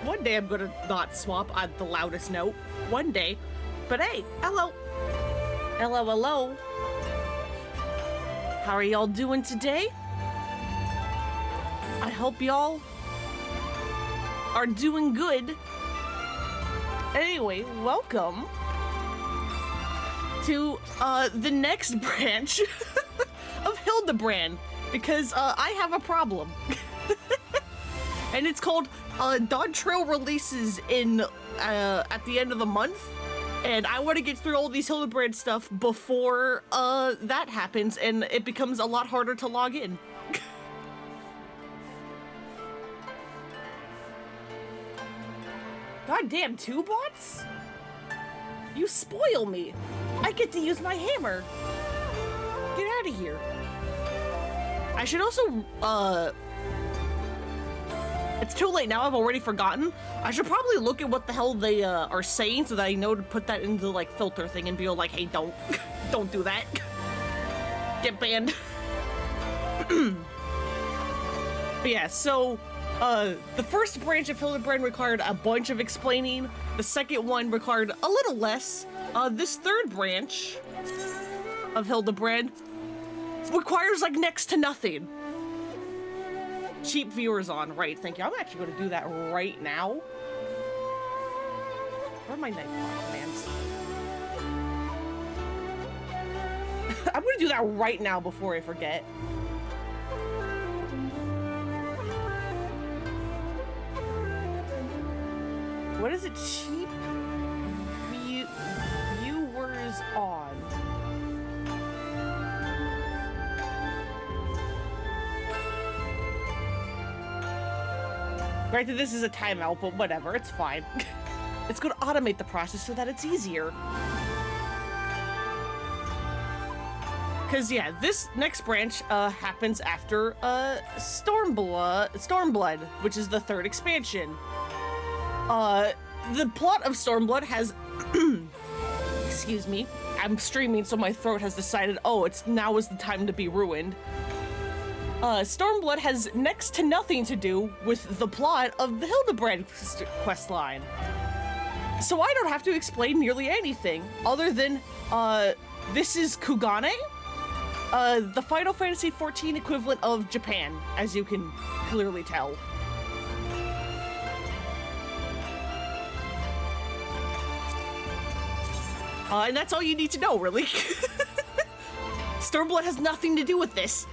One day I'm gonna not swap on the loudest note. One day. But hey, hello. Hello, hello. How are y'all doing today? I hope y'all are doing good. Anyway, welcome to the next branch of Hildibrand, because I have a problem. And it's called Dawn Trail releases in at the end of the month, and I want to get through all these Hildibrand stuff before that happens, and it becomes a lot harder to log in. Goddamn, 2 bots? You spoil me. I get to use my hammer. Get out of here. I should also, it's too late now, I've already forgotten. I should probably look at what the hell they are saying so that I know to put that into like filter thing and be like, hey, don't do that. Get banned. But yeah, so the first branch of Hildibrand required a bunch of explaining. The second one required a little less. This third branch of Hildibrand requires like next to nothing. Cheap viewers on, right, thank you. I'm actually gonna do that right now. Where are my night commands? I'm gonna do that right now before I forget. What is it? Cheap viewers on. Granted, this is a timeout, but whatever, it's fine. It's going to automate the process so that it's easier. Because, yeah, this next branch happens after Stormblood, which is the third expansion. The plot of Stormblood has... Excuse me. I'm streaming, so my throat has decided, oh, now is the time to be ruined. Stormblood has next to nothing to do with the plot of the Hildibrand questline. So I don't have to explain nearly anything, other than, this is Kugane, the Final Fantasy XIV equivalent of Japan, as you can clearly tell. And that's all you need to know, really. Stormblood has nothing to do with this.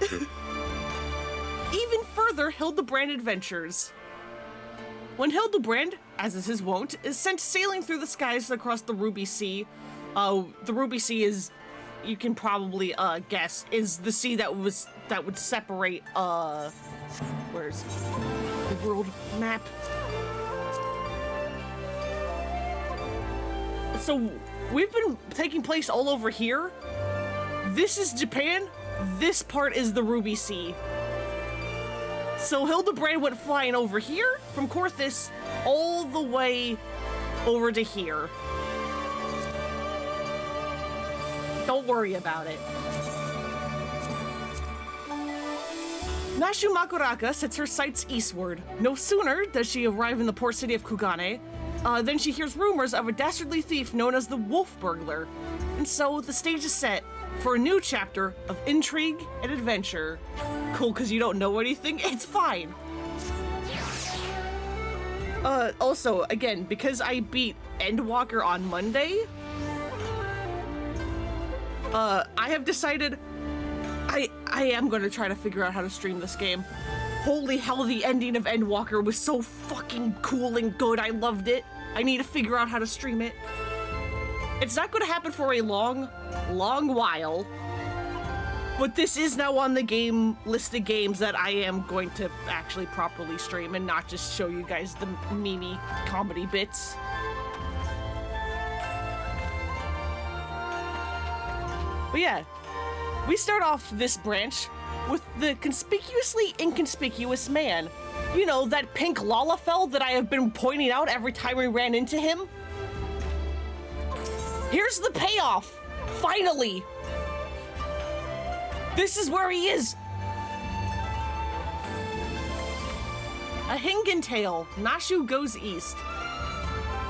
Even further Hildibrand adventures. When Hildibrand, as is his wont, is sent sailing through the skies across the Ruby Sea, the Ruby Sea is, you can probably guess, is the sea that would separate where's the world map? So we've been taking place all over here. This is Japan. This part is the Ruby Sea. So Hildibrand went flying over here from Korthus all the way over to here. Don't worry about it. Nashu Makuraka sets her sights eastward. No sooner does she arrive in the port city of Kugane, than she hears rumors of a dastardly thief known as the Wolf Burglar. And so the stage is set for a new chapter of intrigue and adventure. Cool, because you don't know anything? It's fine. Also, again, because I beat Endwalker on Monday, I have decided I am going to try to figure out how to stream this game. Holy hell, the ending of Endwalker was so fucking cool and good. I loved it. I need to figure out how to stream it. It's not going to happen for a long while. But this is now on the game list of games that I am going to actually properly stream and not just show you guys the meme comedy bits. But yeah, we start off this branch with the conspicuously inconspicuous man. You know, that pink Lalafell that I have been pointing out every time we ran into him? Here's the payoff! Finally! This is where he is! A Hingen tale, Nashu goes east.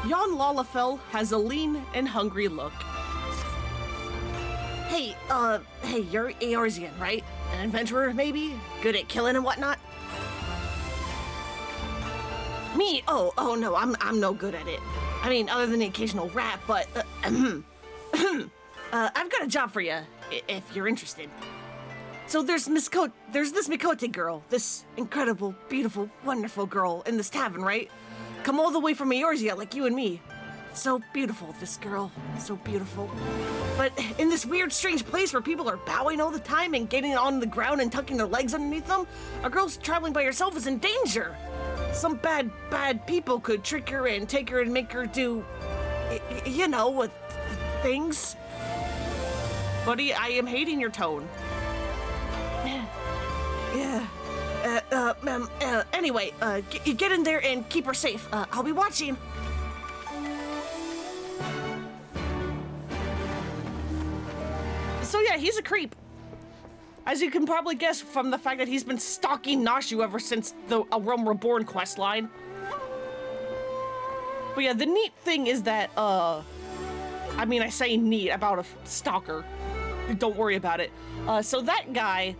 Jan Lalafell has a lean and hungry look. Hey, you're Eorzean, right? An adventurer, maybe? Good at killing and whatnot? Me? Oh no, I'm no good at it. I mean, other than the occasional rap, but, I've got a job for you, if you're interested. So there's this Mikote girl, this incredible, beautiful, wonderful girl in this tavern, right? Come all the way from Eorzea, like you and me. So beautiful, this girl, so beautiful. But in this weird, strange place where people are bowing all the time and getting on the ground and tucking their legs underneath them, a girl's traveling by herself is in danger. Some bad people could trick her and take her and make her do, you know, things. Buddy, I am hating your tone. Yeah. Anyway, get in there and keep her safe. I'll be watching. So yeah, he's a creep. As you can probably guess from the fact that he's been stalking Nashu ever since the A Realm Reborn questline. But yeah, the neat thing is that, I mean, I say neat about a stalker. Don't worry about it. So that guy,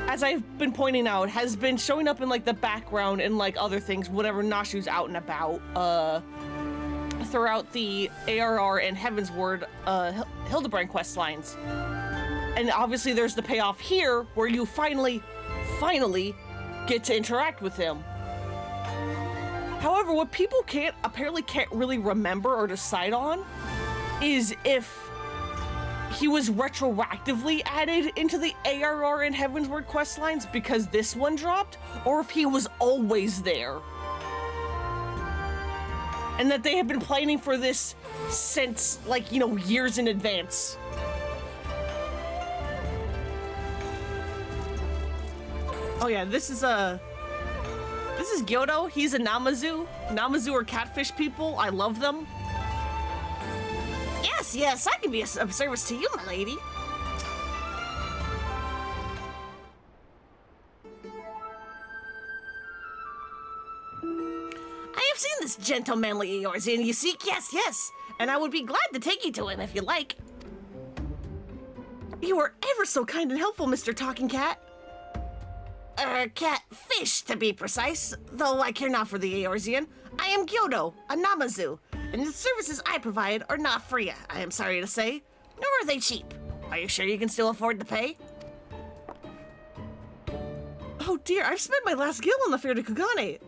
as I've been pointing out, has been showing up in, like, the background and, like, other things, whatever Nashu's out and about, throughout the ARR and Heavensward, Hildibrand quest lines. And obviously there's the payoff here, where you finally get to interact with him. However, what people apparently can't really remember or decide on is if he was retroactively added into the ARR and Heavensward quest lines because this one dropped, or if he was always there. And that they have been planning for this since, like, you know, years in advance. Oh yeah, this is Gyoto. He's a Namazu. Namazu are catfish people. I love them. Yes, I can be of service to you, my lady. I have seen this gentlemanly Eorzean you seek. Yes, and I would be glad to take you to him if you like. You are ever so kind and helpful, Mr. Talking Cat. Catfish, to be precise, though I care not for the Eorzean. I am Gyoto, a Namazu, and the services I provide are not free, I am sorry to say, nor are they cheap. Are you sure you can still afford to pay? Oh dear, I've spent my last gil on the fare to Kugane.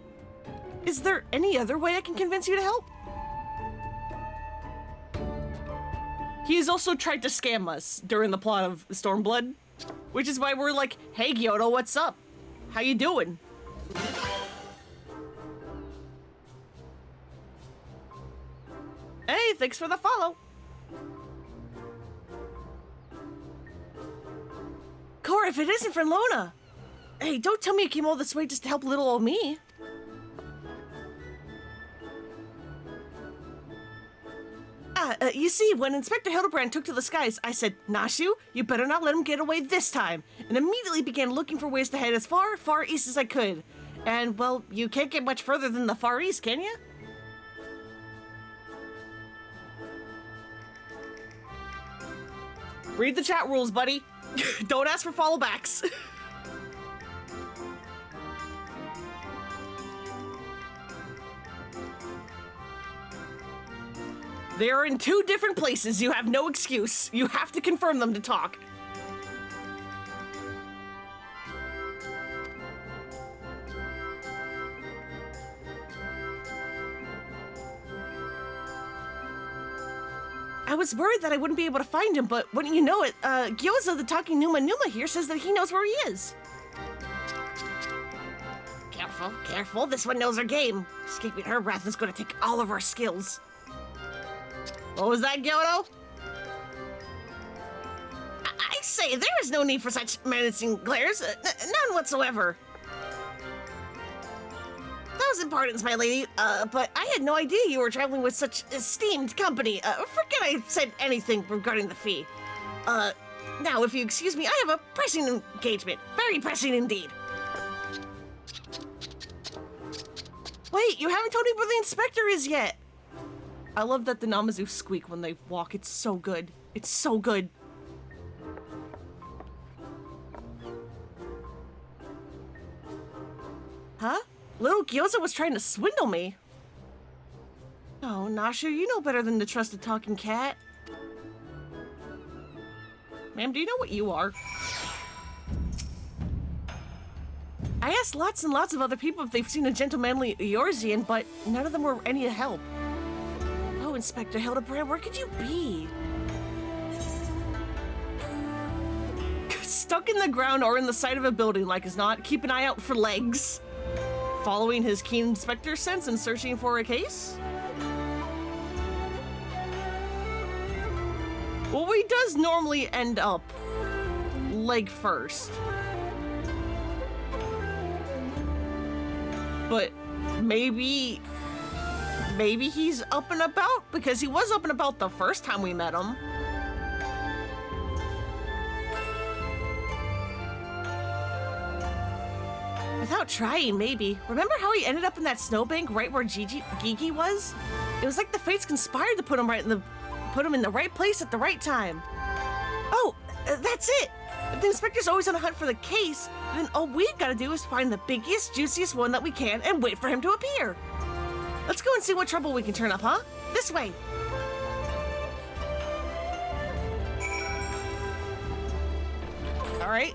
Is there any other way I can convince you to help? He has also tried to scam us during the plot of Stormblood, which is why we're like, hey Gyoto, what's up? How you doing? Hey, thanks for the follow. Cor, if it isn't for Lona. Hey, don't tell me you came all this way just to help little old me. You see, when Inspector Hildibrand took to the skies, I said, Nashu, you better not let him get away this time, and immediately began looking for ways to head as far east as I could. And, well, you can't get much further than the Far East, can you? Read the chat rules, buddy. Don't ask for followbacks. They are in two different places. You have no excuse. You have to confirm them to talk. I was worried that I wouldn't be able to find him, but wouldn't you know it, Gyoza, the talking Numa here, says that he knows where he is. Careful, this one knows her game. Escaping her wrath is going to take all of our skills. What was that, Gyoto? I say, there is no need for such menacing glares. None whatsoever. 1,000 pardons, my lady, but I had no idea you were traveling with such esteemed company. Forget I said anything regarding the fee. Now, if you excuse me, I have a pressing engagement. Very pressing indeed. Wait, you haven't told me where the inspector is yet. I love that the Namazu squeak when they walk. It's so good. It's so good. Huh? Little Gyoza was trying to swindle me. Oh, Nashu, you know better than to trust a talking cat. Ma'am, do you know what you are? I asked lots and lots of other people if they've seen a gentlemanly Eorzean, but none of them were any help. Oh, Inspector Hildibrand, where could you be? Stuck in the ground or in the side of a building like as not, keep an eye out for legs. Following his keen inspector sense and searching for a case? Well, he does normally end up leg first. But maybe he's up and about, because he was up and about the first time we met him. Without trying, maybe. Remember how he ended up in that snowbank right where Gigi was? It was like the fates conspired to put him in the right place at the right time. Oh, that's it. If the inspector's always on a hunt for the case, then all we've got to do is find the biggest, juiciest one that we can and wait for him to appear. Let's go and see what trouble we can turn up, huh? This way. All right.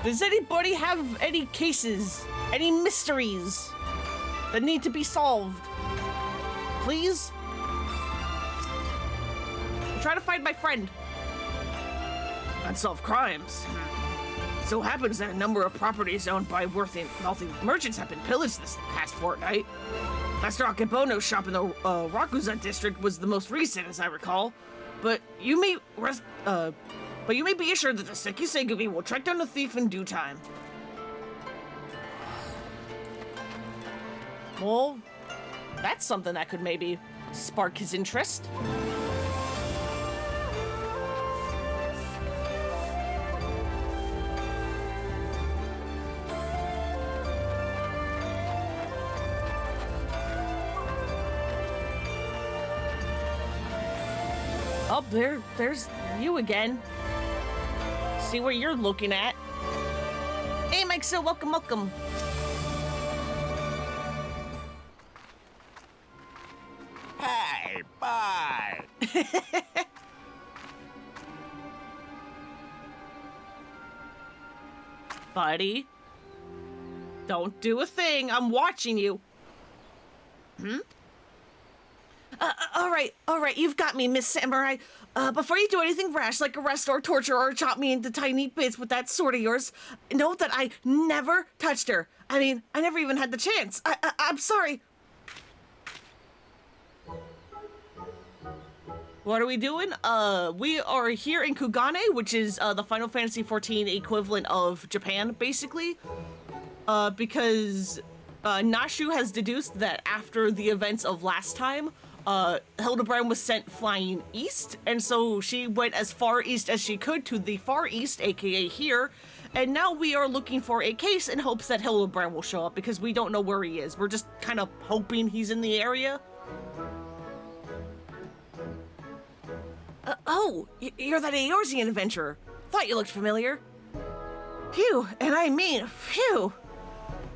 Does anybody have any cases, any mysteries that need to be solved? Please? I'm trying to find my friend. Unsolved crimes. So happens that a number of properties owned by wealthy merchants have been pillaged this past fortnight. Master Akebono's shop in the Rakuza district was the most recent, as I recall. But you may be assured that the Sekisegumi will track down the thief in due time. Well, that's something that could maybe spark his interest. Oh, there's you again. See what you're looking at. Hey, Mike, so welcome. Hey, bye. Buddy, don't do a thing. I'm watching you. All right, you've got me, Miss Samurai. Before you do anything rash, like arrest or torture or chop me into tiny bits with that sword of yours, know that I never touched her. I mean, I never even had the chance. I'm sorry. What are we doing? We are here in Kugane, which is the Final Fantasy XIV equivalent of Japan, basically. Because Nashu has deduced that after the events of last time, Hildibrand was sent flying east, and so she went as far east as she could to the Far East, aka here, and now we are looking for a case in hopes that Hildibrand will show up, because we don't know where he is. We're just kind of hoping he's in the area. You're that Eorzean adventurer. Thought you looked familiar. Phew, and I mean, phew.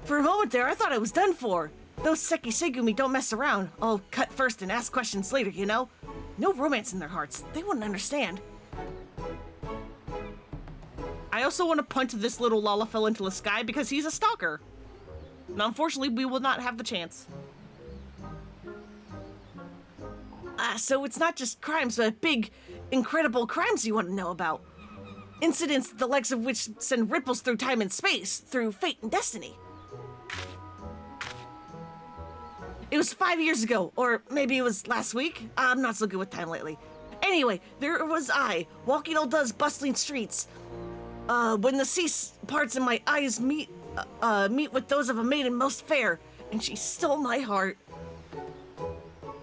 For a moment there, I thought I was done for. Those Sekisegumi don't mess around. I'll cut first and ask questions later, you know? No romance in their hearts. They wouldn't understand. I also want to punt this little Lalafell into the sky because he's a stalker. And unfortunately, we will not have the chance. So it's not just crimes, but big, incredible crimes you want to know about. Incidents the likes of which send ripples through time and space, through fate and destiny. It was 5 years ago, or maybe it was last week. I'm not so good with time lately. Anyway, there was I, walking Olda's bustling streets. When the sea parts and my eyes meet with those of a maiden most fair, and she stole my heart.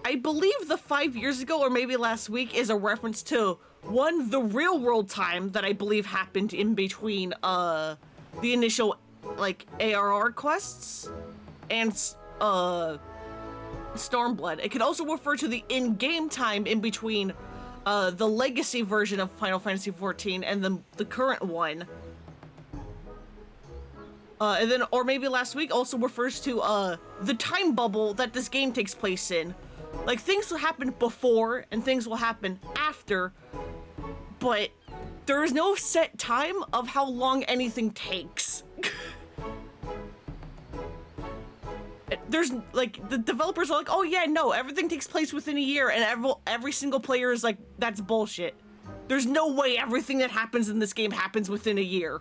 I I believe the 5 years ago or maybe last week is a reference to the real world time that I believe happened in between the initial like ARR quests and Stormblood. It could also refer to the in-game time in between the legacy version of Final Fantasy XIV and the current one. And then, or maybe last week also refers to the time bubble that this game takes place in. Like, things will happen before and things will happen after, but there is no set time of how long anything takes. There's, like, the developers are like, oh yeah, no, everything takes place within a year, and every single player is like, that's bullshit. There's no way everything that happens in this game happens within a year.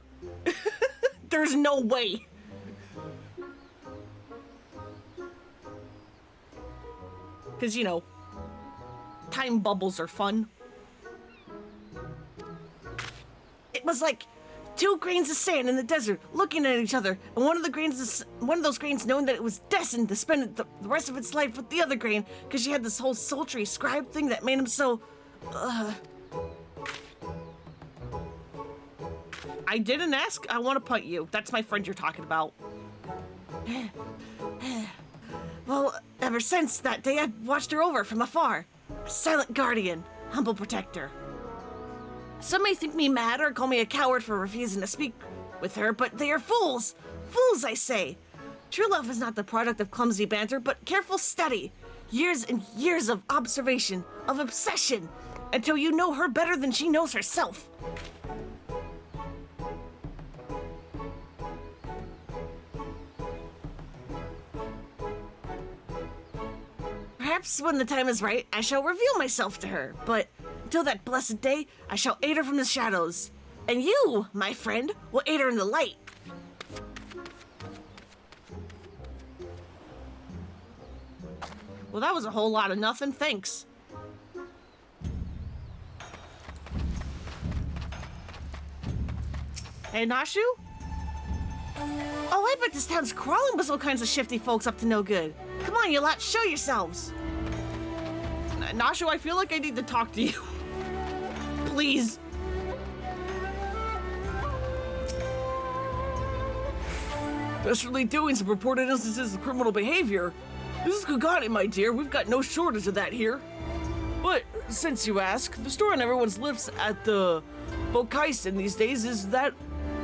There's no way. Because, you know, time bubbles are fun. It was like 2 grains of sand in the desert looking at each other, and one of those grains knowing that it was destined to spend the rest of its life with the other grain because she had this whole sultry scribe thing that made him so... I didn't ask. I want to punt you. That's my friend you're talking about. Well, ever since that day, I've watched her over from afar. A silent guardian, humble protector. Some may think me mad or call me a coward for refusing to speak with her, but they are fools. Fools, I say. True love is not the product of clumsy banter, but careful study. Years and years of observation, of obsession, until you know her better than she knows herself. Perhaps when the time is right, I shall reveal myself to her, but until that blessed day, I shall aid her from the shadows. And you, my friend, will aid her in the light. Well, that was a whole lot of nothing, thanks. Hey, Nashu? Oh, I bet this town's crawling with all kinds of shifty folks up to no good. Come on, you lot, show yourselves. Nashu, I feel like I need to talk to you. Please. Dastardly doings and reported instances of criminal behavior. This is Kagane, my dear. We've got no shortage of that here. But since you ask, the story on everyone's lips at the Bokaisen these days is that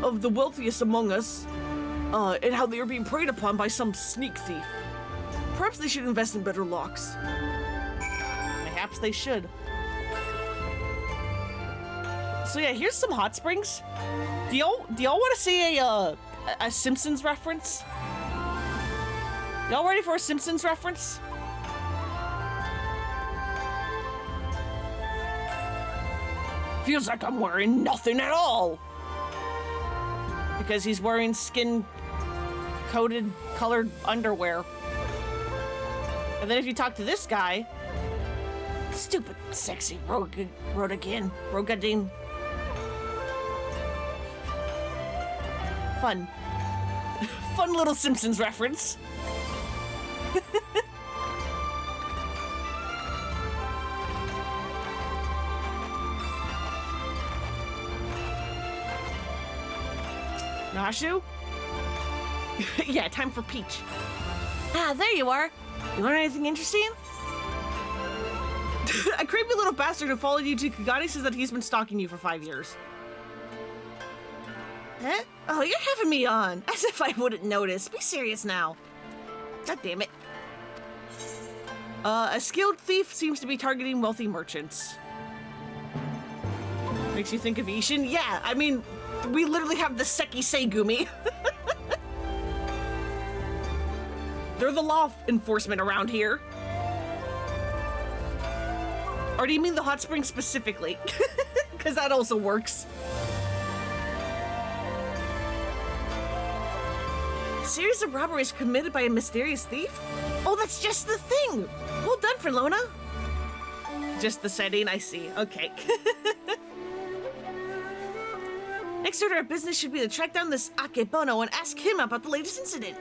of the wealthiest among us, and how they are being preyed upon by some sneak thief. Perhaps they should invest in better locks. Perhaps they should. So yeah, here's some hot springs. Do y'all want to see a Simpsons reference? Y'all ready for a Simpsons reference? Feels like I'm wearing nothing at all. Because he's wearing skin-coated, colored underwear. And then if you talk to this guy, stupid, sexy Rogadin. Fun. Fun little Simpsons reference. Nashu? Yeah, time for Peach. Ah, there you are. You learn anything interesting? A creepy little bastard who followed you to Kagane says that he's been stalking you for 5 years. Huh? Oh, you're having me on. As if I wouldn't notice. Be serious now. God damn it. A skilled thief seems to be targeting wealthy merchants. Makes you think of Ishin? Yeah, I mean, we literally have the Seki Seigumi. They're the law enforcement around here. Or do you mean the hot spring specifically? Because that also works. A series of robberies committed by a mysterious thief? Oh, that's just the thing! Well done, Frelona. Just the setting, I see. Okay. Next order of business should be to track down this Akebono and ask him about the latest incident.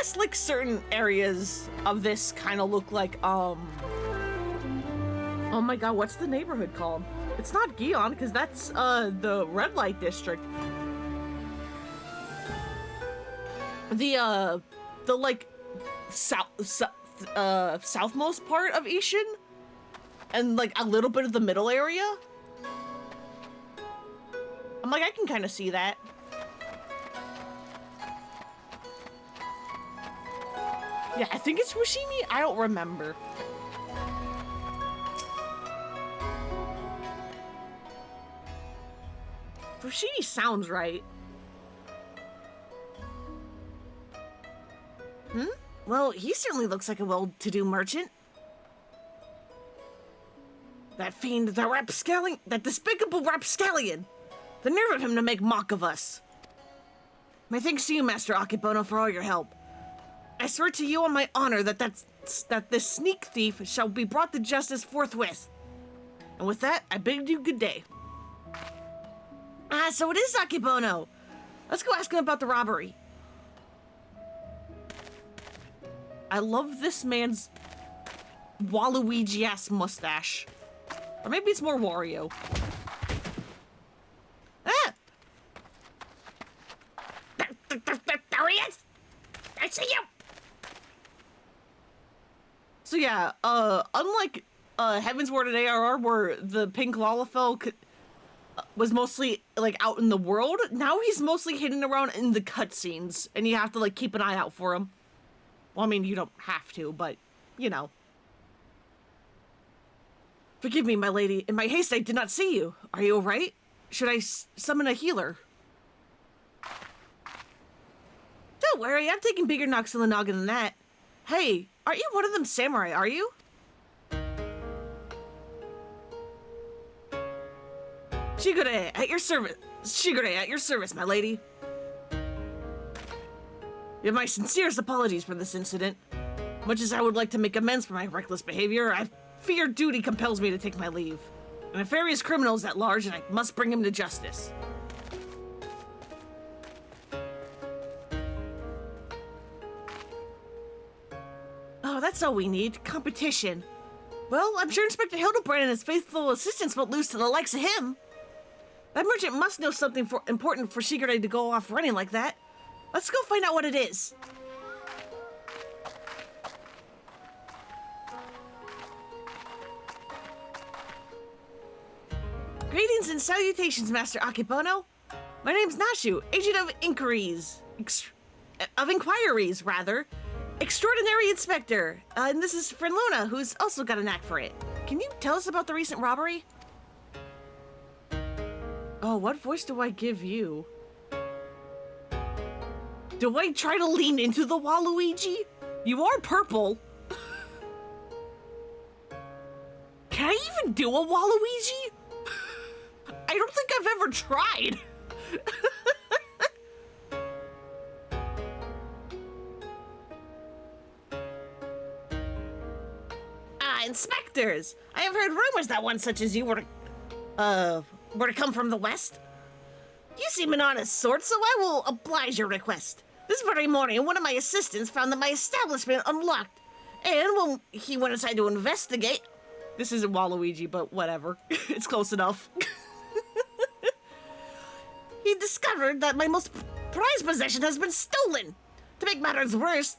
guess like certain areas of this kind of look like oh my god, what's the neighborhood called? It's not Gion, because that's the red light district. The like southmost part of Ishin, and like a little bit of the middle area. I'm like, I can kind of see that. Yeah, I think it's Fushimi. I don't remember. Fushimi sounds right. Well, he certainly looks like a well-to-do merchant. That fiend, that despicable rapscallion! The nerve of him to make mock of us! My thanks to you, Master Akebono, for all your help. I swear to you on my honor that this sneak thief shall be brought to justice forthwith. And with that, I bid you good day. Ah, so it is Akebono! Let's go ask him about the robbery. I love this man's Waluigi-ass mustache. Or maybe it's more Wario. Ah! There he is! I see you! So yeah, unlike Heaven's Ward at ARR, where the pink Lalafell was mostly like out in the world, now he's mostly hidden around in the cutscenes, and you have to like keep an eye out for him. Well, I mean, you don't have to, but, you know. Forgive me, my lady. In my haste, I did not see you. Are you alright? Should I summon a healer? Don't worry, I'm taking bigger knocks on the noggin than that. Hey, aren't you one of them samurai, are you? Shigure, at your service. Shigure, at your service, my lady. You have my sincerest apologies for this incident. Much as I would like to make amends for my reckless behavior, I fear duty compels me to take my leave. A nefarious criminal is at large, and I must bring him to justice. Oh, that's all we need. Competition. Well, I'm sure Inspector Hildibrand and his faithful assistants won't lose to the likes of him. That merchant must know something important for Shigure to go off running like that. Let's go find out what it is. Greetings and salutations, Master Akebono. My name's Nashu, agent of inquiries. Inquiries, rather. Extraordinary inspector. And this is friend Luna, who's also got a knack for it. Can you tell us about the recent robbery? Oh, what voice do I give you? Do I try to lean into the Waluigi? You are purple. Can I even do a Waluigi? I don't think I've ever tried. Inspectors! I have heard rumors that one such as you were to come from the West. You seem an honest sort, so I will oblige your request. This very morning, one of my assistants found that my establishment unlocked, and when he went inside to investigate... This isn't Waluigi, but whatever. It's close enough. He discovered that my most prized possession has been stolen. To make matters worse,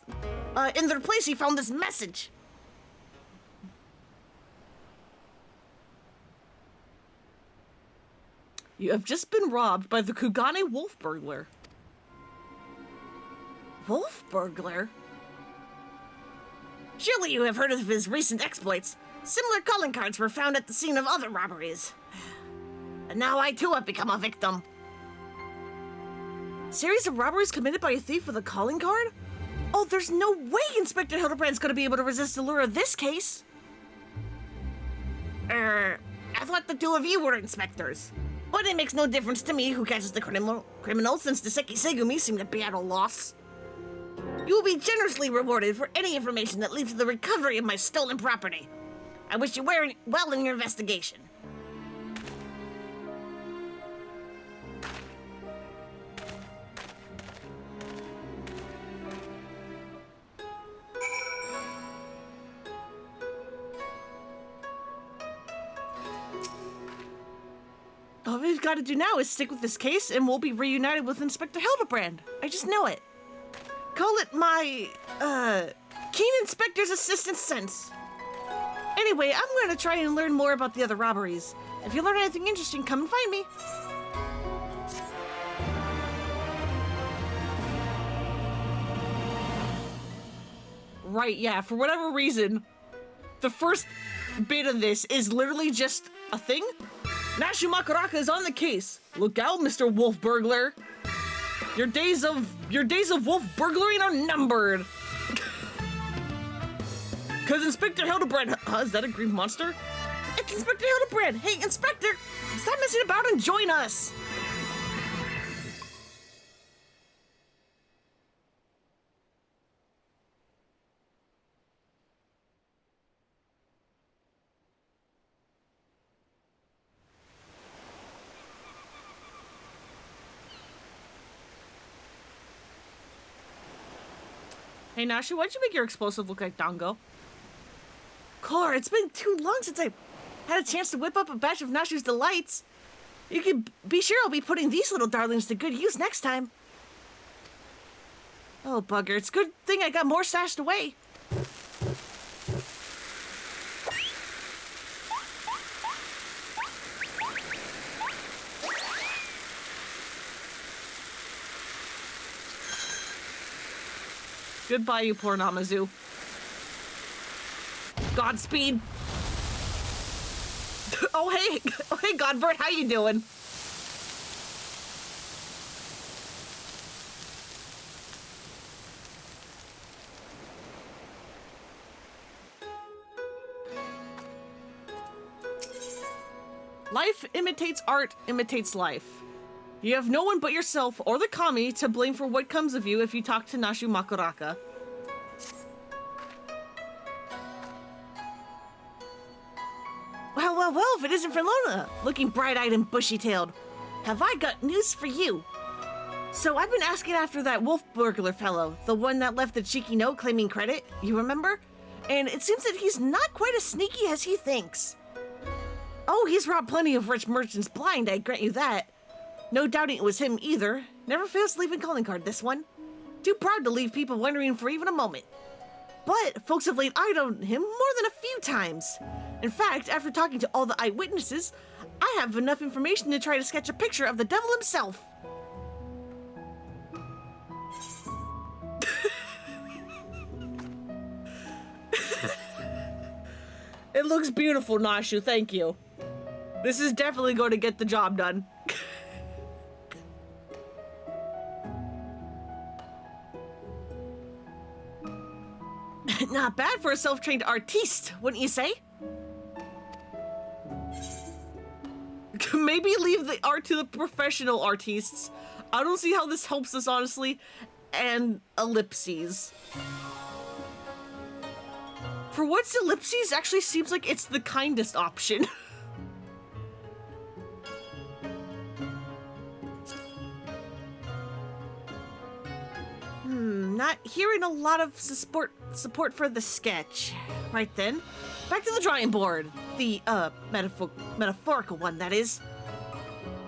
in their place he found this message. You have just been robbed by the Kugane Wolf Burglar. Wolf Burglar? Surely you have heard of his recent exploits. Similar calling cards were found at the scene of other robberies. And now I too have become a victim. Series of robberies committed by a thief with a calling card? Oh, there's no way Inspector Hildibrand's gonna be able to resist the lure of this case. I thought the two of you were inspectors. But it makes no difference to me who catches the criminal since the Seki Segumi seem to be at a loss. You will be generously rewarded for any information that leads to the recovery of my stolen property. I wish you well in your investigation. we've got to do now is stick with this case and we'll be reunited with Inspector Hildibrand. I just know it. Call it my, keen inspector's assistant sense. Anyway, I'm gonna try and learn more about the other robberies. If you learn anything interesting, come and find me. Right, yeah, for whatever reason, the first bit of this is literally just a thing. Nashu Makaraka is on the case. Look out, Mr. Wolf Burglar. Your days of wolf burglaring are numbered. Cause Inspector Hildibrand, is that a green monster? It's Inspector Hildibrand. Hey, Inspector, stop messing about and join us. Hey, Nashu, why'd you make your explosive look like Dango? Core, it's been too long since I had a chance to whip up a batch of Nashu's delights. You can be sure I'll be putting these little darlings to good use next time. Oh, bugger, it's a good thing I got more stashed away. Goodbye, you poor Namazu. Godspeed. Oh hey Godbert, how you doing? Life imitates art, imitates life. You have no one but yourself or the kami to blame for what comes of you if you talk to Nashu Makaraka. Well, if it isn't for Lona, looking bright-eyed and bushy-tailed, have I got news for you. So I've been asking after that wolf burglar fellow, the one that left the cheeky note claiming credit, you remember? And it seems that he's not quite as sneaky as he thinks. Oh, he's robbed plenty of rich merchants blind, I grant you that. No doubting it was him either. Never fails to leave a calling card, this one. Too proud to leave people wondering for even a moment. But folks have laid eyes on him more than a few times. In fact, after talking to all the eyewitnesses, I have enough information to try to sketch a picture of the devil himself. It looks beautiful, Nashu, thank you. This is definitely going to get the job done. Not bad for a self-trained artiste, wouldn't you say? Maybe leave the art to the professional artistes. I don't see how this helps us, honestly. And ellipses. For once, ellipses actually seems like it's the kindest option. Not hearing a lot of support for the sketch. Right then, back to the drawing board. The, metaphorical one, that is.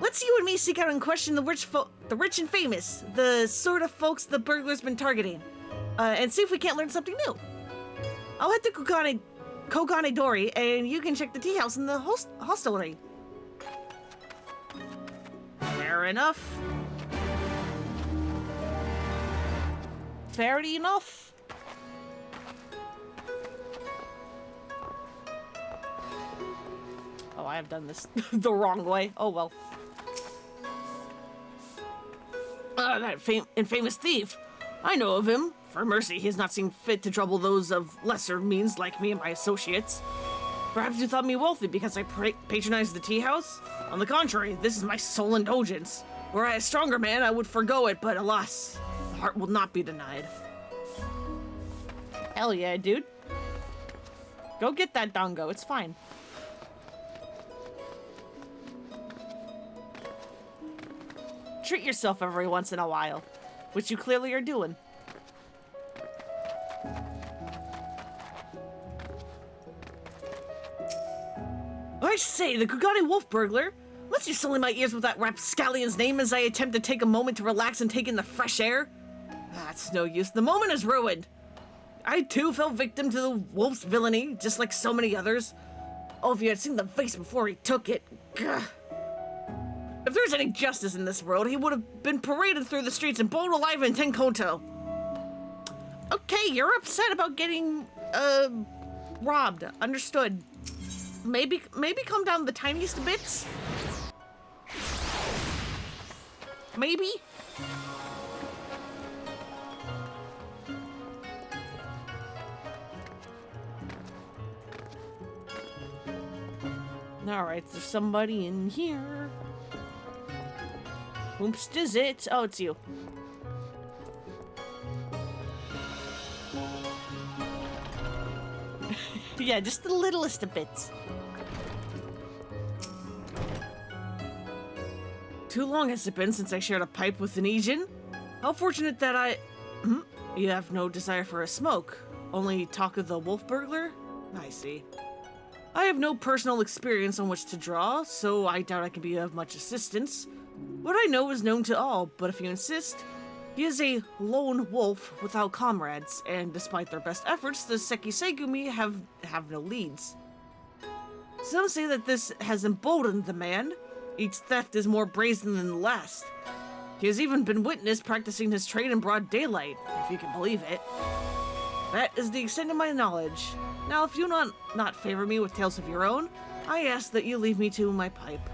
Let's you and me seek out and question the rich and famous, the sort of folks the burglar's been targeting, and see if we can't learn something new. I'll head to Kogane Dori, and you can check the tea house in the hostelry. Fair enough. Fair enough. Oh, I have done this the wrong way. Oh well. That infamous thief. I know of him. For mercy, he has not seen fit to trouble those of lesser means like me and my associates. Perhaps you thought me wealthy because I patronized the tea house? On the contrary, this is my sole indulgence. Were I a stronger man, I would forgo it, but alas, the heart will not be denied. Hell yeah, dude. Go get that dongo, it's fine. Treat yourself every once in a while, which you clearly are doing. I say, the Kugane wolf burglar. Let's Don't you sully my ears with that rapscallion's name as I attempt to take a moment to relax and take in the fresh air. That's no use. The moment is ruined. I too fell victim to the wolf's villainy, just like so many others. Oh, if you had seen the face before he took it. Gah. If there's any justice in this world, he would have been paraded through the streets and burned alive in Tenkoto. Okay, you're upset about getting, robbed. Understood. Maybe calm down the tiniest bits? Maybe? Alright, there's somebody in here. Whomst is it? Oh, it's you. Yeah, just the littlest of bits. Too long has it been since I shared a pipe with an Asian? How fortunate that I... You have no desire for a smoke. Only talk of the wolf burglar? I see. I have no personal experience on which to draw, so I doubt I can be of much assistance. What I know is known to all, but if you insist, he is a lone wolf without comrades, and despite their best efforts, the Sekisegumi have no leads. Some say that this has emboldened the man. Each theft is more brazen than the last. He has even been witnessed practicing his trade in broad daylight, if you can believe it. That is the extent of my knowledge. Now, if you not favor me with tales of your own, I ask that you leave me to my pipe.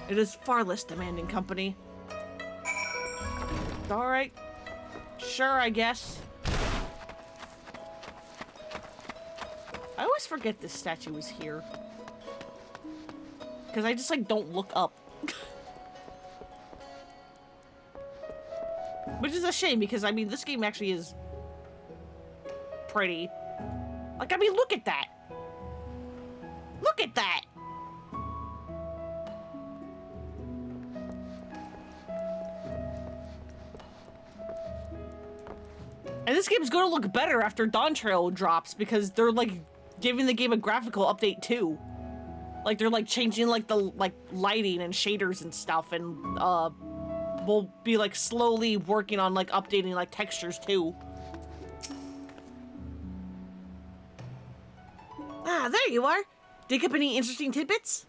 It is far less demanding company. Alright. Sure, I guess. I always forget this statue is here. Because I just, like, don't look up. Which is a shame, because, I mean, this game actually is pretty. Like, I mean, look at that! Look at that! And this game's gonna look better after Dawn Trail drops, because they're, like, giving the game a graphical update, too. Like, they're, like, changing, like, the, like, lighting and shaders and stuff, and, we'll be, like, slowly working on, like, updating, like, textures, too. Ah, there you are! Dig up any interesting tidbits?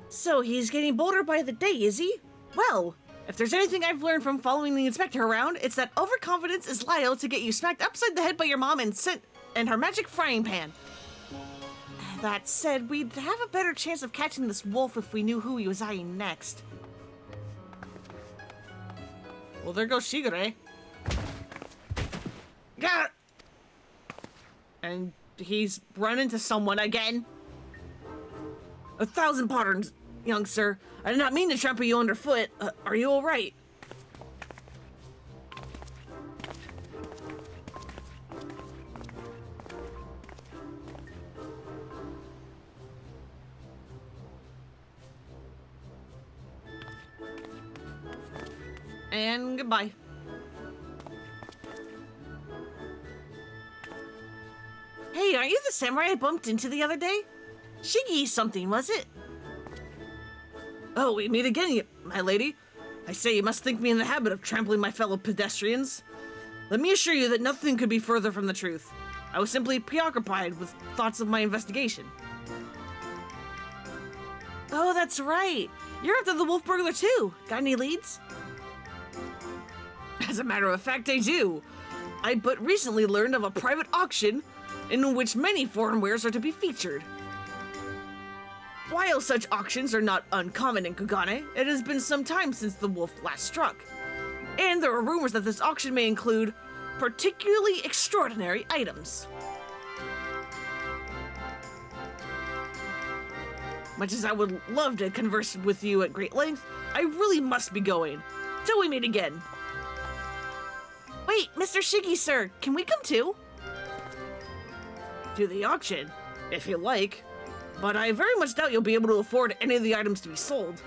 So he's getting bolder by the day, is he? Well, if there's anything I've learned from following the inspector around, it's that overconfidence is liable to get you smacked upside the head by your mom and her magic frying pan. That said, we'd have a better chance of catching this wolf if we knew who he was eyeing next. Well, there goes Shigure. Got it! And he's run into someone again. 1,000 pardons, young sir. I did not mean to trample you underfoot. Are you all right? And goodbye. Hey, aren't you the samurai I bumped into the other day? Shiggy something, was it? Oh, we meet again, my lady. I say you must think me in the habit of trampling my fellow pedestrians. Let me assure you that nothing could be further from the truth. I was simply preoccupied with thoughts of my investigation. Oh, that's right. You're after the wolf burglar too. Got any leads? As a matter of fact, I do. I but recently learned of a private auction in which many foreign wares are to be featured. While such auctions are not uncommon in Kugane, it has been some time since the wolf last struck. And there are rumors that this auction may include particularly extraordinary items. Much as I would love to converse with you at great length, I really must be going. Till we meet again. Wait, Mr. Shiggy, sir, can we come too? To the auction, if you like. But I very much doubt you'll be able to afford any of the items to be sold.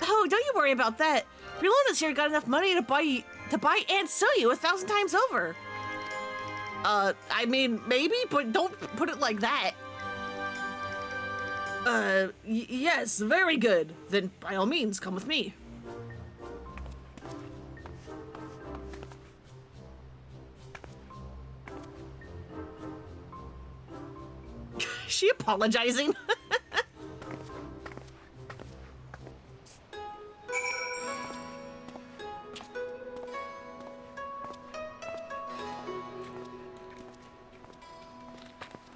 Oh, don't you worry about that. Rilona's here got enough money to buy to buy and sell you 1,000 times over. I mean, maybe, but don't put it like that. Yes, very good. Then by all means, come with me. She apologizing?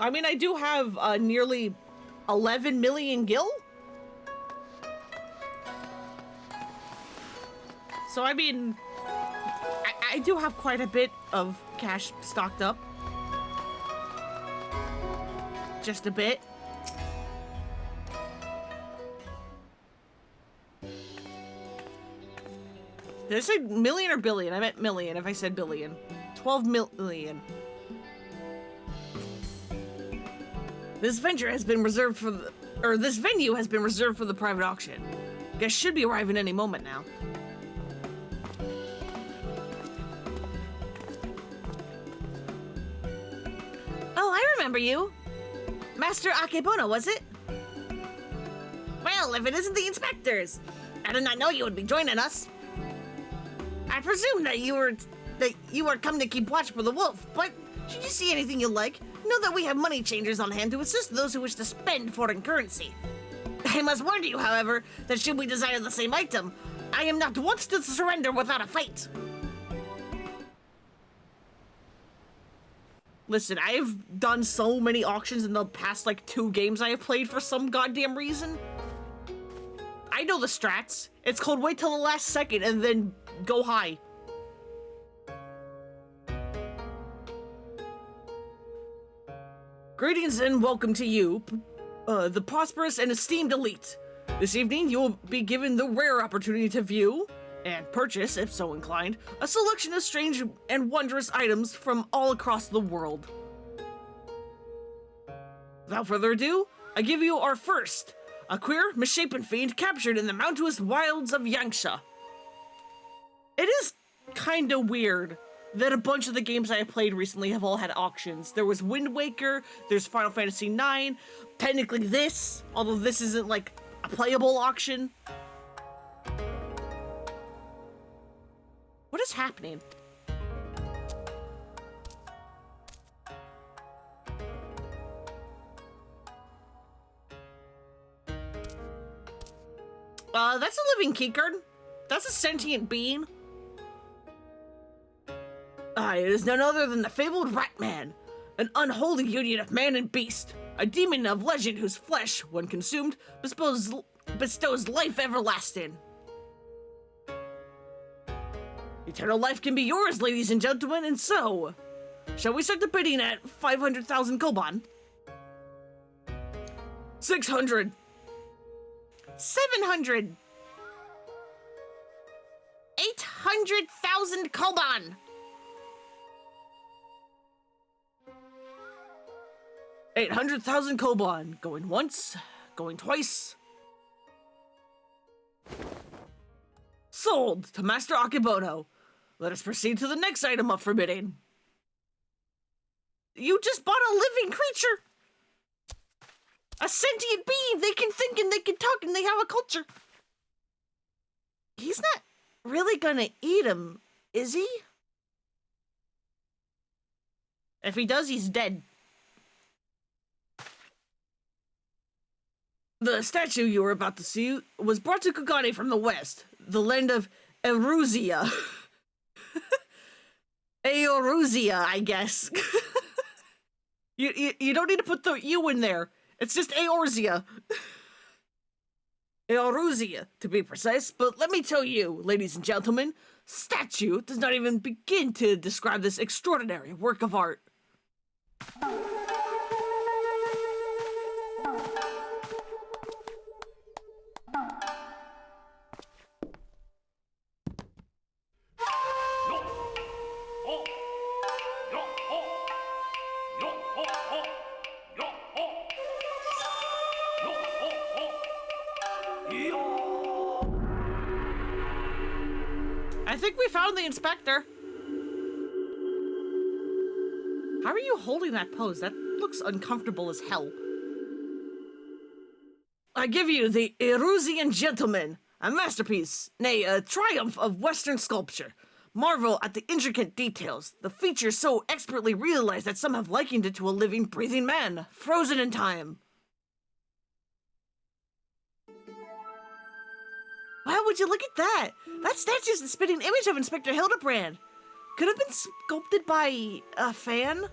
I mean, I do have nearly 11 million gil. So, I mean, I do have quite a bit of cash stocked up. Just a bit. Did I say million or billion? I meant million if I said billion. 12 million. This venture has been reserved for the, or this venue has been reserved for the private auction. Guests should be arriving any moment now. Oh, I remember you. Master Akebono, was it? Well, if it isn't the inspectors. I did not know you would be joining us. I presumed that you were come to keep watch for the wolf, but should you see anything you like, know that we have money changers on hand to assist those who wish to spend foreign currency. I must warn you, however, that should we desire the same item, I am not once to surrender without a fight. Listen, I've done so many auctions in the past, like, 2 games I have played for some goddamn reason. I know the strats. It's called wait till the last second and then go high. Greetings and welcome to you, the prosperous and esteemed elite. This evening, you will be given the rare opportunity to view and purchase, if so inclined, a selection of strange and wondrous items from all across the world. Without further ado, I give you our first, a queer, misshapen fiend captured in the mountainous wilds of Yangsha. It is kinda weird that a bunch of the games I have played recently have all had auctions. There was Wind Waker, there's Final Fantasy IX, technically this, although this isn't like a playable auction. What is happening? That's a living keycard. That's a sentient being. It is none other than the fabled Ratman, an unholy union of man and beast, a demon of legend whose flesh, when consumed, bestows life everlasting. Eternal life can be yours, ladies and gentlemen, and so, shall we start the bidding at 500,000 koban? 600. 700. 800,000 koban. 800,000 koban. Going once, going twice. Sold to Master Akebono. Let us proceed to the next item up for bidding. You just bought a living creature. A sentient being. They can think and they can talk and they have a culture. He's not really gonna eat him, is he? If he does, he's dead. The statue you were about to see was brought to Kugane from the west, the land of Eruzia. Eoruzia, I guess. You don't need to put the U in there. It's just Eorzia. Eoruzia, to be precise, but let me tell you, ladies and gentlemen, statue does not even begin to describe this extraordinary work of art. I think we found the inspector. How are you holding that pose? That looks uncomfortable as hell. I give you the Erusian Gentleman, a masterpiece, nay, a triumph of Western sculpture. Marvel at the intricate details, the features so expertly realized that some have likened it to a living, breathing man, frozen in time. Wow, would you look at that? That statue's the spitting image of Inspector Hildibrand. Could have been sculpted by a fan?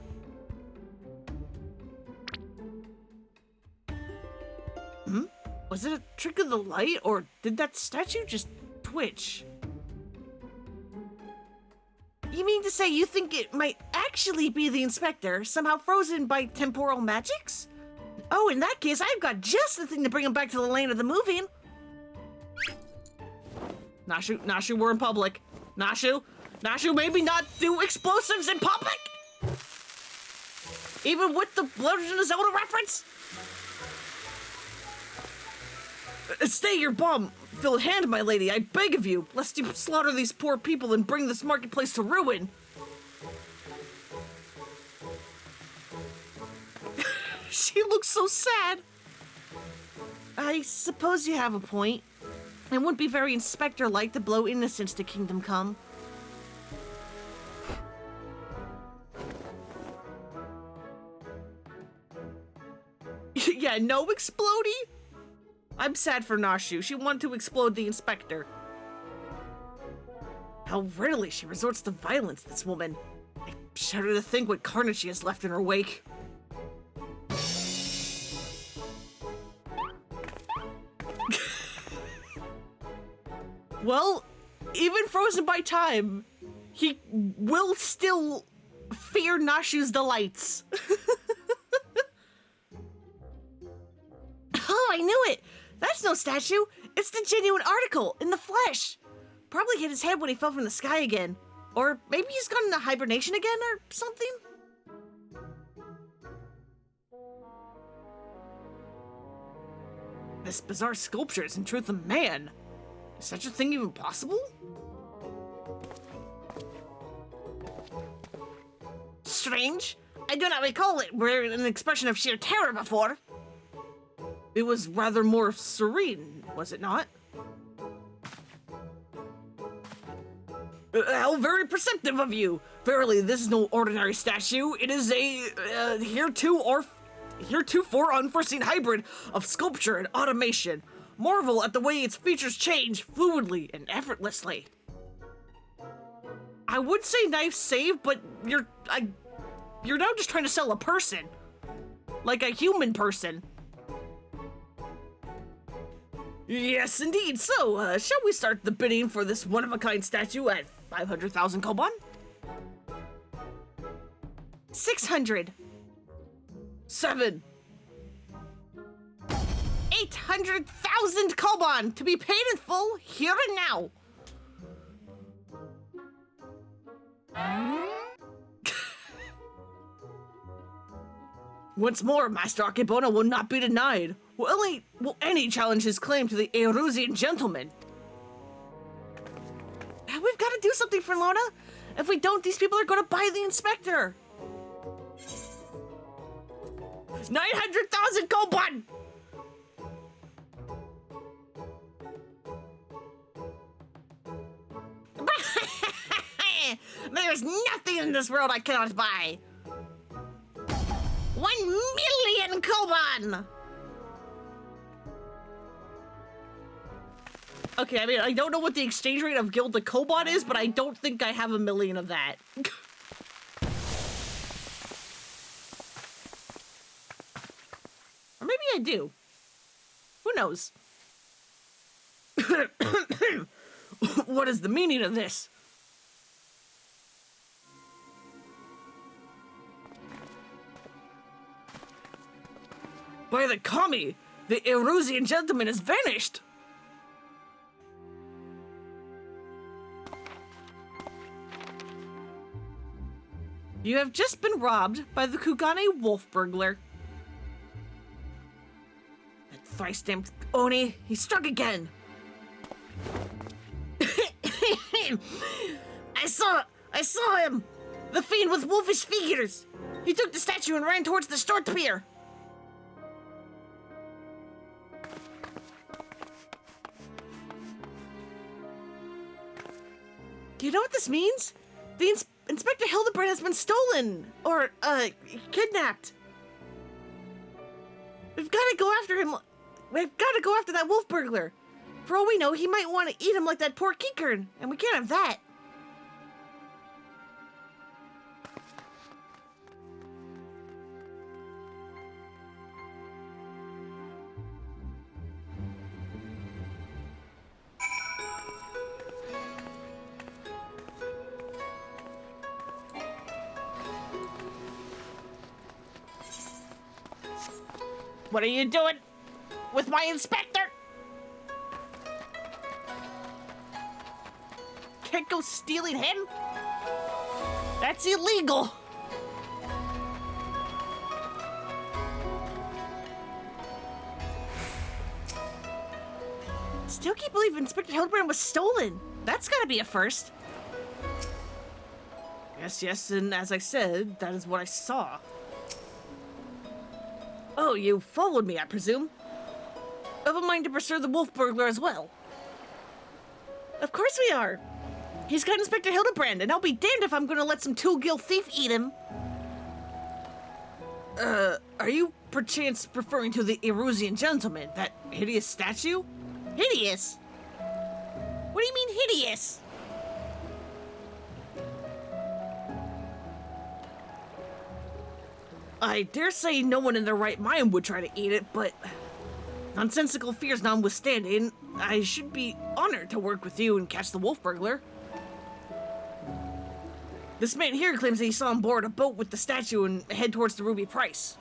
Was it a trick of the light, or did that statue just twitch? You mean to say you think it might actually be the inspector, somehow frozen by temporal magics? Oh, in that case, I've got just the thing to bring him back to the lane of the moving. Nashu, we're in public. Nashu, maybe not do explosives in public? Even with the Legend of Zelda reference? Stay your bomb-filled hand, my lady, I beg of you, lest you slaughter these poor people and bring this marketplace to ruin. She looks so sad. I suppose you have a point. It wouldn't be very Inspector-like to blow innocence to Kingdom Come. Yeah, no explodey? I'm sad for Nashu. She wanted to explode the inspector. How rarely she resorts to violence, this woman. I shudder to think what carnage she has left in her wake. Well, even frozen by time, he will still fear Nashu's delights. Oh, I knew it! That's no statue! It's the genuine article, in the flesh! Probably hit his head when he fell from the sky again. Or maybe he's gone into hibernation again or something? This bizarre sculpture is in truth a man. Is such a thing even possible? Strange. I do not recall it wearing an expression of sheer terror before. It was rather more serene, was it not? How very perceptive of you! Verily, this is no ordinary statue. It is a heretofore unforeseen hybrid of sculpture and automation. Marvel at the way its features change fluidly and effortlessly. I would say knife save, but you're now just trying to sell a person. Like a human person. Yes, indeed. So, shall we start the bidding for this one-of-a-kind statue at 500,000 koban? 600. 7. 800,000 koban to be paid in full here and now. Once more, Master Akebono will not be denied. Will any challenge his claim to the Erusian Gentleman? We've got to do something for Lona. If we don't, these people are going to buy the inspector. 900,000 koban! There's nothing in this world I cannot buy. 1,000,000 koban! Okay, I mean, I don't know what the exchange rate of Guild to koban is, but I don't think I have 1,000,000 of that. Or maybe I do. Who knows? What is the meaning of this? By the kami, the Erusian Gentleman has vanished! You have just been robbed by the Kugane wolf burglar. That thrice-stamped Oni, he struck again. man! I saw him! The fiend with wolfish figures! He took the statue and ran towards the short pier! Do you know what this means? The Inspector Hildibrand has been stolen! Or, kidnapped! We've gotta go after him! We've gotta go after that wolf burglar! For all we know, he might want to eat him like that poor Keekern, and we can't have that! What are you doing with my inspector? Can't go stealing him? That's illegal. Still can't believe Inspector Hildibrand was stolen. That's gotta be a first. Yes, and as I said, that is what I saw. Oh, you followed me, I presume? Have a mind to pursue the wolf burglar as well? Of course we are! He's got Inspector Hildibrand, and I'll be damned if I'm gonna let some two-gill thief eat him! Are you perchance referring to the Erusian gentleman, that hideous statue? Hideous? What do you mean hideous? I dare say no one in their right mind would try to eat it, but nonsensical fears notwithstanding, I should be honored to work with you and catch the wolf burglar. This man here claims that he saw him board a boat with the statue and head towards the Ruby Price.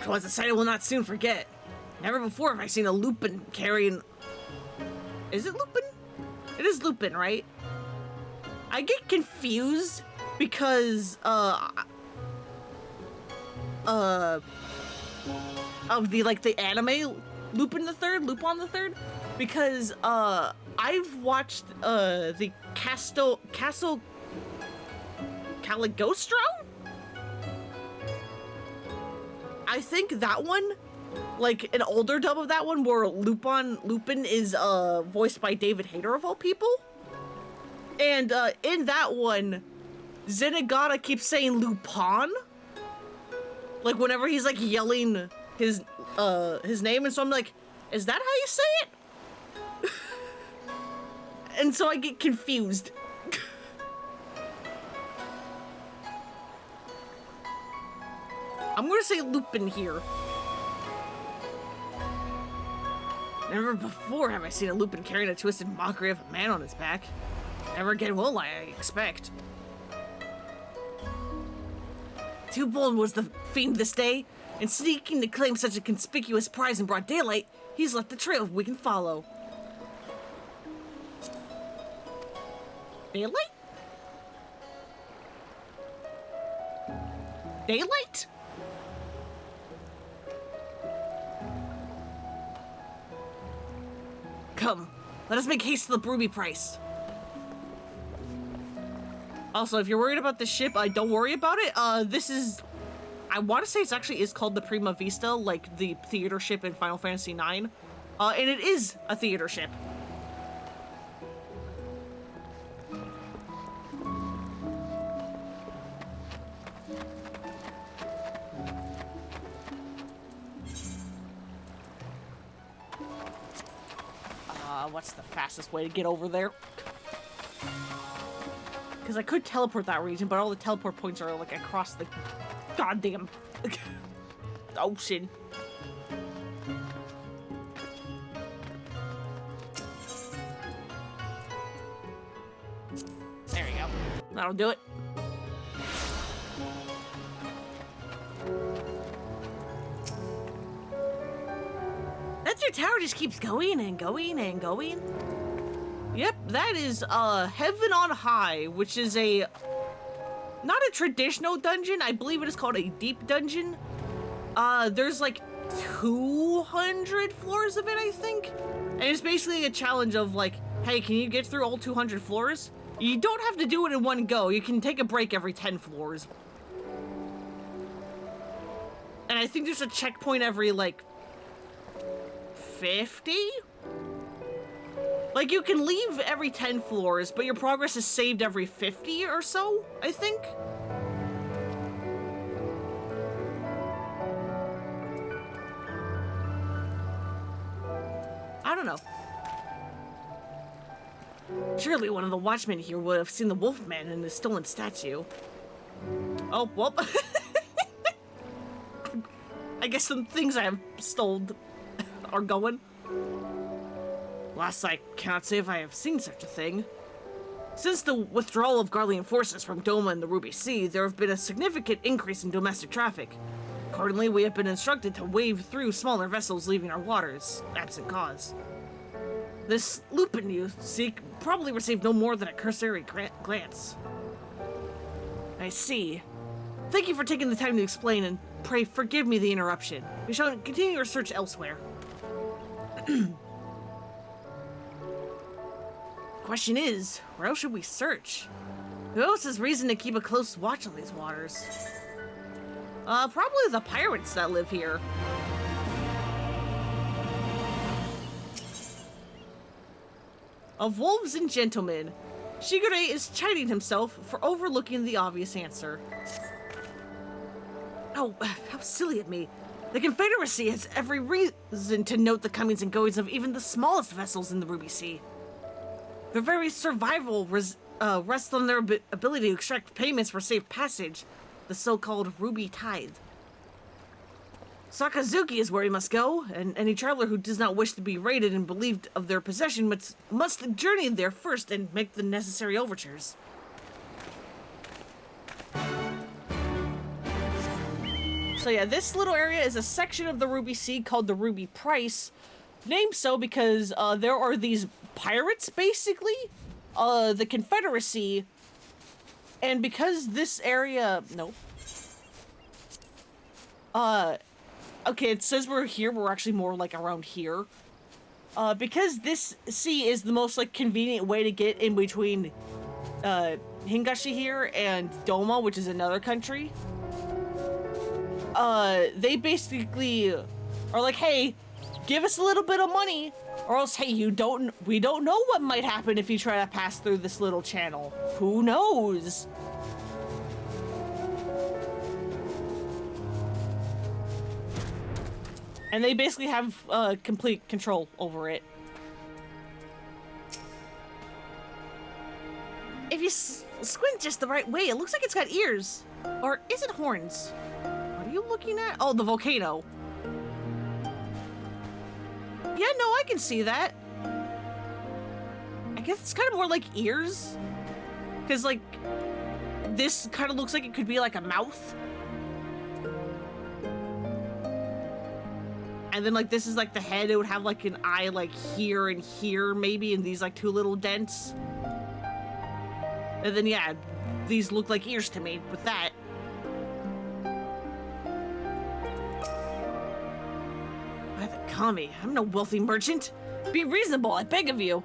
Twas a sight I will not soon forget. Never before have I seen a Lupin carrying... Is it Lupin? It is Lupin, right? I get confused because, of the anime Lupin the Third, because, I've watched, the Castle Caligostro? I think that one, like an older dub of that one where Lupin is voiced by David Hayter of all people. And in that one, Zenigata keeps saying Lupin. Like whenever he's like yelling his name, and so I'm like, is that how you say it? And so I get confused. I'm gonna say Lupin here. Never before have I seen a Lupin carrying a twisted mockery of a man on his back. Never again will I expect. Too bold was the fiend this day, and sneaking to claim such a conspicuous prize in broad daylight, he's left a trail we can follow. Daylight? Daylight? Come, let us make haste to the Ruby Price. Also, if you're worried about the ship, don't worry about it. This is, I want to say it actually is called the Prima Vista, like the theater ship in Final Fantasy IX. And it is a theater ship. What's the fastest way to get over there? Because I could teleport that region, but all the teleport points are like across the goddamn ocean. There we go. That'll do it. Your tower just keeps going and going and going. Yep, that is Heaven on High, which is not a traditional dungeon. I believe it is called a deep dungeon. There's like 200 floors of it, I think? And it's basically a challenge of like, hey, can you get through all 200 floors? You don't have to do it in one go. You can take a break every 10 floors. And I think there's a checkpoint every, like, 50? Like, you can leave every 10 floors, but your progress is saved every 50 or so, I think? I don't know. Surely one of the watchmen here would have seen the Wolfman and the stolen statue. Oh, well. I guess some things I have stoled are going. Last, I cannot say if I have seen such a thing. Since the withdrawal of Garlean forces from Doma and the Ruby Sea, there have been a significant increase in domestic traffic. Accordingly, we have been instructed to wade through smaller vessels leaving our waters, absent cause. This Lupin you seek probably received no more than a cursory glance. I see. Thank you for taking the time to explain, and pray forgive me the interruption. We shall continue our search elsewhere. Question is, where else should we search? Who else has reason to keep a close watch on these waters? Probably the pirates that live here. Of wolves and gentlemen, Shigure is chiding himself for overlooking the obvious answer. Oh, how silly of me. The Confederacy has every reason to note the comings and goings of even the smallest vessels in the Ruby Sea. Their very survival rests on their ability to extract payments for safe passage, the so-called Ruby Tithe. Sakazuki is where he must go, and any traveler who does not wish to be raided and believed of their possession must journey there first and make the necessary overtures. So yeah, this little area is a section of the Ruby Sea called the Ruby Price, named so because there are these pirates, basically, the Confederacy, and because this area, okay, it says we're here, we're actually more like around here. Because this sea is the most like convenient way to get in between Hingashi here and Doma, which is another country. They basically are like, hey, give us a little bit of money, or else, hey, we don't know what might happen if you try to pass through this little channel. Who knows? And they basically have complete control over it. If you squint just the right way, it looks like it's got ears. Or is it horns? What are you looking at? Oh, the volcano. Yeah, no, I can see that. I guess it's kind of more like ears. Because, like, this kind of looks like it could be like a mouth. And then, like, this is, like, the head. It would have, like, an eye, like, here and here, maybe, and these, like, two little dents. And then, yeah, these look like ears to me with that. By the kami, I'm no wealthy merchant. Be reasonable, I beg of you.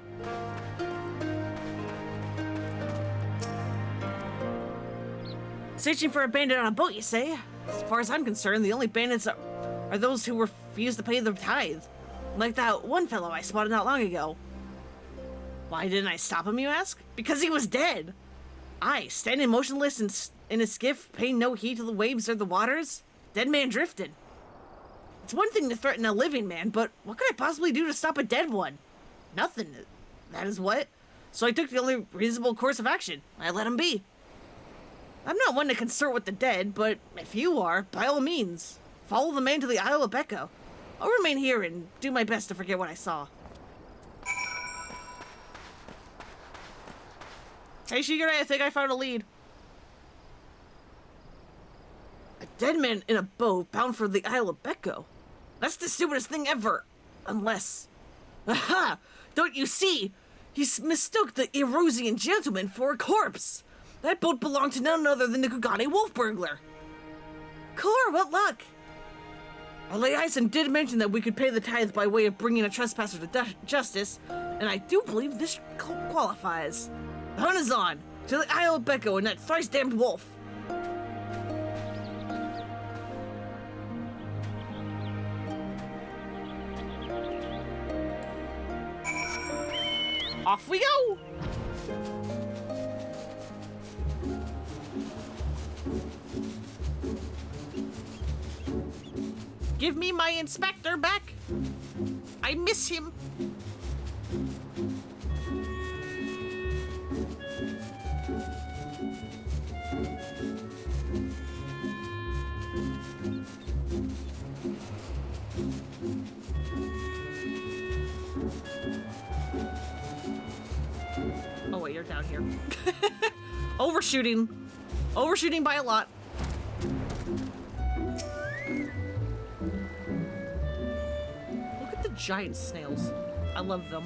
Searching for a bandit on a boat, you say? As far as I'm concerned, the only bandits are those who refuse to pay the tithe. Like that one fellow I spotted not long ago. Why didn't I stop him, you ask? Because he was dead. I, standing motionless in a skiff, paying no heed to the waves or the waters. Dead man drifting. It's one thing to threaten a living man, but what could I possibly do to stop a dead one? Nothing, that is what. So I took the only reasonable course of action. I let him be. I'm not one to consort with the dead, but if you are, by all means, follow the man to the Isle of Becco. I'll remain here and do my best to forget what I saw. Hey, Shigure, I think I found a lead. A dead man in a boat bound for the Isle of Becco. That's the stupidest thing ever. Unless... Aha! Don't you see? He mistook the Erosian gentleman for a corpse. That boat belonged to none other than the Kugane wolf burglar. Core, what luck? Our liaison did mention that we could pay the tithe by way of bringing a trespasser to justice, and I do believe this qualifies. The hunt is on, to the Isle of Becco and that thrice-damned wolf. Off we go! Give me my inspector back. I miss him. Oh wait, you're down here. Overshooting. Overshooting by a lot. Look at the giant snails. I love them.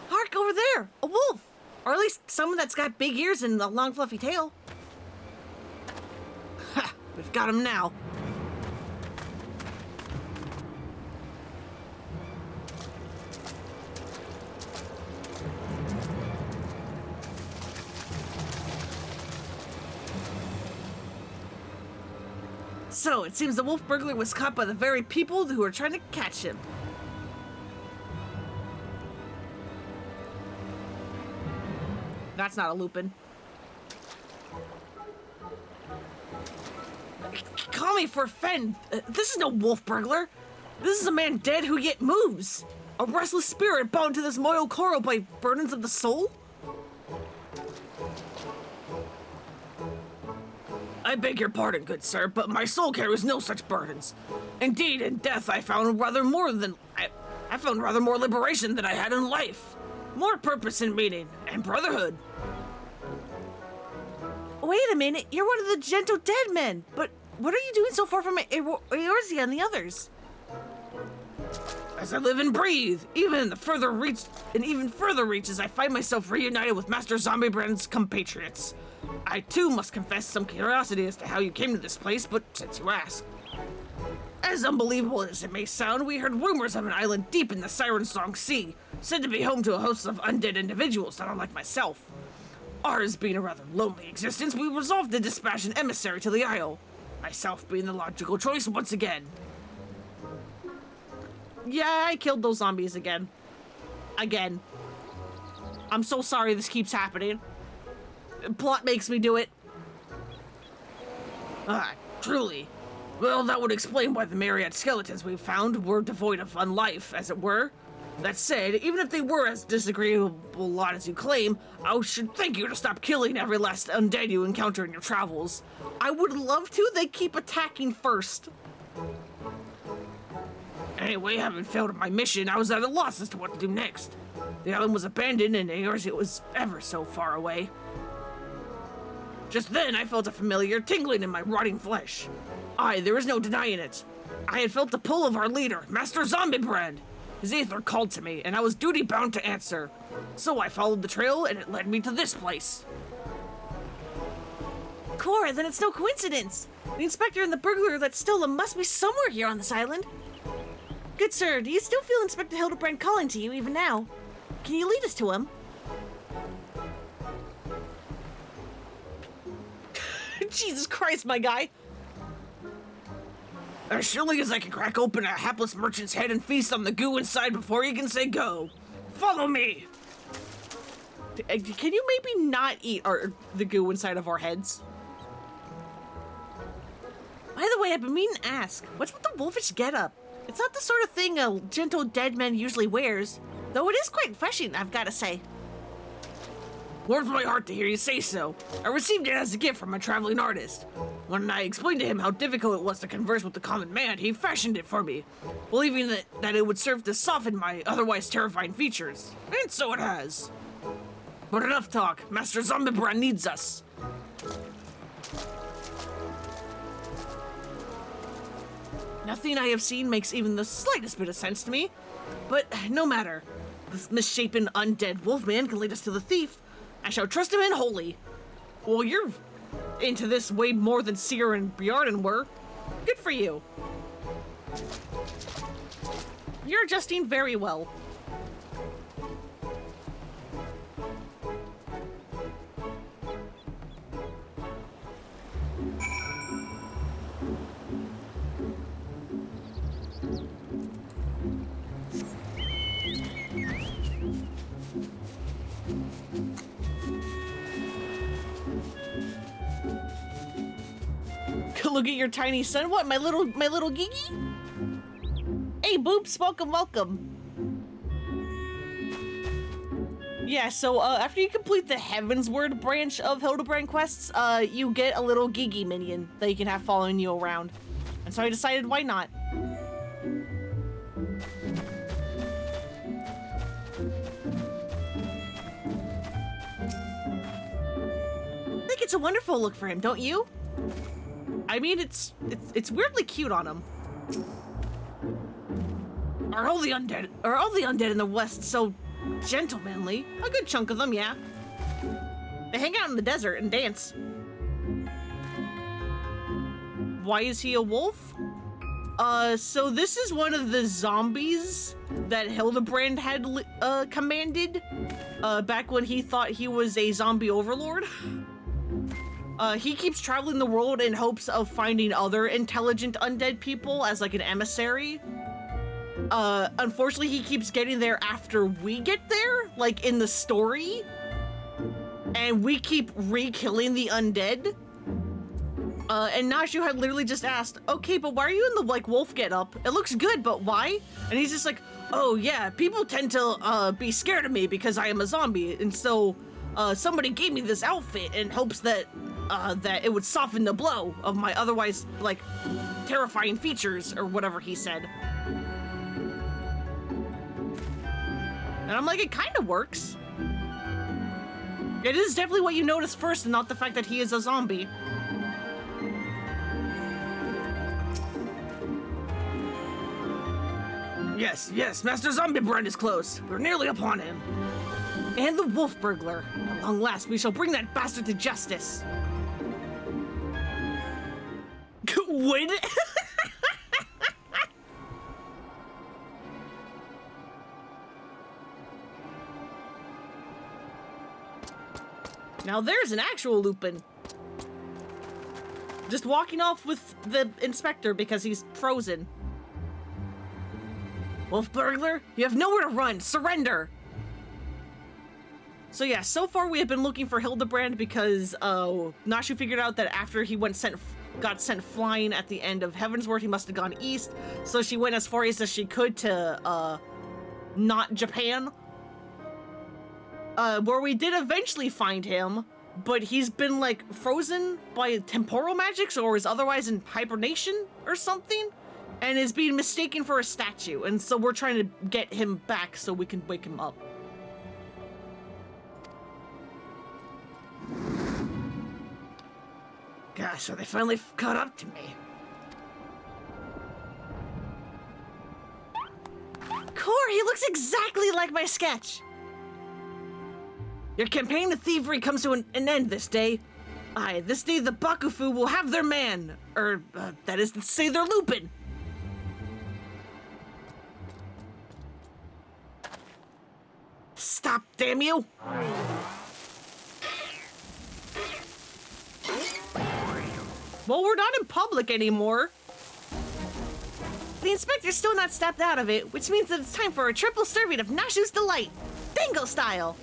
Hark, over there! A wolf! Or at least someone that's got big ears and a long fluffy tail. Ha! We've got him now. So, it seems the wolf burglar was caught by the very people who were trying to catch him. That's not a Lupin. Call me for a friend. This is no wolf burglar. This is a man dead who yet moves. A restless spirit bound to this mortal coral by burdens of the soul? I beg your pardon, good sir, but my soul carries no such burdens. Indeed, in death I found rather more liberation than I had in life. More purpose and meaning, and brotherhood. Wait a minute, you're one of the gentle dead men, but what are you doing so far from Eorzea and the others? As I live and breathe, even further reaches, I find myself reunited with Master Zombiebrand's compatriots. I too must confess some curiosity as to how you came to this place, but since you ask. As unbelievable as it may sound, we heard rumors of an island deep in the Siren Song Sea, said to be home to a host of undead individuals not unlike myself. Ours being a rather lonely existence, we resolved to dispatch an emissary to the isle, myself being the logical choice once again. Yeah, I killed those zombies again. Again. I'm so sorry this keeps happening. Plot makes me do it. Truly. Well, that would explain why the myriad skeletons we found were devoid of unlife, as it were. That said, even if they were as disagreeable lot as you claim, I should thank you to stop killing every last undead you encounter in your travels. I would love to, they keep attacking first. Anyway, having failed at my mission, I was at a loss as to what to do next. The island was abandoned and Eorzea was ever so far away. Just then, I felt a familiar tingling in my rotting flesh. Aye, there is no denying it. I had felt the pull of our leader, Master Zombiebrand. His aether called to me, and I was duty-bound to answer. So I followed the trail, and it led me to this place. Cora, then it's no coincidence. The inspector and the burglar that stole them must be somewhere here on this island. Good sir, do you still feel Inspector Hildibrand calling to you even now? Can you lead us to him? Jesus Christ, my guy. As surely as I can crack open a hapless merchant's head and feast on the goo inside before he can say go. Follow me! Can you maybe not eat the goo inside of our heads? By the way, I've been meaning to ask, what's with the wolfish getup? It's not the sort of thing a gentle dead man usually wears, though it is quite refreshing, I've got to say. Warms my heart to hear you say so. I received it as a gift from a traveling artist. When I explained to him how difficult it was to converse with the common man, he fashioned it for me, believing that it would serve to soften my otherwise terrifying features. And so it has. But enough talk. Master Zombiebrand needs us. Nothing I have seen makes even the slightest bit of sense to me. But no matter. This misshapen undead wolfman can lead us to the thief. I shall trust him in wholly. Well, you're into this way more than Seer and Bjarden were. Good for you. You're adjusting very well. Look at your tiny son. What, my little Gigi? Hey, Boops, welcome. Yeah, so after you complete the Heavensward branch of Hildibrand quests, you get a little Gigi minion that you can have following you around. And so I decided, why not? I think it's a wonderful look for him, don't you? I mean, it's weirdly cute on him. Are all the undead in the West so gentlemanly? A good chunk of them, yeah. They hang out in the desert and dance. Why is he a wolf? So this is one of the zombies that Hildibrand had commanded back when he thought he was a zombie overlord. He keeps traveling the world in hopes of finding other intelligent undead people as like an emissary. Unfortunately, he keeps getting there after we get there, like in the story. And we keep re-killing the undead. And Nashu had literally just asked, okay, but why are you in the like wolf getup? It looks good, but why? And he's just like, oh yeah, people tend to be scared of me because I am a zombie. And so somebody gave me this outfit in hopes that that it would soften the blow of my otherwise, like, terrifying features, or whatever he said. And I'm like, it kind of works. It is definitely what you notice first, and not the fact that he is a zombie. Yes, Master Zombiebrand is close. We're nearly upon him. And the wolf burglar. At long last, we shall bring that bastard to justice. Would? Now there's an actual Lupin. Just walking off with the inspector because he's frozen. Wolf burglar, you have nowhere to run. Surrender. So yeah, so far we have been looking for Hildibrand because Nashu figured out that after he got sent flying at the end of Heavensward, he must have gone east. So she went as far east as she could to not Japan. Where we did eventually find him, but he's been like frozen by temporal magics or is otherwise in hibernation or something, and is being mistaken for a statue. And so we're trying to get him back so we can wake him up. Gosh, so they finally caught up to me. Core, he looks exactly like my sketch. Your campaign of thievery comes to an end this day. Aye, this day the Bakufu will have their man. That is to say their Lupin. Stop, damn you! Well, we're not in public anymore. The inspector's still not stepped out of it, which means that it's time for a triple serving of Nashu's Delight, Dango style.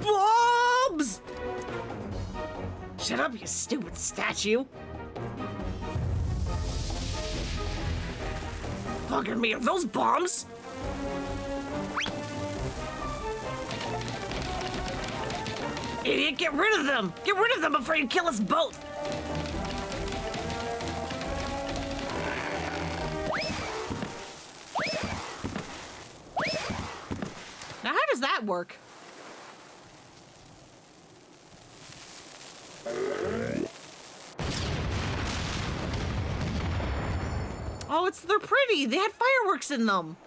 Bombs! Shut up, you stupid statue. Fucking me, are those bombs? Idiot, get rid of them! Get rid of them before you kill us both! that work? Oh, they're pretty. They had fireworks in them.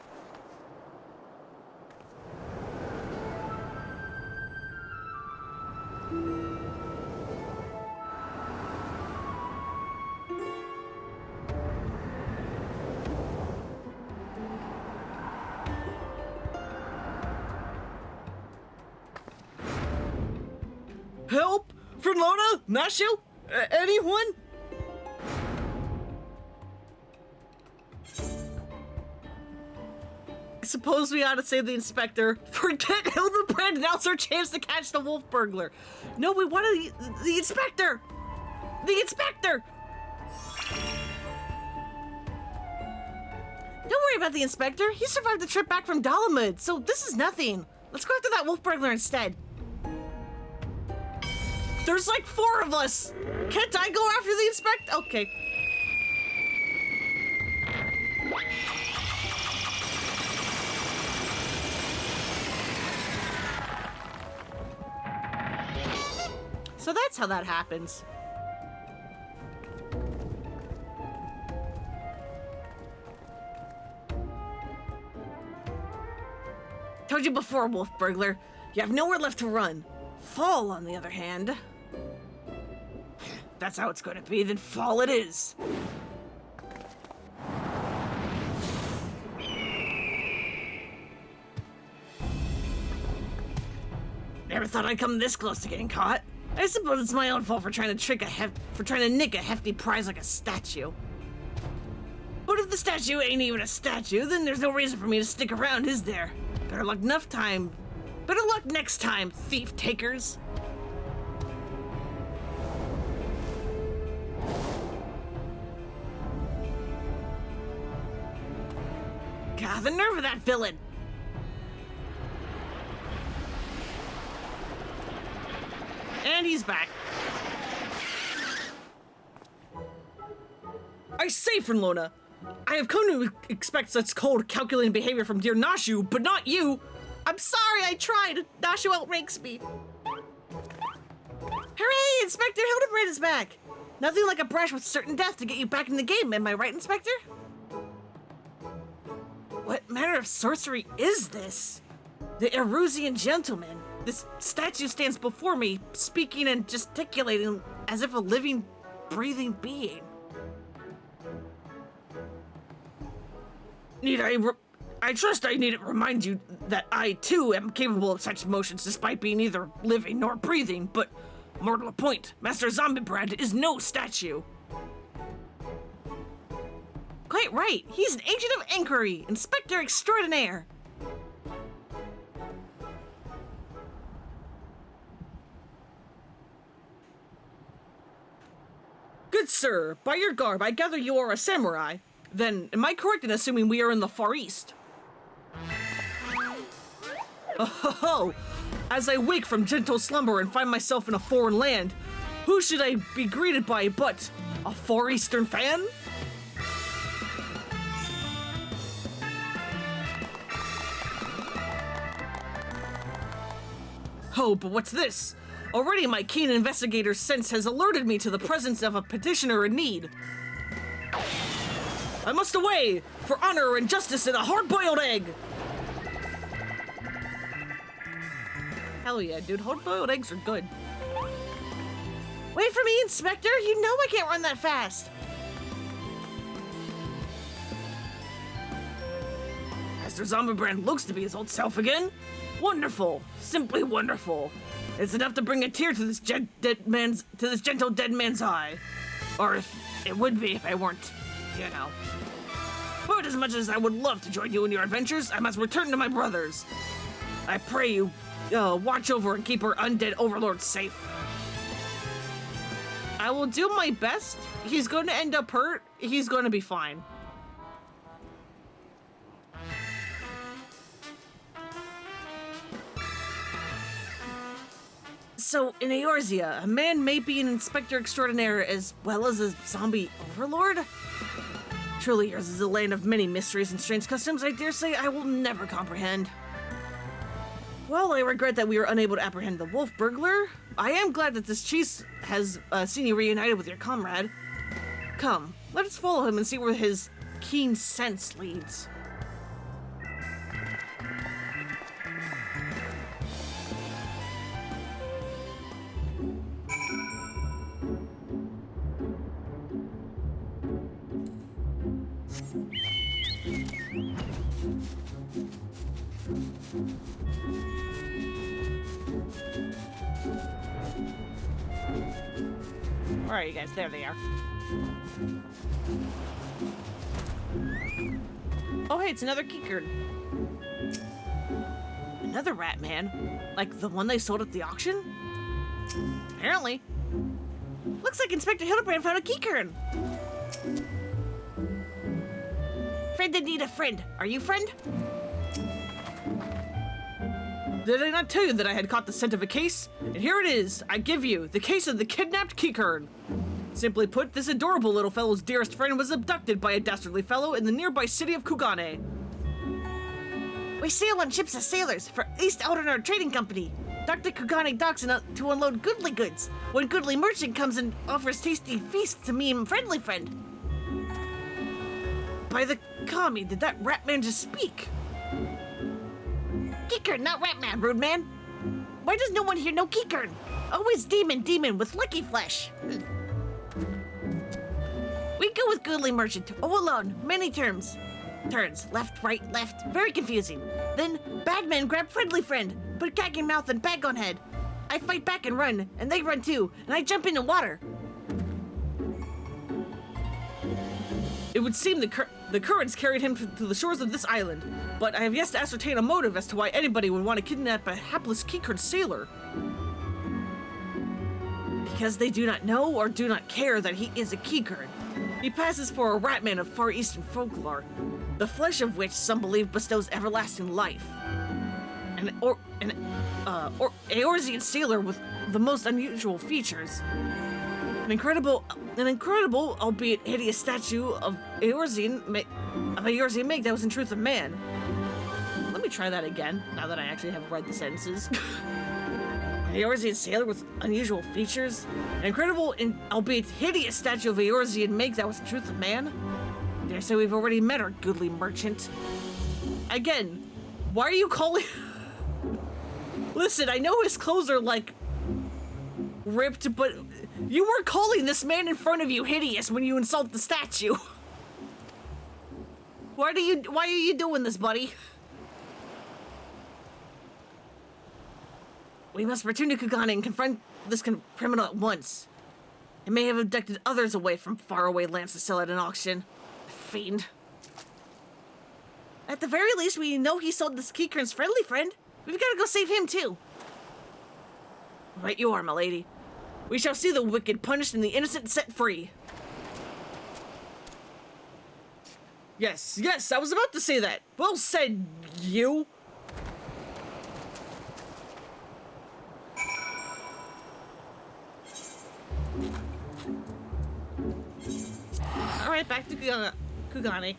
Help? Lona? Nashu? Anyone? I suppose we ought to save the inspector. Forget Hildibrand, now's our chance to catch the wolf burglar. No, we want the inspector! The inspector! Don't worry about the inspector. He survived the trip back from Dalamud, so this is nothing. Let's go after that wolf burglar instead. There's like 4 of us! Can't I go after the inspector? Okay. So that's how that happens. Told you before, wolf burglar. You have nowhere left to run. Fall, on the other hand. That's how it's going to be, then fall it is. Never thought I'd come this close to getting caught. I suppose it's my own fault for trying to nick a hefty prize like a statue. But if the statue ain't even a statue, then there's no reason for me to stick around, is there? Better luck next time, thief takers. God, the nerve of that villain! And he's back. I say, Lona, I have come to expect such cold, calculating behavior from dear Nashu, but not you. I'm sorry, I tried. Nashu outranks me. Hooray, Inspector Hildibrand is back. Nothing like a brush with certain death to get you back in the game, am I right, Inspector? What manner of sorcery is this? The Erusian gentleman. This statue stands before me, speaking and gesticulating as if a living, breathing being. I trust I needn't remind you that I, too, am capable of such motions despite being neither living nor breathing, but more to the point, Master Hildibrand is no statue. Quite right, he's an agent of inquiry, Inspector Extraordinaire. Good sir, by your garb, I gather you are a samurai. Then, am I correct in assuming we are in the Far East? Oh, as I wake from gentle slumber and find myself in a foreign land, who should I be greeted by but a Far Eastern fan? Oh, but what's this? Already my keen investigator's sense has alerted me to the presence of a petitioner in need. I must away for honor and justice in a hard-boiled egg! Hell yeah, dude, hard-boiled eggs are good. Wait for me, Inspector! You know I can't run that fast! Master Hildibrand looks to be his old self again. Wonderful, simply wonderful. It's enough to bring a tear to this gentle dead man's eye. Or if it would be if I weren't, you know. But as much as I would love to join you in your adventures, I must return to my brothers. I pray you watch over and keep our undead overlord safe. I will do my best. He's going to end up hurt. He's going to be fine. So, in Eorzea, a man may be an Inspector Extraordinaire as well as a zombie overlord? Truly, yours is a land of many mysteries and strange customs I dare say I will never comprehend. Well, I regret that we were unable to apprehend the wolf burglar. I am glad that this chief has seen you reunited with your comrade. Come, let us follow him and see where his keen sense leads. Where are you guys? There they are. Oh, hey, it's another keycard. Another rat man? Like the one they sold at the auction? Apparently. Looks like Inspector Hildibrand found a keycard. Friend in need of friend. Are you friend? Did I not tell you that I had caught the scent of a case? And here it is. I give you the case of the kidnapped keycard. Simply put, this adorable little fellow's dearest friend was abducted by a dastardly fellow in the nearby city of Kugane. We sail on ships as sailors for East Outerner Trading Company. Dr. Kugane docks to unload goodly goods. When goodly merchant comes and offers tasty feasts to me and friendly friend. By the kami, did that rat man just speak? Keycard, not rat man, rude man. Why does no one here know Keycard? Always demon with lucky flesh. We go with goodly merchant, all alone, many turns, left, right, left, very confusing. Then, bad man grab friendly friend, put gag in mouth and bag on head. I fight back and run, and they run too, and I jump into water. It would seem the currents carried him to the shores of this island, but I have yet to ascertain a motive as to why anybody would want to kidnap a hapless keycard sailor. Because they do not know or do not care that he is a keycard. He passes for a rat man of Far Eastern folklore, the flesh of which some believe bestows everlasting life. An Eorzean sailor with the most unusual features. An incredible, albeit hideous statue of Eorzean make that was in truth a man. Let me try that again, now that I actually have read the sentences. An Eorzean sailor with unusual features. An incredible, albeit hideous statue of Eorzean make that was in truth a man. Dare say we've already met our goodly merchant. Again, why are you calling... Listen, I know his clothes are, like, ripped, but you were calling this man in front of you hideous when you insult the statue. Why are you doing this, buddy? We must return to Kugane and confront this criminal at once. He may have abducted others away from faraway lands to sell at an auction. Fiend. At the very least, we know he sold this keycard's friendly friend. We've got to go save him, too. Right you are, my lady. We shall see the wicked punished and the innocent set free. Yes, I was about to say that. Well said, you. Alright, back to Kugane.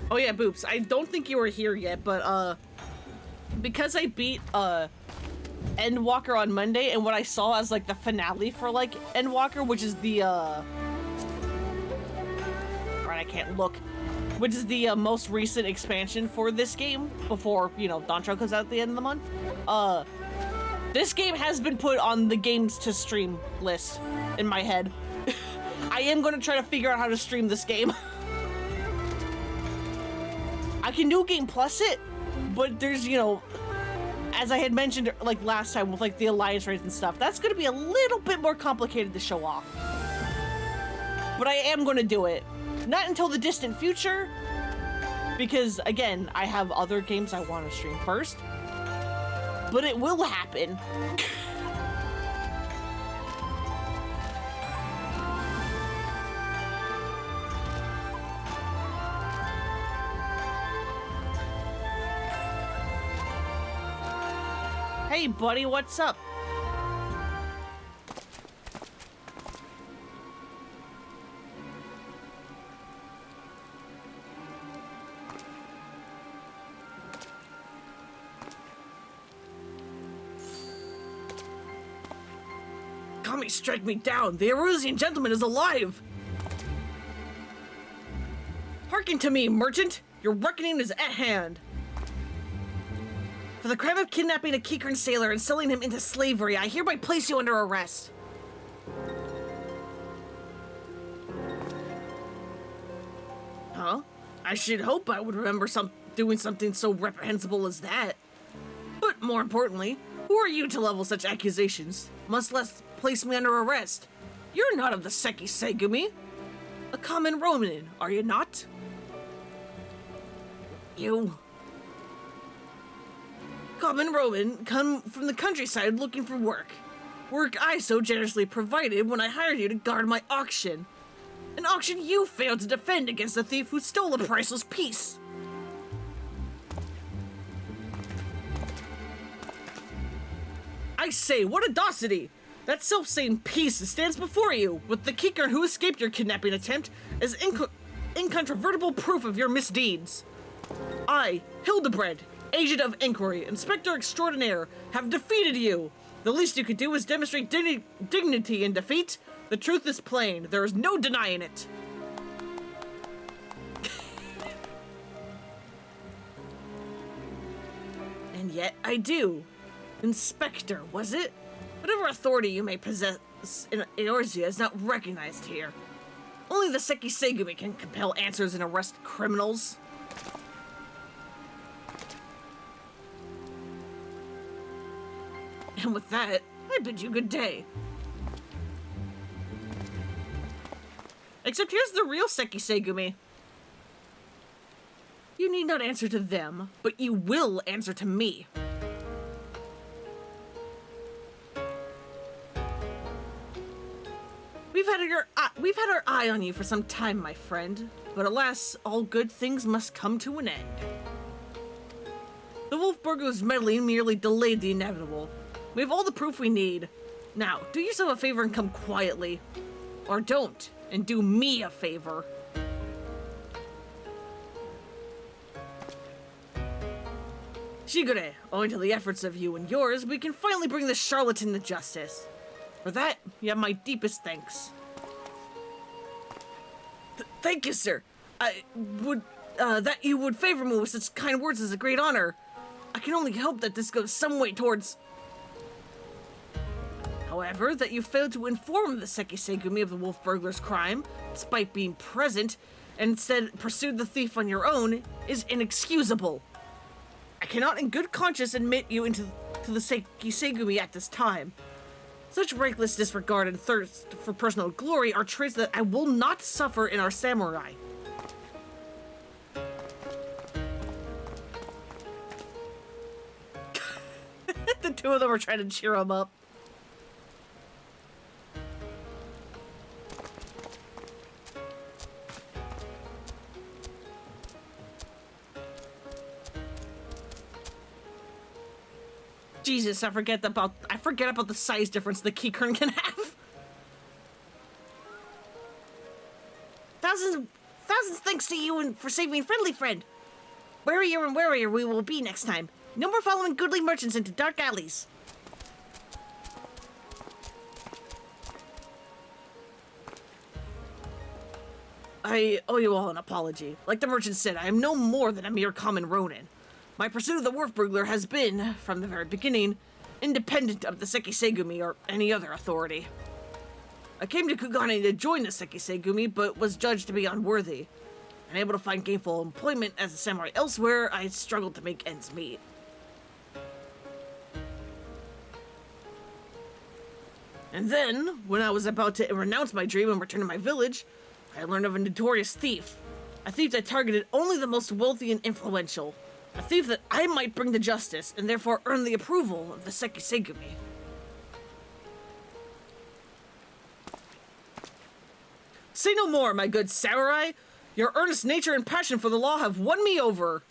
Oh yeah, Boops, I don't think you were here yet, but because I beat Endwalker on Monday, and what I saw as like the finale for like Endwalker, which is the right, I can't look, which is the most recent expansion for this game before, you know, Dantro comes out at the end of the month. This game has been put on the games to stream list in my head. I am going to try to figure out how to stream this game. I can New Game Plus it, but there's, you know, as I had mentioned like last time with like the alliance raids and stuff, that's going to be a little bit more complicated to show off. But I am going to do it. Not until the distant future, because again, I have other games I want to stream first. But it will happen. Hey buddy, what's up? kami strike me down. The Erusian gentleman is alive. Hearken to me, merchant. Your reckoning is at hand. For the crime of kidnapping a Kikern sailor and selling him into slavery, I hereby place you under arrest. Huh? I should hope I would remember doing something so reprehensible as that. But more importantly, who are you to level such accusations? Much less place me under arrest. You're not of the Seki Segumi. A common Ronin, are you not? You. Common Roman, come from the countryside looking for work. Work I so generously provided when I hired you to guard my auction. An auction you failed to defend against the thief who stole a priceless piece. I say, what audacity! That self-same piece stands before you, with the Kikern who escaped your kidnapping attempt as incontrovertible proof of your misdeeds. I, Hildibrand, Agent of Inquiry, Inspector Extraordinaire, have defeated you. The least you could do is demonstrate dignity in defeat. The truth is plain. There is no denying it. And yet I do. Inspector, was it? Whatever authority you may possess in Eorzea is not recognized here. Only the Seki Segumi can compel answers and arrest criminals. And with that, I bid you good day. Except here's the real Seki Segumi. You need not answer to them, but you will answer to me. We've had our eye on you for some time, my friend, but alas, all good things must come to an end. The Wolfburglar's meddling merely delayed the inevitable. We have all the proof we need. Now, do yourself a favor and come quietly. Or don't, and do me a favor. Shigure, owing to the efforts of you and yours, we can finally bring this charlatan to justice. For that, you have my deepest thanks. Thank you, sir. That you would favor me with such kind words is a great honor. I can only hope that this goes some way towards... However, that you failed to inform the Seki Segumi of the Wolf Burglar's crime, despite being present, and instead pursued the thief on your own, is inexcusable. I cannot in good conscience admit you to the Seki Segumi at this time. Such reckless disregard and thirst for personal glory are traits that I will not suffer in our samurai. The two of them are trying to cheer him up. Jesus, I forget about the size difference the Kikern can have. Thousands thanks to you and for saving friendly friend. Warier and warier we will be next time. No more following goodly merchants into dark alleys. I owe you all an apology. Like the merchant said, I am no more than a mere common Ronin. My pursuit of the Wolf Burglar has been, from the very beginning, independent of the Seki Segumi or any other authority. I came to Kugane to join the Seki Segumi, but was judged to be unworthy. Unable to find gainful employment as a samurai elsewhere, I struggled to make ends meet. And then, when I was about to renounce my dream and return to my village, I learned of a notorious thief. A thief that targeted only the most wealthy and influential. A thief that I might bring to justice, and therefore earn the approval of the Seki Segumi. Say no more, my good samurai! Your earnest nature and passion for the law have won me over.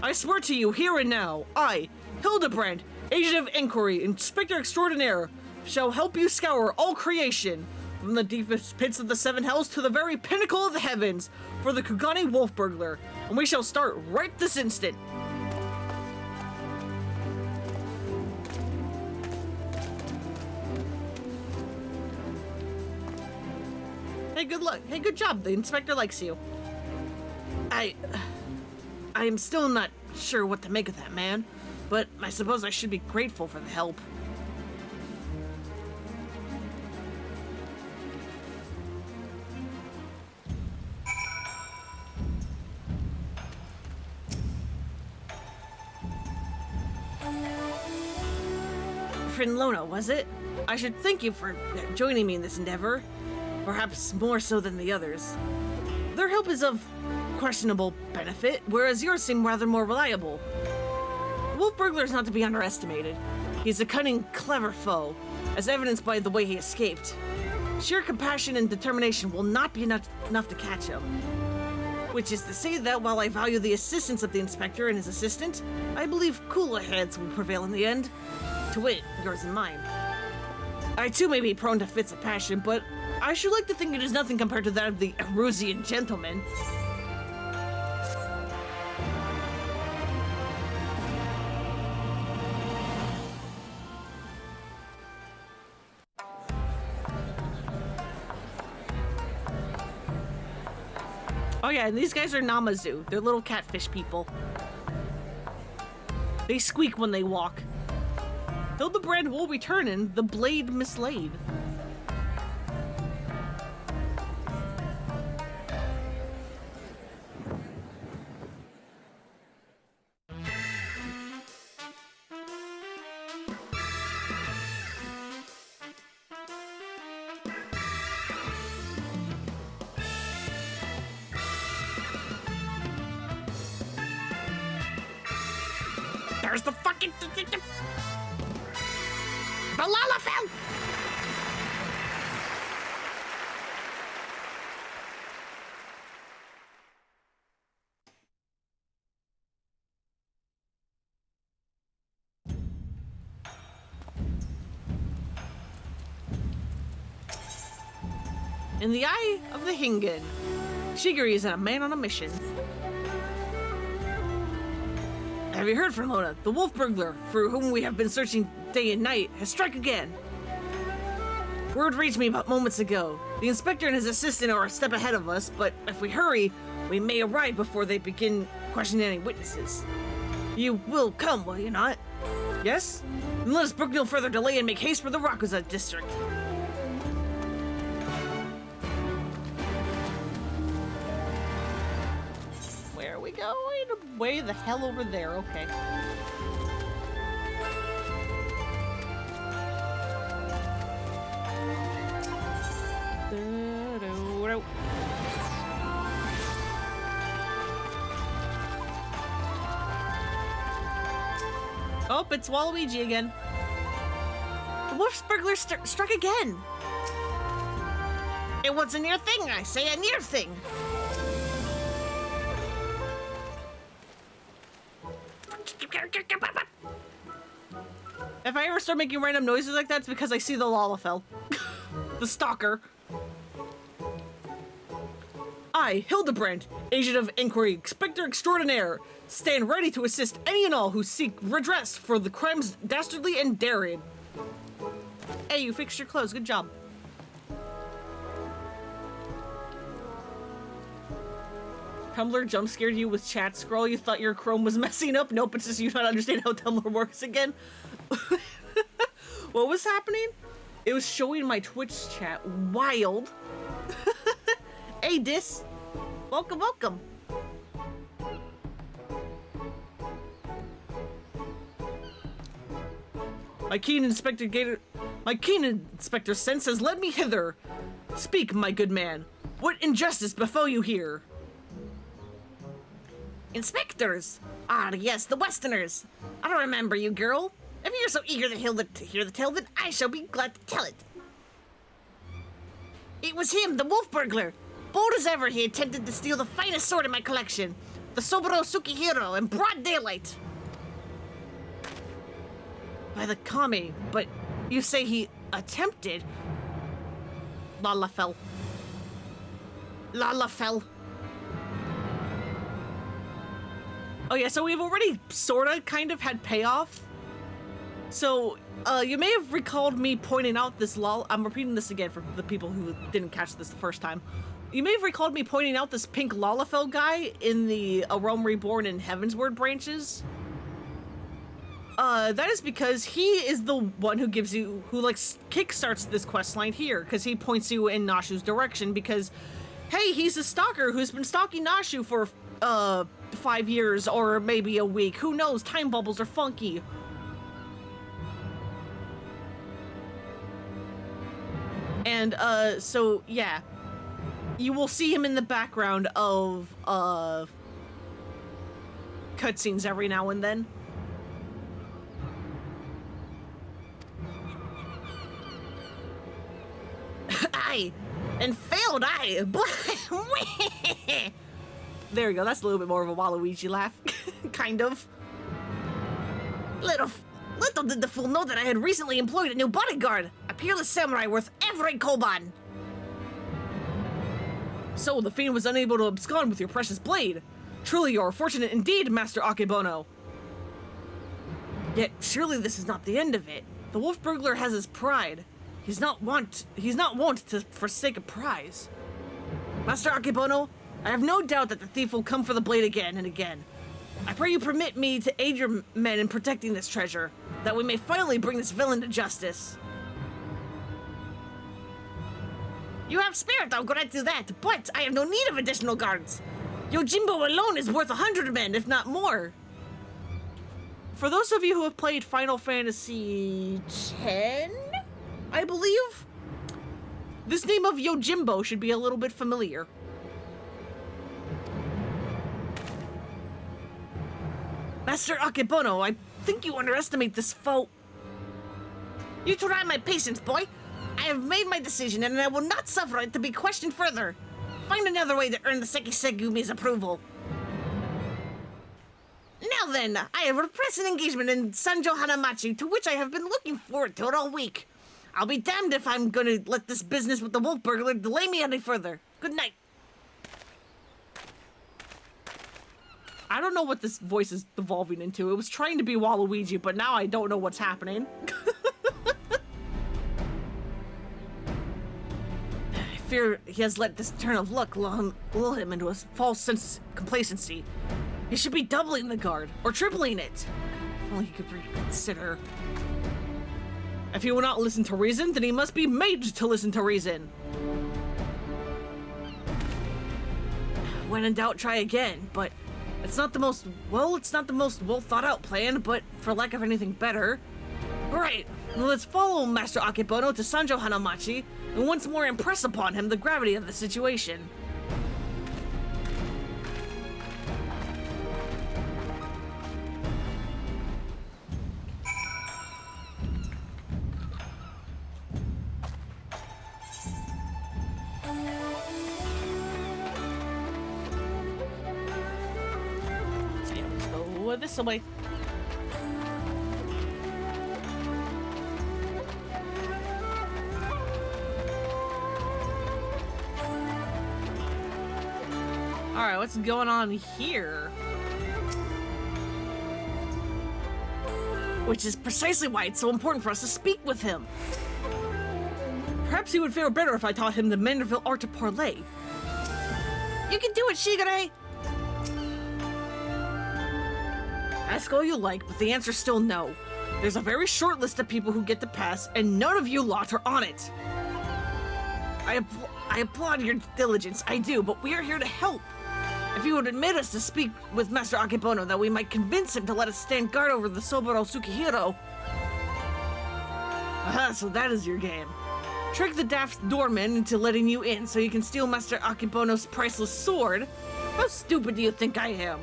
I swear to you, here and now, I, Hildibrand, Agent of Inquiry, Inspector Extraordinaire, shall help you scour all creation, from the deepest pits of the seven hells to the very pinnacle of the heavens, for the Kugane Wolf Burglar, and we shall start right this instant. good luck. Hey, good job. The inspector likes you. I am still not sure what to make of that, man. But I suppose I should be grateful for the help. Friend Lona, was it? I should thank you for joining me in this endeavor. Perhaps more so than the others. Their help is of questionable benefit, whereas yours seem rather more reliable. Wolf Burglar is not to be underestimated. He's a cunning, clever foe, as evidenced by the way he escaped. Sheer compassion and determination will not be enough to catch him. Which is to say that while I value the assistance of the inspector and his assistant, I believe cooler heads will prevail in the end. To wit, yours and mine. I too may be prone to fits of passion, but I should like to think it is nothing compared to that of the Erusian gentleman. Oh yeah, and these guys are Namazu. They're little catfish people. They squeak when they walk. Hildibrand will return in the blade mislaid. There's the fucking... The Lalafell! In the eye of the Hingen, Shigiri is a man on a mission. Have you heard from Lona? The wolf burglar, for whom we have been searching day and night, has struck again. Word reached me about moments ago. The inspector and his assistant are a step ahead of us, but if we hurry, we may arrive before they begin questioning any witnesses. You will come, will you not? Yes? Then let us brook no further delay and make haste for the Rakuza district. Where are we going? Way the hell over there, okay. Oh, it's Waluigi again. The wolf burglar struck again. It was a near thing, I say, a near thing. If I ever start making random noises like that, it's because I see the Lalafell. The stalker. I, Hildibrand, agent of inquiry, inspector extraordinaire, stand ready to assist any and all who seek redress for the crimes dastardly and daring. Hey, you fixed your clothes. Good job. Tumblr jump scared you with chat scroll. You thought your Chrome was messing up. Nope, it's just you don't understand how Tumblr works again. What was happening? It was showing my Twitch chat wild. Hey, Dis. Welcome, welcome. My keen inspector sense has led me hither. Speak, my good man. What injustice befell you here? Inspectors! Ah, yes, the Westerners. I don't remember you, girl. If you're so eager to hear the tale, then I shall be glad to tell it. It was him, the wolf burglar. Bold as ever, he attempted to steal the finest sword in my collection, the Soboro Tsukihiro, in broad daylight. By the Kami, but you say he attempted? Lalafell. Lalafell. Oh yeah, so we've already sorta kind of had payoff So, you may have recalled me pointing out this I'm repeating this again for the people who didn't catch this the first time. You may have recalled me pointing out this pink Lalafell guy in the A Realm Reborn and Heavensward branches. That is because he is the one who kickstarts this quest line here, because he points you in Nashu's direction, because, hey, he's a stalker who's been stalking Nashu for, 5 years, or maybe a week. Who knows? Time bubbles are funky. And, so, yeah. You will see him in the background of, cutscenes every now and then. Aye, and failed aye. There we go, that's a little bit more of a Waluigi laugh. Kind of. Little did the fool know that I had recently employed a new bodyguard, a peerless samurai worth every koban. So, the fiend was unable to abscond with your precious blade. Truly, you are fortunate indeed, Master Akebono. Yet, surely this is not the end of it. The wolf burglar has his pride. He's not wont to forsake a prize. Master Akebono, I have no doubt that the thief will come for the blade again and again. I pray you permit me to aid your men in protecting this treasure, that we may finally bring this villain to justice. You have spirit, I'll grant you that, but I have no need of additional guards. Yojimbo alone is worth 100 men, if not more. For those of you who have played Final Fantasy X, I believe, this name of Yojimbo should be a little bit familiar. Master Akebono, I think you underestimate this foe. You try my patience, boy. I have made my decision, and I will not suffer it to be questioned further. Find another way to earn the Seki Segumi's approval. Now then, I have a pressing engagement in Sanjo Hanamachi, to which I have been looking forward to it all week. I'll be damned if I'm gonna let this business with the wolf burglar delay me any further. Good night. I don't know what this voice is evolving into. It was trying to be Waluigi, but now I don't know what's happening. I fear he has let this turn of luck lull him into a false sense of complacency. He should be doubling the guard, or tripling it. If only he could reconsider. If he will not listen to reason, then he must be made to listen to reason. When in doubt, try again, but it's not the most well thought out plan, but for lack of anything better. Alright, well, let's follow Master Akebono to Sanjo Hanamachi, and once more impress upon him the gravity of the situation. This way. Alright, what's going on here? Which is precisely why it's so important for us to speak with him. Perhaps he would fare better if I taught him the Manderville art of parley. You can do it, Shigure! Ask all you like, but the answer's still no. There's a very short list of people who get to pass, and none of you lot are on it. I applaud your diligence, I do, but we are here to help. If you would admit us to speak with Master Akebono, that we might convince him to let us stand guard over the Soboro Tsukihiro. Aha, so that is your game. Trick the daft doorman into letting you in so you can steal Master Akebono's priceless sword? How stupid do you think I am?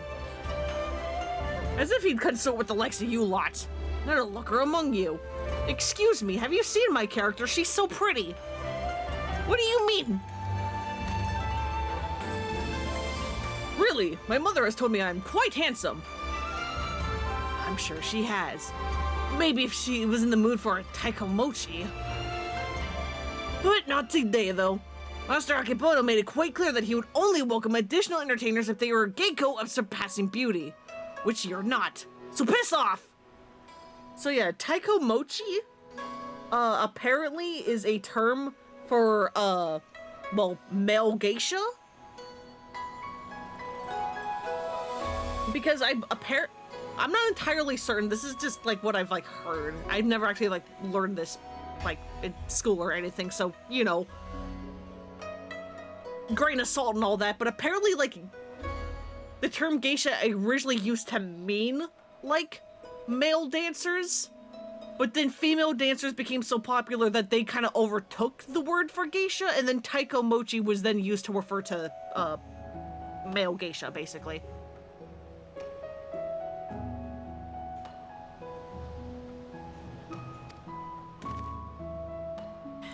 As if he'd consort with the likes of you lot. Not a looker among you. Excuse me, have you seen my character? She's so pretty. What do you mean? Really, my mother has told me I'm quite handsome. I'm sure she has. Maybe if she was in the mood for a taikomochi. But not today, though. Master Akebono made it quite clear that he would only welcome additional entertainers if they were a geiko of surpassing beauty. Which you're not. So piss off! So yeah, Taiko Mochi, apparently is a term for, well, male geisha. Because I'm not entirely certain, this is just, like, what I've, like, heard. I've never actually, like, learned this, like, in school or anything, so, you know, grain of salt and all that, but apparently, like, the term geisha originally used to mean, like, male dancers, but then female dancers became so popular that they kind of overtook the word for geisha, and then Taiko Mochi was then used to refer to, male geisha, basically.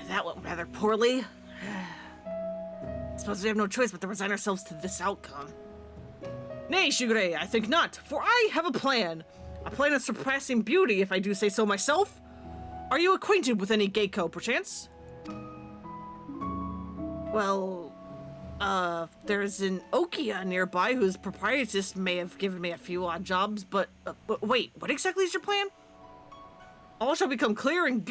That went rather poorly. Suppose we have no choice but to resign ourselves to this outcome. Nay, Shigure, I think not, for I have a plan. A plan of surpassing beauty, if I do say so myself. Are you acquainted with any geiko, perchance? Well, there's an Okia nearby whose proprietress may have given me a few odd jobs, but wait, what exactly is your plan? All shall become clear in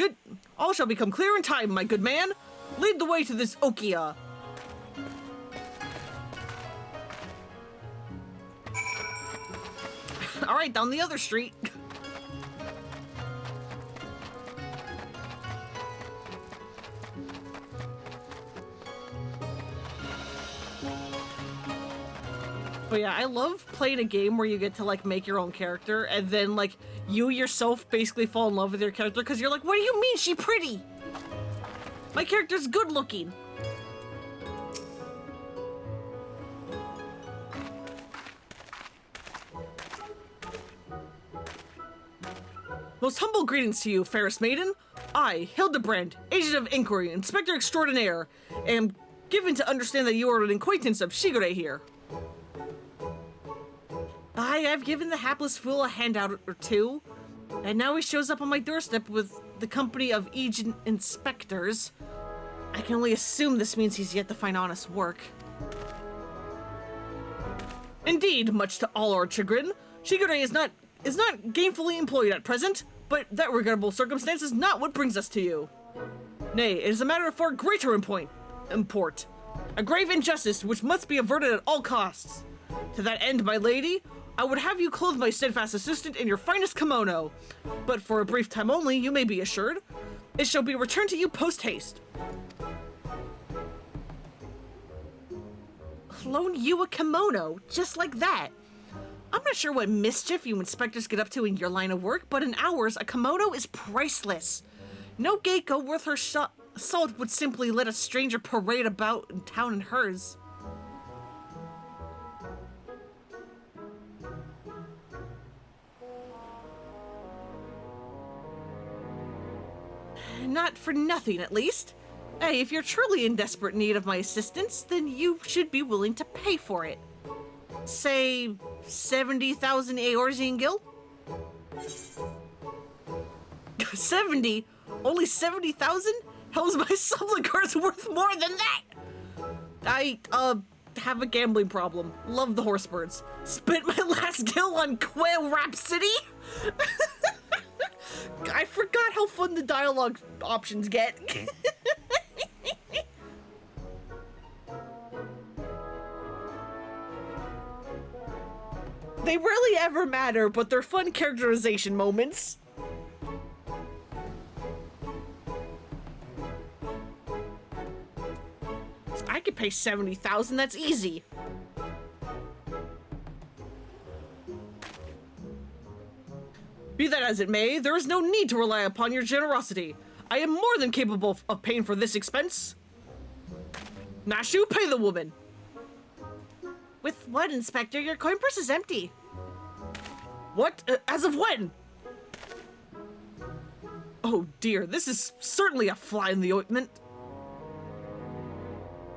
time, my good man. Lead the way to this Okia. All right, down the other street. But yeah, I love playing a game where you get to, like, make your own character, and then, like, you yourself basically fall in love with your character, because you're like, what do you mean she pretty? My character's good looking. Most humble greetings to you, fairest maiden. I, Hildibrand, agent of inquiry, inspector extraordinaire, am given to understand that you are an acquaintance of Shigure here. I have given the hapless fool a handout or two, and now he shows up on my doorstep with the company of agent inspectors. I can only assume this means he's yet to find honest work. Indeed, much to all our chagrin, Shigure is not gainfully employed at present, but that regrettable circumstance is not what brings us to you. Nay, it is a matter of far greater import. A grave injustice which must be averted at all costs. To that end, my lady, I would have you clothe my steadfast assistant in your finest kimono, but for a brief time only, you may be assured. It shall be returned to you post-haste. Loan you a kimono, just like that. I'm not sure what mischief you inspectors get up to in your line of work, but in ours, a kimono is priceless. No geiko worth her salt would simply let a stranger parade about in town in hers. Not for nothing, at least. Hey, if you're truly in desperate need of my assistance, then you should be willing to pay for it. Say, 70,000 Eorzean gil? 70? Only 70,000? How's my sublicar's worth more than that? I, have a gambling problem. Love the horsebirds. Spent my last gil on Quail Rhapsody? I forgot how fun the dialogue options get. They rarely ever matter, but they're fun characterization moments. I could pay 70,000, that's easy. Be that as it may, there is no need to rely upon your generosity. I am more than capable of paying for this expense. Nashu, pay the woman. With what, Inspector? Your coin purse is empty. What? As of when? Oh dear, this is certainly a fly in the ointment.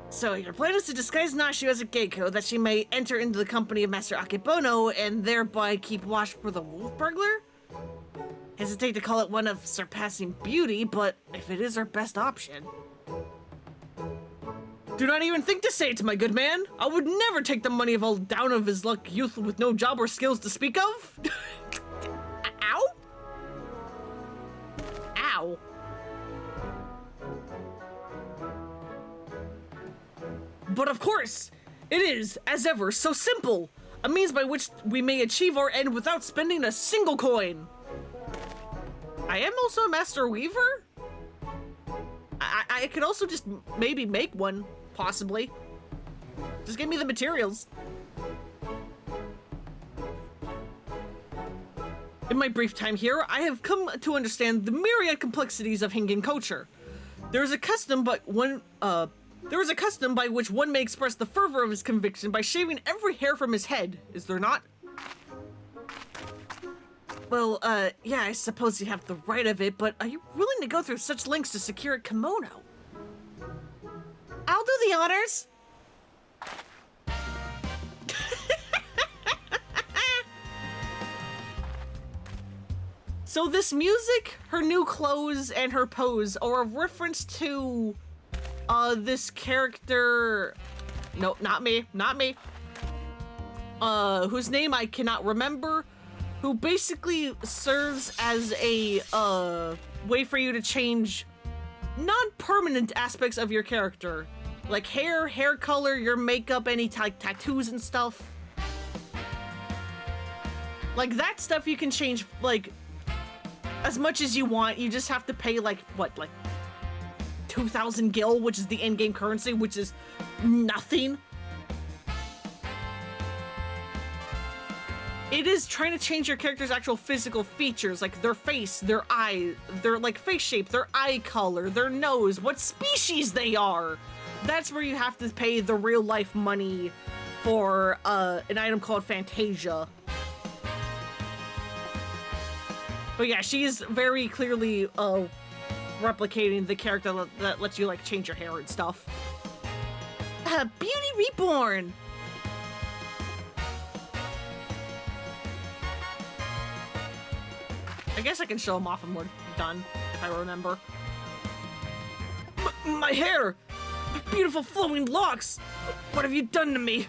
So your plan is to disguise Nashu as a geiko that she may enter into the company of Master Akebono and thereby keep watch for the wolf burglar? Hesitate to call it one of surpassing beauty, but if it is our best option. Do not even think to say it, my good man. I would never take the money of a down of his luck youth with no job or skills to speak of. Ow? Wow. But of course, it is, as ever, so simple. A means by which we may achieve our end without spending a single coin. I am also a master weaver? I could also just maybe make one, possibly. Just give me the materials. In my brief time here, I have come to understand the myriad complexities of Hingan culture. There is a custom by which one may express the fervor of his conviction by shaving every hair from his head, is there not? Well, yeah, I suppose you have the right of it, but are you willing to go through such lengths to secure a kimono? I'll do the honors. So this music, her new clothes, and her pose are a reference to, this character... No, not me, whose name I cannot remember, who basically serves as a, way for you to change non-permanent aspects of your character. Like hair color, your makeup, any tattoos and stuff. Like that stuff you can change, like, as much as you want. You just have to pay, like, what, like 2,000 gil, which is the in-game currency, which is nothing. It is trying to change your character's actual physical features, like their face, their eye, their, like, face shape, their eye color, their nose, what species they are. That's where you have to pay the real-life money for, an item called Fantasia. But yeah, she is very clearly, replicating the character that lets you, like, change your hair and stuff. Beauty Reborn! I guess I can show them off when we're done, if I remember. My hair! My beautiful flowing locks! What have you done to me?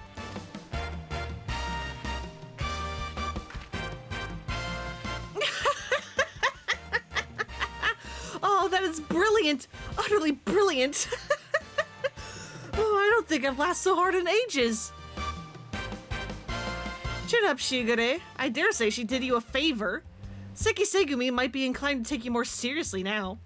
Oh, that is brilliant! Utterly brilliant! Oh, I don't think I've laughed so hard in ages. Chin up, Shigure. I dare say she did you a favor. Seki Segumi might be inclined to take you more seriously now.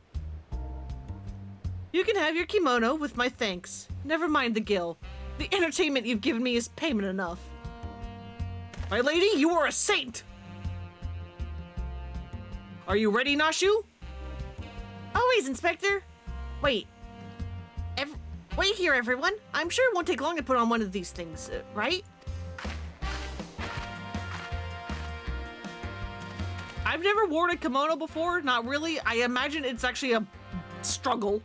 You can have your kimono with my thanks. Never mind the gil. The entertainment you've given me is payment enough. My lady, you are a saint! Are you ready, Nashu? Always, Inspector. Wait. Wait here, everyone. I'm sure it won't take long to put on one of these things, right? I've never worn a kimono before, not really. I imagine it's actually a struggle.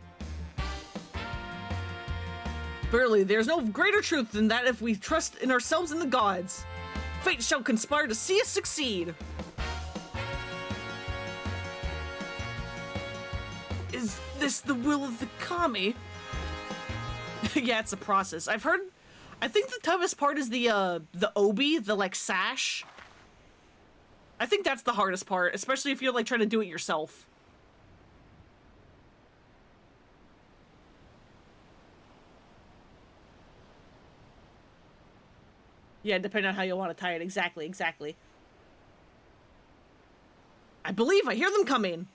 Verily, there's no greater truth than that if we trust in ourselves and the gods. Fate shall conspire to see us succeed. Is this the will of the kami? Yeah, it's a process. I think the toughest part is the obi, the, like, sash. I think that's the hardest part, especially if you're, like, trying to do it yourself. Yeah, depending on how you want to tie it. Exactly. I believe I hear them coming.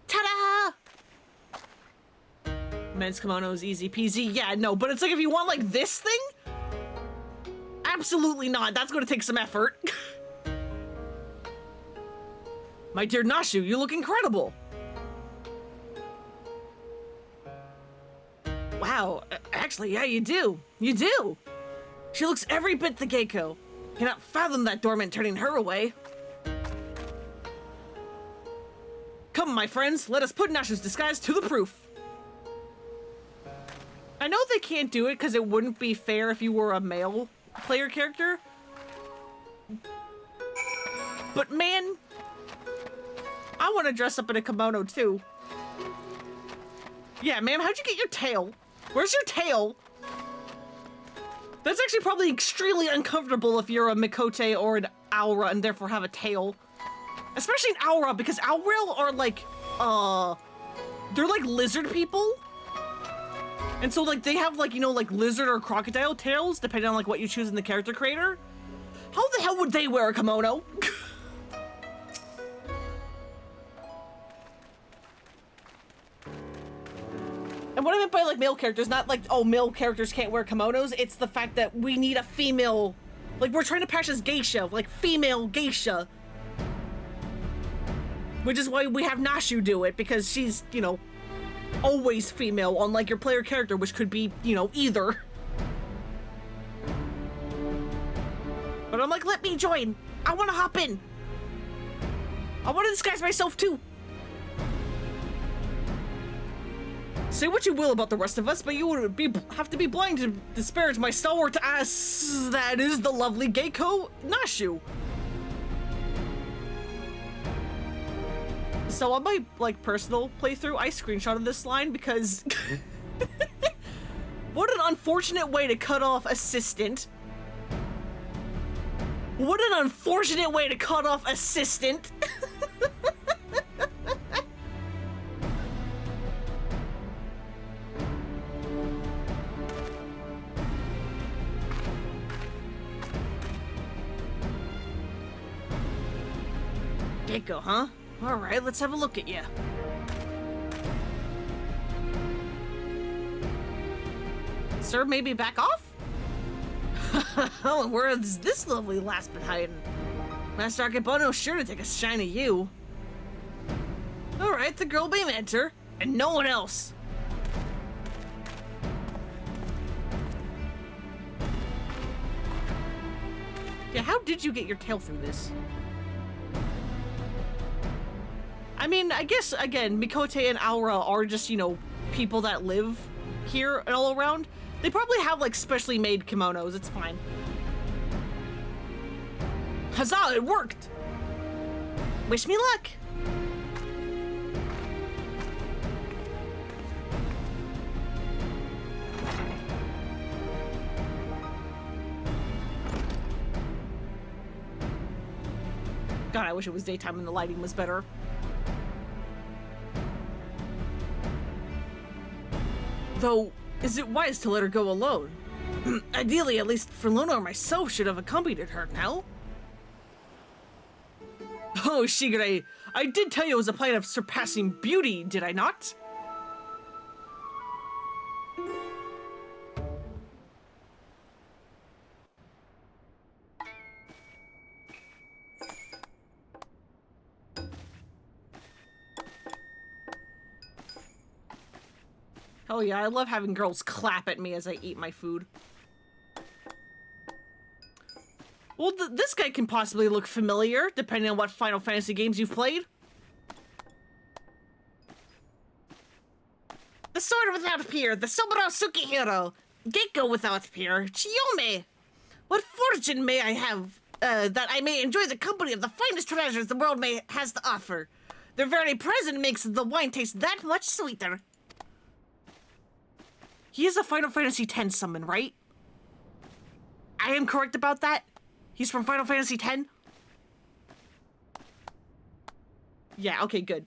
Ta-da! Men's kimono is easy peasy. Yeah, no, but it's like if you want, like, this thing? Absolutely not. That's going to take some effort. My dear Nashu, you look incredible. Wow, actually, yeah, you do. You do. She looks every bit the Geiko. Cannot fathom that dormant turning her away. Come, my friends, let us put Nashu's disguise to the proof. I know they can't do it because it wouldn't be fair if you were a male player character. But man, I want to dress up in a kimono too. Yeah, ma'am, how'd you get your tail? Where's your tail? That's actually probably extremely uncomfortable if you're a Mikote or an Aura and therefore have a tail. Especially an Aura, because Aura are like they're like lizard people. And so like they have like, you know, like lizard or crocodile tails, depending on like what you choose in the character creator. How the hell would they wear a kimono? And what I meant by like male characters, not like, oh, male characters can't wear kimonos. It's the fact that we need a female, like we're trying to patch as geisha, like female geisha. Which is why we have Nashu do it, because she's, you know, always female, unlike your player character, which could be, you know, either. But I'm like, let me join. I want to hop in. I want to disguise myself too. Say what you will about the rest of us, but you would have to be blind to disparage my stalwart ass. That is the lovely Geiko Nashu. So on my like personal playthrough, I screenshotted this line because what an unfortunate way to cut off assistant. What an unfortunate way to cut off assistant. Geiko, huh? All right, let's have a look at you. Sir, maybe back off? Oh, and where is this lovely lass been hiding? Master Akebono's sure to take a shine at you. All right, the girl may enter, and no one else. Yeah, how did you get your tail through this? I mean, I guess, again, Mikote and Aura are just, you know, people that live here and all around. They probably have, like, specially made kimonos. It's fine. Huzzah, it worked! Wish me luck! God, I wish it was daytime and the lighting was better. Though, is it wise to let her go alone? Ideally, at least Luna or myself should have accompanied her now. Oh, Shigure, I did tell you it was a plan of surpassing beauty, did I not? Hell yeah, I love having girls clap at me as I eat my food. Well, this guy can possibly look familiar, depending on what Final Fantasy games you've played. The sword without peer, the Sobarosuke hero, Geiko without peer, Chiyome. What fortune may I have, that I may enjoy the company of the finest treasures the world has to offer. Their very presence makes the wine taste that much sweeter. He is a Final Fantasy X summon, right? I am correct about that? He's from Final Fantasy X? Yeah, okay, good.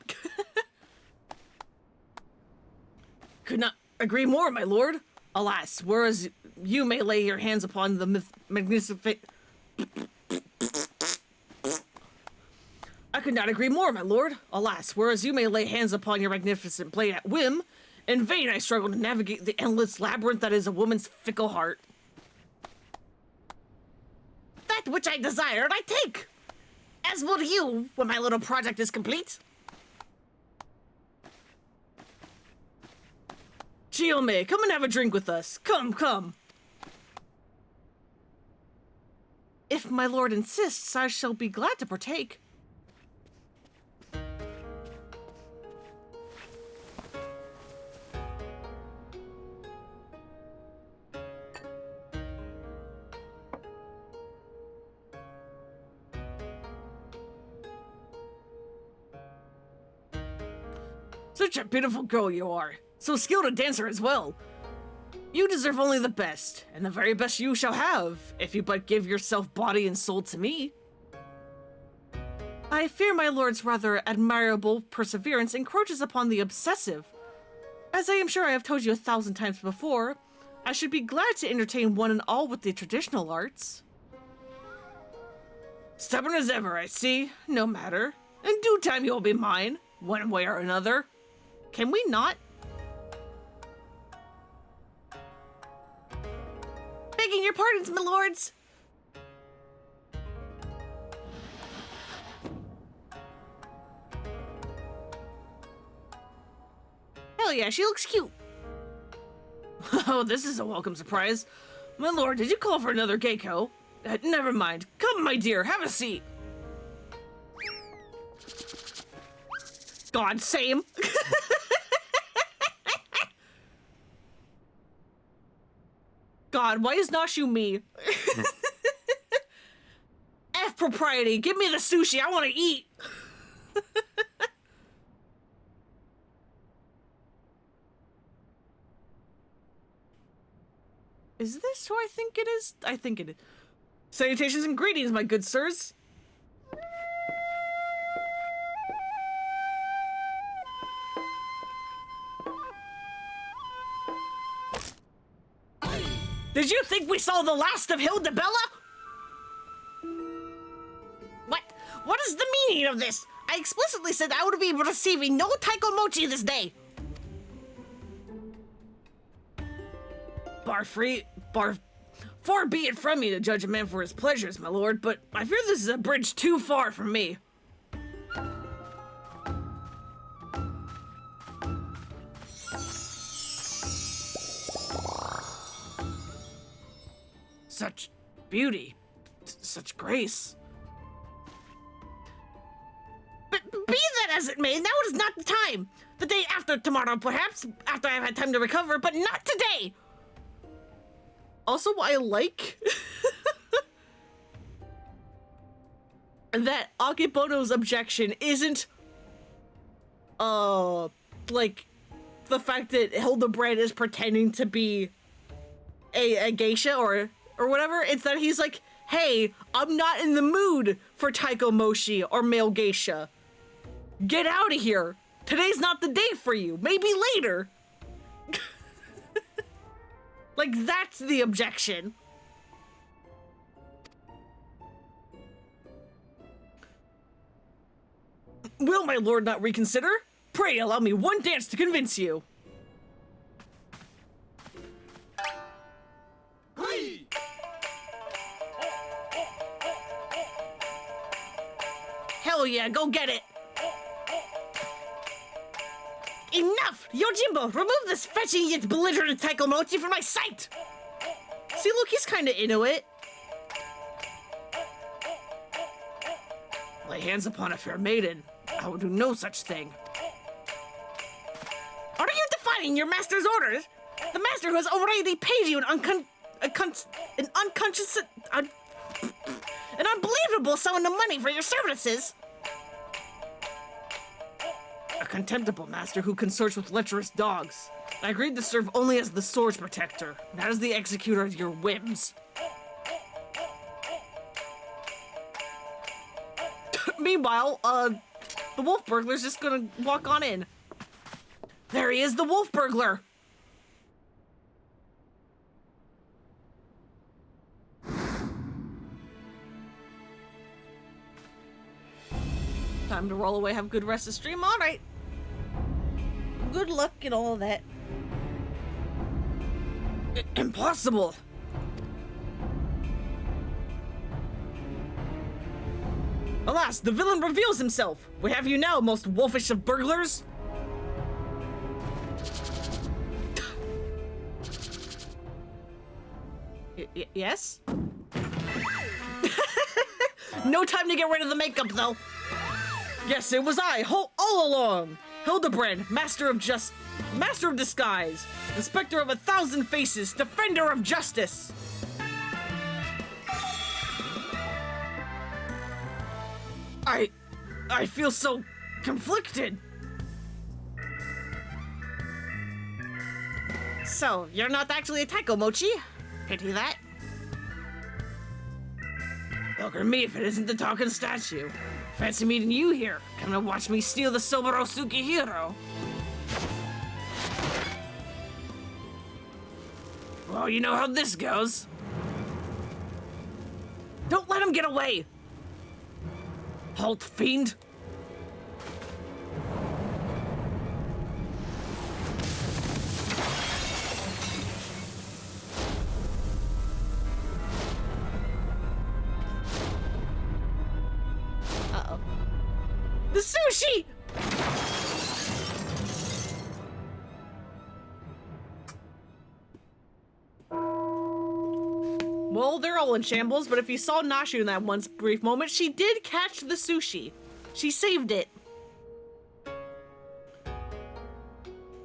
Could not agree more, my lord. Alas, whereas you may lay your hands upon the magnificent... I could not agree more, my lord. Alas, whereas you may lay hands upon your magnificent blade at whim, in vain I struggle to navigate the endless labyrinth that is a woman's fickle heart. That which I desired, I take! As will you, when my little project is complete. Chiyome, come and have a drink with us. Come, come. If my lord insists, I shall be glad to partake. Such a beautiful girl you are. So skilled a dancer as well. You deserve only the best, and the very best you shall have, if you but give yourself body and soul to me. I fear my lord's rather admirable perseverance encroaches upon the obsessive. As I am sure I have told you 1,000 times before, I should be glad to entertain one and all with the traditional arts. Stubborn as ever, I see. No matter. In due time you will be mine, one way or another. Can we not? Begging your pardons, my lords. Hell yeah, she looks cute. Oh, this is a welcome surprise. My lord, did you call for another Geiko? Never mind. Come, my dear, have a seat. God, same. God, why is Nashu me? F propriety, give me the sushi, I want to eat. Is this who I think it is? I think it is. Salutations and greetings, my good sirs. Did you think we saw the last of Hildebella? What is the meaning of this? I explicitly said I would be receiving no taiko mochi this day. Far be it from me to judge a man for his pleasures, my lord, but I fear this is a bridge too far from me. Such beauty, such grace. But be that as it may, now is not the time. The day after tomorrow, perhaps, after I have had time to recover, but not today. Also, I like that Akebono's objection isn't, like, the fact that Hildibrand is pretending to be a geisha or whatever. It's that he's like, hey, I'm not in the mood for taiko mochi or male geisha. Get out of here. Today's not the day for you. Maybe later. Like, that's the objection. Will my lord not reconsider? Pray allow me one dance to convince you. Hell yeah, go get it. Enough! Yojimbo, remove this fetching yet belligerent taiko mochi from my sight! See, look, he's kinda into it. Lay hands upon a fair maiden. I will do no such thing. Are you defying your master's orders? The master who has already paid you an unbelievable sum of money for your services. A contemptible master who consorts with lecherous dogs. I agreed to serve only as the sword's protector, not as the executor of your whims. Meanwhile, the wolf burglar's just gonna walk on in. There he is, the wolf burglar! Time to roll away, have good rest of stream. All right. Good luck and all of that. Impossible. Alas, the villain reveals himself. We have you now, most wolfish of burglars. Yes? No time to get rid of the makeup, though. Yes, it was I, all along! Hildibrand, master of disguise, inspector of 1,000 faces, defender of justice! I feel so conflicted. So, you're not actually a taiko mochi? Pity that. Bugger me if it isn't the talking statue. Fancy meeting you here. Come and watch me steal the Soboro Sukihiro. Well, you know how this goes. Don't let him get away! Halt, fiend! Uh-oh. The sushi! Well, they're all in shambles, but if you saw Nashu in that one brief moment, she did catch the sushi. She saved it.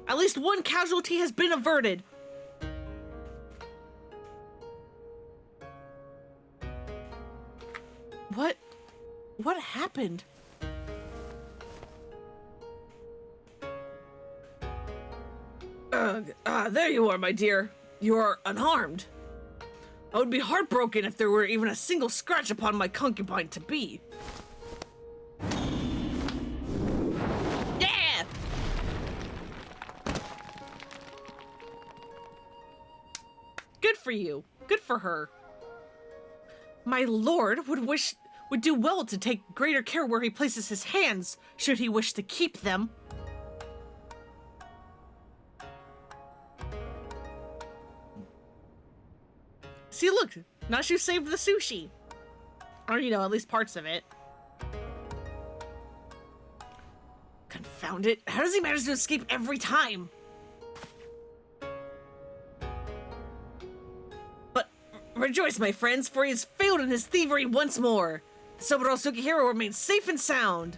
At least one casualty has been averted. What happened? There you are, my dear. You are unharmed. I would be heartbroken if there were even a single scratch upon my concubine to be. Yeah! Good for you. Good for her. My lord would do well to take greater care where he places his hands, should he wish to keep them. See, look, Nashu saved the sushi. Or, you know, at least parts of it. Confound it. How does he manage to escape every time? But rejoice, my friends, for he has failed in his thievery once more. The Soboro Sukihiro remains safe and sound.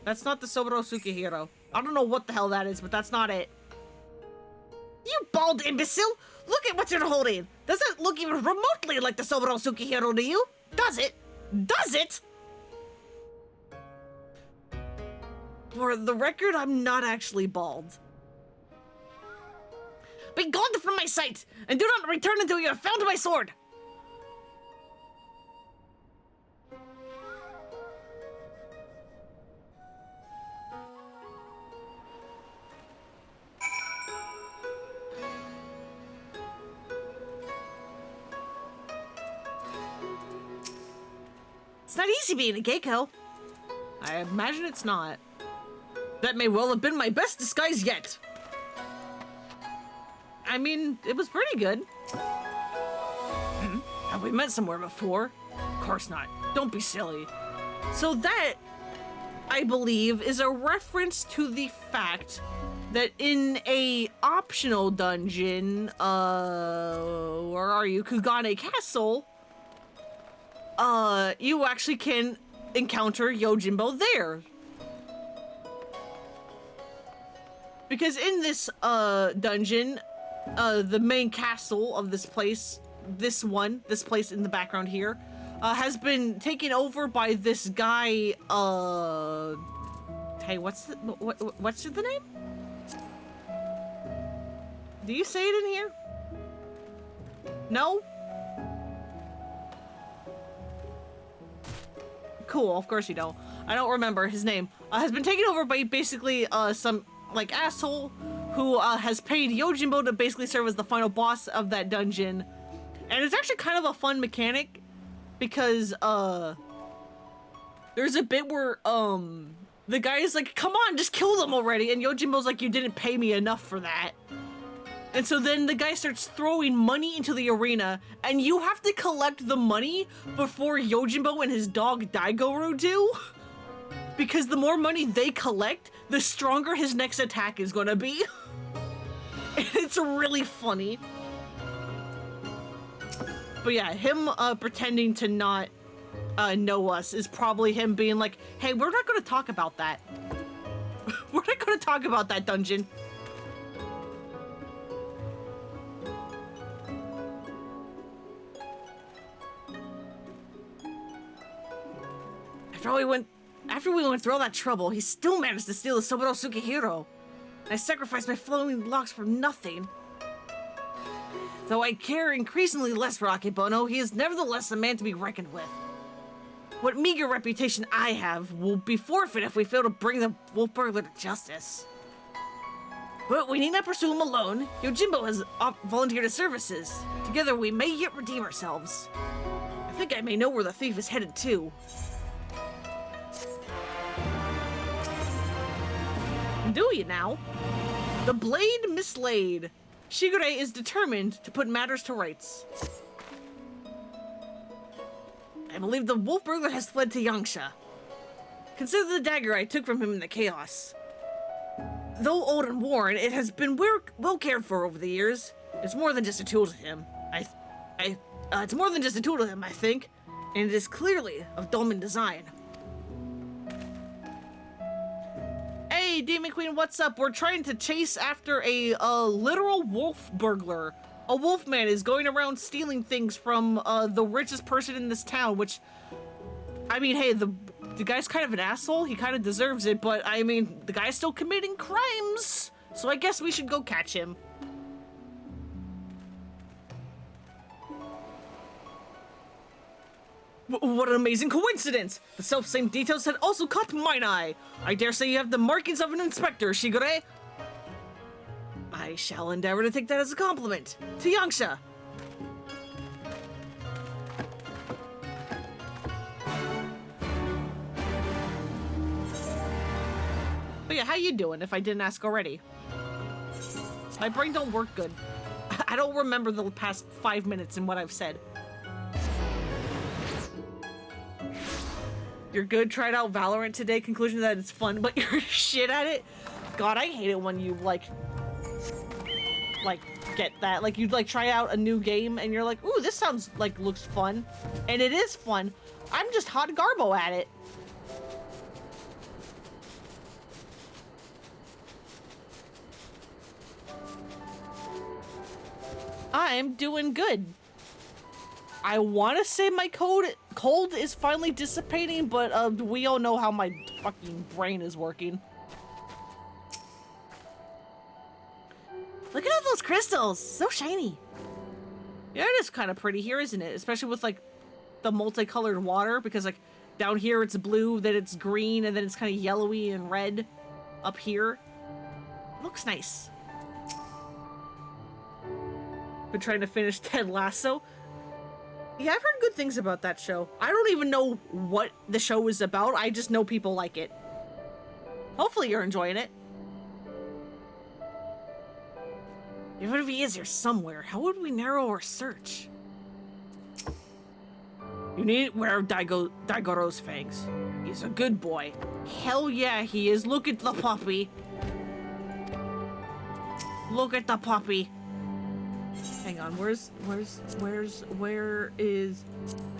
That's not the Soboro Sukihiro. I don't know what the hell that is, but that's not it. You bald imbecile! Look at what you're holding! Doesn't look even remotely like the Soboro Sukihiro to you! Does it? Does it? For the record, I'm not actually bald. Be gone from my sight, and do not return until you have found my sword! It's not easy being a geiko. I imagine it's not. That may well have been my best disguise yet. I mean, it was pretty good. Have we met somewhere before? Of course not. Don't be silly. So that, I believe, is a reference to the fact that in a optional dungeon, where are you? Kugane Castle, you actually can encounter Yojimbo there. Because in this, dungeon, the main castle of this place, this place in the background here, has been taken over by this guy, hey, what's the name? Do you say it in here? No? Cool, of course you don't. I don't remember his name. Has been taken over by basically, some, like, asshole who, has paid Yojimbo to basically serve as the final boss of that dungeon. And it's actually kind of a fun mechanic because, there's a bit where, the guy is like, come on, just kill them already. And Yojimbo's like, you didn't pay me enough for that. And so then the guy starts throwing money into the arena, and you have to collect the money before Yojimbo and his dog Daigoro do. Because the more money they collect, the stronger his next attack is gonna be. And it's really funny. But yeah, him pretending to not know us is probably him being like, hey, we're not gonna talk about that. We're not gonna talk about that dungeon. After we went through all that trouble, he still managed to steal the Soboro Sukihiro. I sacrificed my flowing locks for nothing. Though I care increasingly less for Akebono, he is nevertheless a man to be reckoned with. What meager reputation I have will be forfeit if we fail to bring the wolf burglar to justice. But we need not pursue him alone. Yojimbo has volunteered his services. Together we may yet redeem ourselves. I think I may know where the thief is headed to. Do you now? The blade mislaid. Shigure is determined to put matters to rights. I believe the wolf burglar has fled to Yangsha. Consider the dagger I took from him in the chaos. Though old and worn, it has been well cared for over the years. It's more than just a tool to him. It's more than just a tool to him, I think, and it is clearly of dolmen design. Hey, Demon Queen, what's up? We're trying to chase after a literal wolf burglar. A wolf man is going around stealing things from the richest person in this town, which, I mean, hey, the guy's kind of an asshole. He kind of deserves it, but I mean, the guy's still committing crimes, so I guess we should go catch him. What an amazing coincidence! The self-same details had also caught mine eye. I dare say you have the markings of an inspector, Shigure. I shall endeavor to take that as a compliment. To Yangsha! But yeah, how you doing, if I didn't ask already? My brain don't work good. I don't remember the past 5 minutes in what I've said. You're good, tried out Valorant today, conclusion that it's fun, but you're shit at it? God, I hate it when you, like, get that. Like, you'd, like, try out a new game, and you're like, ooh, this sounds, like, looks fun. And it is fun. I'm just hot garbo at it. I'm doing good. I want to say my cold is finally dissipating, but we all know how my fucking brain is working. Look at all those crystals, so shiny. Yeah, it is kind of pretty here, isn't it? Especially with like the multicolored water, because like down here it's blue, then it's green, and then it's kind of yellowy and red up here. Looks nice. Been trying to finish Ted Lasso. Yeah, I've heard good things about that show. I don't even know what the show is about. I just know people like it. Hopefully you're enjoying it. Even if he is here somewhere, how would we narrow our search? You need to wear Daigoro's fangs. He's a good boy. Hell yeah, he is. Look at the puppy. Look at the puppy. Hang on, where is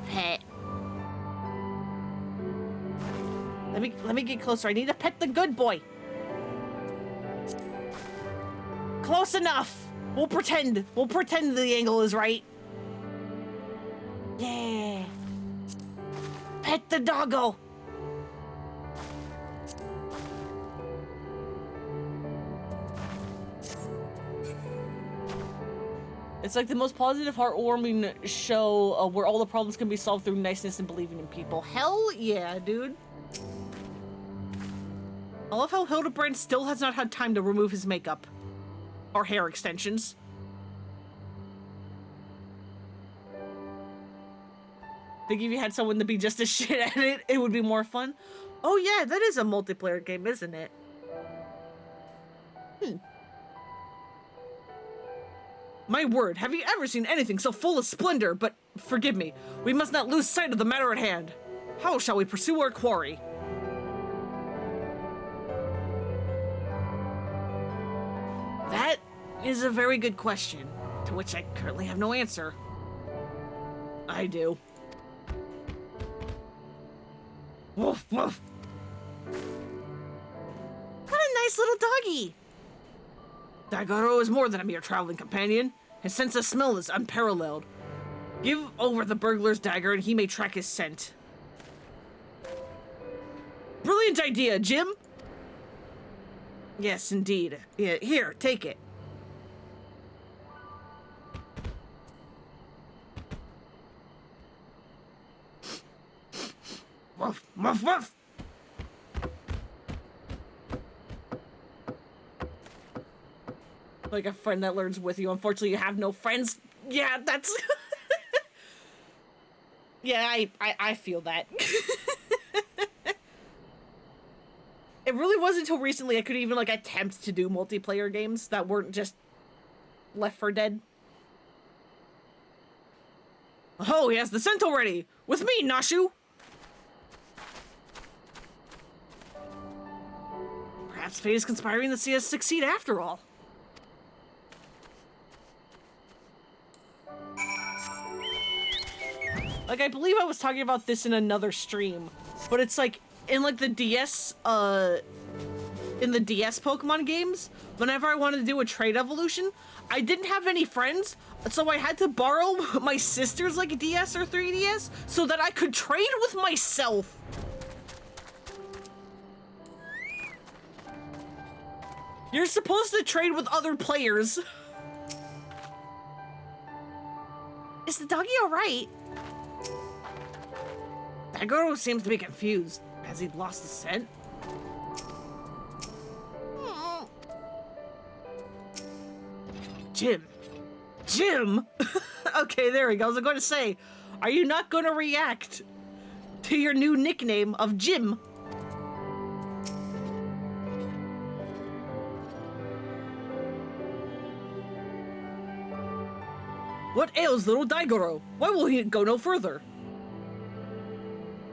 pet? Let me get closer. I need to pet the good boy. Close enough. We'll pretend the angle is right. Yeah. Pet the doggo. It's like the most positive, heartwarming show where all the problems can be solved through niceness and believing in people. Hell yeah, dude. I love how Hildibrand still has not had time to remove his makeup. Or hair extensions. Think if you had someone to be just as shit at it, it would be more fun. Oh yeah, that is a multiplayer game, isn't it? My word, have you ever seen anything so full of splendor? But forgive me, we must not lose sight of the matter at hand. How shall we pursue our quarry? That is a very good question, to which I currently have no answer. I do. Woof, woof. What a nice little doggy. Daigoro is more than a mere traveling companion. His sense of smell is unparalleled. Give over the burglar's dagger and he may track his scent. Brilliant idea, Jim! Yes, indeed. Yeah, here, take it. Woof, woof, woof. Like a friend that learns with you. Unfortunately, you have no friends. Yeah, that's... yeah, I feel that. It really wasn't until recently I could even, like, attempt to do multiplayer games that weren't just Left 4 Dead. Oh, he has the scent already! With me, Nashu! Perhaps fate is conspiring to see us succeed after all. Like, I believe I was talking about this in another stream, but it's like, in like the DS, in the DS Pokemon games, whenever I wanted to do a trade evolution, I didn't have any friends, so I had to borrow my sister's like DS or 3DS so that I could trade with myself. You're supposed to trade with other players. Is the doggy alright? Dagoro seems to be confused. Has he lost the scent? Jim. Jim? Okay, there we go. I was going to say, are you not going to react to your new nickname of Jim? What ails little Daigoro? Why will he go no further?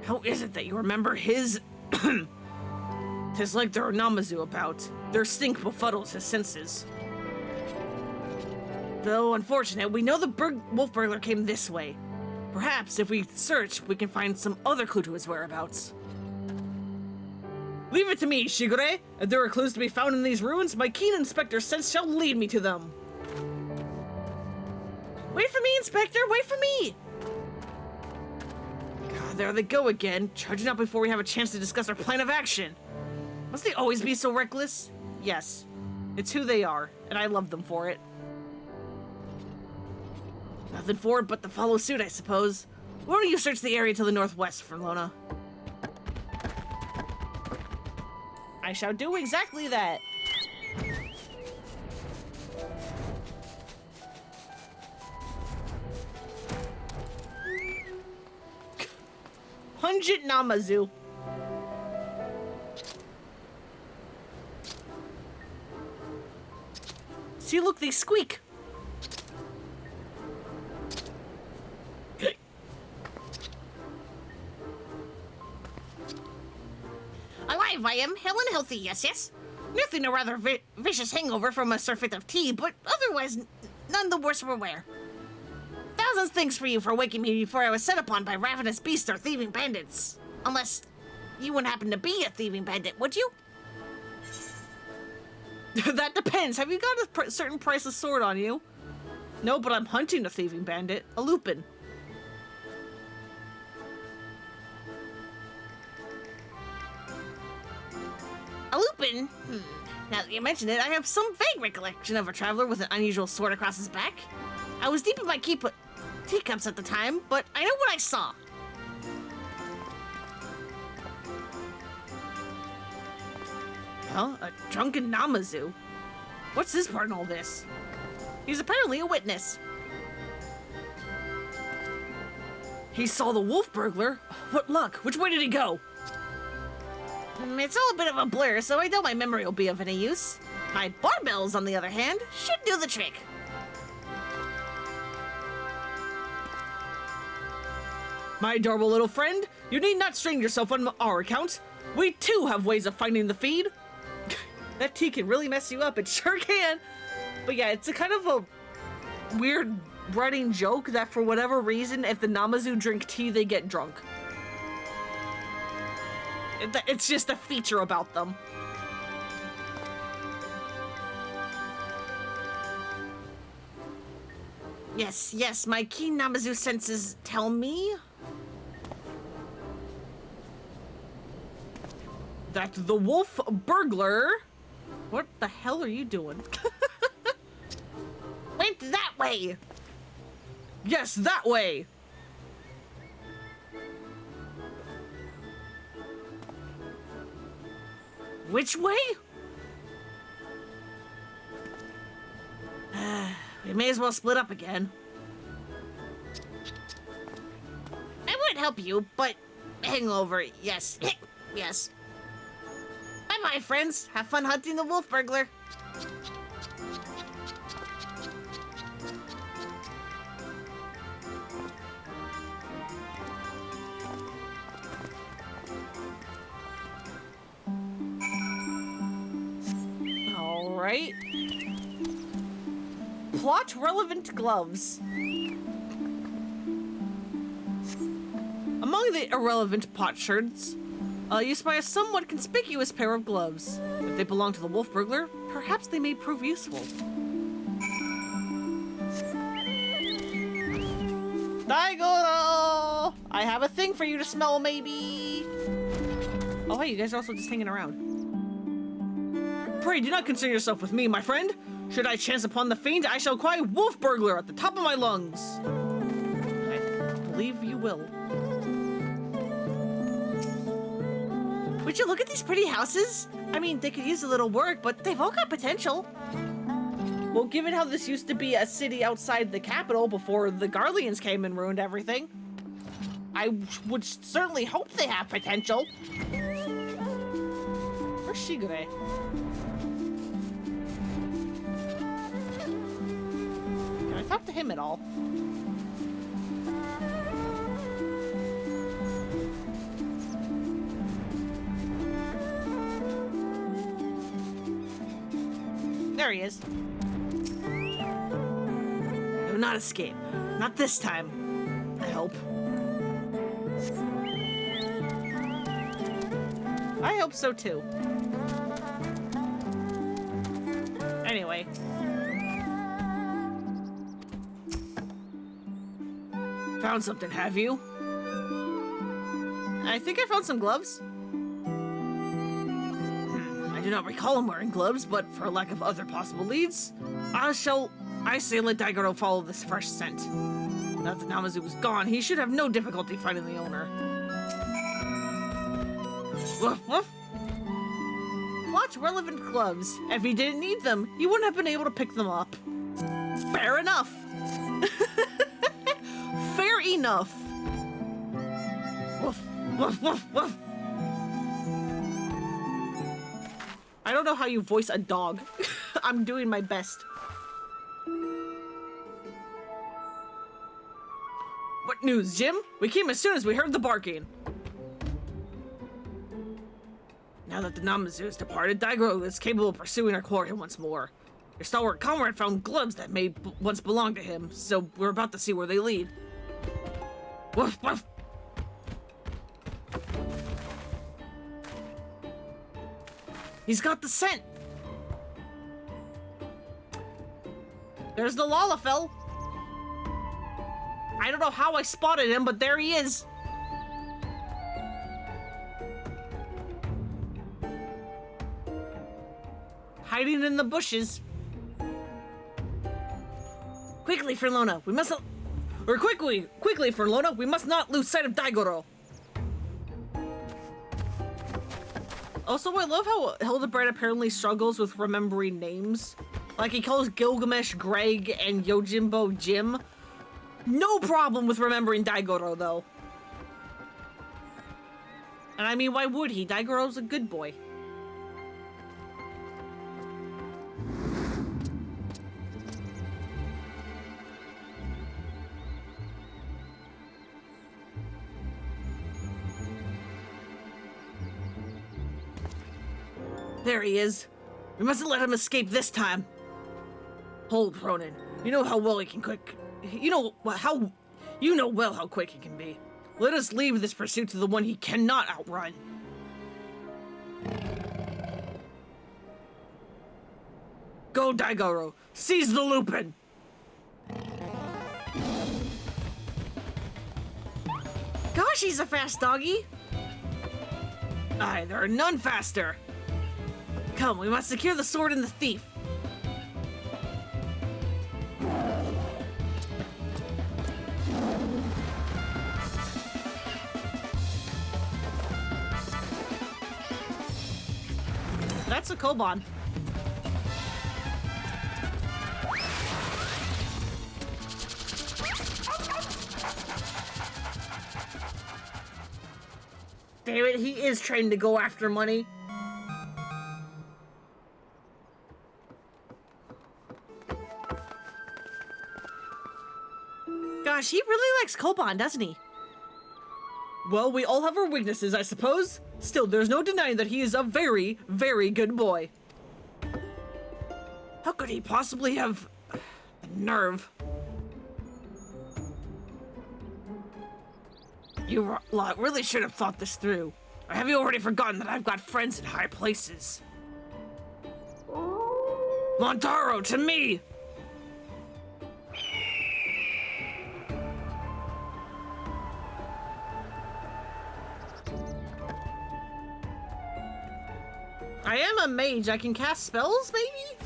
How is it that you remember his... Tis like there are Namazu about. Their stink befuddles his senses. Though unfortunate, we know the wolf burglar came this way. Perhaps if we search, we can find some other clue to his whereabouts. Leave it to me, Shigure. If there are clues to be found in these ruins, my keen inspector sense shall lead me to them. Wait for me, Inspector! Wait for me! God, there they go again, charging up before we have a chance to discuss our plan of action. Must they always be so reckless? Yes. It's who they are, and I love them for it. Nothing for it but to follow suit, I suppose. Why don't you search the area to the northwest, Lona? I shall do exactly that. Pungent Namazu. See, look, they squeak. Alive I am, hale and healthy, yes, yes. Nothing a rather vicious hangover from a surfeit of tea, but otherwise none the worse for wear. Thousands thanks for you for waking me before I was set upon by ravenous beasts or thieving bandits. Unless you wouldn't happen to be a thieving bandit, would you? That depends. Have you got a certain priceless sword on you? No, but I'm hunting a thieving bandit, a lupin. A lupin? Now that you mention it, I have some vague recollection of a traveler with an unusual sword across his back. I was deep in my teacups at the time, but I know what I saw. Huh? A drunken Namazu? What's his part in all this? He's apparently a witness. He saw the wolf burglar? What luck? Which way did he go? It's all a bit of a blur, so I doubt my memory will be of any use. My barbells, on the other hand, should do the trick. My adorable little friend, you need not strain yourself on our account. We too have ways of finding the feed. That tea can really mess you up. It sure can. But yeah, it's a kind of a weird running joke that for whatever reason, if the Namazu drink tea, they get drunk. It's just a feature about them. Yes, yes, my keen Namazu senses tell me that the wolf burglar... What the hell are you doing? went that way. Yes, that way. Which way? We may as well split up again. I would help you, but hangover, yes. Yes. Bye-bye, friends. Have fun hunting the wolf burglar. All right. Plot relevant gloves. Among the irrelevant potsherds, you spy a somewhat conspicuous pair of gloves. If they belong to the wolf burglar, perhaps they may prove useful. Daigoro! I have a thing for you to smell, maybe. Oh, hey, you guys are also just hanging around. Pray do not concern yourself with me, my friend. Should I chance upon the fiend, I shall cry wolf burglar at the top of my lungs. I believe you will. Would you look at these pretty houses? I mean, they could use a little work, but they've all got potential. Well, given how this used to be a city outside the capital before the Garleans came and ruined everything, I would certainly hope they have potential. Where's Shigure? Can I talk to him at all? There he is. Do not escape. Not this time. I hope. I hope so too. Anyway. Found something, have you? I think I found some gloves. I do not recall him wearing gloves, but for lack of other possible leads, I say let Daigoro follow this fresh scent. Now that Namazu is gone, he should have no difficulty finding the owner. Woof, woof. Plot relevant gloves. If he didn't need them, he wouldn't have been able to pick them up. Fair enough. Fair enough. Woof, woof, woof, woof. I don't know how you voice a dog. I'm doing my best. What news, Jim? We came as soon as we heard the barking. Now that the Namazu has departed, Daigoro is capable of pursuing our quarry once more. Your stalwart comrade found gloves that may once belong to him, so we're about to see where they lead. Woof, woof. He's got the scent. There's the Lalafell. I don't know how I spotted him, but there he is. Hiding in the bushes. Quickly, Furlona, we must... quickly, Furlona, we must not lose sight of Daigoro. Also, I love how Hildibrand apparently struggles with remembering names. Like, he calls Gilgamesh Greg and Yojimbo Jim. No problem with remembering Daigoro, though. And I mean, why would he? Daigoro's a good boy. There he is. We mustn't let him escape this time. Hold, Ronin. You know how well he can quick. You know well how quick he can be. Let us leave this pursuit to the one he cannot outrun. Go, Daigoro. Seize the Lupin. Gosh, he's a fast doggy. Aye, there are none faster. Come, we must secure the sword and the thief. That's a Koban. Damn it, he is trained to go after money. Gosh, he really likes Koban, doesn't he? Well, we all have our weaknesses, I suppose. Still, there's no denying that he is a very, very good boy. How could he possibly have the nerve? You lot really should have thought this through. Or have you already forgotten that I've got friends in high places? Montaro, to me! I am a mage. I can cast spells, maybe?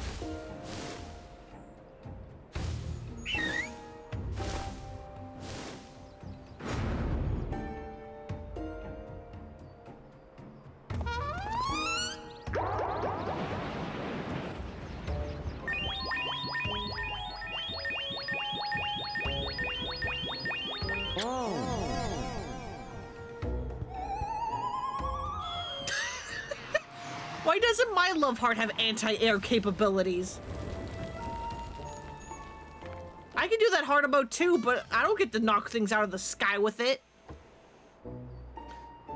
Why doesn't my love heart have anti-air capabilities? I can do that heart about too, but I don't get to knock things out of the sky with it.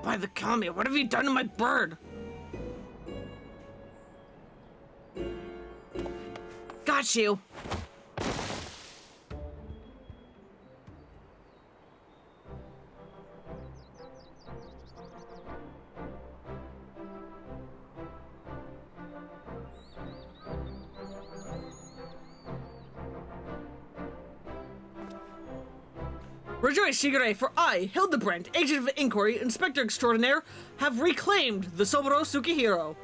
By the Kami, what have you done to my bird? Got you. Rejoice, Shigure, for I, Hildibrand, Agent of Inquiry, Inspector Extraordinaire, have reclaimed the Soboro Tsukihiro.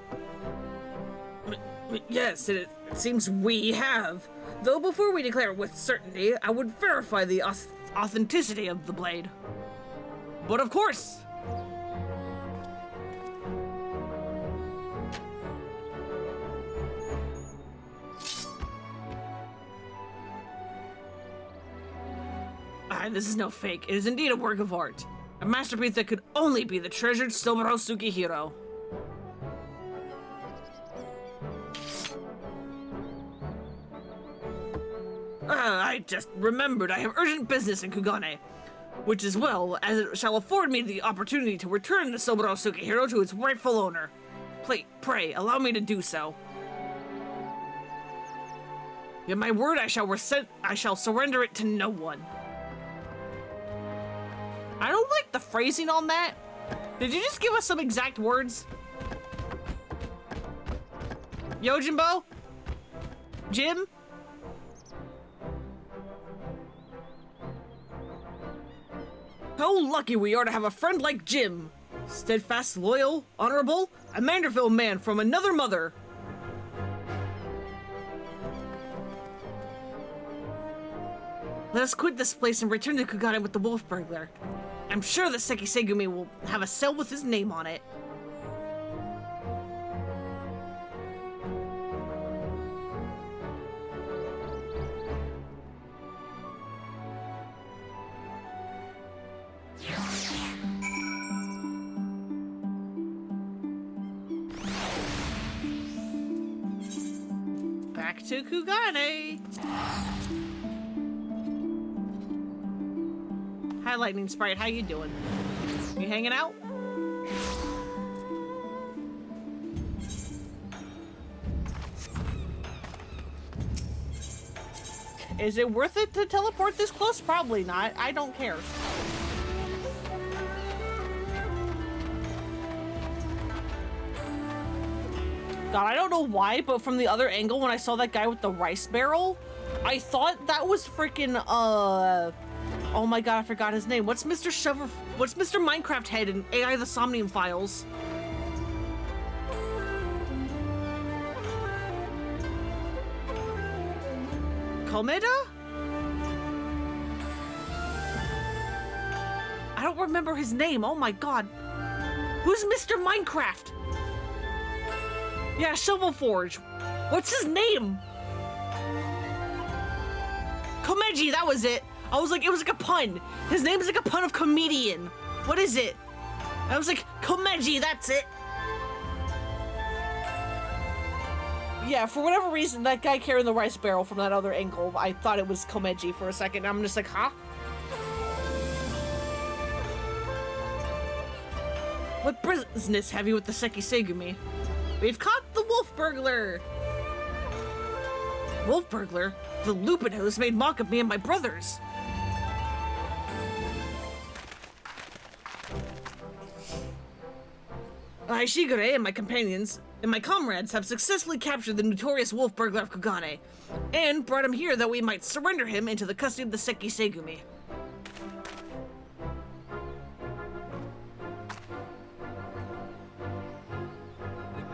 Yes, it seems we have. Though before we declare with certainty, I would verify the authenticity of the blade. But of course! This is no fake. It is indeed a work of art. A masterpiece that could only be the treasured Soboro Tsukihiro. I just remembered I have urgent business in Kugane, which as well as it shall afford me the opportunity to return the Soboro Tsukihiro to its rightful owner. Pray, allow me to do so. Yet my word, I shall surrender it to no one. I don't like the phrasing on that. Did you just give us some exact words? Yojimbo? Jim? How lucky we are to have a friend like Jim. Steadfast, loyal, honorable, a Manderville man from another mother. Let us quit this place and return to Kugane with the wolf burglar. I'm sure the Seki Segumi will have a cell with his name on it. Back to Kugane. Hi, Lightning Sprite. How you doing? You hanging out? Is it worth it to teleport this close? Probably not. I don't care. God, I don't know why, but from the other angle, when I saw that guy with the rice barrel, I thought that was freaking, oh my god, I forgot his name. What's Mr. Minecraft Head in AI the Somnium Files? Komeda? I don't remember his name. Oh my god. Who's Mr. Minecraft? Yeah, Shovel Forge. What's his name? Komeji, that was it. I was like, it was like a pun. His name is like a pun of comedian. What is it? I was like, Komeji, that's it. Yeah, for whatever reason, that guy carrying the rice barrel from that other angle, I thought it was Komeji for a second. I'm just like, huh? What business have you with the Seki Segumi? We've caught the wolf burglar! Wolf burglar? The Lupin House made mock of me and my brothers! Shigure and my companions and my comrades have successfully captured the notorious wolf burglar of Kugane, and brought him here that we might surrender him into the custody of the Seki Segumi.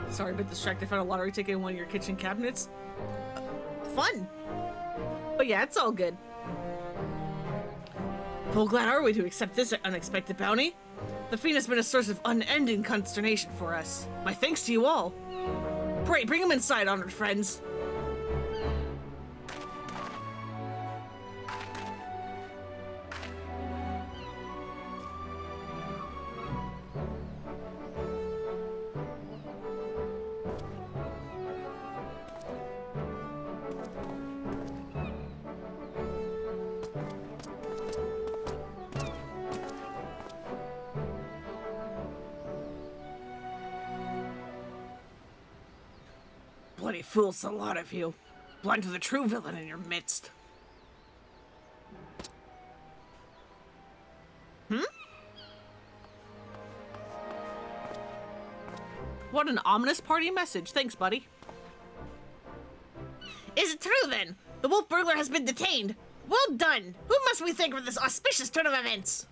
Sorry, a bit distracted. I found a lottery ticket in one of your kitchen cabinets. Fun! But yeah, it's all good. Full glad are we to accept this unexpected bounty. The fiend has been a source of unending consternation for us. My thanks to you all. Pray, bring him inside, honored friends. Bloody fools, a lot of you. Blind to the true villain in your midst. What an ominous party message. Thanks, buddy. Is it true then? The wolf burglar has been detained. Well done. Who must we thank for this auspicious turn of events?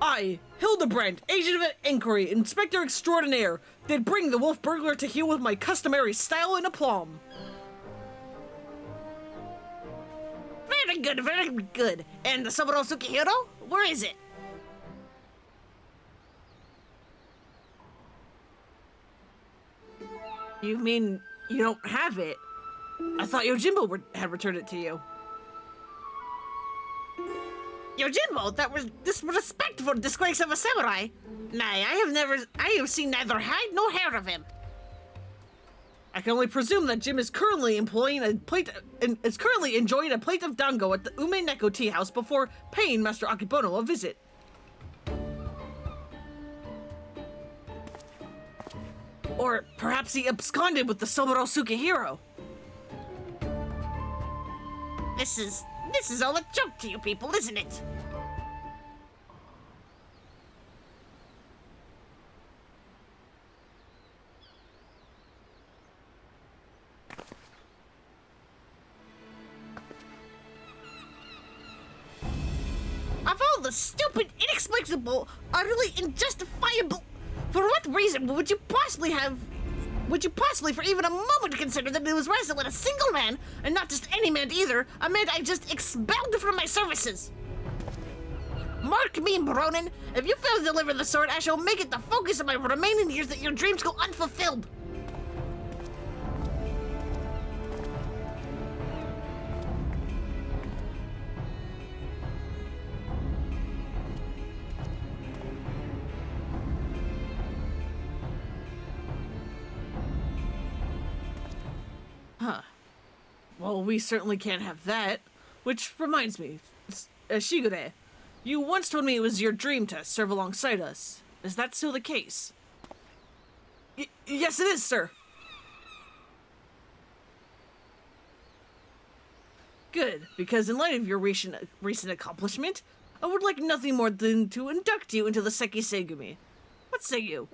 I, Hildibrand, Agent of Inquiry, Inspector Extraordinaire, did bring the wolf burglar to heel with my customary style and aplomb. Very good, very good. And the Soboro Sukihiro? Where is it? You mean you don't have it? I thought Yojimbo had returned it to you. Yojimbo, that was disrespectful disgrace of a samurai. Nay, I have seen neither hide nor hair of him. I can only presume that Jim is currently enjoying a plate of dango at the Ume Neko tea house before paying Master Akibono a visit. Or perhaps he absconded with the Soboro Sukihiro. This is all a joke to you people, isn't it? Of all the stupid, inexplicable, utterly unjustifiable... For what reason would you possibly, for even a moment, consider that it was wrestling a single man, and not just any man either, a man I just expelled from my services? Mark me, Bronin, if you fail to deliver the sword, I shall make it the focus of my remaining years that your dreams go unfulfilled. Huh. Well, we certainly can't have that. Which reminds me, Shigure, you once told me it was your dream to serve alongside us. Is that still the case? Yes, it is, sir. Good, because in light of your recent accomplishment, I would like nothing more than to induct you into the Seki Segumi. What say you?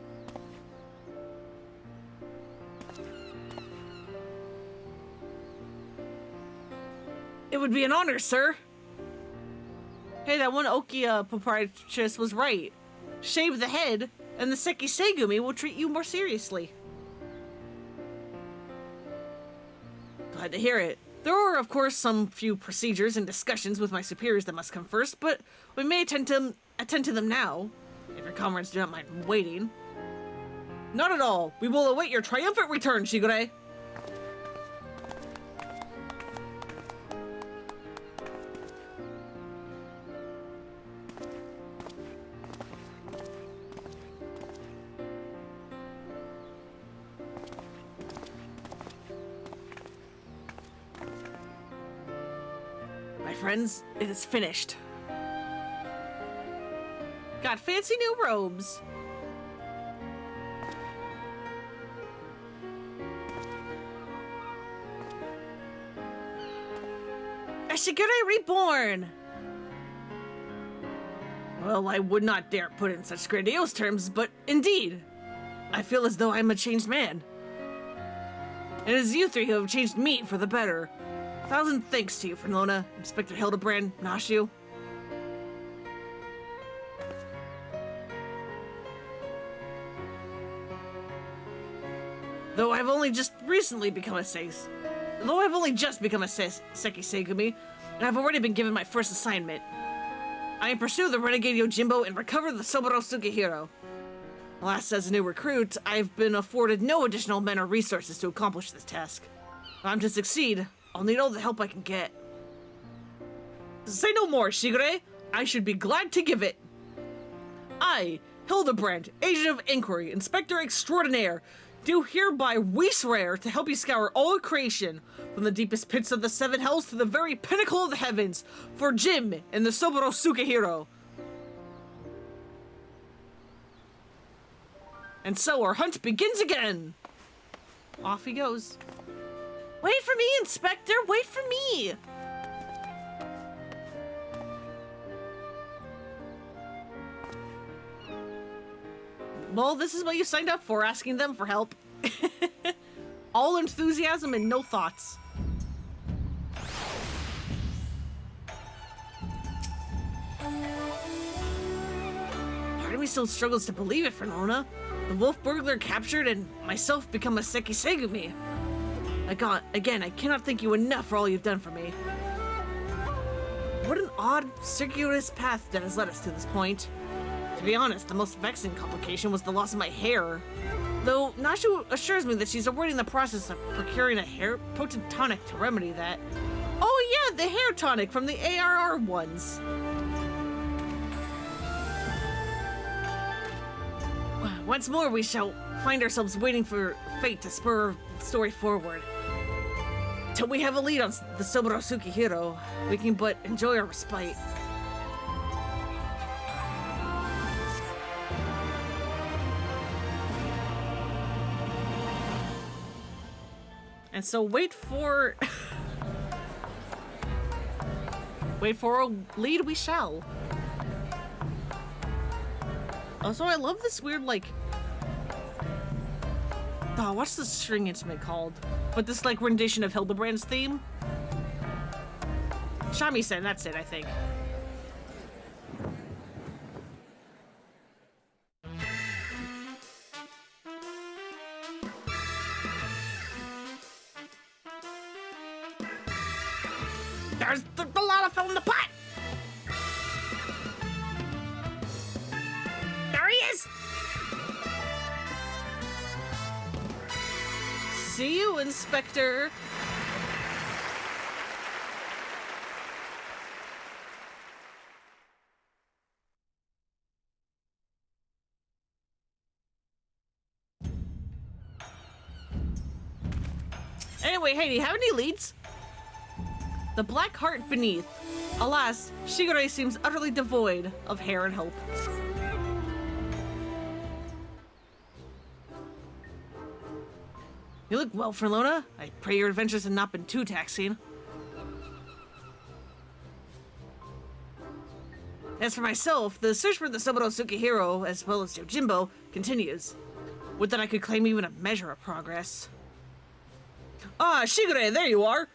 It would be an honor, sir. Hey, that one Okia proprietress was right. Shave the head, and the Seki Segumi will treat you more seriously. Glad to hear it. There are, of course, some few procedures and discussions with my superiors that must come first, but we may attend to them now, if your comrades do not mind waiting. Not at all. We will await your triumphant return, Shigure. My friends, it is finished. Got fancy new robes. Shigure reborn! Well, I would not dare put it in such grandiose terms, but indeed, I feel as though I'm a changed man. It is you three who have changed me for the better. 1,000 thanks to you, Fernlona, Inspector Hildibrand, Nashu. Though I've only just become a Seki Segumi, and I've already been given my first assignment. I am pursue the renegade Yojimbo and recover the Soboro Sukihiro. Alas, as a new recruit, I've been afforded no additional men or resources to accomplish this task. If I'm to succeed, I'll need all the help I can get. Say no more, Shigure. I should be glad to give it. I, Hildibrand, Agent of Inquiry, Inspector Extraordinaire, do hereby we swear to help you scour all of creation, from the deepest pits of the seven hells to the very pinnacle of the heavens, for Jim and the Soboro Sukihiro. And so our hunt begins again! Off he goes. Wait for me, Inspector! Wait for me! Well, this is what you signed up for, asking them for help. All enthusiasm and no thoughts. Part of me still struggles to believe it, Fernlona. The wolf burglar captured and myself become a Seki Segumi. Again, I cannot thank you enough for all you've done for me. What an odd, circuitous path that has led us to this point. To be honest, the most vexing complication was the loss of my hair. Though Nashu assures me that she's already in the process of procuring a hair potent tonic to remedy that. Oh yeah, the hair tonic from the ARR ones. Once more, we shall find ourselves waiting for fate to spur the story forward. Till we have a lead on the Soboro Sukihiro, we can but enjoy our respite. And so wait for a lead we shall. Also, I love this weird, like, oh, what's the string instrument called? But this, like, rendition of Hildibrand's theme? Shamisen, that's it, I think. There's the banana fell in the pot! There he is! See you, Inspector. Anyway, hey, do you have any leads? The Black Heart Beneath. Alas, Shigure seems utterly devoid of hair and hope. You look well, Fernlona. I pray your adventures have not been too taxing. As for myself, the search for the Soboro Sukihiro, as well as Yojimbo, continues. Would that I could claim even a measure of progress. Ah, Shigure, there you are!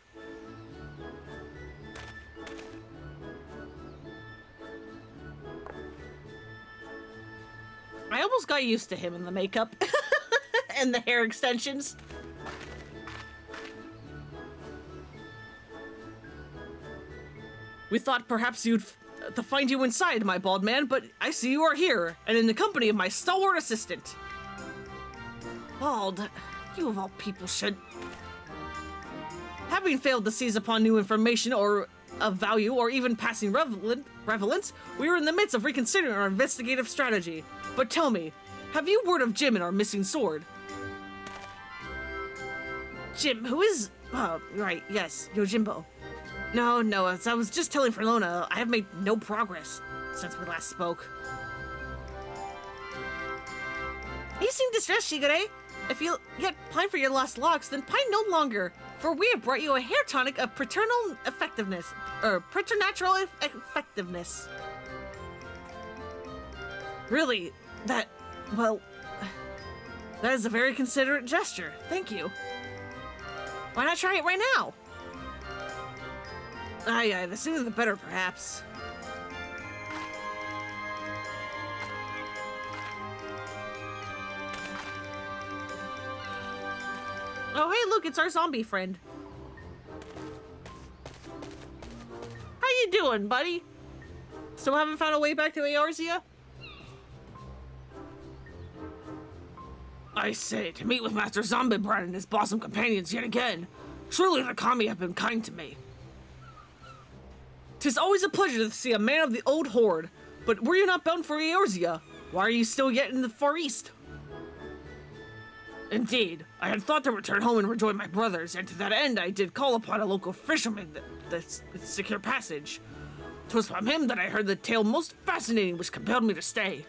I almost got used to him in the makeup and the hair extensions. We thought perhaps you'd to find you inside, my bald man, but I see you are here, and in the company of my stalwart assistant. Bald, you of all people should... Having failed to seize upon new information or of value or even passing relevance, we are in the midst of reconsidering our investigative strategy. But tell me, have you word of Jim and our missing sword? Jim, who is... right, yes, Yojimbo. No, as I was just telling Frelona, I have made no progress since we last spoke. You seem distressed, Shigure. If you yet pine for your lost locks, then pine no longer, for we have brought you a hair tonic of preternatural effectiveness. Really, that is a very considerate gesture. Thank you. Why not try it right now? Aye, the sooner the better, perhaps. Oh, hey, look, it's our zombie friend. How you doing, buddy? Still haven't found a way back to Eorzea? I say, to meet with Master Hildibrand and his blossom companions yet again. Surely the Kami have been kind to me. 'Tis always a pleasure to see a man of the old horde. But were you not bound for Eorzea? Why are you still yet in the Far East? Indeed, I had thought to return home and rejoin my brothers, and to that end I did call upon a local fisherman that secure passage. 'Twas from him that I heard the tale most fascinating which compelled me to stay.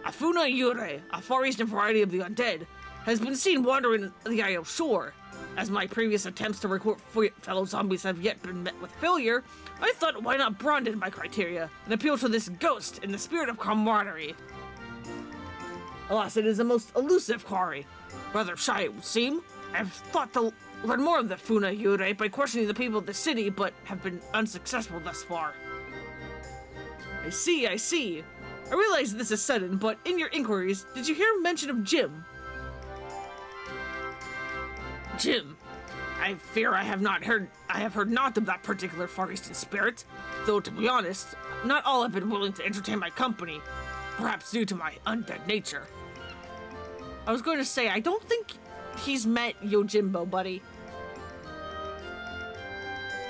Afuna Yure, a Far Eastern variety of the undead, has been seen wandering the Isle shore. As my previous attempts to recruit fellow zombies have yet been met with failure, I thought why not broaden my criteria and appeal to this ghost in the spirit of camaraderie. Alas, it is a most elusive quarry. Rather shy, it would seem. I've thought to learn more of the Funa Yure by questioning the people of the city, but have been unsuccessful thus far. I see. I realize this is sudden, but in your inquiries, did you hear mention of Jim? Jim? I fear I have heard naught of that particular Far Eastern spirit, though to be honest, not all have been willing to entertain my company, perhaps due to my undead nature. I was going to say, I don't think he's met Yojimbo, buddy.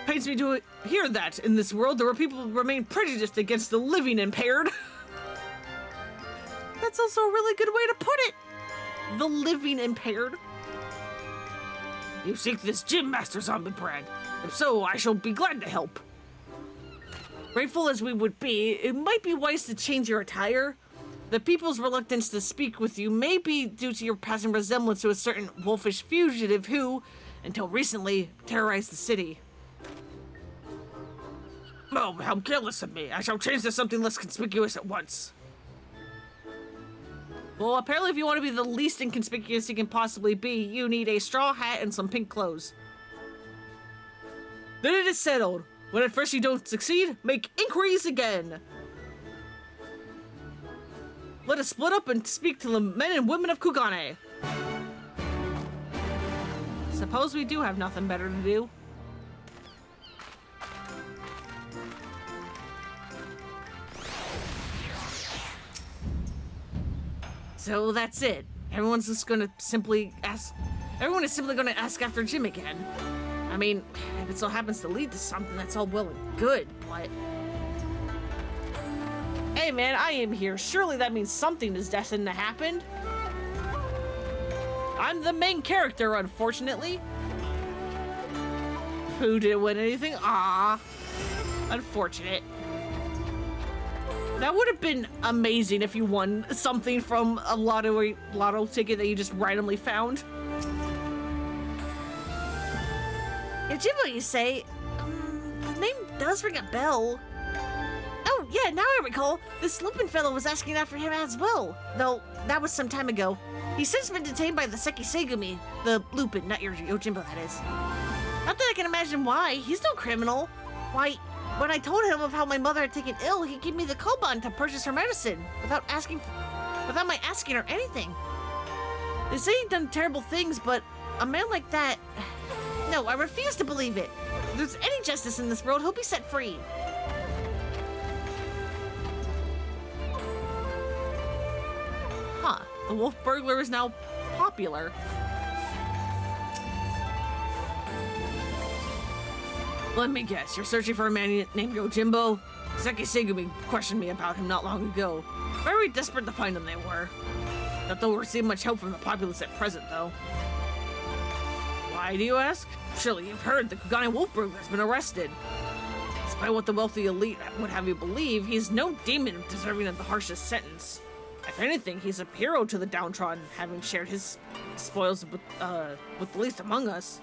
Pains me to hear that in this world there are people who remain prejudiced against the living impaired. That's also a really good way to put it. The living impaired. You seek this Jim, Master Hildibrand. If so, I shall be glad to help. Grateful as we would be, it might be wise to change your attire. The people's reluctance to speak with you may be due to your passing resemblance to a certain wolfish fugitive who, until recently, terrorized the city. Oh, how careless of me. I shall change to something less conspicuous at once. Well, apparently if you want to be the least inconspicuous you can possibly be, you need a straw hat and some pink clothes. Then it is settled. When at first you don't succeed, make inquiries again. Let us split up and speak to the men and women of Kugane. Suppose we do have nothing better to do. So that's it. Everyone is simply gonna ask after Jim again. I mean, if it so happens to lead to something, that's all well and good, but... Hey man, I am here. Surely that means something is destined to happen. I'm the main character, unfortunately. Who didn't win anything? Ah, unfortunate. That would have been amazing if you won something from a lotto ticket that you just randomly found. Yojimbo, you say? The name does ring a bell. Oh, yeah, now I recall. This Lupin fellow was asking after him as well. Though, that was some time ago. He's since been detained by the Seki Segumi. The Lupin, not your Yojimbo, that is. Not that I can imagine why. He's no criminal. Why, when I told him of how my mother had taken ill, he gave me the koban to purchase her medicine without my asking or anything. They say he'd done terrible things, but a man like that... No, I refuse to believe it. If there's any justice in this world, he'll be set free. Huh. The wolf burglar is now popular. Let me guess, you're searching for a man named Yojimbo? Seki Segumi questioned me about him not long ago. Very desperate to find him they were. Not they'll receive much help from the populace at present, though. Why, do you ask? Surely you've heard the Kugane Wolf Burglar has been arrested. Despite what the wealthy elite would have you believe, he's no demon deserving of the harshest sentence. If anything, he's a hero to the downtrodden, having shared his spoils with the least among us.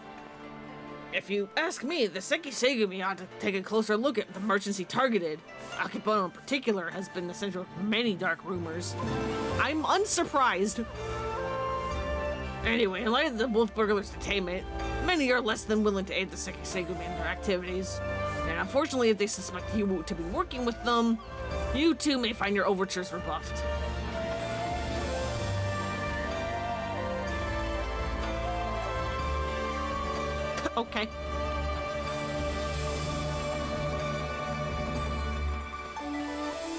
If you ask me, the Seki Segumi ought to take a closer look at the merchants he targeted. Akebono in particular has been the center of many dark rumors. I'm unsurprised. Anyway, in light of the Wolf Burglar's detainment, many are less than willing to aid the Seki Segumi in their activities. And unfortunately, if they suspect you to be working with them, you too may find your overtures rebuffed. Okay.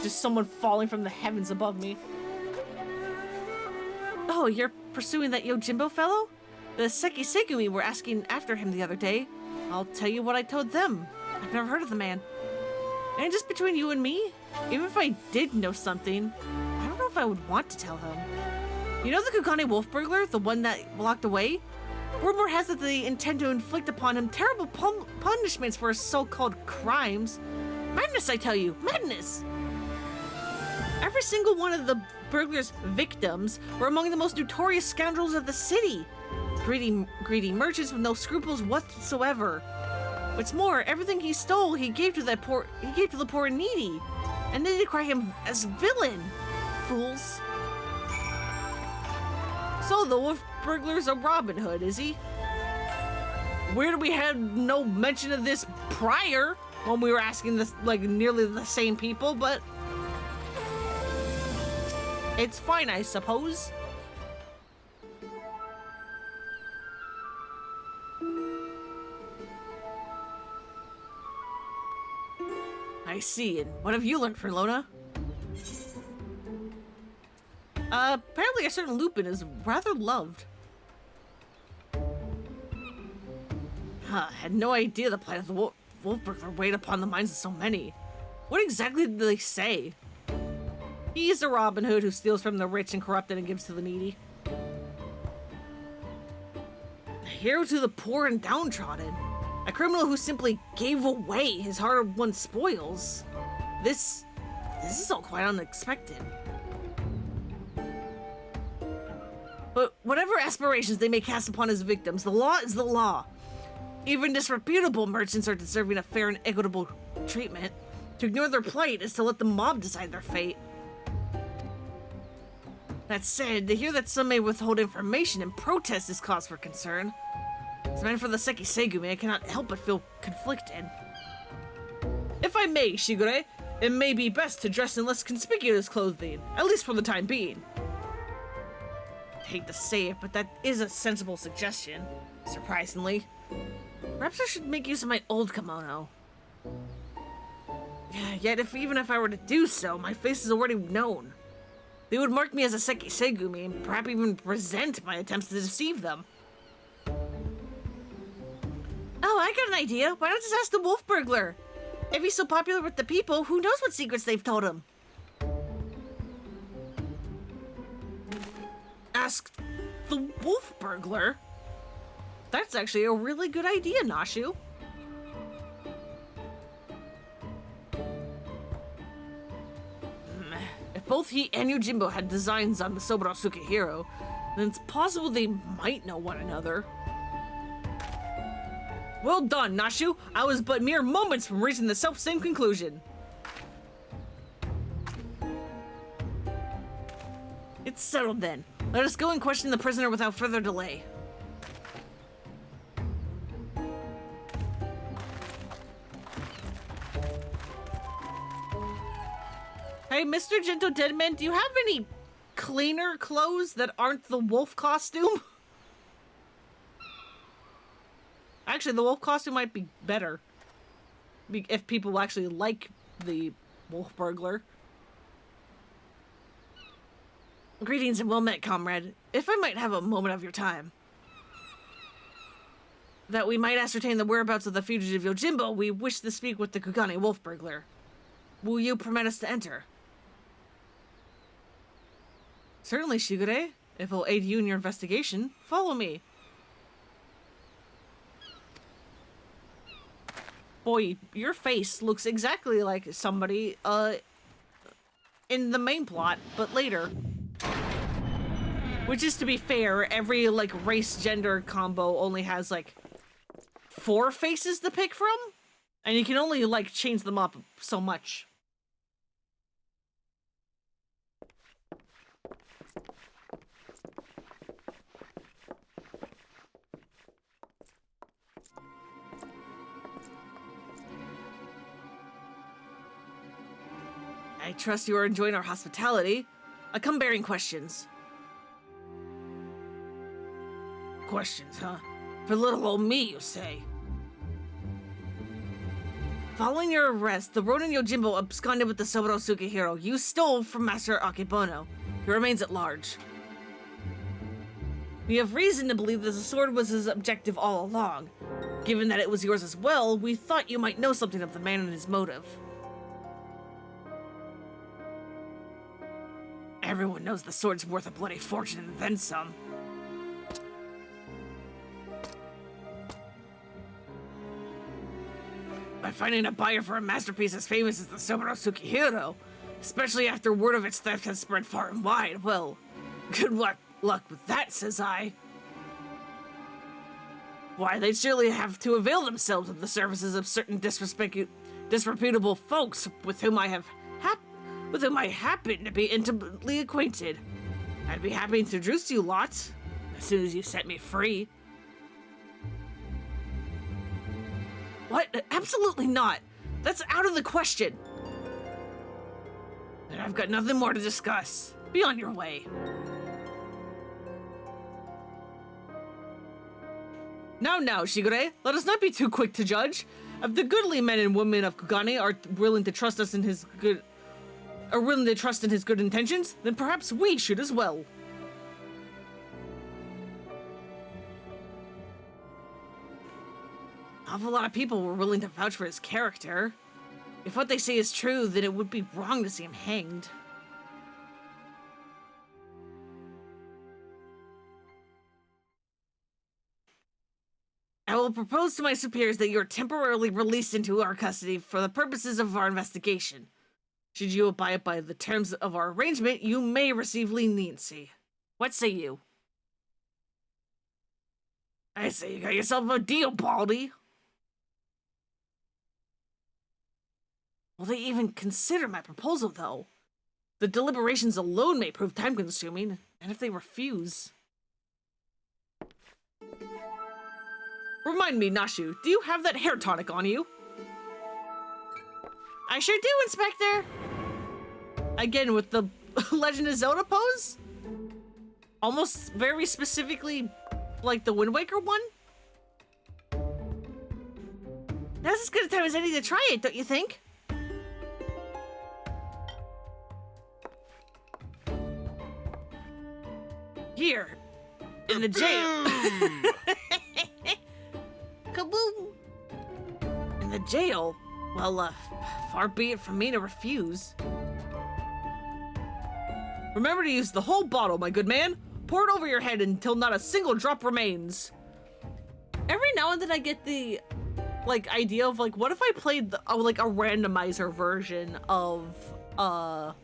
Just someone falling from the heavens above me. Oh, you're pursuing that Yojimbo fellow? The Seki Segumi were asking after him the other day. I'll tell you what I told them. I've never heard of the man. And just between you and me, even if I did know something, I don't know if I would want to tell them. You know the Kugane Wolf Burglar, the one that locked away? Rumor has it they intend to inflict upon him terrible punishments for his so-called crimes. Madness, I tell you, madness! Every single one of the burglar's victims were among the most notorious scoundrels of the city. Greedy merchants with no scruples whatsoever. What's more, everything he stole, he gave to the poor and needy, and they decry him as villain. Fools. So the wolf burglar's a Robin Hood, is he? Weird we had no mention of this prior when we were asking this, like, nearly the same people, but it's fine, I suppose. I see, and what have you learned, Lona? Apparently a certain Lupin is rather loved. Had no idea the plight of the wolf burglar weighed upon the minds of so many. What exactly did they say? He's a Robin Hood who steals from the rich and corrupted and gives to the needy. A hero to the poor and downtrodden. A criminal who simply gave away his hard-won spoils. This is all quite unexpected. But whatever aspirations they may cast upon his victims, the law is the law. Even disreputable merchants are deserving of fair and equitable treatment. To ignore their plight is to let the mob decide their fate. That said, to hear that some may withhold information and protest is cause for concern. As a man for the Seki Segumi, I cannot help but feel conflicted. If I may, Shigure, it may be best to dress in less conspicuous clothing, at least for the time being. I hate to say it, but that is a sensible suggestion, surprisingly. Perhaps I should make use of my old kimono. Yet even if I were to do so, my face is already known. They would mark me as a Seki Segumi and perhaps even resent my attempts to deceive them. Oh, I got an idea. Why not just ask the wolf burglar? If he's so popular with the people, who knows what secrets they've told him? Ask the wolf burglar? That's actually a really good idea, Nashu. If both he and Yojimbo had designs on the Soboro Sukehiro, then it's possible they might know one another. Well done, Nashu. I was but mere moments from reaching the self-same conclusion. It's settled then. Let us go and question the prisoner without further delay. Hey, Mr. Gentle Deadman, do you have any cleaner clothes that aren't the wolf costume? Actually, the wolf costume might be better. If people actually like the wolf burglar. Greetings and well met, comrade. If I might have a moment of your time. That we might ascertain the whereabouts of the fugitive Yojimbo, we wish to speak with the Kugane wolf burglar. Will you permit us to enter? Certainly, Shigure. If it'll aid you in your investigation, follow me. Boy, your face looks exactly like somebody, in the main plot, but later. Which is, to be fair, every, like, race-gender combo only has, like, 4 faces to pick from? And you can only, like, change them up so much. I trust you are enjoying our hospitality. I come bearing questions. Questions, huh? For little old me, you say? Following your arrest, the Ronin Yojimbo absconded with the Soboro Sukihiro you stole from Master Akebono. He remains at large. We have reason to believe that the sword was his objective all along. Given that it was yours as well, we thought you might know something of the man and his motive. Everyone knows the sword's worth a bloody fortune and then some. By finding a buyer for a masterpiece as famous as the Soboro Sukihiro, especially after word of its theft has spread far and wide, well, good luck with that, says I. Why, they'd surely have to avail themselves of the services of certain disreputable folks with whom I happen to be intimately acquainted. I'd be happy to introduce you lots, as soon as you set me free. What? Absolutely not. That's out of the question. And I've got nothing more to discuss. Be on your way. Now, Shigure, let us not be too quick to judge. If the goodly men and women of Kugane are willing to trust in his good intentions, then perhaps we should as well. An awful lot of people were willing to vouch for his character. If what they say is true, then it would be wrong to see him hanged. I will propose to my superiors that you are temporarily released into our custody for the purposes of our investigation. Should you abide by the terms of our arrangement, you may receive leniency. What say you? I say you got yourself a deal, Baldy. Will they even consider my proposal, though? The deliberations alone may prove time-consuming, and if they refuse... Remind me, Nashu, do you have that hair tonic on you? I sure do, Inspector! Again, with the Legend of Zelda pose? Almost very specifically like the Wind Waker one? Now's as good a time as any to try it, don't you think? Here, in the jail. Kaboom! In the jail? Well, far be it from me to refuse. Remember to use the whole bottle, my good man. Pour it over your head until not a single drop remains. Every now and then I get the, like, idea of, like, what if I played, like, a randomizer version of, a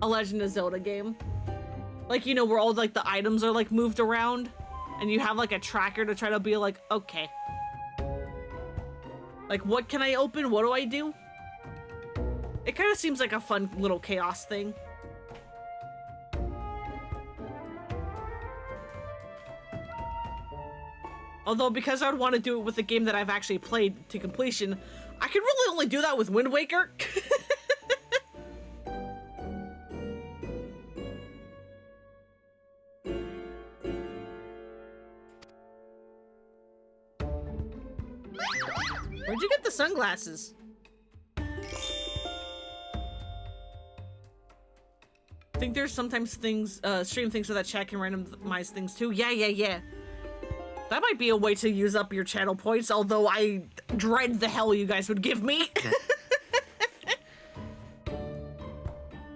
Legend of Zelda game? Like, you know, where all, like, the items are, like, moved around, and you have, like, a tracker to try to be like, okay. Like, what can I open? What do I do? It kind of seems like a fun little chaos thing. Although, because I would want to do it with a game that I've actually played to completion, I could really only do that with Wind Waker. Where'd you get the sunglasses? think there's sometimes things, stream things so that chat can randomize things too. Yeah. That might be a way to use up your channel points, although I dread the hell you guys would give me.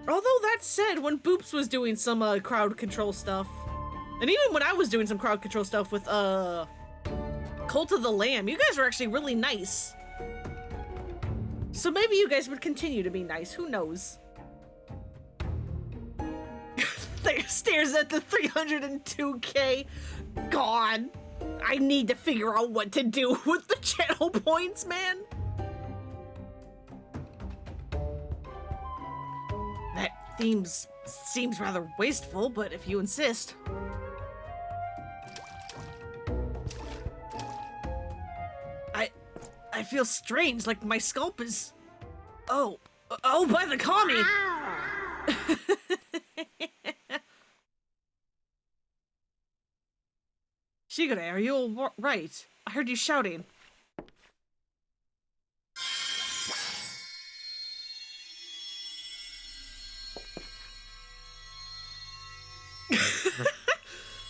Although that said, when Boops was doing some crowd control stuff, and even when I was doing some crowd control stuff with Cult of the Lamb, you guys were actually really nice. So maybe you guys would continue to be nice, who knows? Stares at the 302k. God, I need to figure out what to do with the channel points, man. That theme seems rather wasteful, but if you insist. I feel strange, like my scalp is... Oh, by the commie! Shigure, are you all right? I heard you shouting.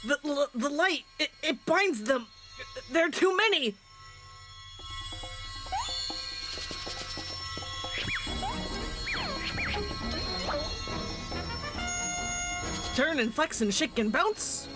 The light, it binds them. There are too many. Turn and flex and shake and bounce.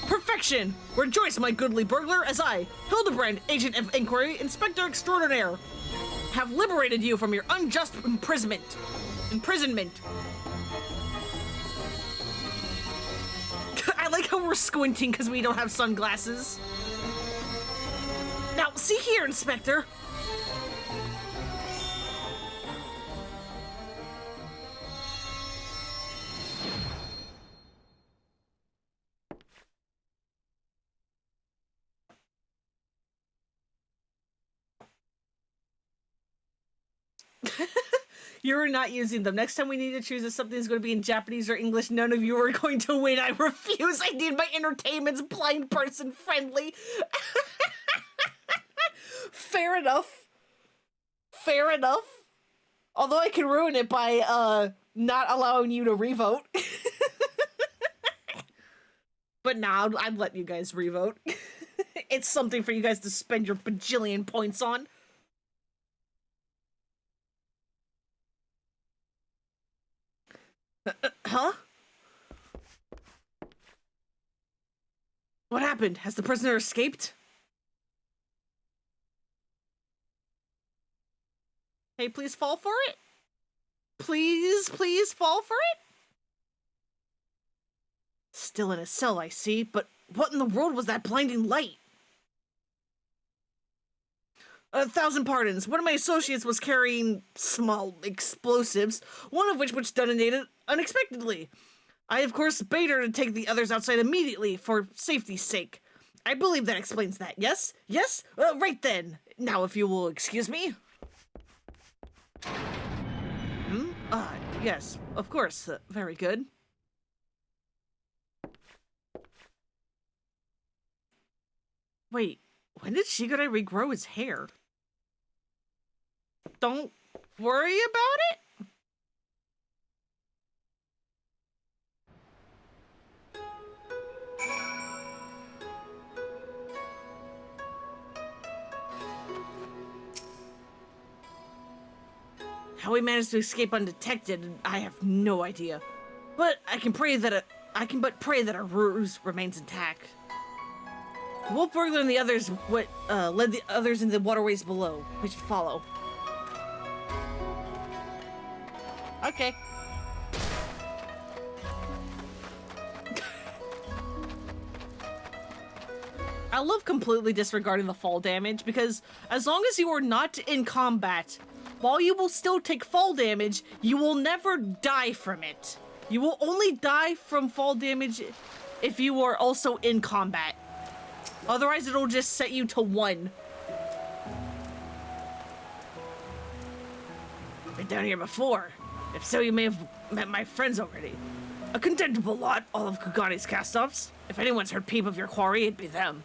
Perfection! Rejoice, my goodly burglar, as I, Hildibrand, agent of inquiry, inspector extraordinaire, have liberated you from your unjust imprisonment. I like how we're squinting because we don't have sunglasses. Now, see here, Inspector. You're not using them. Next time we need to choose if something's going to be in Japanese or English, none of you are going to win. I refuse. I need my entertainment's blind person friendly. Fair enough. Fair enough. Although I can ruin it by not allowing you to revote. But nah, I'd let you guys revote. It's something for you guys to spend your bajillion points on. Huh? What happened? Has the prisoner escaped? Hey, please fall for it? Please fall for it? Still in a cell, I see, but what in the world was that blinding light? 1,000 pardons. One of my associates was carrying small explosives, one of which detonated unexpectedly. I, of course, bade her to take the others outside immediately for safety's sake. I believe that explains that, yes? Yes? Right then. Now, if you will excuse me. Yes, of course. Very good. Wait, when did Shigure regrow his hair? Don't worry about it? How he managed to escape undetected, I have no idea. But I can pray that our ruse remains intact. The Wolf Burglar and the others led the others into the waterways below. We should follow. Okay. I love completely disregarding the fall damage because as long as you are not in combat, while you will still take fall damage, you will never die from it. You will only die from fall damage if you are also in combat. Otherwise, it'll just set you to 1. Been down here before. If so, you may have met my friends already. A contemptible lot, all of Kugani's cast-offs. If anyone's heard peep of your quarry, it'd be them.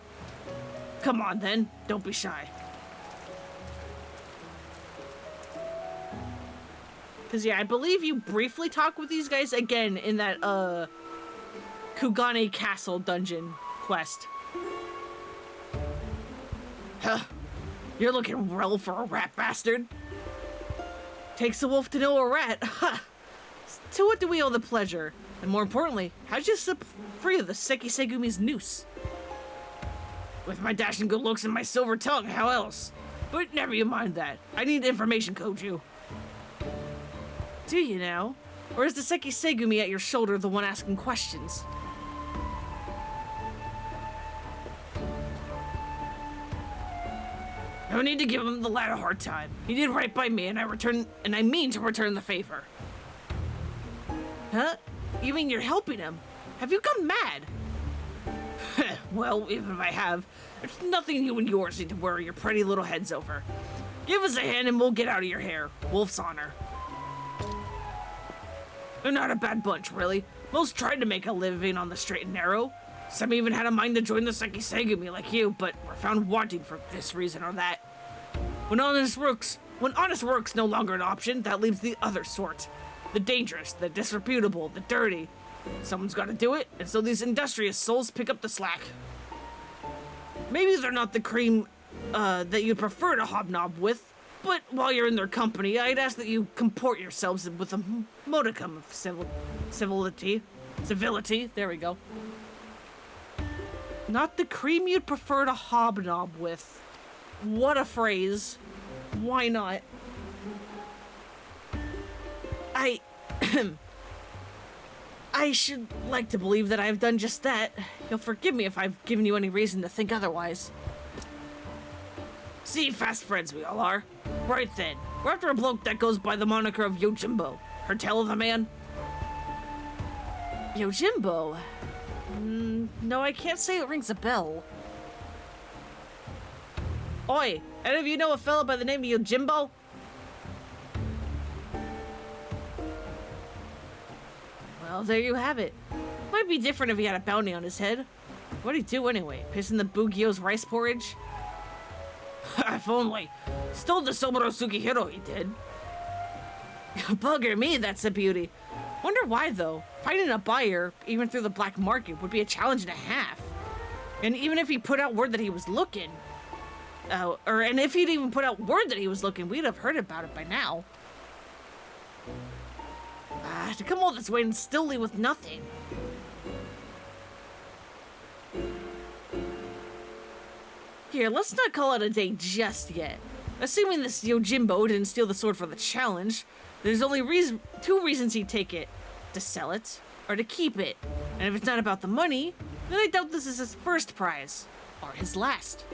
Come on, then. Don't be shy. Because, yeah, I believe you briefly talk with these guys again in that, Kugane Castle dungeon quest. Huh. You're looking real for a rat bastard. Takes a wolf to know a rat. Ha! To what do we owe the pleasure? And more importantly, how'd you slip free of the Seki Segumi's noose? With my dashing good looks and my silver tongue, how else? But never you mind that. I need information, Koju. Do you now? Or is the Seki Segumi at your shoulder the one asking questions? No need to give him the lad a hard time. He did right by me, and I mean to return the favor. Huh? You mean you're helping him? Have you gone mad? Well, even if I have, there's nothing you and yours need to worry your pretty little heads over. Give us a hand and we'll get out of your hair. Wolf's honor. They're not a bad bunch, really. Most tried to make a living on the straight and narrow. Some even had a mind to join the Seki Segumi like you, but were found wanting for this reason or that. When honest work's no longer an option, that leaves the other sort. The dangerous, the disreputable, the dirty. Someone's got to do it, and so these industrious souls pick up the slack. Maybe they're not the cream that you'd prefer to hobnob with, but while you're in their company, I'd ask that you comport yourselves with a modicum of civility. There we go. Not the cream you'd prefer to hobnob with. What a phrase. Why not? I should like to believe that I've done just that. You'll forgive me if I've given you any reason to think otherwise. See, fast friends we all are. Right then, we're after a bloke that goes by the moniker of Yojimbo. Heard tell of the man? Yojimbo? No, I can't say it rings a bell. Oi, any of you know a fella by the name of Yojimbo? Well, there you have it. Might be different if he had a bounty on his head. What'd he do anyway? Piss in the Bugio's rice porridge? If only. Stole the Somoro Sugihiro, he did. Bugger me, that's a beauty. Wonder why, though. Finding a buyer, even through the black market, would be a challenge and a half. And even if he put out word that he was looking... and if he'd even put out word that he was looking, we'd have heard about it by now. To come all this way and still leave with nothing. Here, let's not call it a day just yet. Assuming this Yojimbo didn't steal the sword for the challenge, there's only two reasons he'd take it. To sell it, or to keep it. And if it's not about the money, then I doubt this is his first prize. Or his last.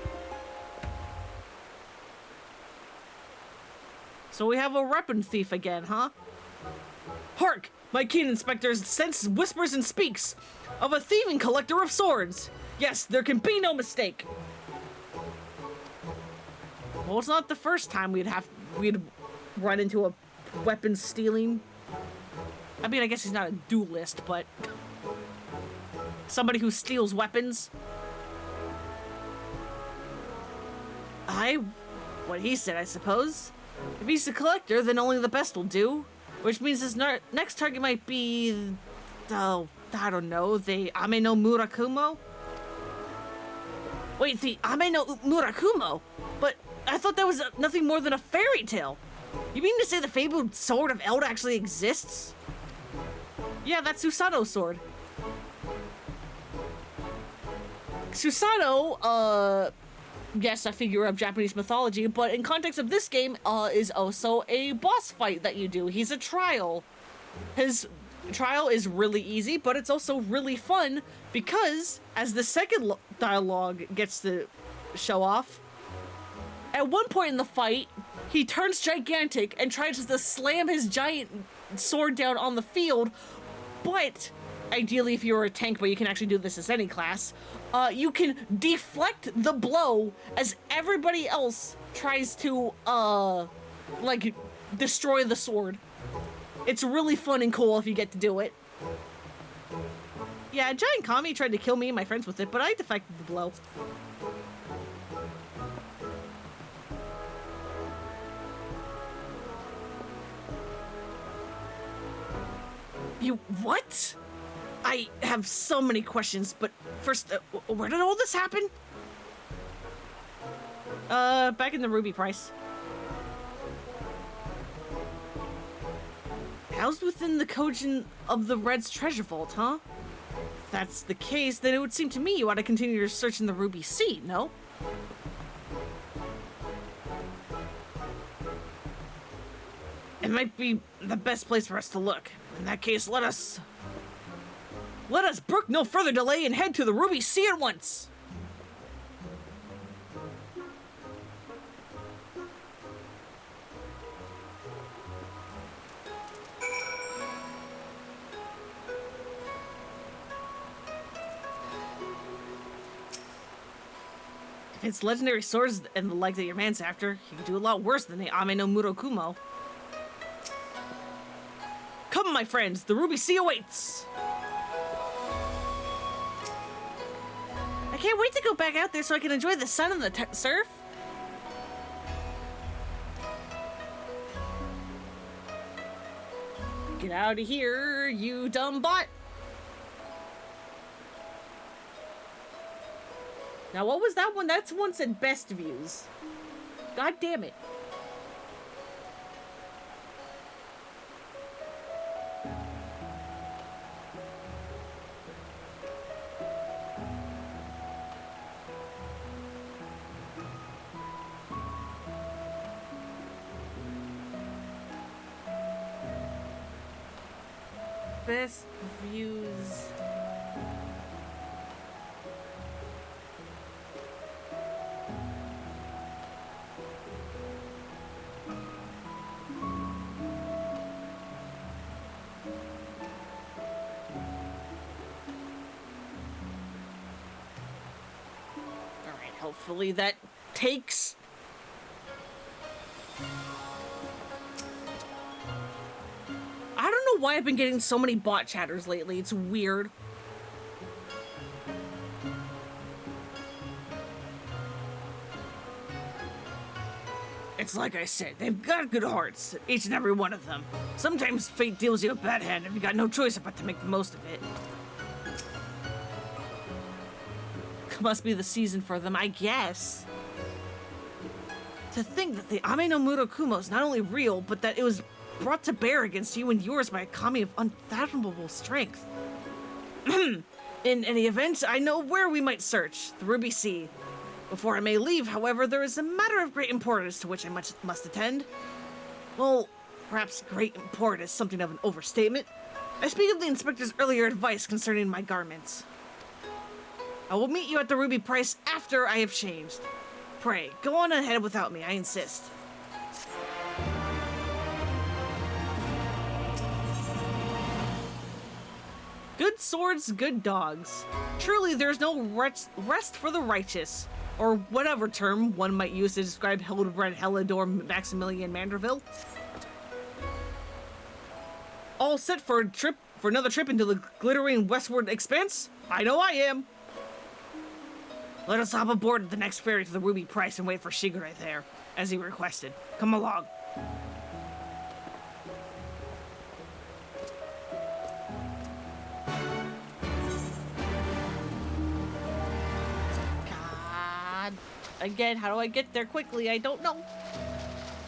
So we have a weapon thief again, huh? Hark! My keen inspector senses, whispers, and speaks of a thieving collector of swords. Yes, there can be no mistake. Well, it's not the first time we'd run into a weapon stealing. I mean, I guess he's not a duelist, but somebody who steals weapons. What he said, I suppose. If he's a collector, then only the best will do. Which means his next target might be, I don't know, the Ame no Murakumo? Wait, the Ame no Murakumo? But I thought that was nothing more than a fairy tale. You mean to say the fabled sword of Eld actually exists? Yeah, that's Susanoo's sword. Susanoo, yes, a figure of Japanese mythology, but in context of this game, is also a boss fight that you do. He's a trial. His trial is really easy, but it's also really fun because, as the second dialogue gets to show off, at one point in the fight, he turns gigantic and tries to slam his giant sword down on the field, but ideally if you're a tank, but you can actually do this as any class, you can deflect the blow as everybody else tries to, destroy the sword. It's really fun and cool if you get to do it. Yeah, a giant kami tried to kill me and my friends with it, but I deflected the blow. You what? I have so many questions, but first, where did all this happen? Back in the ruby price. Housed within the Kojin of the Red's treasure vault, huh? If that's the case, then it would seem to me you ought to continue your search in the Ruby Sea, no? It might be the best place for us to look. In that case, let us brook no further delay and head to the Ruby Sea at once! If it's legendary swords and the like that your man's after, he can do a lot worse than the Ame no Murokumo. Come, my friends, the Ruby Sea awaits! I can't wait to go back out there so I can enjoy the sun and the surf. Get out of here, you dumb bot! Now, what was that one? That's one said best views. God damn it. Best views. Hopefully that takes. I don't know why I've been getting so many bot chatters lately. It's weird. It's like I said, they've got good hearts, each and every one of them. Sometimes fate deals you a bad hand and you got no choice but to make the most of it. Must be the season for them, I guess. To think that the Ame no Murokumo is not only real, but that it was brought to bear against you and yours by a kami of unfathomable strength. In any event, I know where we might search, the Ruby Sea. Before I may leave, however, there is a matter of great importance to which I must attend. Well, perhaps great import is something of an overstatement. I speak of the inspector's earlier advice concerning my garments. I will meet you at the Ruby Price after I have changed. Pray, go on ahead without me, I insist. Good swords, good dogs. Truly, there's no rest for the righteous, or whatever term one might use to describe Hildibrand, Helidor, Maximilian Manderville. All set for another trip into the glittering westward expanse? I know I am. Let us hop aboard the next ferry to the Ruby Price and wait for Shigure there, as he requested. Come along. God. Again, how do I get there quickly? I don't know.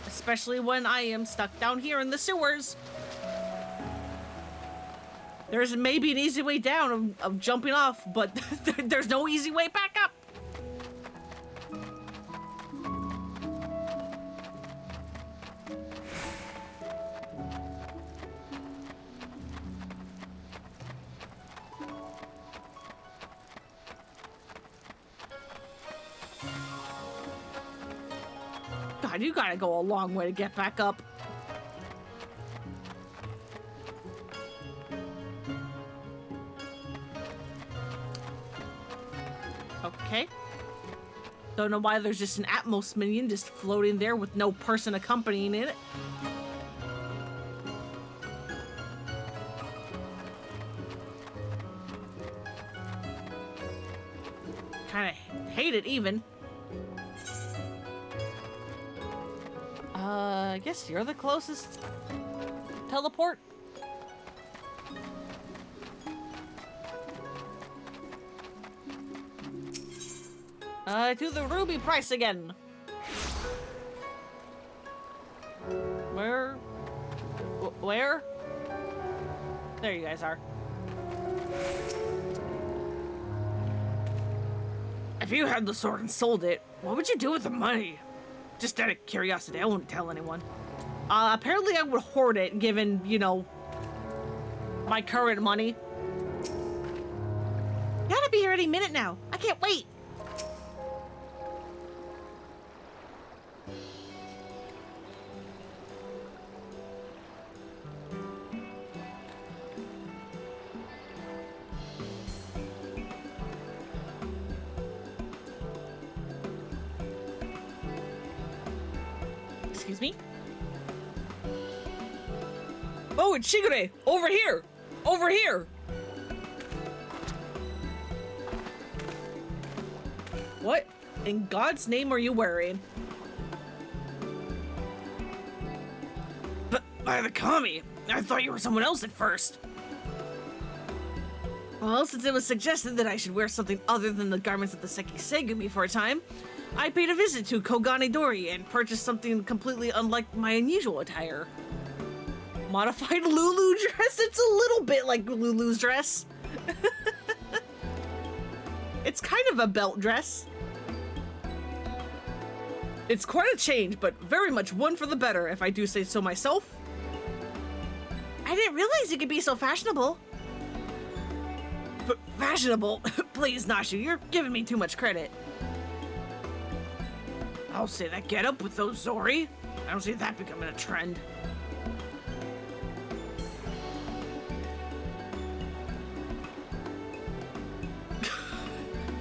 Especially when I am stuck down here in the sewers. There's maybe an easy way down of jumping off, but there's no easy way back up. God, you gotta go a long way to get back up. Okay. Don't know why there's just an Atmos minion just floating there with no person accompanying it. Kinda hate it even. I guess you're the closest teleport. To the ruby price again. Where? There you guys are. If you had the sword and sold it, what would you do with the money? Just out of curiosity, I wouldn't tell anyone. Apparently I would hoard it, given, you know, my current money. Gotta be here any minute now. I can't wait. Excuse me? Oh, it's Shigure! Over here! Over here! What in God's name are you wearing? But by the kami, I thought you were someone else at first. Well, since it was suggested that I should wear something other than the garments of the Seki Segumi for a time, I paid a visit to Kogane Dori and purchased something completely unlike my unusual attire. Modified Lulu dress? It's a little bit like Lulu's dress. It's kind of a belt dress. It's quite a change, but very much one for the better, if I do say so myself. I didn't realize you could be so fashionable. But fashionable? Please, Nashu, you're giving me too much credit. I'll say that get up with those Zori. I don't see that becoming a trend.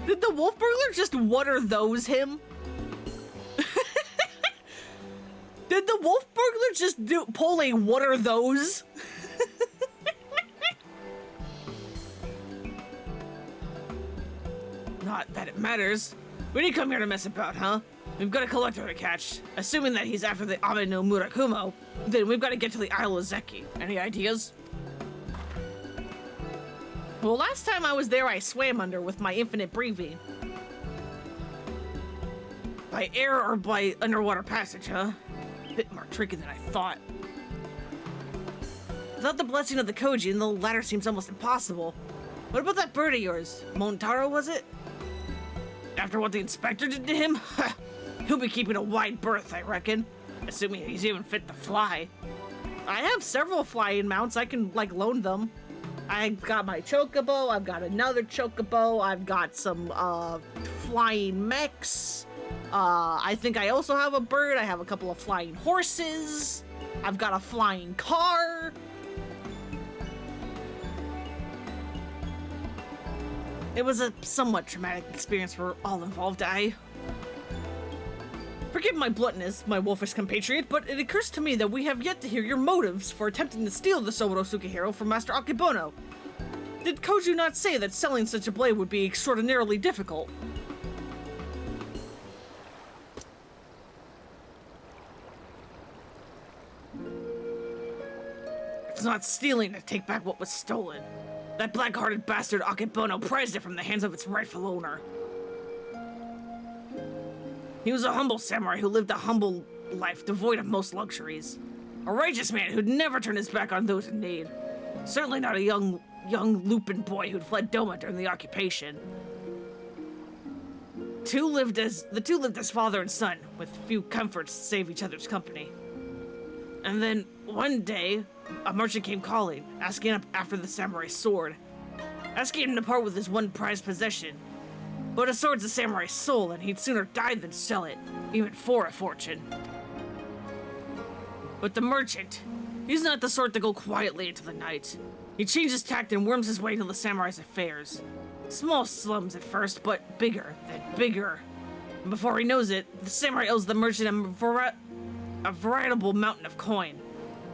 Did the wolf burglar just what are those him? Did the wolf burglar just pull a what are those? Not that it matters. We didn't come here to mess about, huh? We've got a collector to catch. Assuming that he's after the Ame no Murakumo, then we've got to get to the Isle of Zeki. Any ideas? Well, last time I was there, I swam under with my infinite breathing. By air or by underwater passage, huh? Bit more tricky than I thought. Without the blessing of the Kojin, the latter seems almost impossible. What about that bird of yours? Montaro, was it? After what the inspector did to him, he'll be keeping a wide berth, I reckon. Assuming he's even fit to fly. I have several flying mounts. I can, like, loan them. I've got my chocobo. I've got another chocobo. I've got some, flying mechs. I think I also have a bird. I have a couple of flying horses. I've got a flying car. It was a somewhat traumatic experience for all involved. Forgive my bluntness, my wolfish compatriot, but it occurs to me that we have yet to hear your motives for attempting to steal the Soboro Sukihiro from Master Akebono. Did Koju not say that selling such a blade would be extraordinarily difficult? It's not stealing to take back what was stolen. That black-hearted bastard Akebono prized it from the hands of its rightful owner. He was a humble samurai who lived a humble life devoid of most luxuries. A righteous man who'd never turn his back on those in need. Certainly not a young Lupin boy who'd fled Doma during the occupation. The two lived as father and son, with few comforts save each other's company. And then, one day, a merchant came calling, asking after the samurai sword, asking him to part with his one prized possession. But a sword's a samurai's soul, and he'd sooner die than sell it, even for a fortune. But the merchant, he's not the sort to go quietly into the night. He changes tact and worms his way into the samurai's affairs. Small slums at first, but bigger, then bigger. And before he knows it, the samurai owes the merchant a veritable mountain of coin.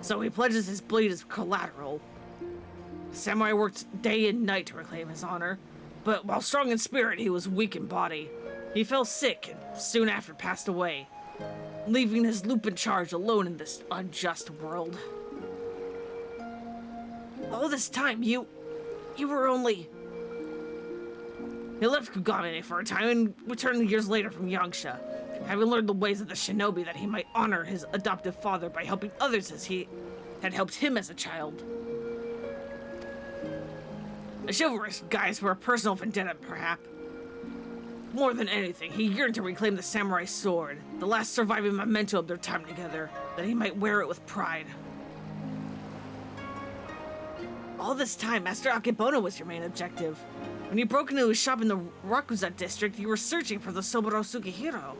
So he pledges his blade as collateral. The samurai worked day and night to reclaim his honor. But while strong in spirit, he was weak in body. He fell sick and soon after passed away, leaving his Lupin charge alone in this unjust world. All this time, you were only... He left Kugane for a time and returned years later from Yangsha, having learned the ways of the shinobi that he might honor his adoptive father by helping others as he had helped him as a child. A chivalrous guise for a personal vendetta, perhaps. More than anything, he yearned to reclaim the samurai sword, the last surviving memento of their time together, that he might wear it with pride. All this time, Master Akebono was your main objective. When you broke into his shop in the Rakuza district, you were searching for the Soboro Sukihiro.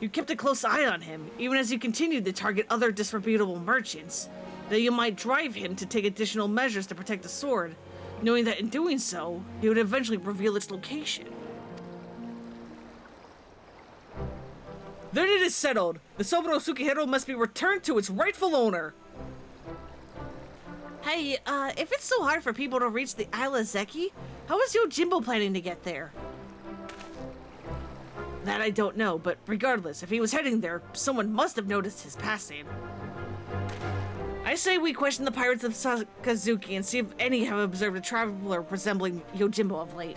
You kept a close eye on him, even as you continued to target other disreputable merchants, that you might drive him to take additional measures to protect the sword, knowing that in doing so, he would eventually reveal its location. Then it is settled. The Soboro Sukihiro must be returned to its rightful owner. Hey, if it's so hard for people to reach the Isle of Zeki, how is Yojimbo planning to get there? That I don't know, but regardless, if he was heading there, someone must have noticed his passing. I say we question the pirates of Sakazuki and see if any have observed a traveler resembling Yojimbo of late.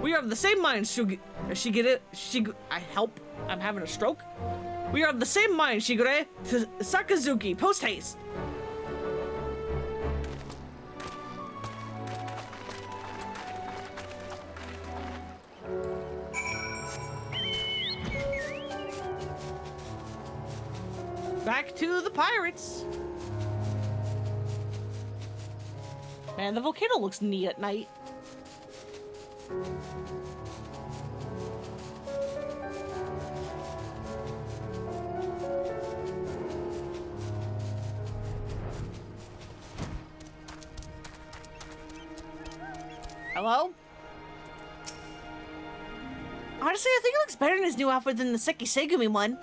We are of the same mind, I'm having a stroke. We are of the same mind, Shigure, to Sakazuki, post haste. Back to the pirates. Man, the volcano looks neat at night. Hello? Honestly, I think it looks better in his new outfit than the Seki Segumi one.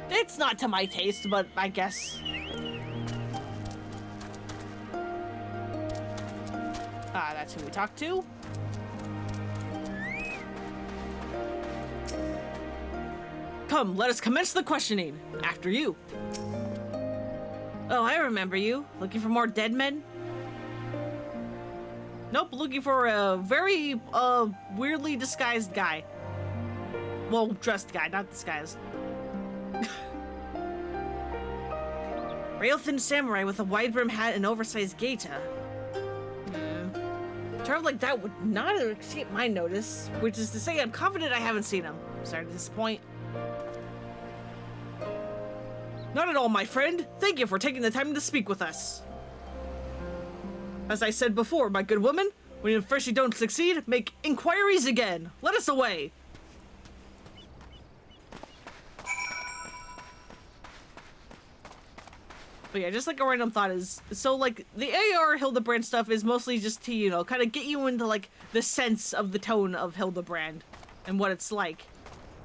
It's not to my taste, but I guess. That's who we talked to. Come, let us commence the questioning. After you. Oh, I remember you. Looking for more dead men? Nope, looking for a very, weirdly disguised guy. Well, dressed guy, not disguised. Rail-thin samurai with a wide-brim hat and oversized geisha. Terms like that would not escape my notice, which is to say I'm confident I haven't seen him. Sorry to disappoint. Not at all, my friend. Thank you for taking the time to speak with us. As I said before, my good woman, when first you don't succeed, make inquiries again. Let us away. But yeah, just like a random thought is, so like the AR Hildibrand stuff is mostly just to, you know, kind of get you into like the sense of the tone of Hildibrand and what it's like.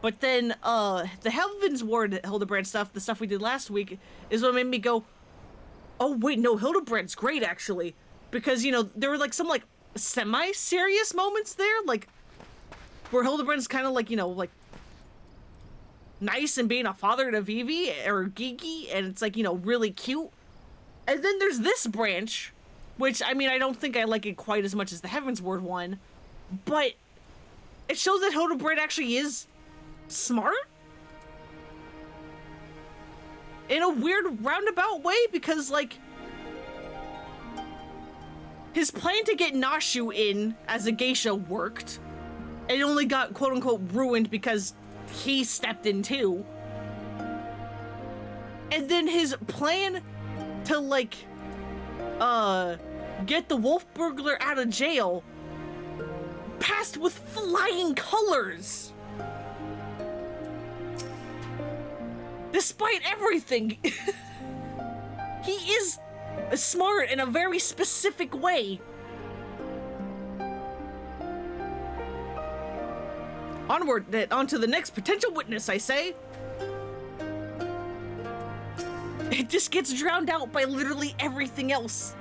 But then the Heaven's Ward Hildibrand stuff, the stuff we did last week, is what made me go, oh wait, no, Hildibrand's great actually. Because, you know, there were like some like semi-serious moments there, like where Hildibrand's kind of like, you know, like nice and being a father to Vivi or Gigi, and it's like, you know, really cute. And then there's this branch, which I mean, I don't think I like it quite as much as the Heaven's Ward one, but it shows that Hildibrand actually is smart in a weird roundabout way, because like his plan to get Nashu in as a geisha worked. It only got quote-unquote ruined because he stepped in too. And then his plan to like get the wolf burglar out of jail passed with flying colors. Despite everything, he is smart in a very specific way. Onward, on to the next potential witness, I say. It just gets drowned out by literally everything else.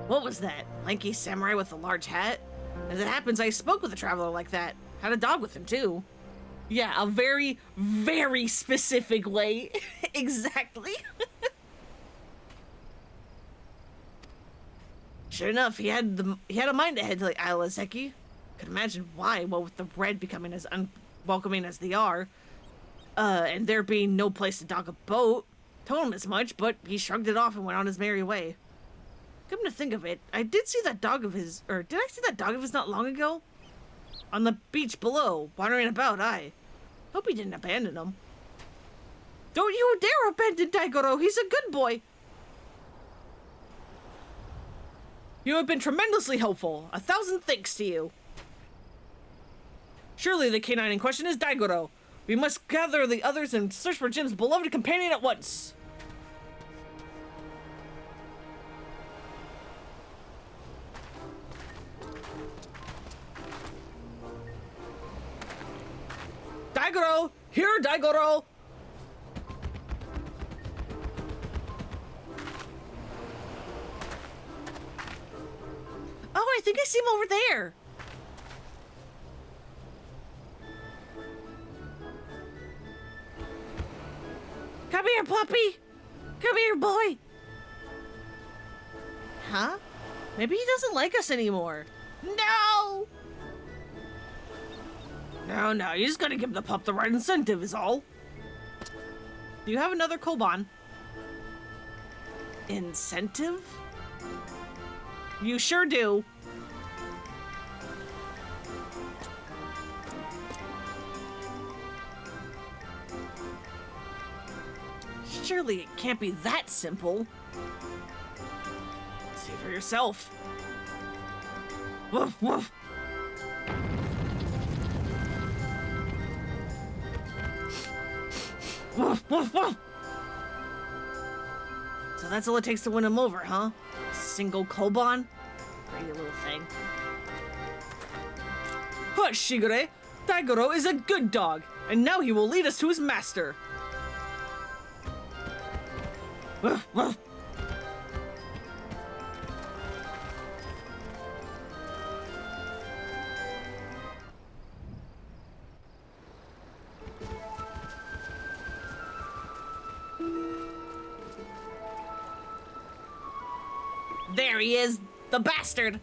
What was that? Lanky samurai with a large hat? As it happens, I spoke with a traveler like that. Had a dog with him, too. Yeah, a very, very specific way. Exactly. Sure enough, he had a mind to head to the Isle of Zeki. Could imagine why, what with the red becoming as unwelcoming as they are. And there being no place to dock a boat. Told him as much, but he shrugged it off and went on his merry way. Come to think of it, I did see that dog of his, or did I see that dog of his not long ago? On the beach below, wandering about, I hope he didn't abandon him. Don't you dare abandon Daigoro, he's a good boy. You have been tremendously helpful. 1,000 thanks to you. Surely the canine in question is Daigoro. We must gather the others and search for Jim's beloved companion at once. Daigoro! Here, Daigoro! Oh, I think I see him over there. Come here, puppy. Come here, boy. Huh? Maybe he doesn't like us anymore. No! No, you just gotta give the pup the right incentive is all. Do you have another Koban? Incentive? You sure do. Surely it can't be that simple. See for yourself. Woof, woof. Woof, woof, woof. So that's all it takes to win him over, huh? Single Koban? Pretty little thing. Hush, Shigure. Daigoro is a good dog, and now he will lead us to his master. Woof, woof. There he is, the bastard.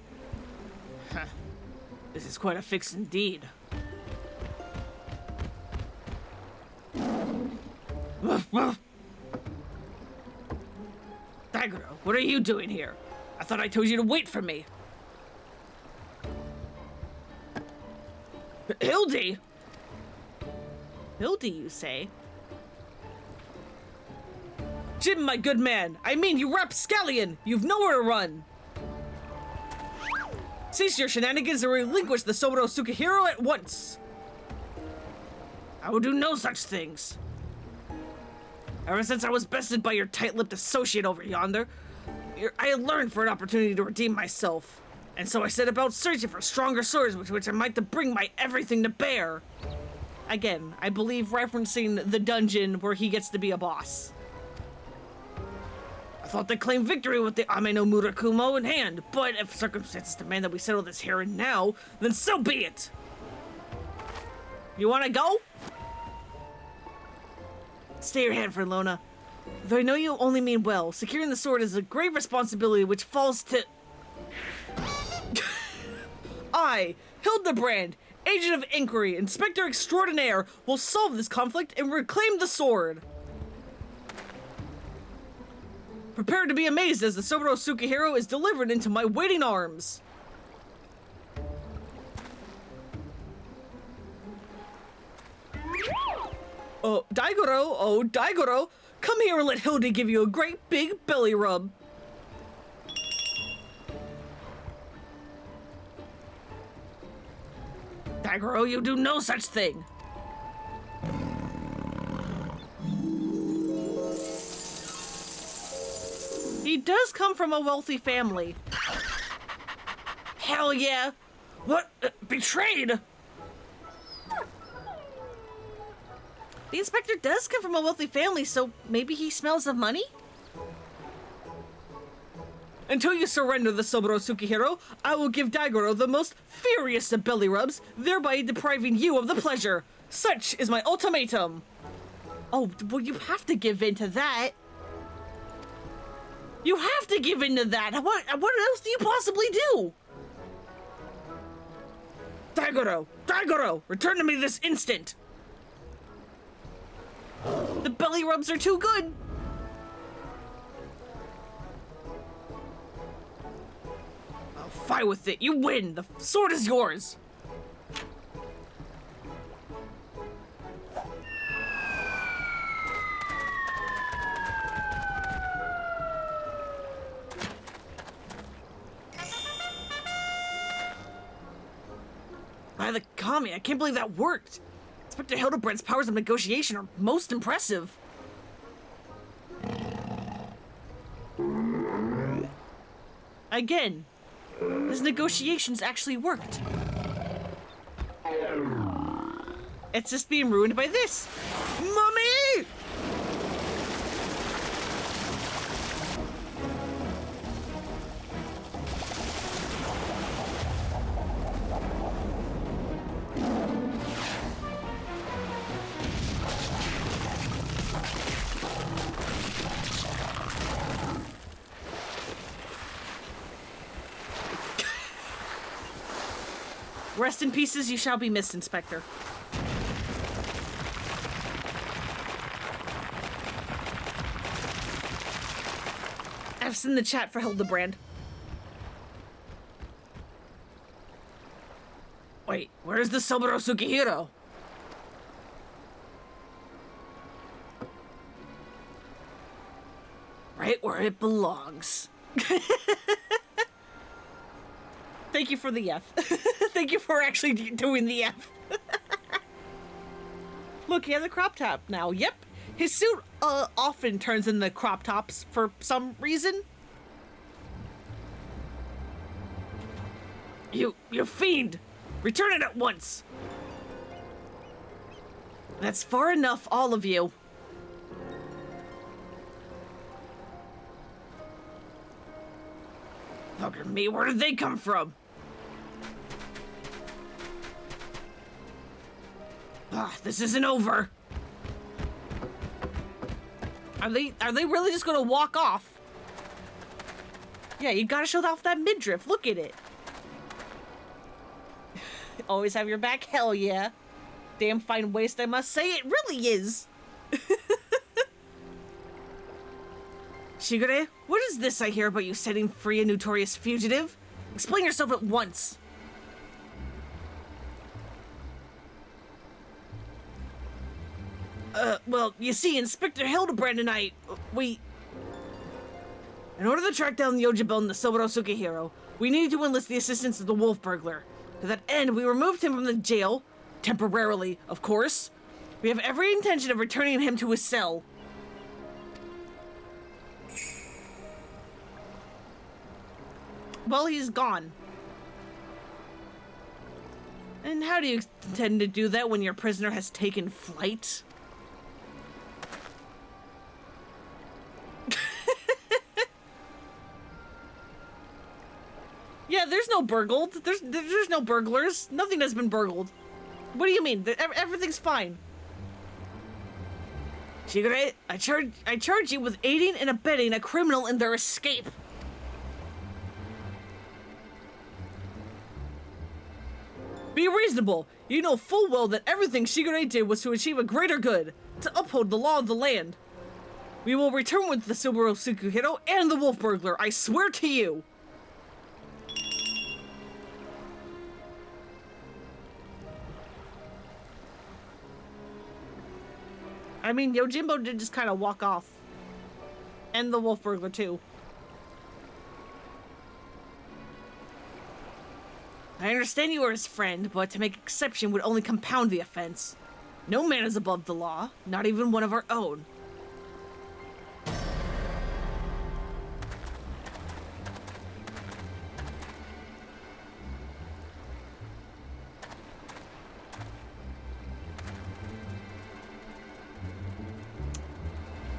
This is quite a fix indeed. Woof, woof. Daigoro, what are you doing here? I thought I told you to wait for me. Hildy? Hildy, you say? Jim, my good man, I mean you rapscallion! You've nowhere to run! Cease your shenanigans and relinquish the Soboro Tsukihiro at once! I will do no such things. Ever since I was bested by your tight-lipped associate over yonder, I had learned for an opportunity to redeem myself. And so I set about searching for stronger swords with which I might to bring my everything to bear. Again, I believe referencing the dungeon where he gets to be a boss. I thought to claim victory with the Ame no Murakumo in hand, but if circumstances demand that we settle this here and now, then so be it! You wanna go? Stay your hand, friend Lona. Though I know you only mean well, securing the sword is a great responsibility which falls to... I, Hildibrand, Agent of Inquiry, Inspector Extraordinaire, will solve this conflict and reclaim the sword. Prepare to be amazed as the Soboro Tsukihiro is delivered into my waiting arms. Daigoro, come here and let Hildy give you a great big belly rub. Daigoro, you do no such thing. He does come from a wealthy family. Hell yeah! What? Betrayed? The inspector does come from a wealthy family, so maybe he smells of money? Until you surrender the Soboro Tsukihiro, I will give Daigoro the most furious of belly rubs, thereby depriving you of the pleasure. Such is my ultimatum. Oh, well, you have to give in to that. You have to give in to that. What else do you possibly do? Daigoro, return to me this instant. The belly rubs are too good. I'll fight with it. You win. The sword is yours. By the Kami, I can't believe that worked. Inspector Hildibrand's powers of negotiation are most impressive. Again, his negotiations actually worked. It's just being ruined by this. Mummy! Rest in pieces, you shall be missed, Inspector. F's in the chat for Hildibrand. Wait, where's the Soboro Tsukihiro? Right where it belongs. Thank you for the F. Thank you for actually doing the F. Look, he has a crop top now. Yep. His suit often turns into crop tops for some reason. You fiend! Return it at once! That's far enough, all of you. Bugger me, where did they come from? This isn't over. Are they really just gonna walk off? Yeah, you gotta show off that midriff. Look at it. Always have your back, hell yeah. Damn fine waist, I must say, it really is. Shigure, what is this I hear about you setting free a notorious fugitive? Explain yourself at once. Well, you see, Inspector Hildibrand and I, in order to track down the Yojimbo and the Soboro Tsukihiro, we needed to enlist the assistance of the wolf burglar. To that end, we removed him from the jail, temporarily, of course. We have every intention of returning him to his cell. Well, he's gone. And how do you intend to do that when your prisoner has taken flight? Yeah, there's no burgled. There's no burglars. Nothing has been burgled. What do you mean? Everything's fine. Shigure, I charge you with aiding and abetting a criminal in their escape. Be reasonable. You know full well that everything Shigure did was to achieve a greater good, to uphold the law of the land. We will return with the Soboro Tsukihiro and the wolf burglar, I swear to you. I mean, Yojimbo did just kind of walk off. And the wolf burglar, too. I understand you are his friend, but to make exception would only compound the offense. No man is above the law, not even one of our own.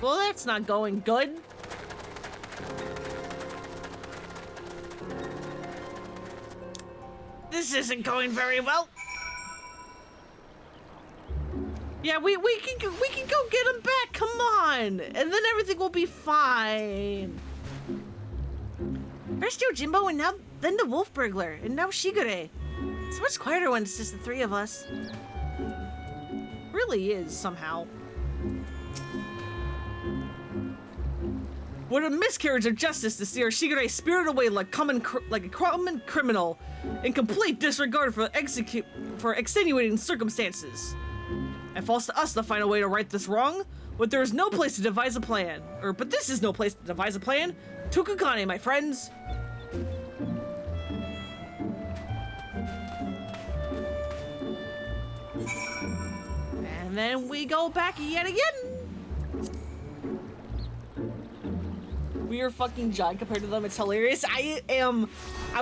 Well, that's not going good. This isn't going very well. Yeah, we can go get him back. Come on, and then everything will be fine. First Yojimbo, and then the wolf burglar, and now Shigure. It's much quieter when it's just the three of us. Really is somehow. What a miscarriage of justice to see our Shigure spirited away like a common criminal, in complete disregard for extenuating circumstances. It falls to us to find a way to right this wrong, but there is no place to devise a plan. But this is no place to devise a plan. Tokugane, my friends. And then we go back yet again. We are fucking giant compared to them. It's hilarious. I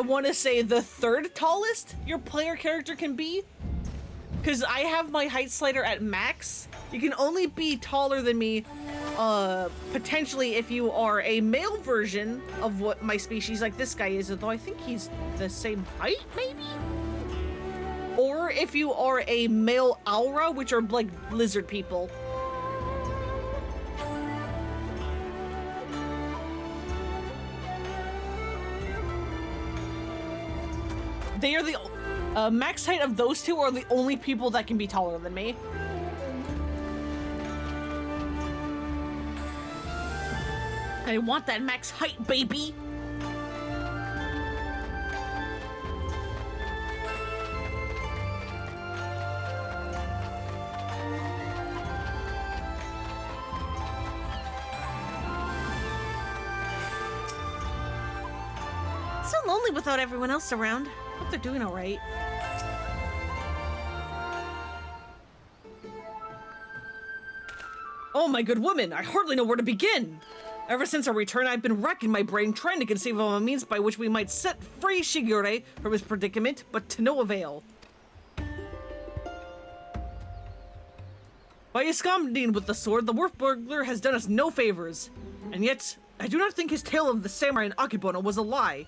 want to say the third tallest your player character can be. Because I have my height slider at max. You can only be taller than me, potentially if you are a male version of what my species like this guy is, although I think he's the same height, maybe? Or if you are a male aura, which are like lizard people. They are the max height of those two are the only people that can be taller than me. I want that max height, baby. So lonely without everyone else around. Hope they're doing all right. Oh, my good woman, I hardly know where to begin. Ever since our return, I've been racking my brain trying to conceive of a means by which we might set free Shigure from his predicament, but to no avail. By absconding with the sword, the wolf burglar has done us no favors. And yet, I do not think his tale of the samurai and Akebono was a lie.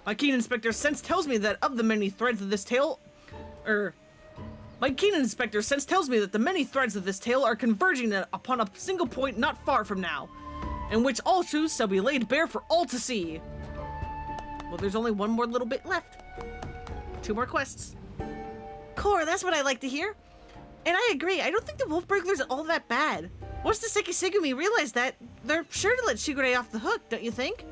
My keen inspector's sense tells me that of the many threads of this tale, my keen inspector's sense tells me that the many threads of this tale are converging upon a single point not far from now, in which all truths shall be laid bare for all to see. Well, there's only one more little bit left. 2 more quests. Core, that's what I like to hear. And I agree, I don't think the wolf burglars are all that bad. Once the Sekisegumi realize that, they're sure to let Shigure off the hook, don't you think?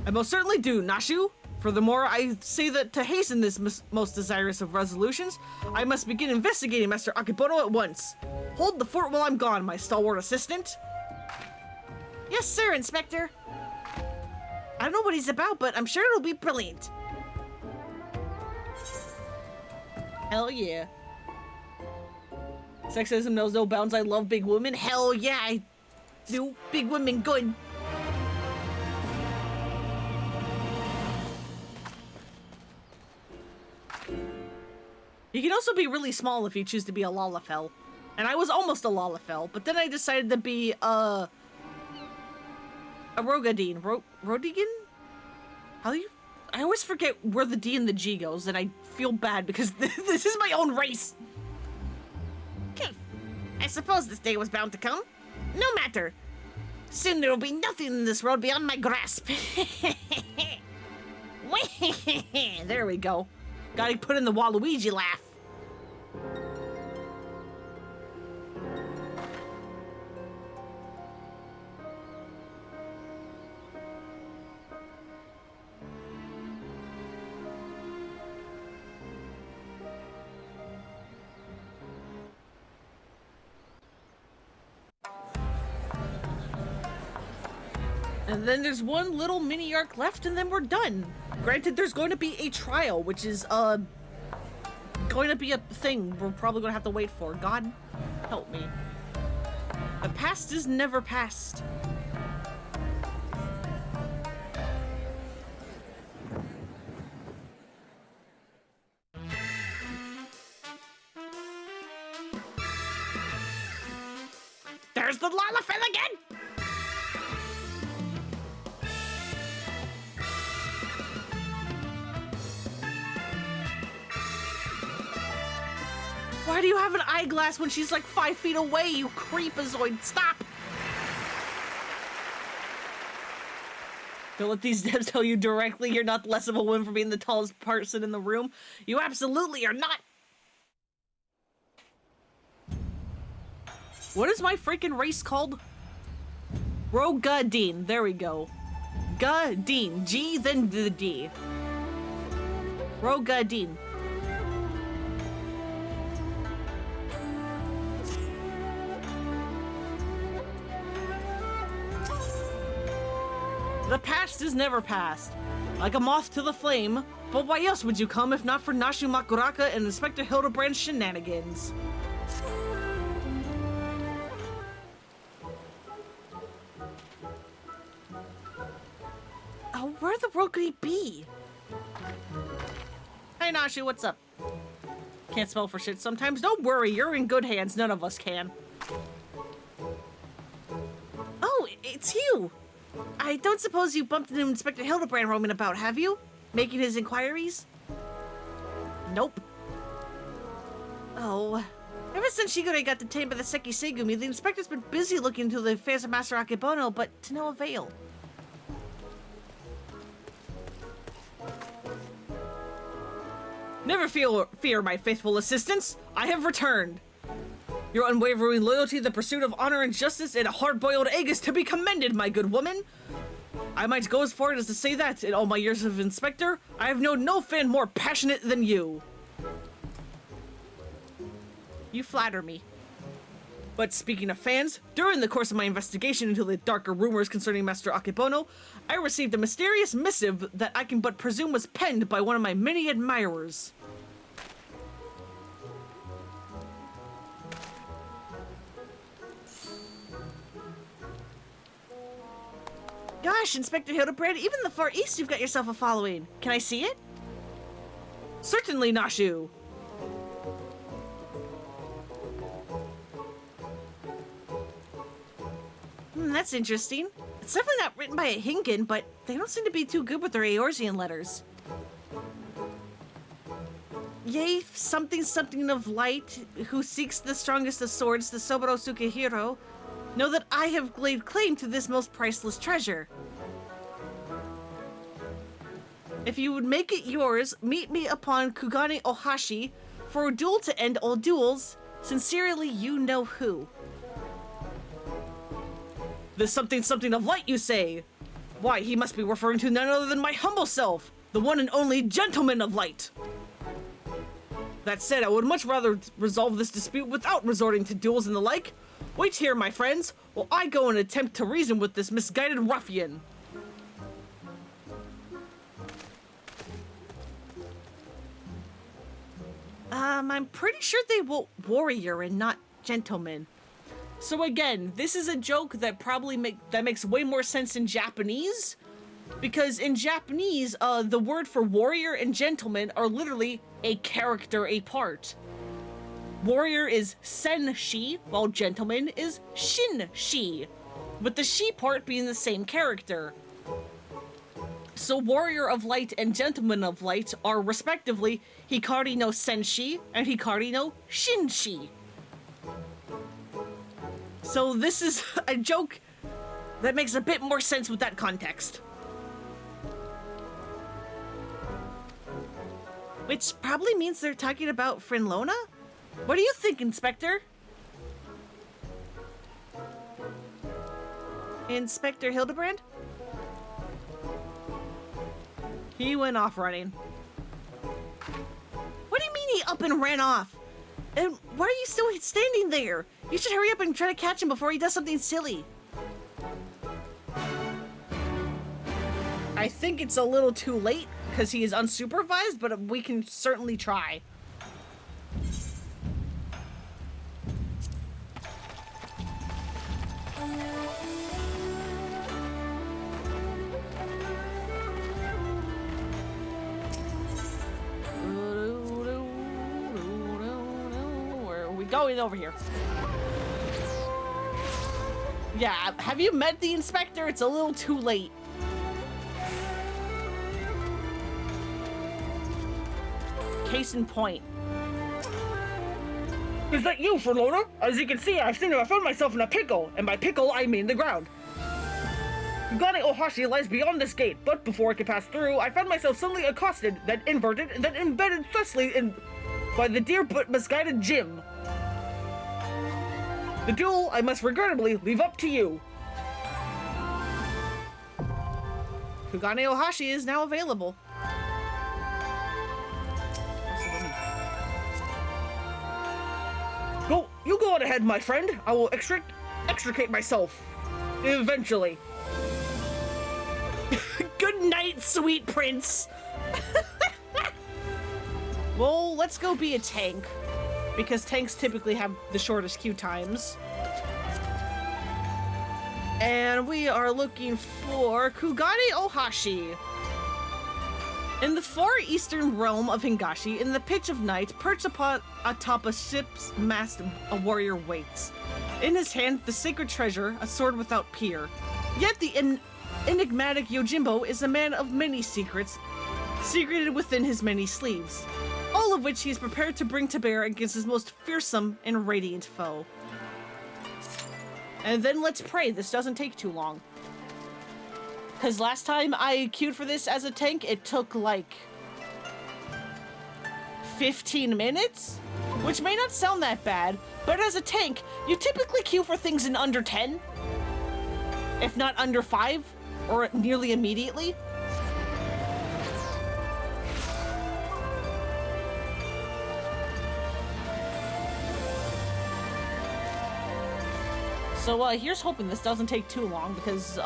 I most certainly do, Nashu. Furthermore, I say that to hasten this most desirous of resolutions, I must begin investigating Master Akebono at once. Hold the fort while I'm gone, my stalwart assistant. Yes, sir, Inspector. I don't know what he's about, but I'm sure it'll be brilliant. Hell yeah. Sexism knows no bounds. I love big women. Hell yeah, I do. Big women good. You can also be really small if you choose to be a Lalafell. And I was almost a Lalafell, but then I decided to be a Rogadine. Rodigan? How do you... I always forget where the D and the G goes, and I feel bad because this is my own race. I suppose this day was bound to come. No matter. Soon there will be nothing in this world beyond my grasp. There we go. Gotta put in the Waluigi laugh. And then there's one little mini arc left and then we're done. Granted, there's going to be a trial, which is, going to be a thing we're probably going to have to wait for. God help me. The past is never past. There's the Lalafell again! Why do you have an eyeglass when she's like 5 feet away, you creepazoid? Stop! Don't let these devs tell you directly you're not less of a woman for being the tallest person in the room. You absolutely are not! What is my freaking race called? Rogadine. There we go. Gadine. G, then the D. Rogadine. The past is never past. Like a moth to the flame. But why else would you come if not for Nashu Makuraka and Inspector Hildibrand's shenanigans? Oh, where the world could he be? Hey Nashu, what's up? Can't spell for shit sometimes. Don't worry, you're in good hands. None of us can. Oh, it's you. I don't suppose you bumped into Inspector Hildibrand roaming about, have you? Making his inquiries? Nope. Oh. Ever since Shigure got detained by the Seki Segumi, the inspector's been busy looking into the affairs of Master Akebono, but to no avail. Never fear, my faithful assistants. I have returned. Your unwavering loyalty, the pursuit of honor and justice, and a hard-boiled egg is to be commended, my good woman. I might go as far as to say that, in all my years of inspector, I have known no fan more passionate than you. You flatter me. But speaking of fans, during the course of my investigation into the darker rumors concerning Master Akebono, I received a mysterious missive that I can but presume was penned by one of my many admirers. Gosh, Inspector Hildibrand, even in the Far East you've got yourself a following. Can I see it? Certainly, Nashu. That's interesting. It's definitely not written by a Hinkin, but they don't seem to be too good with their Eorzean letters. Yea, something of light, who seeks the strongest of swords, the Soboro Sukehiro, know that I have laid claim to this most priceless treasure. If you would make it yours, meet me upon Kugane Ohashi for a duel to end all duels. Sincerely, you know who. The something of light, you say? Why, he must be referring to none other than my humble self, the one and only gentleman of light. That said, I would much rather resolve this dispute without resorting to duels and the like. Wait here, my friends, while I go and attempt to reason with this misguided ruffian. I'm pretty sure they will warrior and not gentleman. So again, this is a joke that probably makes way more sense in Japanese, because in Japanese, the word for warrior and gentleman are literally a character apart. Warrior is sen-shi, while gentleman is shin-shi, with the shi part being the same character. So Warrior of Light and Gentleman of Light are respectively Hikari no Senshi and Hikari no Shinshi. So this is a joke that makes a bit more sense with that context. Which probably means they're talking about Frinlona? What do you think, Inspector? Inspector Hildibrand? He went off running. What do you mean he up and ran off? And why are you still standing there? You should hurry up and try to catch him before he does something silly. I think it's a little too late because he is unsupervised, but we can certainly try. Where are we going over here? Yeah, have you met the inspector? It's a little too late. Case in point. Is that you, Forlorna? As you can see, I found myself in a pickle, and by pickle, I mean the ground. Kugane Ohashi lies beyond this gate, but before I could pass through, I found myself suddenly accosted, then inverted, and then embedded thusly in by the dear but misguided Jim. The duel I must regrettably leave up to you. Kugane Ohashi is now available. You go on ahead, my friend. I will extricate myself. Eventually. Good night, sweet prince. Well, let's go be a tank, because tanks typically have the shortest queue times. And we are looking for Kugane Ohashi. In the far eastern realm of Hingashi, in the pitch of night, perched atop a ship's mast, a warrior waits. In his hand, the sacred treasure, a sword without peer. Yet the enigmatic Yojimbo is a man of many secrets, secreted within his many sleeves, all of which he is prepared to bring to bear against his most fearsome and radiant foe. And then let's pray this doesn't take too long. Because last time I queued for this as a tank, it took like 15 minutes, which may not sound that bad, but as a tank, you typically queue for things in under 10, if not under 5, or nearly immediately. So here's hoping this doesn't take too long, because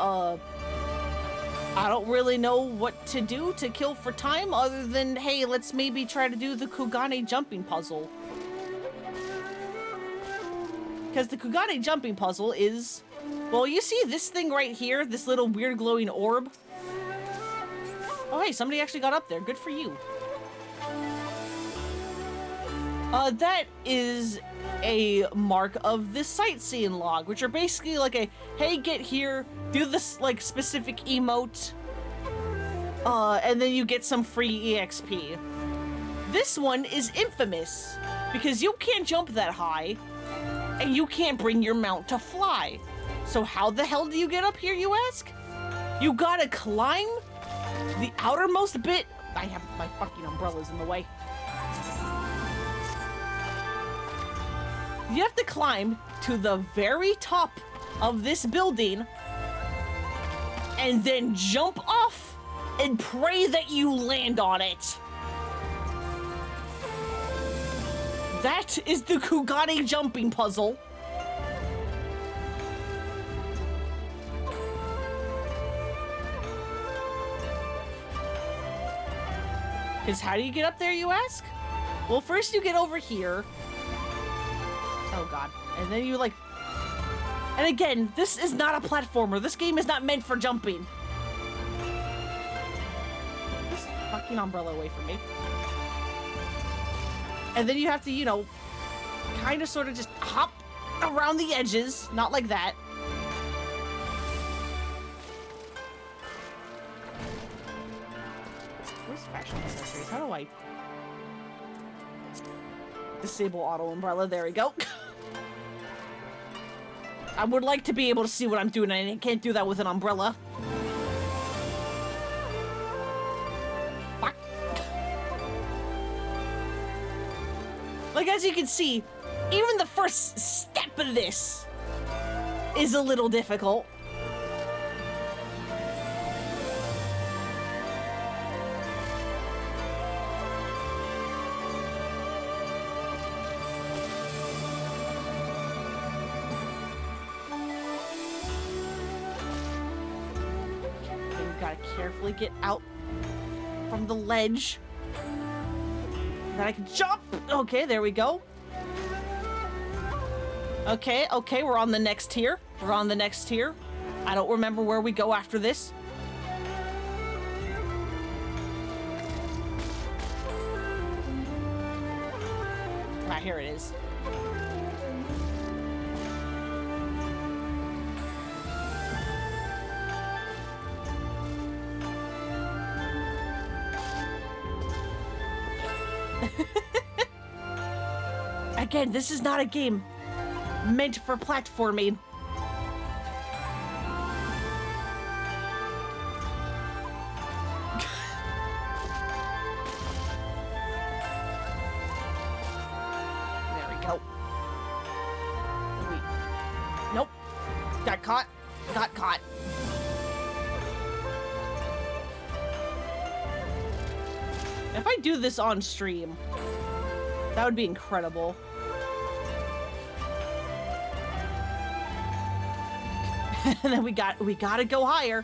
I don't really know what to do to kill for time other than, hey, let's maybe try to do the Kugane jumping puzzle. Because the Kugane jumping puzzle is, well, you see this thing right here, this little weird glowing orb? Oh, hey, somebody actually got up there. Good for you. That is a mark of the sightseeing log, which are basically like a, hey, get here, do this like specific emote, and then you get some free EXP. This one is infamous because you can't jump that high and you can't bring your mount to fly. So how the hell do you get up here, you ask? You gotta climb the outermost bit. I have my fucking umbrellas in the way. You have to climb to the very top of this building and then jump off and pray that you land on it. That is the Kugane jumping puzzle. Because how do you get up there, you ask? Well, first you get over here. Oh god. And then you like... And again, this is not a platformer. This game is not meant for jumping. Get this fucking umbrella away from me. And then you have to, you know, kind of sort of just hop around the edges. Not like that. Where's fashion accessories? How do I... disable auto umbrella? There we go. I would like to be able to see what I'm doing, and I can't do that with an umbrella. Fuck. Like, as you can see, even the first step of this is a little difficult. Carefully get out from the ledge. Then I can jump. Okay, there we go. Okay, we're on the next tier. We're on the next tier. I don't remember where we go after this. Ah, here it is. Again, this is not a game meant for platforming. There we go. Nope. Got caught. Got caught. If I do this on stream, that would be incredible. And then we gotta go higher.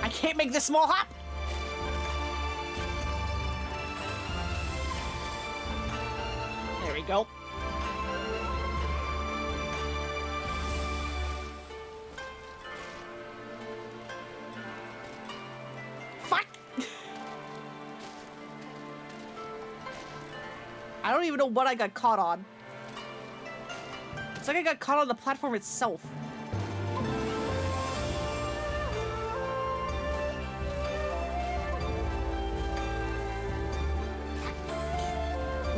I can't make this small hop. There we go. Fuck. I don't even know what I got caught on. It's like I got caught on the platform itself.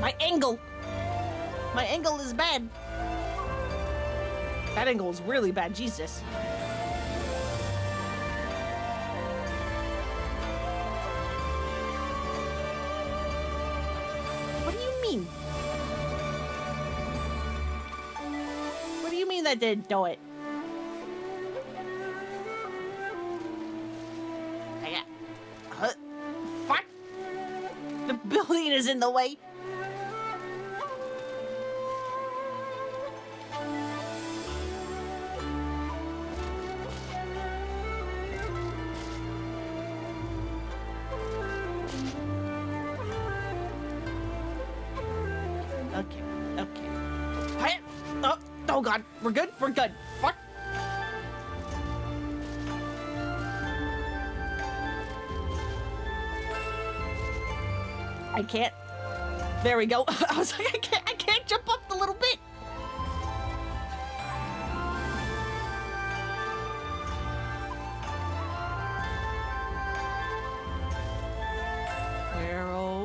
My angle! My angle is bad. That angle is really bad, Jesus. What do you mean? What do you mean that didn't do it? I got... fuck! The building is in the way. Oh god, we're good? We're good. Fuck. I can't. There we go. I was like, I can't jump up the little bit.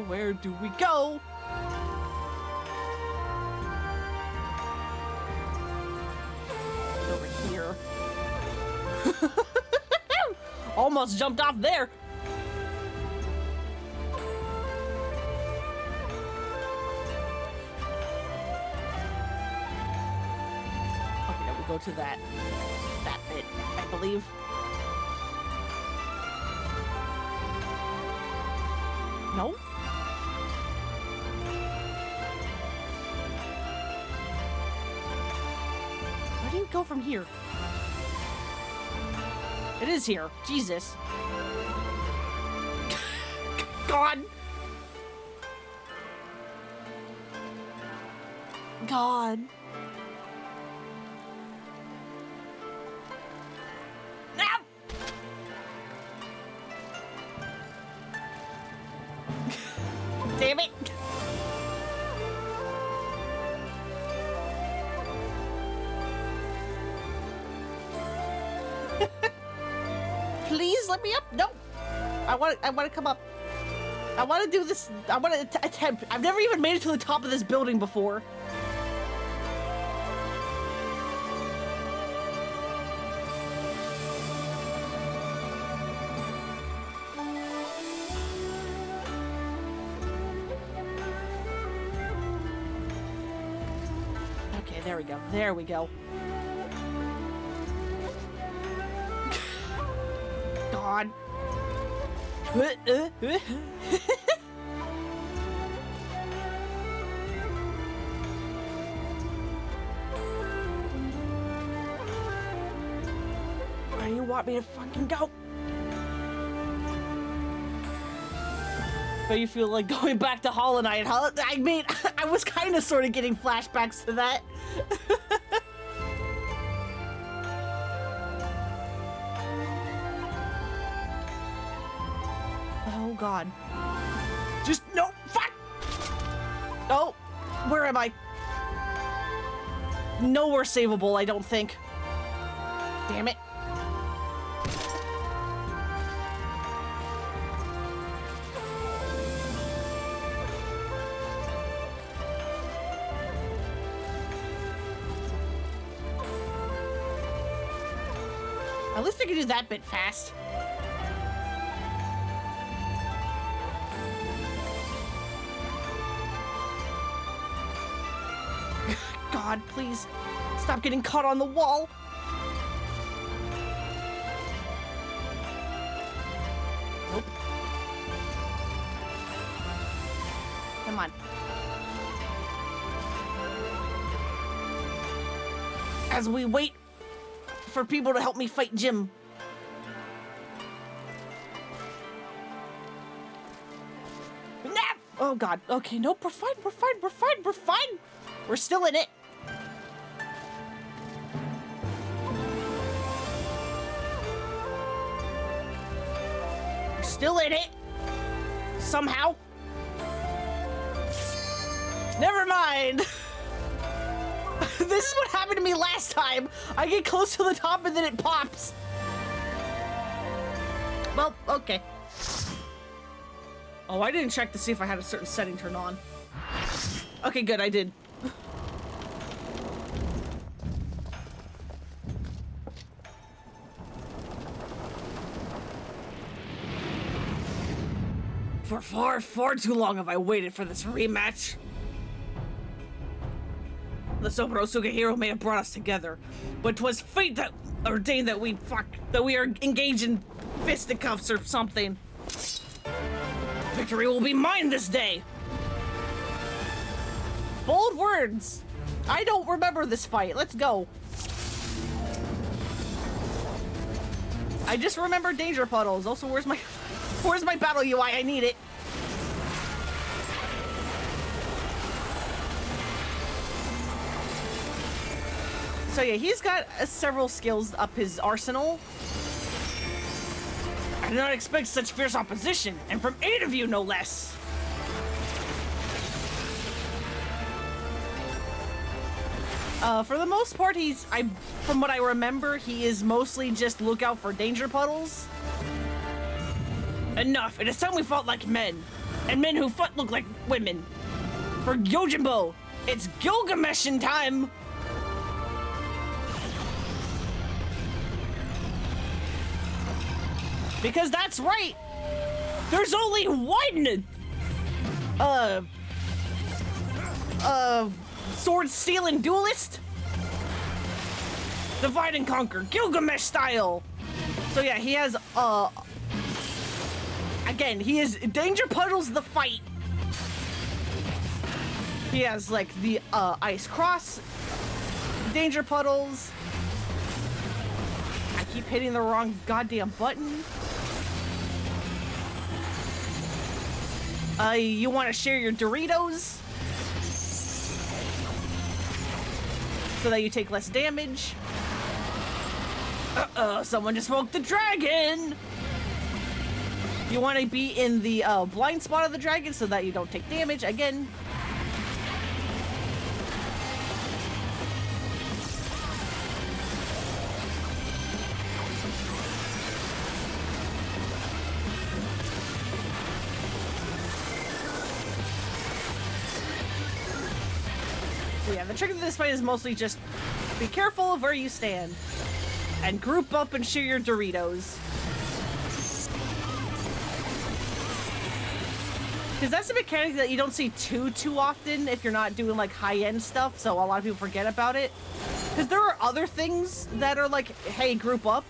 Where do we go? Almost jumped off there. Okay, now we go to that bit, I believe. No? Where do you go from here? It is here. Jesus. God. God. No! Damn it. Please let me up. No. I want to come up. I want to do this. I want to attempt. I've never even made it to the top of this building before. Okay, there we go. There we go. God. Where do you want me to fucking go? But you feel like going back to Hollow Knight, huh? I mean, I was kind of sort of getting flashbacks to that. Oh god. Just no, fuck! Oh, where am I? Nowhere savable, I don't think. Damn it. At least I can do that bit fast. God, please stop getting caught on the wall. Nope. Come on. As we wait for people to help me fight Jim. Nah! Oh God. Okay, nope, we're fine, we're fine, we're fine, we're fine. We're still in it. We're still in it. Somehow. Never mind. This is what happened to me last time. I get close to the top and then it pops. Well, okay. Oh, I didn't check to see if I had a certain setting turned on. Okay, good, I did. For far too long have I waited for this rematch. The Soborosuke hero may have brought us together, but 'twas fate that ordained that we are engaged in fisticuffs or something. Victory will be mine this day. Bold words. I don't remember this fight. Let's go. I just remember danger puddles. Also, where's my battle UI? I need it. So yeah, he's got several skills up his arsenal. I did not expect such fierce opposition, and from 8 of you, no less. For the most part, from what I remember, he is mostly just look out for danger puddles. Enough! It is time we fought like men, and men who fought look like women. For Yojimbo, it's Gilgameshin time! Because that's right! There's only one! Sword-stealing duelist? Divide and conquer, Gilgamesh style! So yeah, he has, again, he is Danger Puddles the fight. He has, like, the, Ice Cross, Danger Puddles. I keep hitting the wrong goddamn button. You want to share your Doritos so that you take less damage. Someone just woke the dragon. You want to be in the blind spot of the dragon so that you don't take damage again. Yeah, the trick of this fight is mostly just be careful of where you stand and group up and share your Doritos. Because that's a mechanic that you don't see too often if you're not doing like high-end stuff, so a lot of people forget about it. Because there are other things that are like, hey, group up.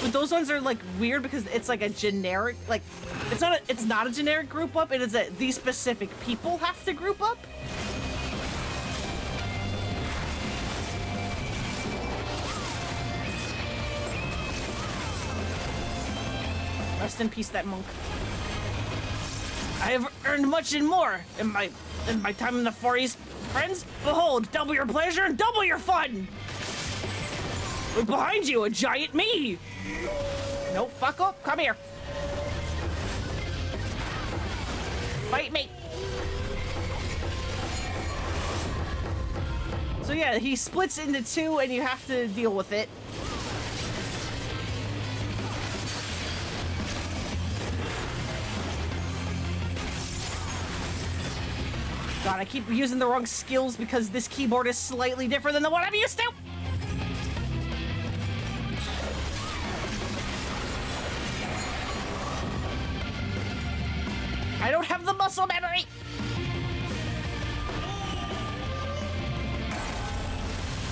But those ones are like weird because it's like a generic, like, it's not a generic group up, it is that these specific people have to group up. Rest in peace, that monk. I have earned much and more in my time in the Far East, friends. Behold, double your pleasure and double your fun. Look behind you, a giant me. No, fuck up. Come here. Fight me. So yeah, he splits into two, and you have to deal with it. God, I keep using the wrong skills because this keyboard is slightly different than the one I'm used to. muscle memory.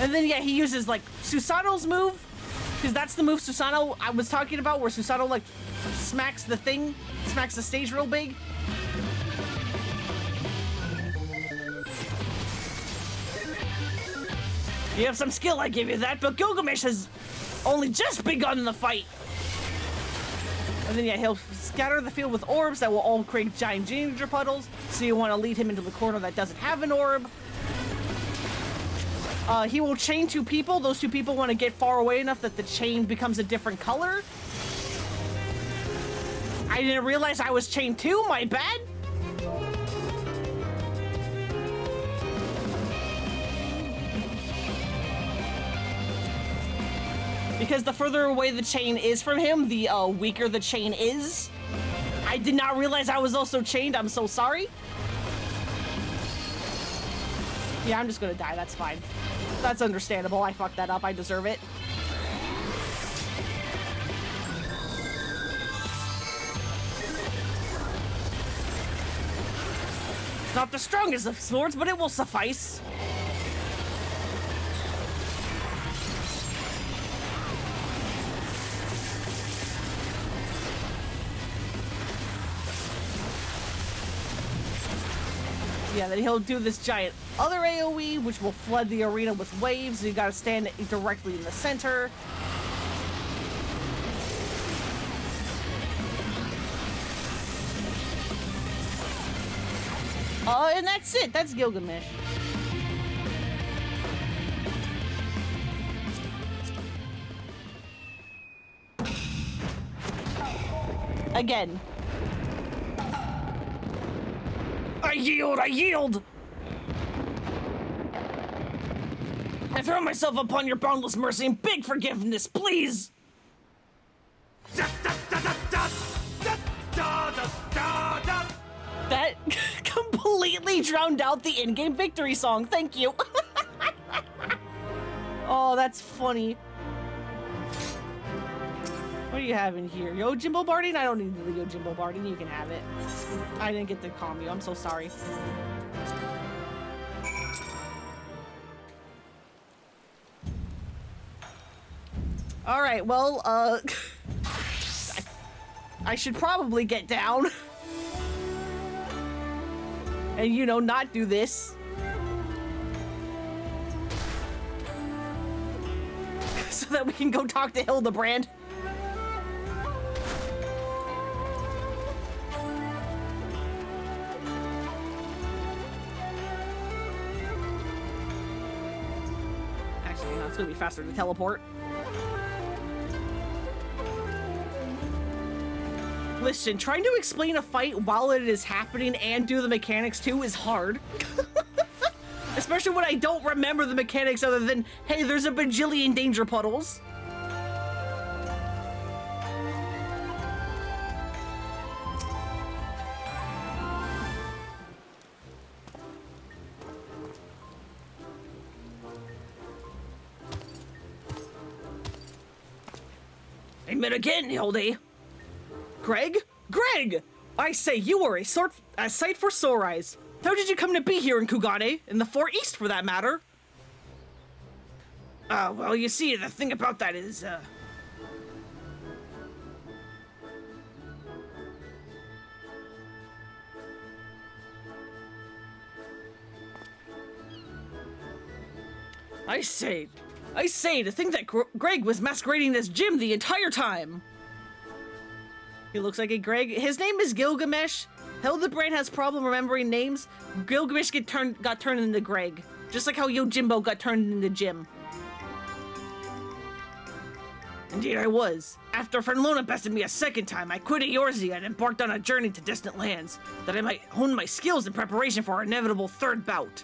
And then, yeah, he uses, like, Susanoo's move. Because that's the move Susanoo I was talking about, where Susanoo, like, smacks the stage real big. You have some skill, I give you that, but Gilgamesh has only just begun the fight. And then, yeah, he'll scatter the field with orbs that will all create giant ginger puddles. So you want to lead him into the corner that doesn't have an orb. He will chain 2 people. Those 2 people want to get far away enough that the chain becomes a different color. I didn't realize I was chained 2, my bad. Because the further away the chain is from him, the weaker the chain is. I did not realize I was also chained. I'm so sorry. Yeah, I'm just gonna die. That's fine. That's understandable. I fucked that up. I deserve it. It's not the strongest of swords, but it will suffice. Yeah, then he'll do this giant other AoE, which will flood the arena with waves. So you gotta stand directly in the center. And that's it. That's Gilgamesh. Again. I yield! I yield! I throw myself upon your boundless mercy and big forgiveness, please! That completely drowned out the in-game victory song. Thank you. Oh, that's funny. What do you have in here? Yojimbo Barding? I don't need the Yojimbo Barding. You can have it. I didn't get the combo. I'm so sorry. All right, well, I should probably get down. And, you know, not do this. So that we can go talk to Hildibrand. Actually, no, it's gonna be faster to teleport. Listen, trying to explain a fight while it is happening and do the mechanics too is hard. Especially when I don't remember the mechanics other than, hey, there's a bajillion danger puddles. I met again, Hildy. Greg? Greg! I say, you are a sight for sore eyes. How did you come to be here in Kugane? In the Far East, for that matter? Well, you see, the thing about that is, I say, to think that Greg was masquerading as Jim the entire time. He looks like a Greg. His name is Gilgamesh. Hildibrand has problem remembering names. Gilgamesh got turned into Greg. Just like how Yojimbo got turned into Jim. Indeed I was. After Fernlona bested me a second time, I quit Eorzea and embarked on a journey to distant lands, that I might hone my skills in preparation for our inevitable third bout.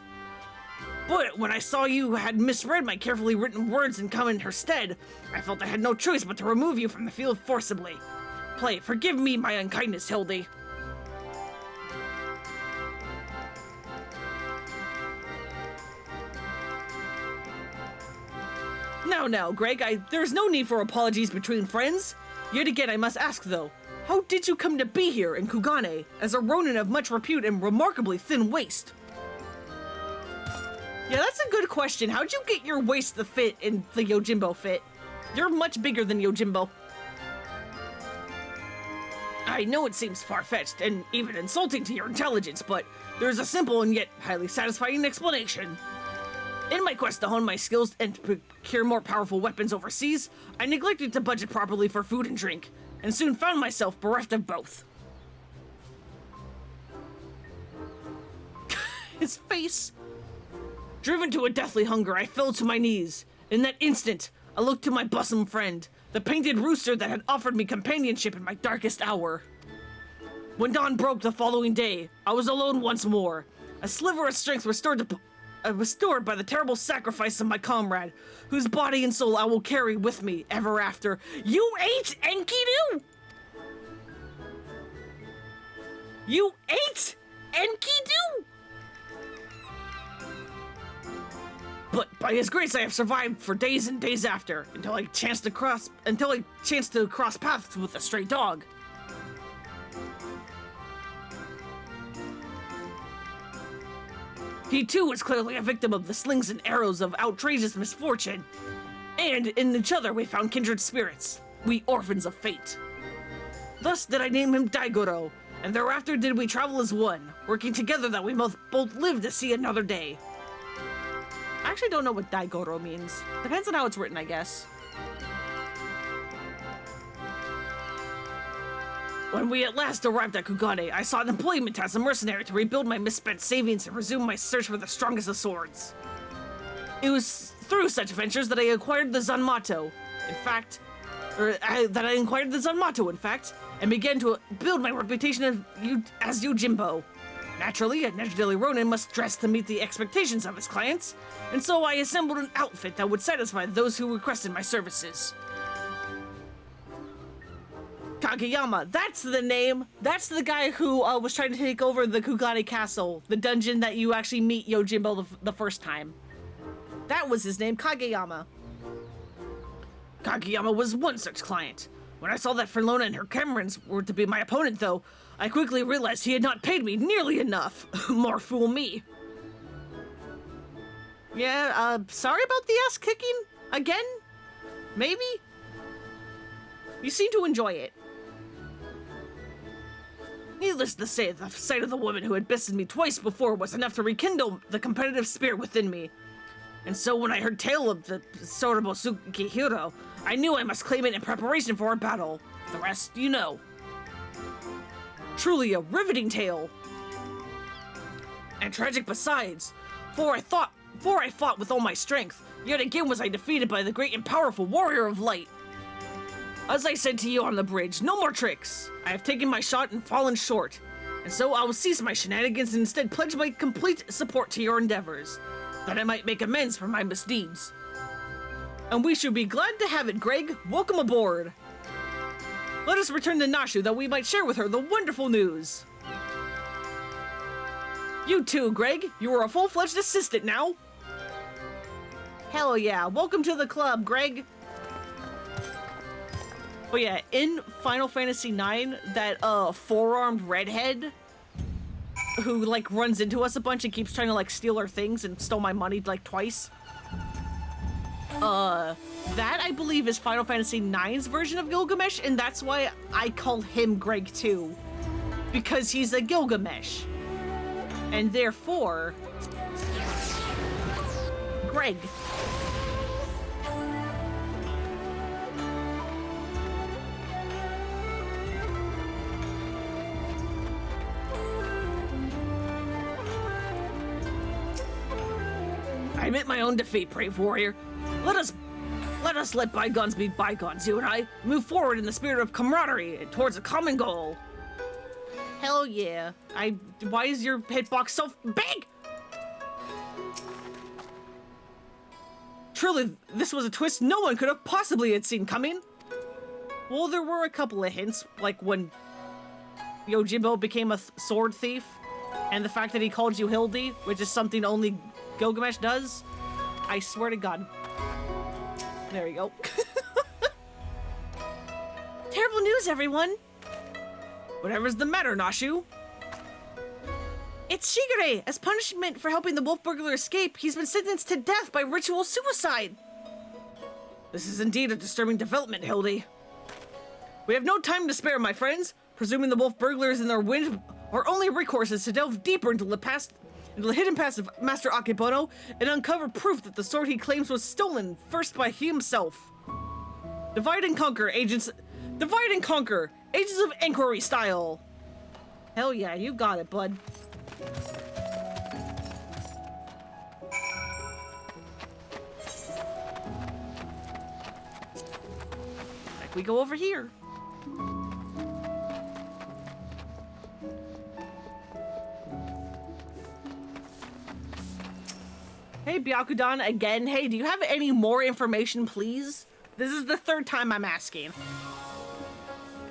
But when I saw you had misread my carefully written words and come in her stead, I felt I had no choice but to remove you from the field forcibly. Forgive me my unkindness, Hildy. Now, Greg, there's no need for apologies between friends. Yet again, I must ask, though, How did you come to be here in Kugane, as a ronin of much repute and remarkably thin waist? Yeah, that's a good question. How'd you get your waist to fit in the Yojimbo fit? You're much bigger than Yojimbo. I know it seems far-fetched and even insulting to your intelligence, but there's a simple and yet highly satisfying explanation. In my quest to hone my skills and procure more powerful weapons overseas, I neglected to budget properly for food and drink, and soon found myself bereft of both. His face. Driven to a deathly hunger, I fell to my knees. In that instant, I looked to my bosom friend, the painted rooster that had offered me companionship in my darkest hour. When dawn broke the following day, I was alone once more. A sliver of strength restored by the terrible sacrifice of my comrade, whose body and soul I will carry with me ever after. You ate Enkidu? You ate Enkidu? But by his grace, I have survived for days and days after, until I chanced to cross paths with a stray dog. He too was clearly a victim of the slings and arrows of outrageous misfortune. And in each other we found kindred spirits, we orphans of fate. Thus did I name him Daigoro, and thereafter did we travel as one, working together that we both live to see another day. I actually don't know what Daigoro means. Depends on how it's written, I guess. When we at last arrived at Kugane, I sought employment as a mercenary to rebuild my misspent savings and resume my search for the strongest of swords. It was through such ventures that I acquired the Zanmato, and began to build my reputation as Yojimbo. Naturally, a Nejideli Ronin must dress to meet the expectations of his clients, and so I assembled an outfit that would satisfy those who requested my services. Kageyama, that's the name. That's the guy who was trying to take over the Kugane Castle, the dungeon that you actually meet Yojimbo the first time. That was his name, Kageyama. Kageyama was one such client. When I saw that Fernlona and her Camerons were to be my opponent, though, I quickly realized he had not paid me nearly enough. More fool me. Yeah, sorry about the ass kicking? Again? Maybe? You seem to enjoy it. Needless to say, the sight of the woman who had bested me twice before was enough to rekindle the competitive spirit within me. And so when I heard tale of the Sorobo Tsukihiro, I knew I must claim it in preparation for a battle. The rest, you know. Truly a riveting tale. And tragic besides, for I fought with all my strength, yet again was I defeated by the great and powerful warrior of light. As I said to you on the bridge, no more tricks. I have taken my shot and fallen short, and so I will cease my shenanigans and instead pledge my complete support to your endeavors, that I might make amends for my misdeeds. And we should be glad to have it, Greg. Welcome aboard. Let us return to Nashu that we might share with her the wonderful news. You too, Greg. You are a full-fledged assistant now. Hell yeah. Welcome to the club, Greg. Oh yeah, in Final Fantasy IX, that four-armed redhead who like runs into us a bunch and keeps trying to like steal our things and stole my money like twice. That I believe is Final Fantasy IX's version of Gilgamesh, and that's why I call him Greg too, because he's a Gilgamesh, and therefore Greg. I admit my own defeat, brave warrior. Let us let bygones be bygones, you and I. Move forward in the spirit of camaraderie towards a common goal. Hell yeah. Why is your hitbox so big? Truly, this was a twist no one could have possibly had seen coming. Well, there were a couple of hints, like when Yojimbo became a sword thief, and the fact that he called you Hildy, which is something only Gilgamesh does. I swear to God. There you go. Terrible news, everyone. Whatever's the matter, Nashu? It's Shigure! As punishment for helping the wolf burglar escape, he's been sentenced to death by ritual suicide! This is indeed a disturbing development, Hildy. We have no time to spare, my friends. Presuming the wolf burglar is in their wind, our only recourse is to delve deeper into the hidden past of Master Akebono and uncover proof that the sword he claims was stolen first by himself. Divide and conquer, agents of inquiry style. Hell yeah, you got it, bud. Like we go over here. Hey, Byakudan, again. Hey, do you have any more information, please? This is the third time I'm asking.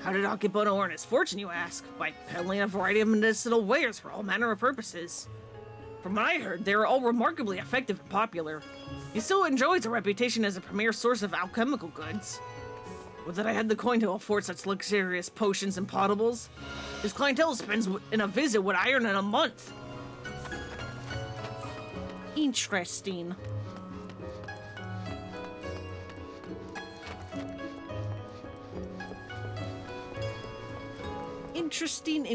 How did Akebono earn his fortune, you ask? By peddling a variety of medicinal wares for all manner of purposes. From what I heard, they were all remarkably effective and popular. He still enjoys a reputation as a premier source of alchemical goods. Would that I had the coin to afford such luxurious potions and potables. His clientele spends in a visit what I earn in a month. Interesting. Interesting.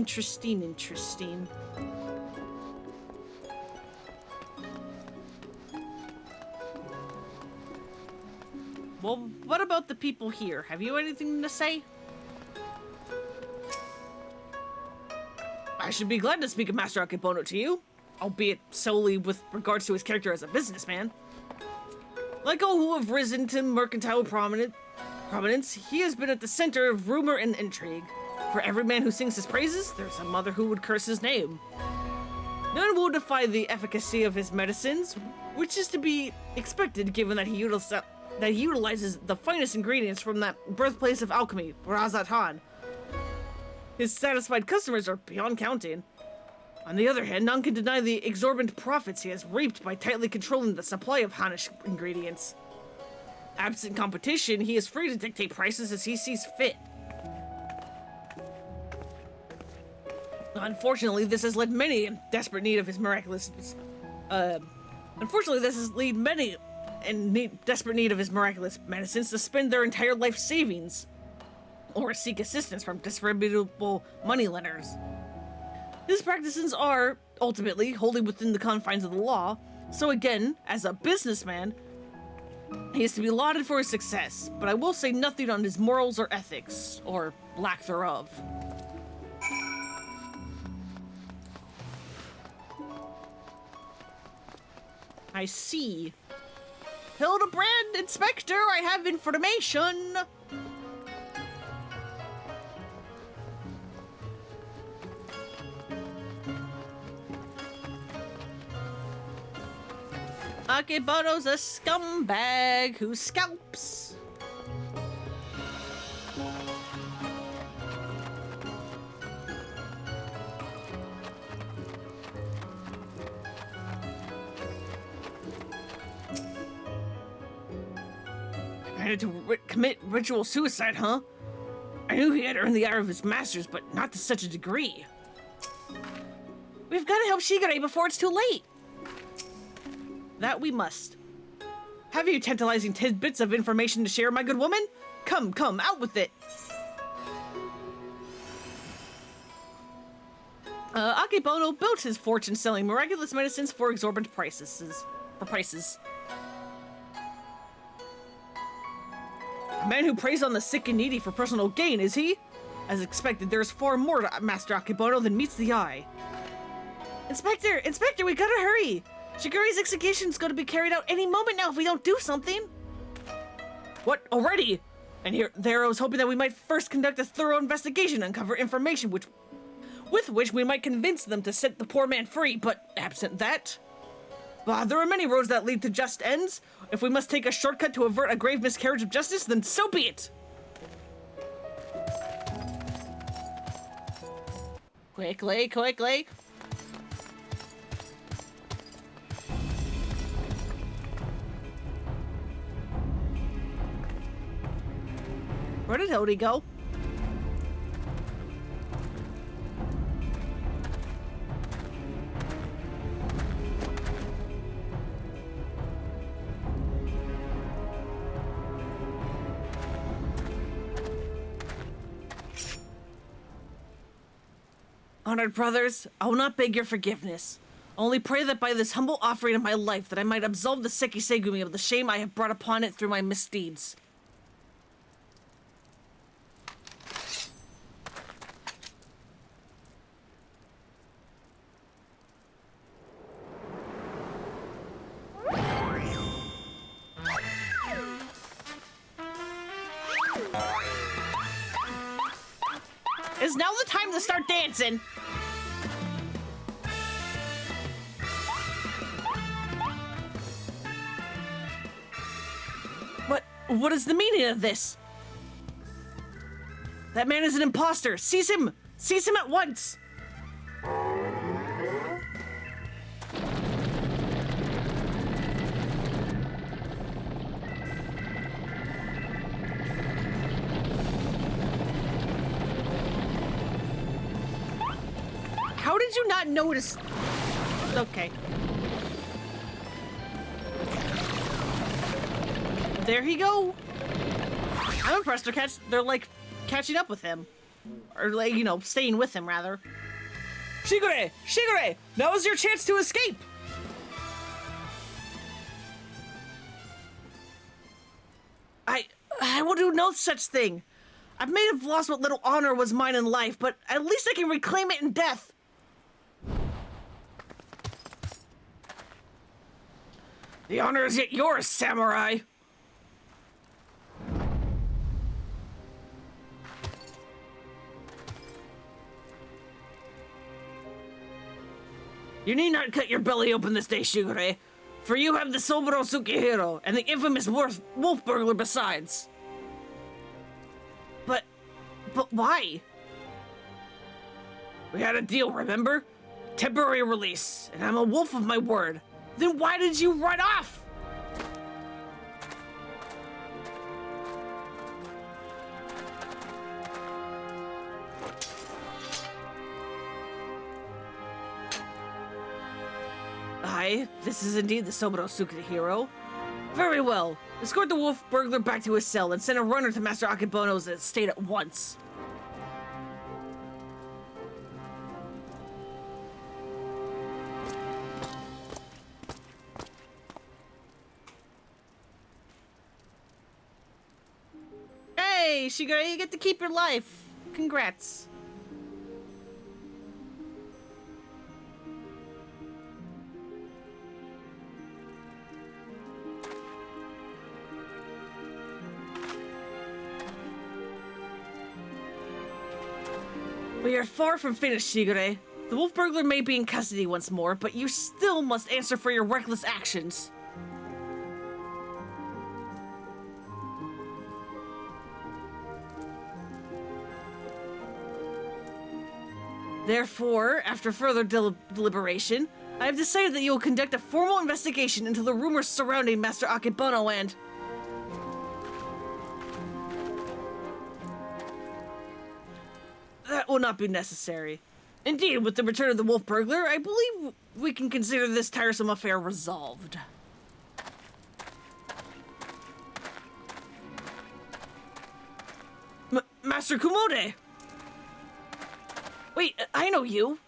Well, what about the people here? Have you anything to say? I should be glad to speak of Master Akebono to you, albeit solely with regards to his character as a businessman. Like all who have risen to mercantile prominence, he has been at the center of rumor and intrigue. For every man who sings his praises, there's a mother who would curse his name. None will defy the efficacy of his medicines, which is to be expected given that he utilizes the finest ingredients from that birthplace of alchemy, Razatan. His satisfied customers are beyond counting. On the other hand, none can deny the exorbitant profits he has reaped by tightly controlling the supply of Hanish ingredients. Absent competition, he is free to dictate prices as he sees fit. Unfortunately, this has led many in desperate need of his miraculous medicines to spend their entire life savings or seek assistance from disreputable moneylenders. His practices are, ultimately, wholly within the confines of the law, so again, as a businessman, he is to be lauded for his success, but I will say nothing on his morals or ethics, or lack thereof. I see. Hildibrand, Inspector, I have information! Akebono's a scumbag who scalps. Managed to commit ritual suicide, huh? I knew he had earned the ire of his masters, but not to such a degree. We've got to help Shigure before it's too late. That we must. Have you tantalizing tidbits of information to share, my good woman? Come, out with it! Akebono built his fortune selling miraculous medicines for exorbitant prices. A man who preys on the sick and needy for personal gain, is he? As expected, there's far more to Master Akebono than meets the eye. Inspector, we gotta hurry! Shigure's execution's gonna be carried out any moment now if we don't do something! What, already? And there I was hoping that we might first conduct a thorough investigation and uncover information with which we might convince them to set the poor man free, but absent that... there are many roads that lead to just ends. If we must take a shortcut to avert a grave miscarriage of justice, then so be it! Quickly! Where did Hildy go? Honored brothers, I will not beg your forgiveness. Only pray that by this humble offering of my life that I might absolve the Sekisegumi of the shame I have brought upon it through my misdeeds. Is now the time to start dancing? What is the meaning of this? That man is an imposter. Seize him! Seize him at once! How did you not notice? Okay. There he go. I'm impressed they're like catching up with him. Or like, you know, staying with him rather. Shigure! Shigure! Now is your chance to escape! I will do no such thing. I may have lost what little honor was mine in life, but at least I can reclaim it in death. The honor is yet yours, samurai! You need not cut your belly open this day, Shigure, for you have the Soburo Tsukihiro and the infamous wolf burglar besides. But why? We had a deal, remember? Temporary release, and I'm a wolf of my word. Then why did you run off? Aye, this is indeed the Soburo Tsukihiro. Very well. Escort the wolf burglar back to his cell and send a runner to Master Akebono's estate at once. Hey, Shigure, you get to keep your life. Congrats. We are far from finished, Shigure. The wolf burglar may be in custody once more, but you still must answer for your reckless actions. Therefore, after further deliberation, I have decided that you will conduct a formal investigation into the rumors surrounding Master Akebono and... That will not be necessary. Indeed, with the return of the wolf burglar, I believe we can consider this tiresome affair resolved. Master Kumode! Wait, I know you.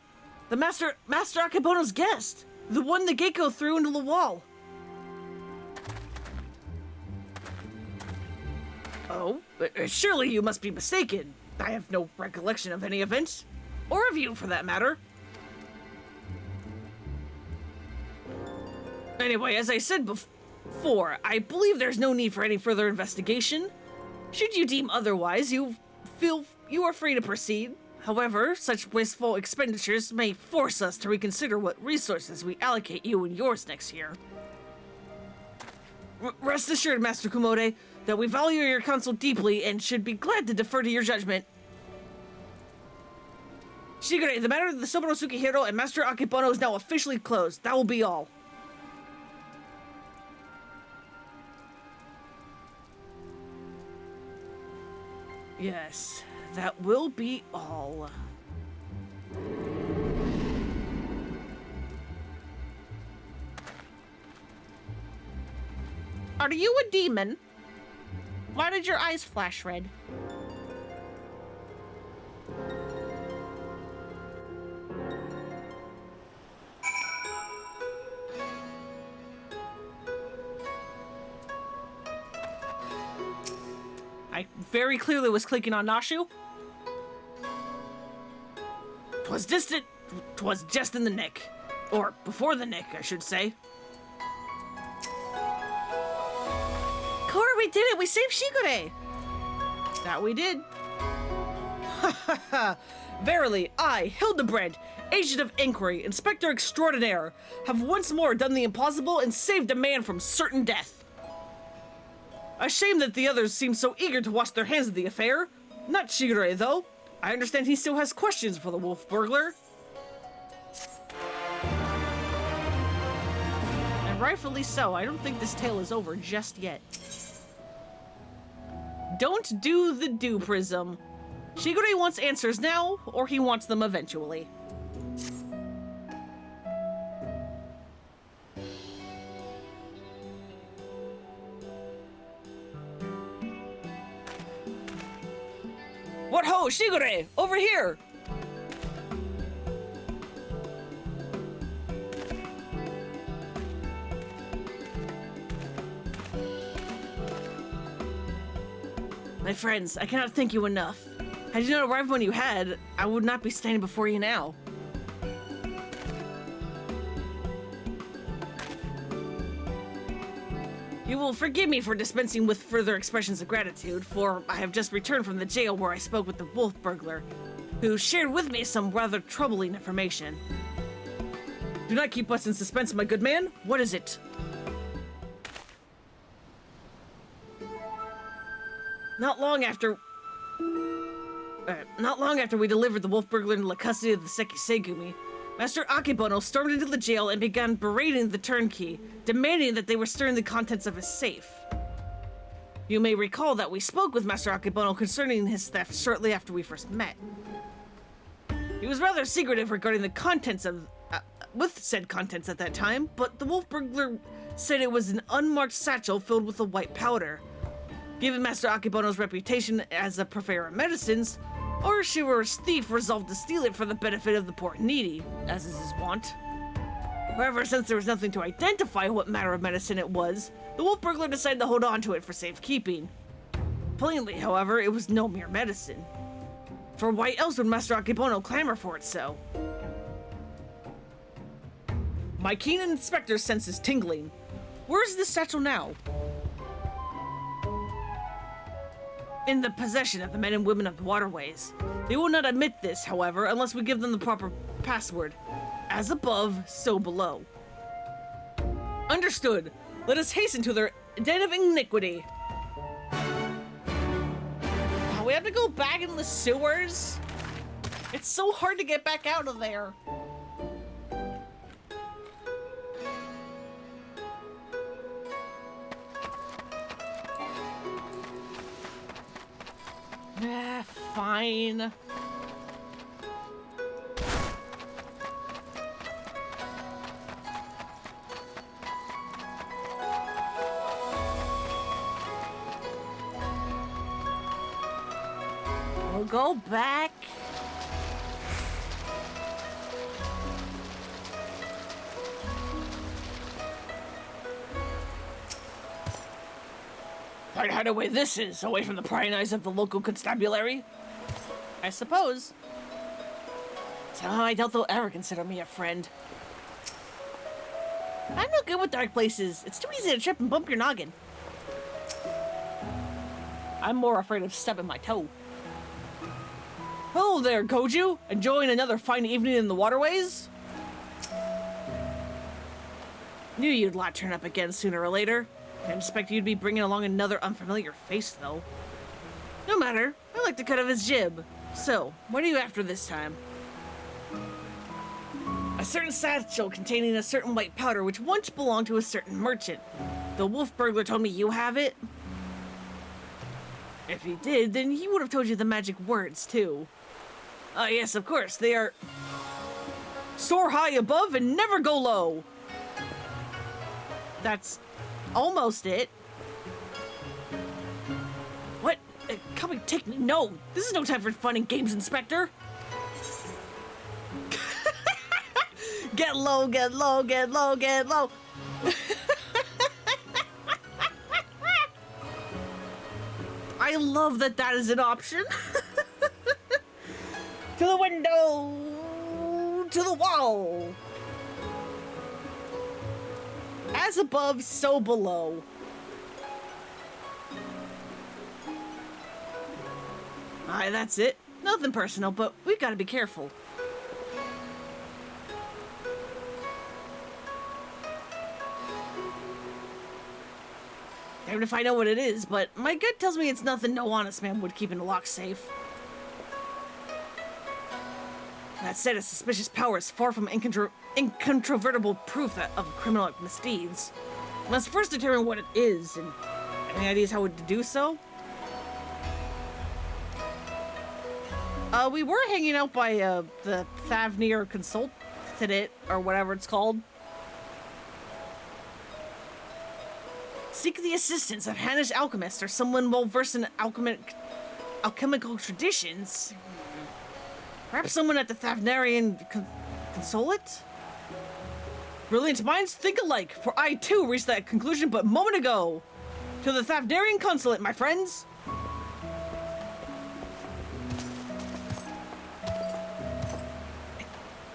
The Master Akebono's guest. The one the Gecko threw into the wall. Oh, surely you must be mistaken. I have no recollection of any events. Or of you, for that matter. Anyway, as I said before, I believe there's no need for any further investigation. Should you deem otherwise, you are free to proceed. However, such wasteful expenditures may force us to reconsider what resources we allocate you and yours next year. Rest assured, Master Kumode, that we value your counsel deeply and should be glad to defer to your judgment. Shigure, the matter of the Soburo Tsukihiro and Master Akebono is now officially closed. That will be all. Yes, that will be all. Are you a demon? Why did your eyes flash red? I very clearly was clicking on Nashu. 'Twas just in the nick. Or before the nick, I should say. Kora, we did it! We saved Shigure! That we did. Verily, I, Hildibrand, Agent of Inquiry, Inspector Extraordinaire, have once more done the impossible and saved a man from certain death. A shame that the others seem so eager to wash their hands of the affair. Not Shigure, though. I understand he still has questions for the wolf burglar. And rightfully so. I don't think this tale is over just yet. Don't do the do prism. Shigure wants answers now, or he wants them eventually. What ho, Shigure! Over here! My friends, I cannot thank you enough. Had you not arrived when you had, I would not be standing before you now. You will forgive me for dispensing with further expressions of gratitude, for I have just returned from the jail where I spoke with the wolf burglar, who shared with me some rather troubling information. Do not keep us in suspense, my good man. What is it? Not long after we delivered the wolf burglar into the custody of the Seki Segumi, Master Akebono stormed into the jail and began berating the turnkey, demanding that they return the contents of his safe. You may recall that we spoke with Master Akebono concerning his theft shortly after we first met. He was rather secretive regarding the contents of, with said contents at that time, but the wolf burglar said it was an unmarked satchel filled with a white powder. Given Master Akebono's reputation as a purveyor of medicines, our chivalrous thief resolved to steal it for the benefit of the poor and needy, as is his wont. However, since there was nothing to identify what matter of medicine it was, the wolf burglar decided to hold on to it for safekeeping. Plainly, however, it was no mere medicine. For why else would Master Akebono clamor for it so? My keen inspector senses tingling. Where is this satchel now? In the possession of the men and women of the waterways. They will not admit this, however, unless we give them the proper password. As above, so below. Understood. Let us hasten to their den of iniquity. We have to go back in the sewers? It's so hard to get back out of there. Fine. We'll go back. Quite hideaway this is, away from the prying eyes of the local constabulary. I suppose. Somehow I doubt they'll ever consider me a friend. I'm no good with dark places. It's too easy to trip and bump your noggin. I'm more afraid of stubbing my toe. Hello there, Goju. Enjoying another fine evening in the waterways? Knew you'd lot turn up again sooner or later. Didn't expect you'd be bringing along another unfamiliar face, though. No matter. I like the cut of his jib. So, what are you after this time? A certain satchel containing a certain white powder which once belonged to a certain merchant. The wolf burglar told me you have it. If he did, then he would have told you the magic words, too. Yes, of course. They are... Soar high above and never go low. That's almost it. What? Come and take me. No, this is no time for fun and games, Inspector. Get low, get low, get low, get low. I love that that is an option. To the window, to the wall. As above, so below. Alright, that's it. Nothing personal, but we gotta be careful. Damned if I know what it is, but my gut tells me it's nothing no honest man would keep in a lock safe. That said, a suspicious power is far from incontrovertible proof of criminal misdeeds. We must first determine what it is, and any ideas how to do so? We were hanging out by the Thavnir Consultate, or whatever it's called. Seek the assistance of Hannish alchemists or someone well versed in alchemical traditions. Perhaps someone at the Thavnarian Consulate? Brilliant minds think alike, for I too reached that conclusion but a moment ago. To the Thavnarian Consulate, my friends!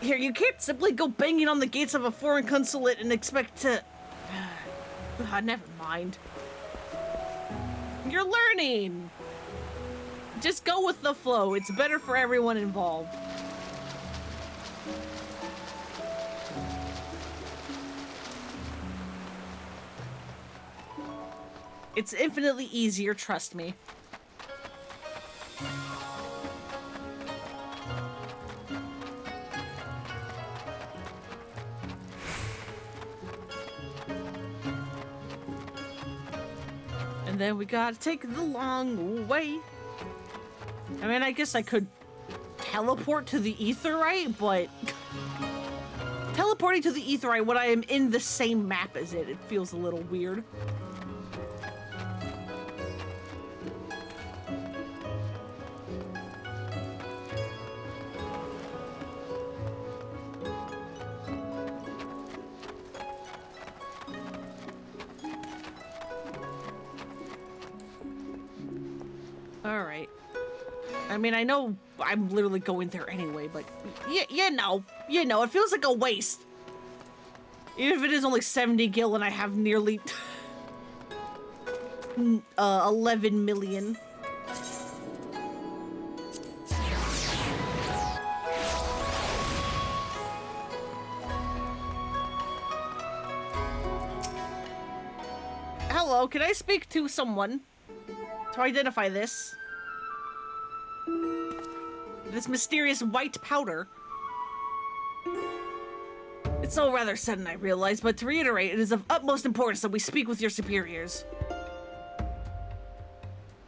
Here, you can't simply go banging on the gates of a foreign consulate and expect to... never mind. You're learning! Just go with the flow. It's better for everyone involved. It's infinitely easier, trust me. And then we gotta take the long way. I mean, I guess I could teleport to the Aetheryte, but teleporting to the Aetheryte when I am in the same map as it feels a little weird. All right. I mean, I know I'm literally going there anyway, but you know, it feels like a waste. Even if it is only 70 gil and I have nearly 11 million. Hello, can I speak to someone to identify this? This mysterious white powder. It's all rather sudden, I realize, but to reiterate, it is of utmost importance that we speak with your superiors.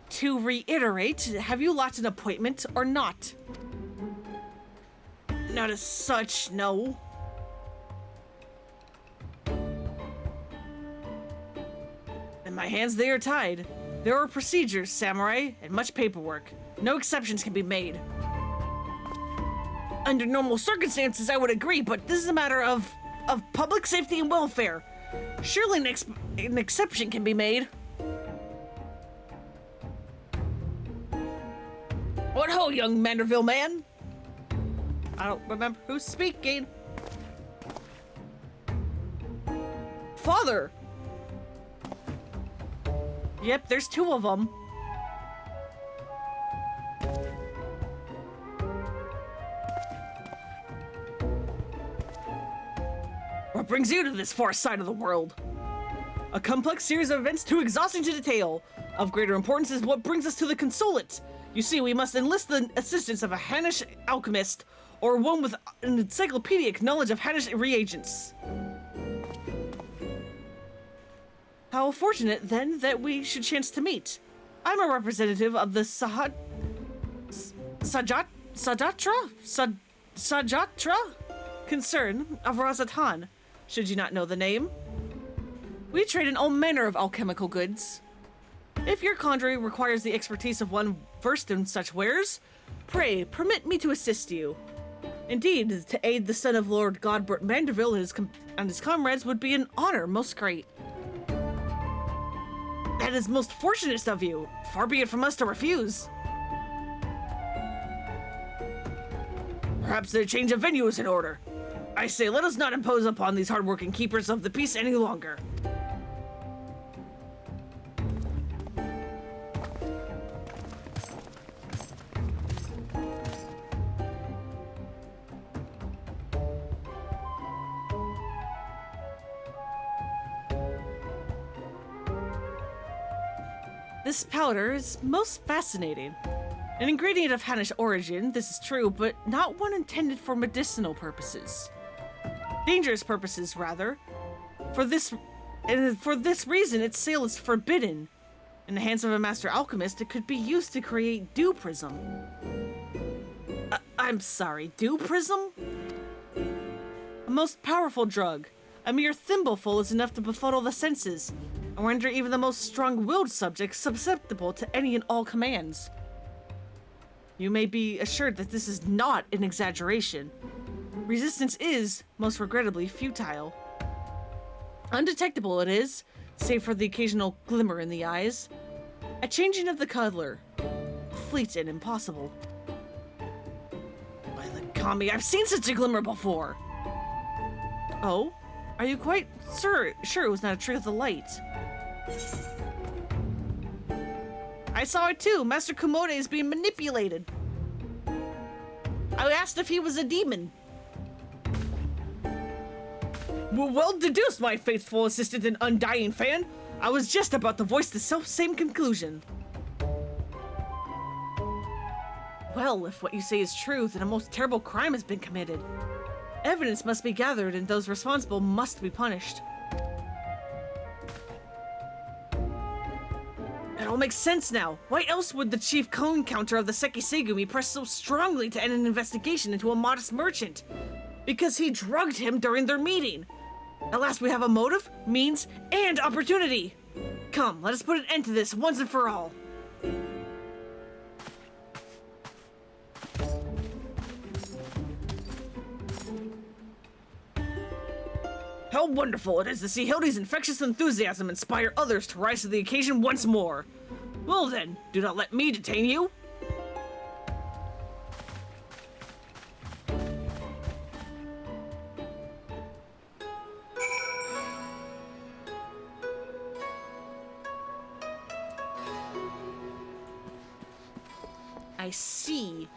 To reiterate, have you locked an appointment or not? Not as such, no. In my hands, they are tied. There are procedures, samurai, and much paperwork. No exceptions can be made. Under normal circumstances, I would agree, but this is a matter of public safety and welfare. Surely an exception can be made. What ho, young Manderville man? I don't remember who's speaking. Father! Yep, there's two of them. What brings you to this far side of the world? A complex series of events too exhausting to detail. Of greater importance is what brings us to the Consulate. You see, we must enlist the assistance of a Hannish alchemist, or one with an encyclopedic knowledge of Hannish reagents. How fortunate, then, that we should chance to meet. I'm a representative of the Sajatra concern of Razatan. Should you not know the name? We trade in all manner of alchemical goods. If your conjuring requires the expertise of one versed in such wares, pray permit me to assist you. Indeed, to aid the son of Lord Godbert Manderville and his comrades would be an honor most great. That That is most fortunate of you. Far be it from us to refuse. Perhaps a change of venue is in order. I say, let us not impose upon these hardworking keepers of the peace any longer. This powder is most fascinating. An ingredient of Hannish origin, this is true, but not one intended for medicinal purposes. Dangerous purposes, rather. For this reason, its sale is forbidden. In the hands of a master alchemist, it could be used to create dew prism. I'm sorry, dew prism? A most powerful drug. A mere thimbleful is enough to befuddle the senses, and render even the most strong-willed subject susceptible to any and all commands. You may be assured that this is not an exaggeration. Resistance is, most regrettably, futile. Undetectable it is, save for the occasional glimmer in the eyes. A changing of the color. Fleet and impossible. By the kami, I've seen such a glimmer before! Oh? Are you quite sure it was not a trick of the light? I saw it too. Master Kumode is being manipulated. I asked if he was a demon. Well deduced, my faithful assistant and undying fan. I was just about to voice the self-same conclusion. Well, if what you say is true, then a most terrible crime has been committed. Evidence must be gathered and those responsible must be punished. It all makes sense now. Why else would the chief cone counter of the Sekisegumi press so strongly to end an investigation into a modest merchant? Because he drugged him during their meeting. At last we have a motive, means, and opportunity. Come, let us put an end to this once and for all. How wonderful it is to see Hildy's infectious enthusiasm inspire others to rise to the occasion once more. Well then, do not let me detain you. I see.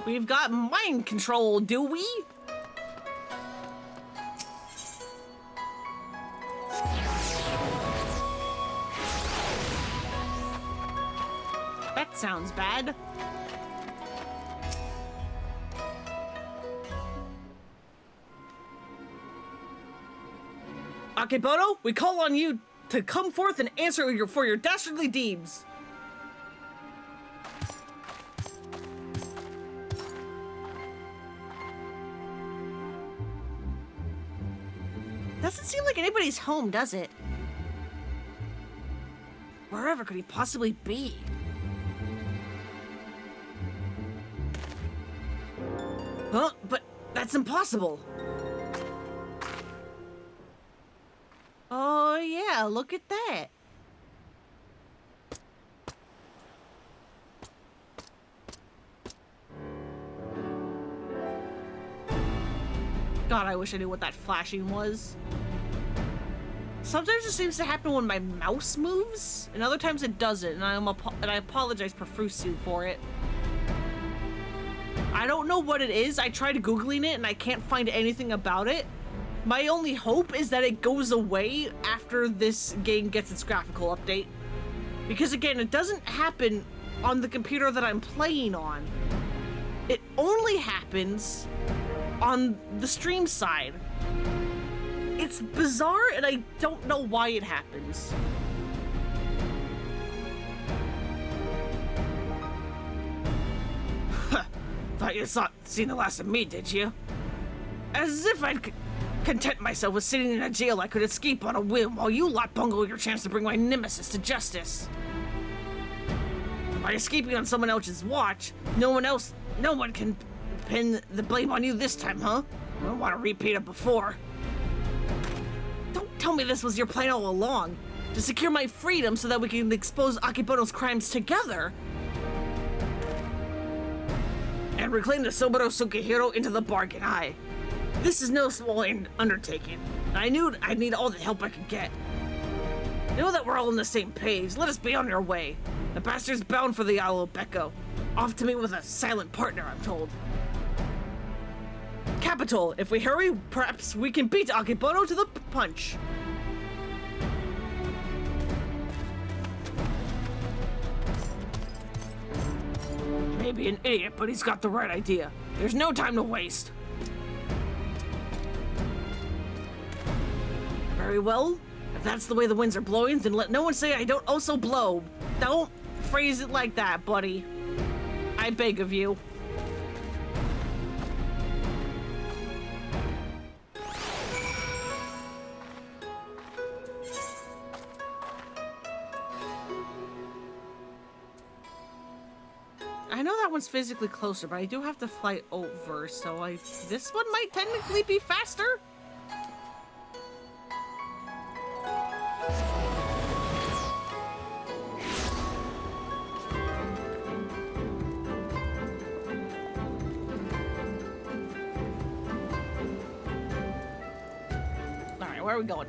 We've got mind control, do we? That sounds bad. Akebono, we call on you to come forth and answer for your dastardly deeds. Doesn't seem like anybody's home, does it? Wherever could he possibly be? Huh? But that's impossible. Oh yeah, look at that. God, I wish I knew what that flashing was. Sometimes it seems to happen when my mouse moves, and other times it doesn't, and I apologize profusely for it. I don't know what it is. I tried Googling it, and I can't find anything about it. My only hope is that it goes away after this game gets its graphical update. Because again, it doesn't happen on the computer that I'm playing on. It only happens on the stream side. It's bizarre, and I don't know why it happens. Thought you seen the last of me, did you? As if I'd content myself with sitting in a jail I could escape on a whim while you lot bungle your chance to bring my nemesis to justice. By escaping on someone else's watch, no one can pin the blame on you this time, huh? I don't want to repeat it before. Don't tell me this was your plan all along. to secure my freedom so that we can expose Akebono's crimes together. And reclaim the Soboro Sukehiro into the bargain. This is no small undertaking. I knew I'd need all the help I could get. Know that we're all on the same page. Let us be on our way. The bastard's bound for the Isle of Becco. Off to meet with a silent partner, I'm told. Capital. If we hurry, perhaps we can beat Akebono to the punch. Maybe an idiot, but he's got the right idea. There's no time to waste. Very well. If that's the way the winds are blowing, then let no one say I don't also blow. Don't phrase it like that, buddy. I beg of you. I know that one's physically closer, but I do have to fly over, so this one might technically be faster. Alright, where are we going?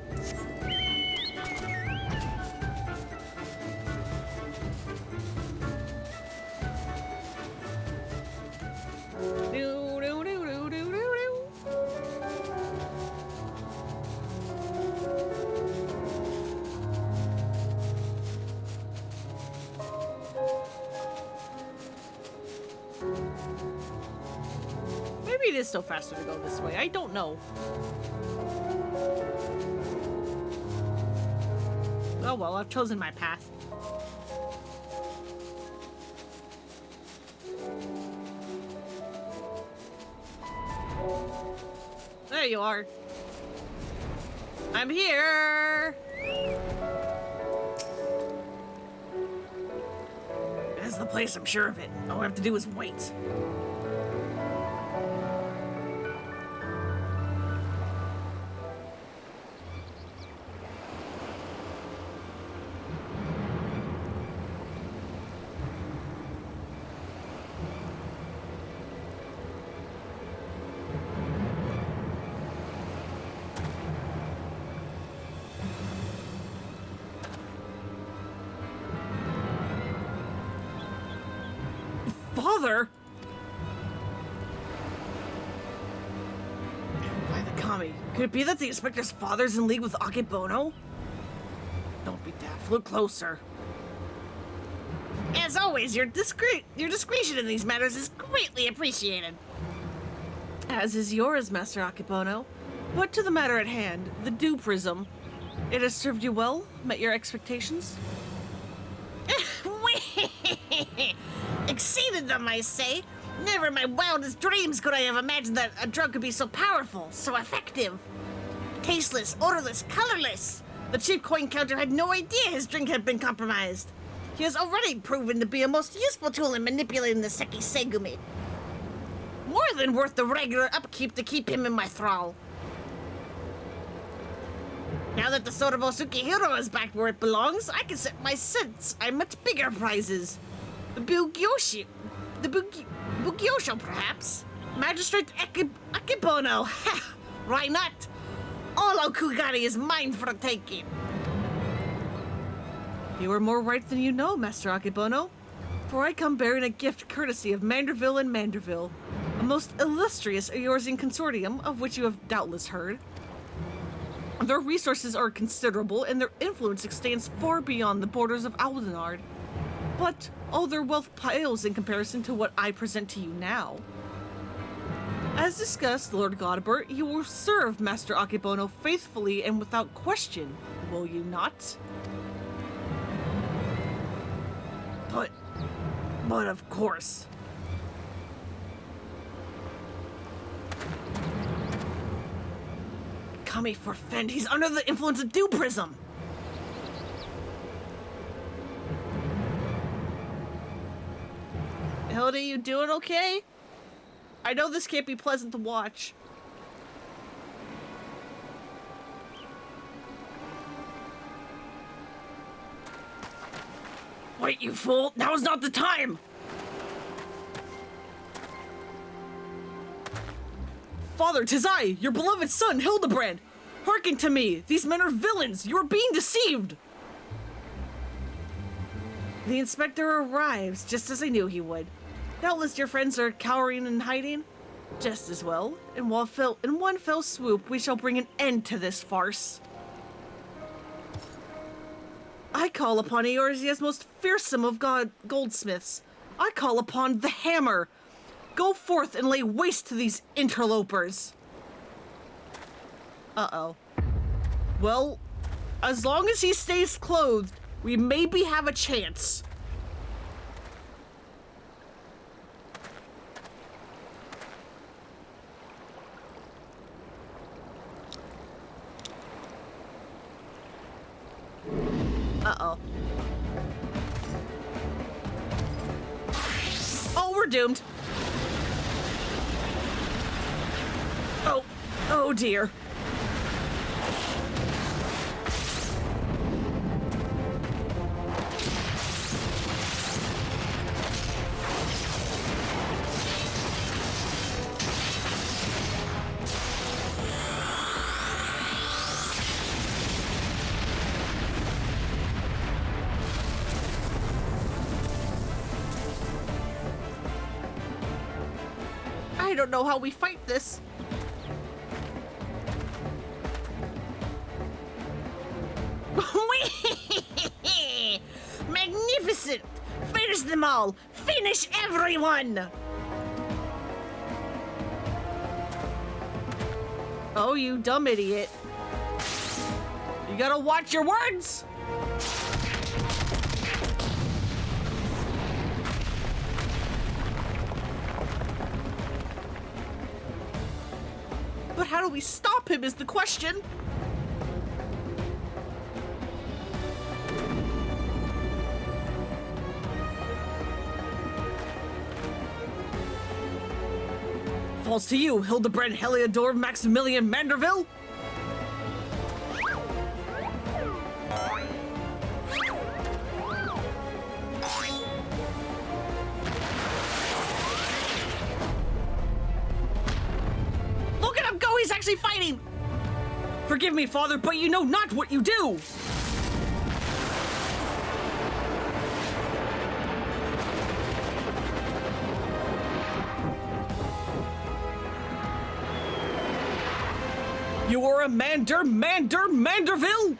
Maybe it is still faster to go this way. I don't know. Oh well, I've chosen my path. There you are. I'm here. That's the place, I'm sure of it. All I have to do is wait. Father? By the Kami, could it be that the inspector's father's in league with Akebono? Don't be daft. Look closer. As always, your discretion in these matters is greatly appreciated. As is yours, Master Akebono. But to the matter at hand, the dew prism. It has served you well? Met your expectations? Exceeded them, I say. Never in my wildest dreams could I have imagined that a drug could be so powerful, so effective. Tasteless, odorless, colorless. The chief coin counter had no idea his drink had been compromised. He has already proven to be a most useful tool in manipulating the Seki Segumi. More than worth the regular upkeep to keep him in my thrall. Now that the Sorobo Sukehiro is back where it belongs, I can set my sights on much bigger prizes. The Bugyosho, perhaps? Magistrate Akebono. Ha! Why not? All Okugari is mine for the taking. You are more right than you know, Master Akebono. For I come bearing a gift courtesy of Manderville and Manderville, a most illustrious Eorzean consortium of which you have doubtless heard. Their resources are considerable, and their influence extends far beyond the borders of Aldenard. But all their wealth pales in comparison to what I present to you now. As discussed, Lord Godbert, you will serve Master Akebono faithfully and without question, will you not? But of course. Kami forfend, he's under the influence of Dew Prism! Hildy, you doing okay? I know this can't be pleasant to watch. Wait, you fool! Now is not the time! Father, 'tis I, your beloved son, Hildibrand! Hearken to me! These men are villains! You are being deceived! The inspector arrives, just as I knew he would. Doubtless your friends are cowering and hiding. Just as well. In one fell swoop, we shall bring an end to this farce. I call upon Eorzea's most fearsome of goldsmiths. I call upon the hammer. Go forth and lay waste to these interlopers. Uh-oh. Well, as long as he stays clothed, we maybe have a chance. Uh-oh. Oh, we're doomed. Oh dear. I don't know how we fight this. Magnificent! Finish them all! Finish everyone! Oh, you dumb idiot. You gotta watch your words! But how do we stop him is the question. Falls to you, Hildibrand Heliodor Maximilian Manderville. Look at him go! He's actually fighting! Forgive me, father, but you know not what you do! You are a Manderville?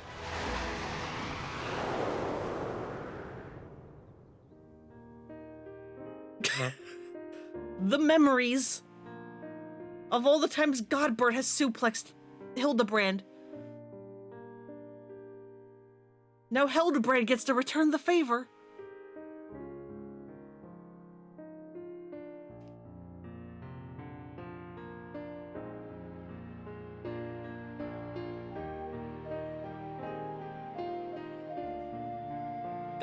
The memories of all the times Godbert has suplexed Hildibrand. Now Hildibrand gets to return the favor.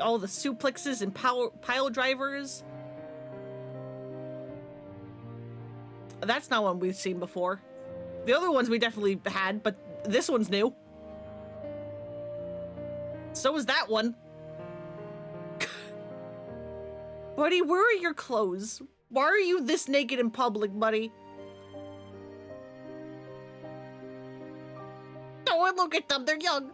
All the suplexes and pile drivers. That's not one we've seen before. The other ones we definitely had, but this one's new. So is that one. Buddy, where are your clothes? Why are you this naked in public, buddy? Oh, look at them, they're young.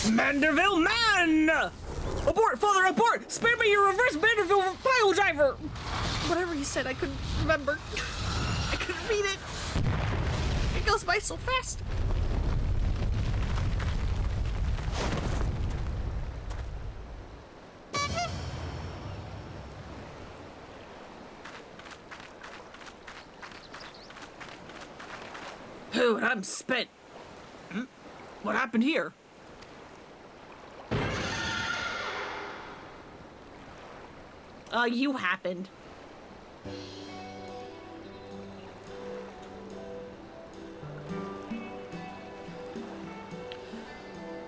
Manderville man! Abort, father, abort! Spare me your reverse Manderville pile driver! Whatever he said, I couldn't remember. I couldn't read it. It goes by so fast. Dude, I'm spent. What happened here? You happened.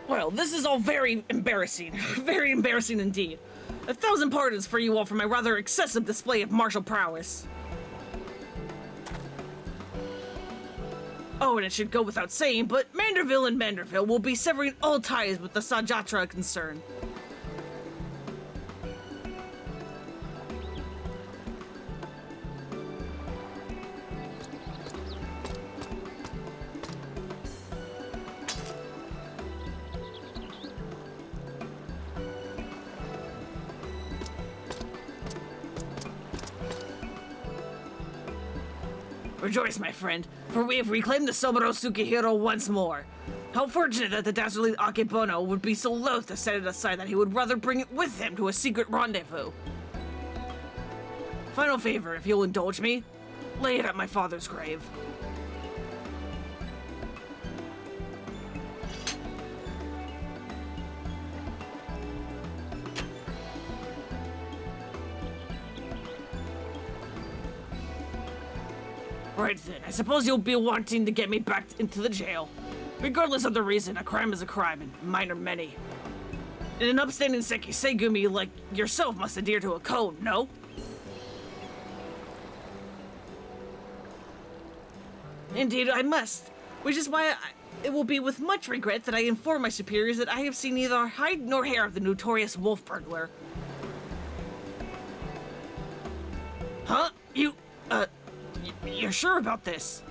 Well, this is all very embarrassing. Very embarrassing indeed. 1,000 pardons for you all for my rather excessive display of martial prowess. Oh, and it should go without saying, but Manderville and Manderville will be severing all ties with the Sajatra concern. Rejoice, my friend, for we have reclaimed the Somoro Sukihiro once more. How fortunate that the dastardly Akebono would be so loath to set it aside that he would rather bring it with him to a secret rendezvous. Final favor, if you'll indulge me, lay it at my father's grave. Right then, I suppose you'll be wanting to get me back into the jail. Regardless of the reason, a crime is a crime, and mine are many. And an upstanding Sekisegumi like yourself must adhere to a code, no? Indeed, I must. Which is why it will be with much regret that I inform my superiors that I have seen neither hide nor hair of the notorious wolf burglar. Huh? You're sure about this?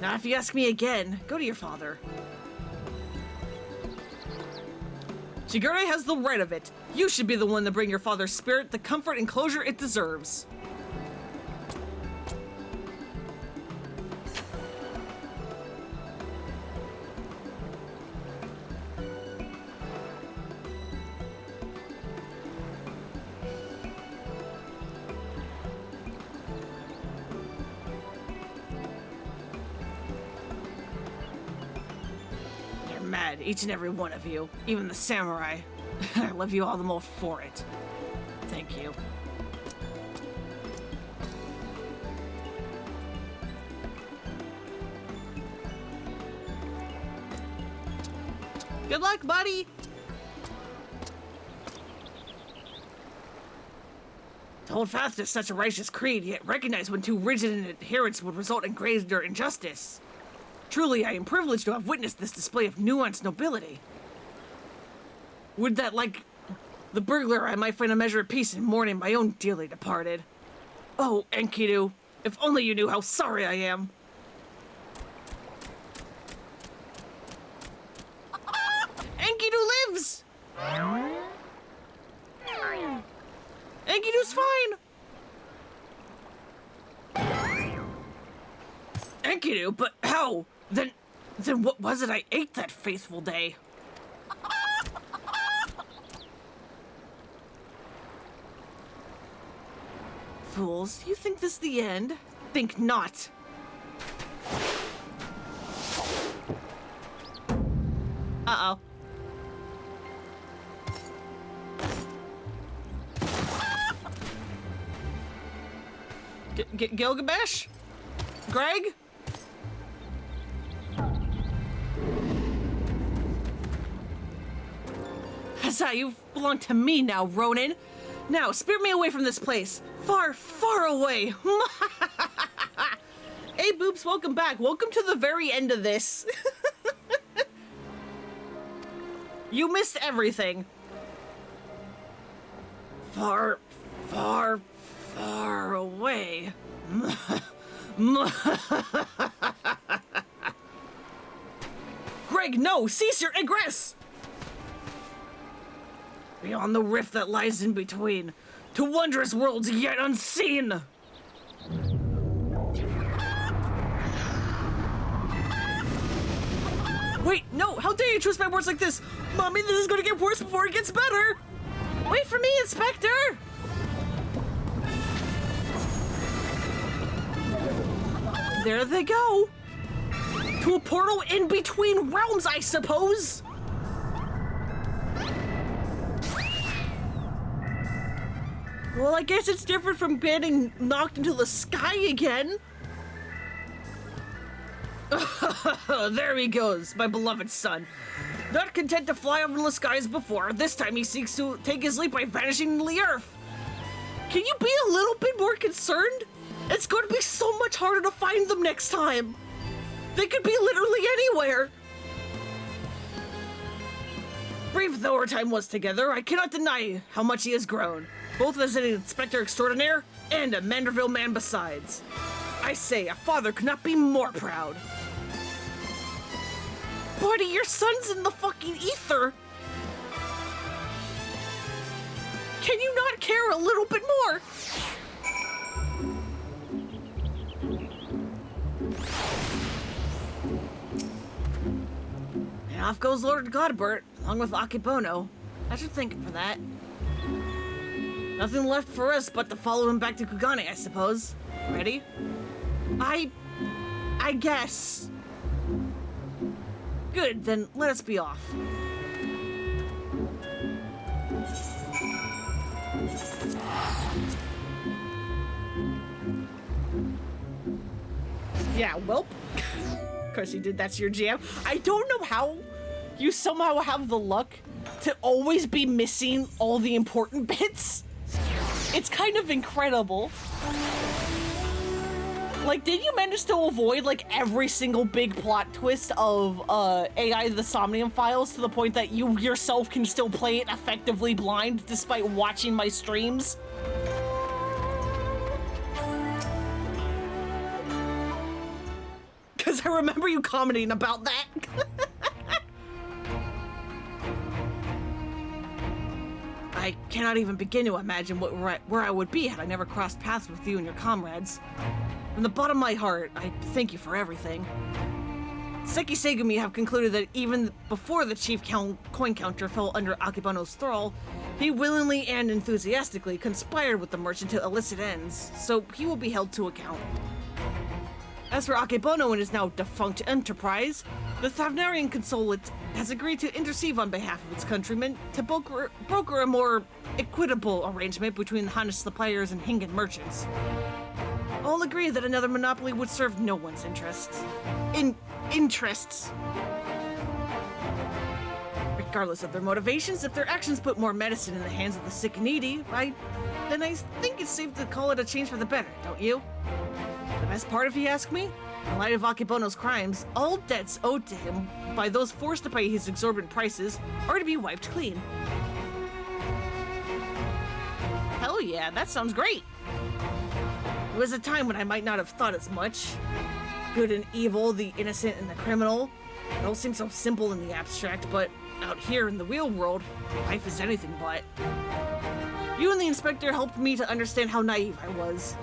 Now, if you ask me again, go to your father. Shigure has the right of it. You should be the one to bring your father's spirit the comfort and closure it deserves. Mad, each and every one of you, even the samurai. I love you all the more for it. Thank you. Good luck, buddy! To hold fast to such a righteous creed, yet recognize when too rigid an adherence would result in greater injustice. Truly, I am privileged to have witnessed this display of nuanced nobility. Would that, like the burglar, I might find a measure of peace in mourning my own dearly departed. Oh, Enkidu, if only you knew how sorry I am. Enkidu lives! Enkidu's fine! Enkidu, but how? Then what was it I ate that faithful day? Fools, you think this the end? Think not. Uh-oh. Gilgamesh? Greg? Huzzah, you belong to me now, Ronin. Now, spirit me away from this place. Far, far away. Hey, Boops, welcome back. Welcome to the very end of this. You missed everything. Far, far, far away. Greg, no! Cease your egress! Beyond the rift that lies in between, to wondrous worlds yet unseen. Wait, no! How dare you twist my words like this? Mommy, this is gonna get worse before it gets better! Wait for me, Inspector! There they go! To a portal in between realms, I suppose! Well, I guess it's different from getting knocked into the sky again. There he goes, my beloved son. Not content to fly over the skies before, this time he seeks to take his leap by vanishing into the earth. Can you be a little bit more concerned? It's going to be so much harder to find them next time. They could be literally anywhere. Brief though our time was together, I cannot deny how much he has grown, both as an inspector extraordinaire and a Manderville man besides. I say, a father could not be more proud. Buddy, your son's in the fucking ether. Can you not care a little bit more? And off goes Lord Godbert, along with Akebono. I should thank him for that. Nothing left for us but to follow him back to Kugane, I suppose. Ready? I guess. Good, then let us be off. Yeah, welp. Of course you did, that's your jam. I don't know how you somehow have the luck to always be missing all the important bits. It's kind of incredible. Like, did you manage to avoid, like, every single big plot twist of, AI the Somnium Files to the point that you yourself can still play it effectively blind despite watching my streams? Because I remember you commenting about that. I cannot even begin to imagine where I would be had I never crossed paths with you and your comrades. From the bottom of my heart, I thank you for everything. Seki Segumi have concluded that even before the chief coin counter fell under Akebono's thrall, he willingly and enthusiastically conspired with the merchant to illicit ends, so he will be held to account. As for Akebono and his now defunct enterprise, the Thavnarian Consulate has agreed to intercede on behalf of its countrymen to broker a more equitable arrangement between Hannish suppliers and Hingen merchants. All agree that another monopoly would serve no one's interests. Interests. Regardless of their motivations, if their actions put more medicine in the hands of the sick and needy, then I think it's safe to call it a change for the better, don't you? The best part, if you ask me, in light of Akebono's crimes, all debts owed to him by those forced to pay his exorbitant prices are to be wiped clean. Hell yeah, that sounds great. It was a time when I might not have thought as much. Good and evil, the innocent and the criminal. It all seems so simple in the abstract, but out here in the real world, life is anything but. You and the inspector helped me to understand how naive I was.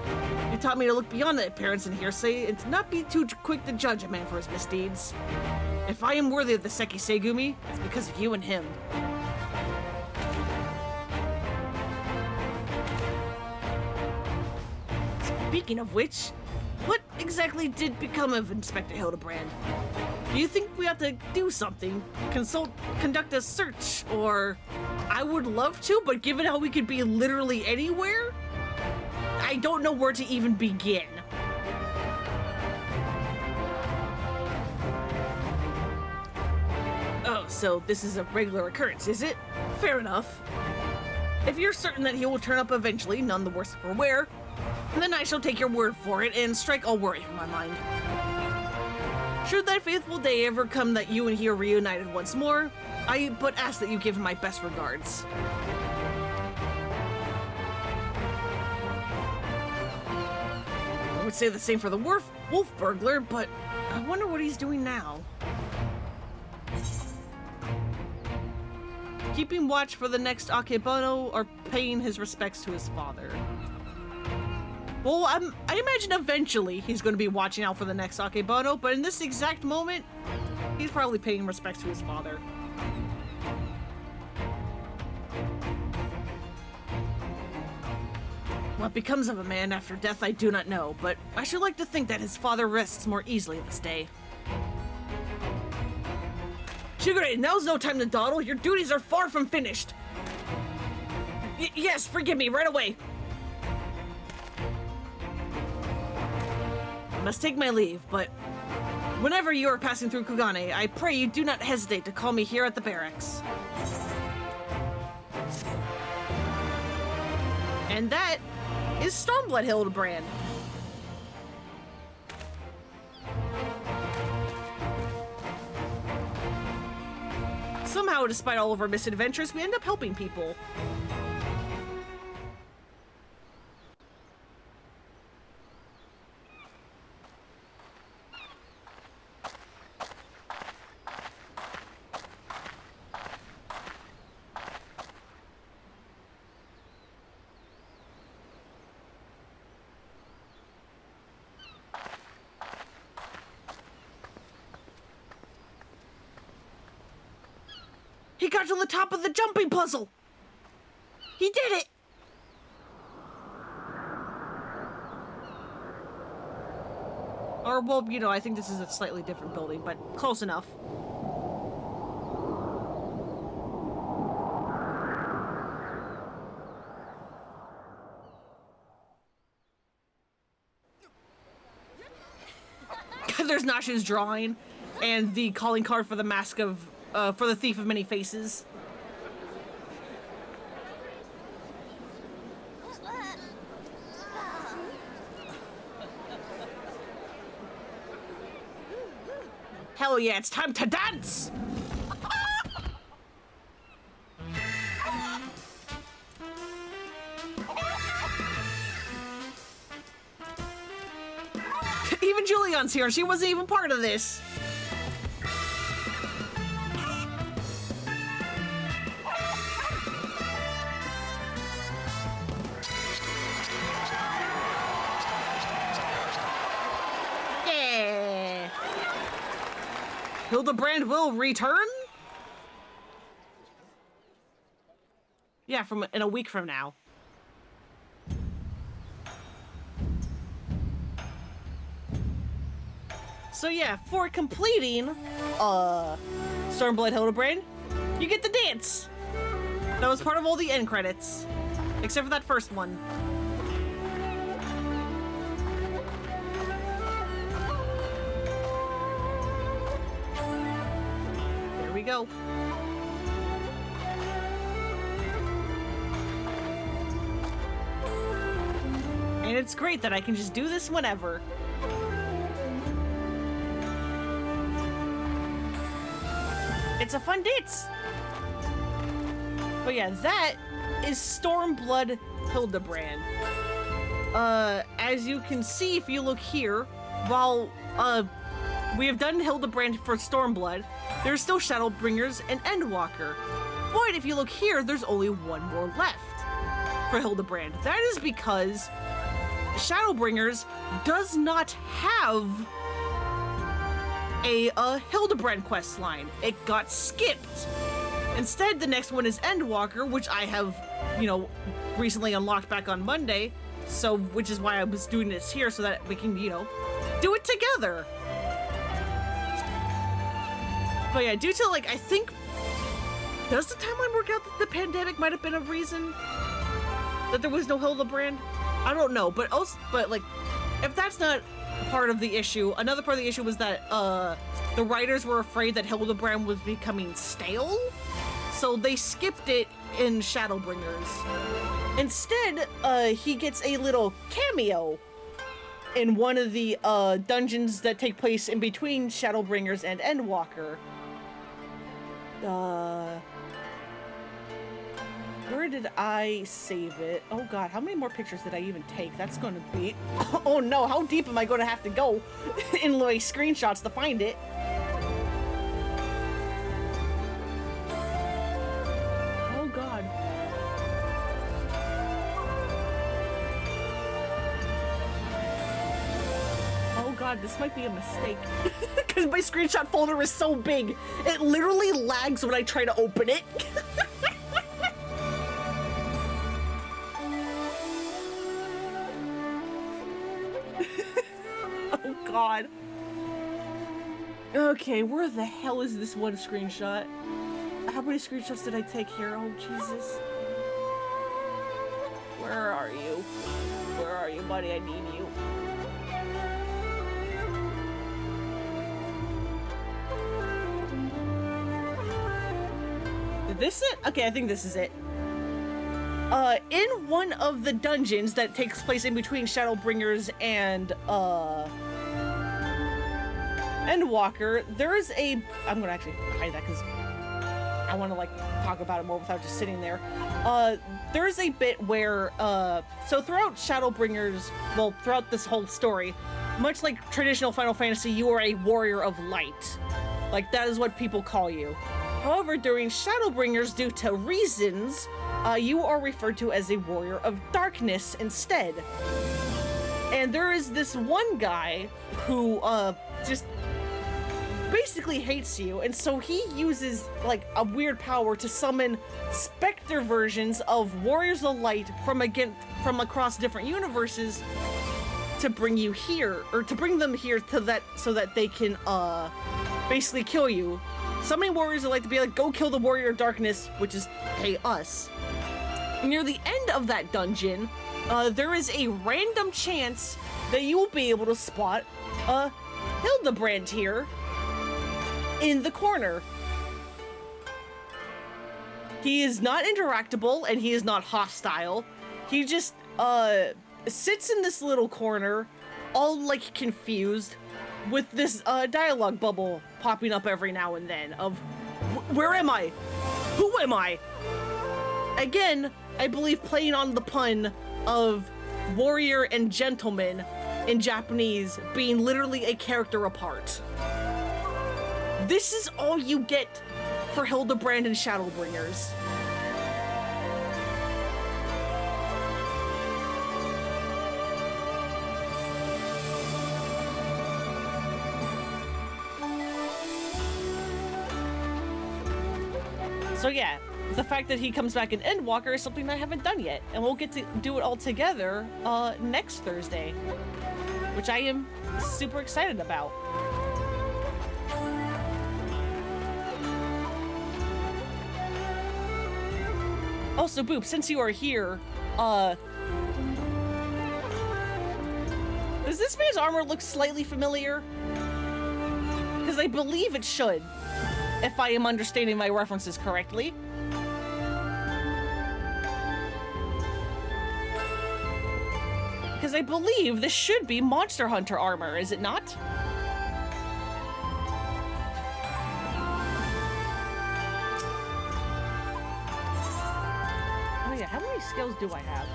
You taught me to look beyond the appearance and hearsay and to not be too quick to judge a man for his misdeeds. If I am worthy of the Seki Segumi, it's because of you and him. Speaking of which, what exactly did become of Inspector Hildibrand? Do you think we have to do something? Conduct a search, or... I would love to, but given how we could be literally anywhere, I don't know where to even begin. Oh, so this is a regular occurrence, is it? Fair enough. If you're certain that he will turn up eventually, none the worse for wear, then I shall take your word for it and strike all worry from my mind. Should that faithful day ever come that you and he are reunited once more, I but ask that you give him my best regards. I would say the same for the wolf burglar, but I wonder what he's doing now. Keeping watch for the next Akebono or paying his respects to his father. Well, I imagine eventually he's going to be watching out for the next Akebono, but in this exact moment, he's probably paying respects to his father. What becomes of a man after death I do not know, but I should like to think that his father rests more easily this day. Shigure, now's no time to dawdle. Your duties are far from finished. Yes, forgive me, right away. I must take my leave, but Whenever you are passing through Kugane, I pray you do not hesitate to call me here at the barracks. And that is Stormblood Hildibrand. Somehow, despite all of our misadventures, we end up helping people. He got to the top of the jumping puzzle! He did it! Or, well, you know, I think this is a slightly different building, but close enough. There's Nasha's drawing, and the calling card for the mask of for the Thief of Many Faces. Hell yeah, it's time to dance! Even Julian's here, and she wasn't even part of this. Hildibrand will return? Yeah, in a week from now. So yeah, for completing Stormblood Hildibrand, you get the dance. That was part of all the end credits, except for that first one. We go. And it's great that I can just do this whenever. It's a fun dance. But yeah, that is Stormblood Hildibrand. As you can see, if you look here, while we have done Hildibrand for Stormblood, there's still Shadowbringers and Endwalker. But if you look here, there's only one more left for Hildibrand. That is because Shadowbringers does not have a Hildibrand quest line. It got skipped. Instead, the next one is Endwalker, which I have, you know, recently unlocked back on Monday. So, which is why I was doing this here, so that we can, you know, do it together. But yeah, due to, like, I think, does the timeline work out that the pandemic might have been a reason that there was no Hildibrand? I don't know, but also, like, if that's not part of the issue, another part of the issue was that the writers were afraid that Hildibrand was becoming stale, so they skipped it in Shadowbringers. Instead, he gets a little cameo in one of the dungeons that take place in between Shadowbringers and Endwalker. Where did I save it? Oh god, how many more pictures did I even take? That's gonna be... Oh no, how deep am I gonna have to go in my screenshots to find it? Oh god. Oh god, this might be a mistake. Because my screenshot folder is so big. It literally lags when I try to open it. Oh god. Okay, where the hell is this one screenshot? How many screenshots did I take here? Oh Jesus. Where are you? Where are you, buddy? I need you. this it? Okay, I think this is it. In one of the dungeons that takes place in between Shadowbringers and Walker, there is a... I'm gonna actually hide that because I want to, like, talk about it more without just sitting there. There is a bit where, so throughout Shadowbringers, well, throughout this whole story, much like traditional Final Fantasy, you are a warrior of light. Like, that is what people call you. However, during Shadowbringers, due to reasons, you are referred to as a warrior of darkness instead. And there is this one guy who, just basically hates you, and so he uses, like, a weird power to summon specter versions of warriors of light from across different universes to bring you here, or to bring them here to that, so that they can, basically kill you. Summoning warriors of light to be like, go kill the warrior of darkness, which is, hey, us. Near the end of that dungeon, there is a random chance that you will be able to spot, Hildibrand here in the corner. He is not interactable and he is not hostile. He just sits in this little corner, all like confused, with this dialogue bubble popping up every now and then of, where am I? Who am I? Again, I believe playing on the pun of warrior and gentleman in Japanese being literally a character apart. This is all you get for Hildibrand and Shadowbringers. So yeah, the fact that he comes back in Endwalker is something I haven't done yet, and we'll get to do it all together next Thursday, which I am super excited about. Also, Boop, since you are here, does this man's armor look slightly familiar? Because I believe it should, if I am understanding my references correctly. Because I believe this should be Monster Hunter armor, is it not? Oh yeah, how many skills do I have?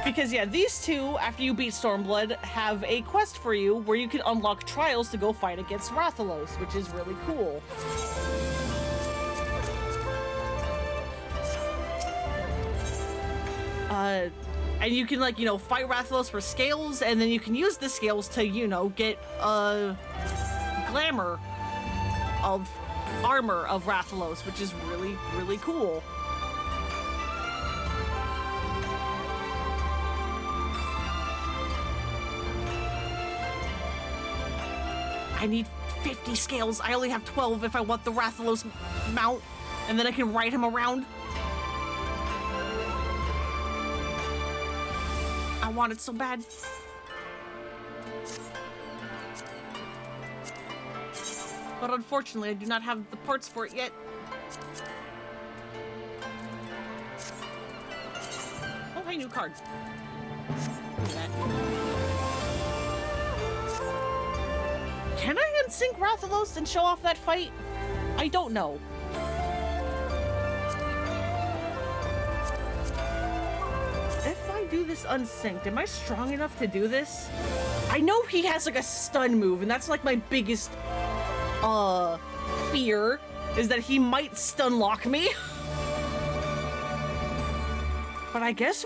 Because yeah, these two, after you beat Stormblood, have a quest for you where you can unlock trials to go fight against Rathalos, which is really cool. And you can, like, you know, fight Rathalos for scales, and then you can use the scales to, you know, get, glamour of armor of Rathalos, which is really, really cool. I need 50 scales. I only have 12 if I want the Rathalos mount, and then I can ride him around. I want it so bad. But unfortunately, I do not have the parts for it yet. Oh, hey, new cards. Can I unsync Rathalos and show off that fight? I don't know. If I do this unsynced, am I strong enough to do this? I know he has like a stun move, and that's like my biggest fear, is that he might stun lock me. But I guess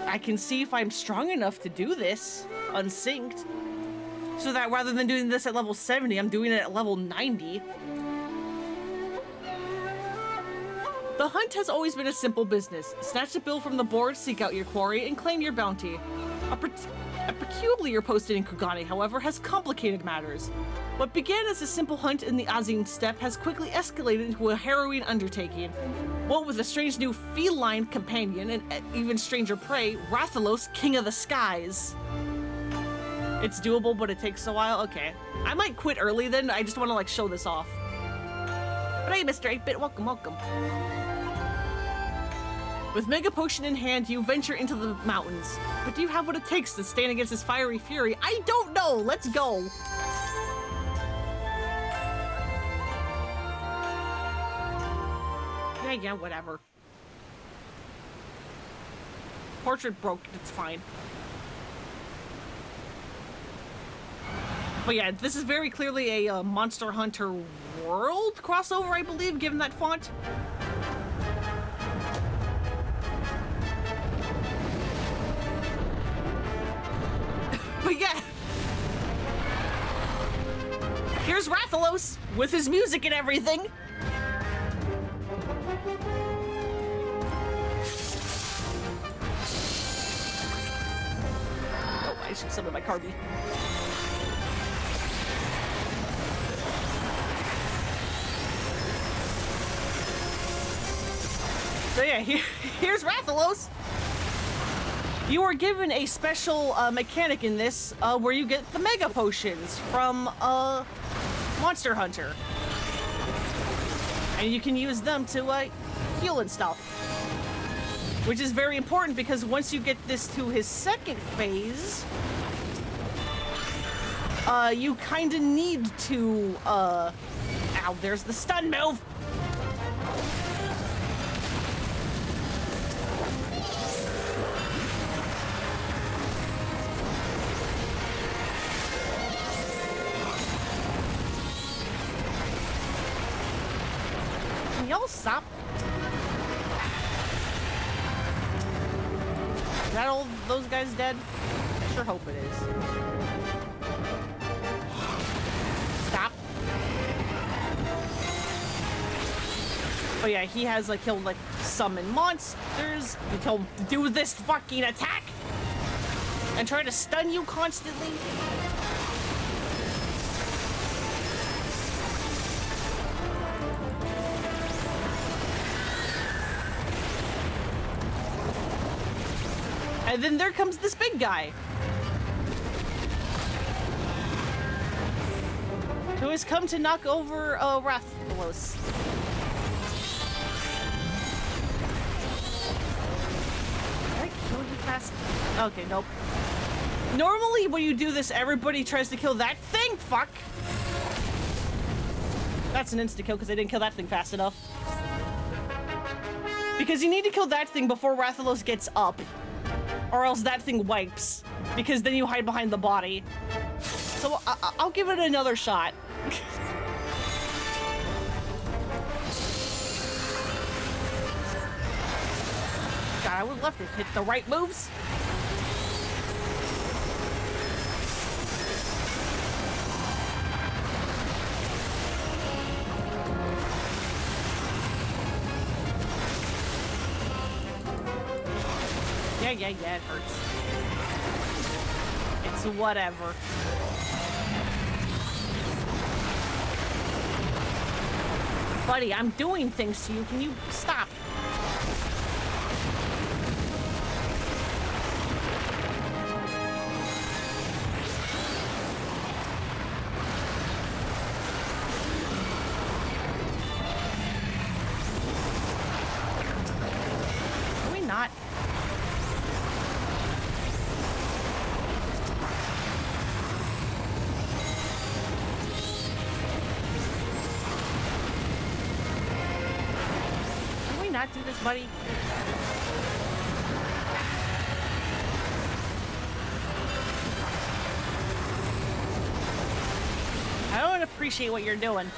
I can see if I'm strong enough to do this unsynced. So that rather than doing this at level 70, I'm doing it at level 90. The hunt has always been a simple business. Snatch the bill from the board, seek out your quarry, and claim your bounty. A peculiar posted in Kugane, however, has complicated matters. What began as a simple hunt in the Azim steppe has quickly escalated into a harrowing undertaking. What with a strange new feline companion and even stranger prey, Rathalos, King of the Skies. It's doable, but it takes a while? Okay. I might quit early then. I just want to, like, show this off. But hey, Mr. 8-Bit, welcome, welcome. With Mega Potion in hand, you venture into the mountains. But do you have what it takes to stand against this fiery fury? I don't know! Let's go! Yeah, whatever. Portrait broke, it's fine. But yeah, this is very clearly a Monster Hunter World crossover, I believe, given that font. But yeah. Here's Rathalos with his music and everything. Oh, I should summon my Carby. So yeah, here's Rathalos. You are given a special mechanic in this where you get the Mega Potions from Monster Hunter. And you can use them to heal and stuff. Which is very important because once you get this to his second phase, you kind of need to, ow, there's the stun move! Y'all stop. Is that all those guys dead? I sure hope it is. Stop. Oh yeah, he has like he'll like summon monsters. He'll do this fucking attack and try to stun you constantly. And then there comes this big guy, who has come to knock over Rathalos. Did I kill you fast? Okay, nope. Normally when you do this, everybody tries to kill that thing. Fuck. That's an insta-kill because I didn't kill that thing fast enough. Because you need to kill that thing before Rathalos gets up. Or else that thing wipes, because then you hide behind the body. So I'll give it another shot. God, I would love to hit the right moves. Yeah, it hurts. It's whatever. Buddy, I'm doing things to you. Can you stop? Are we not? Not do this, buddy. I don't appreciate what you're doing.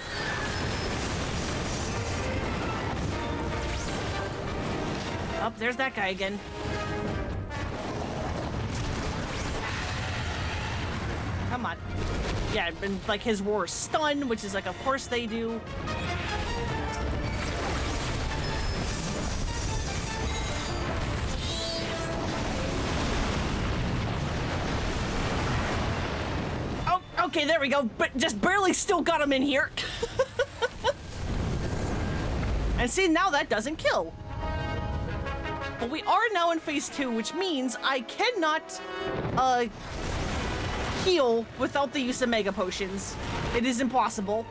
Oh, there's that guy again. Come on. Yeah, and like his roar stun, which is like, of course they do. Okay, there we go, but just barely still got him in here. And see, now that doesn't kill. But we are now in phase 2, which means I cannot heal without the use of Mega Potions. It is impossible.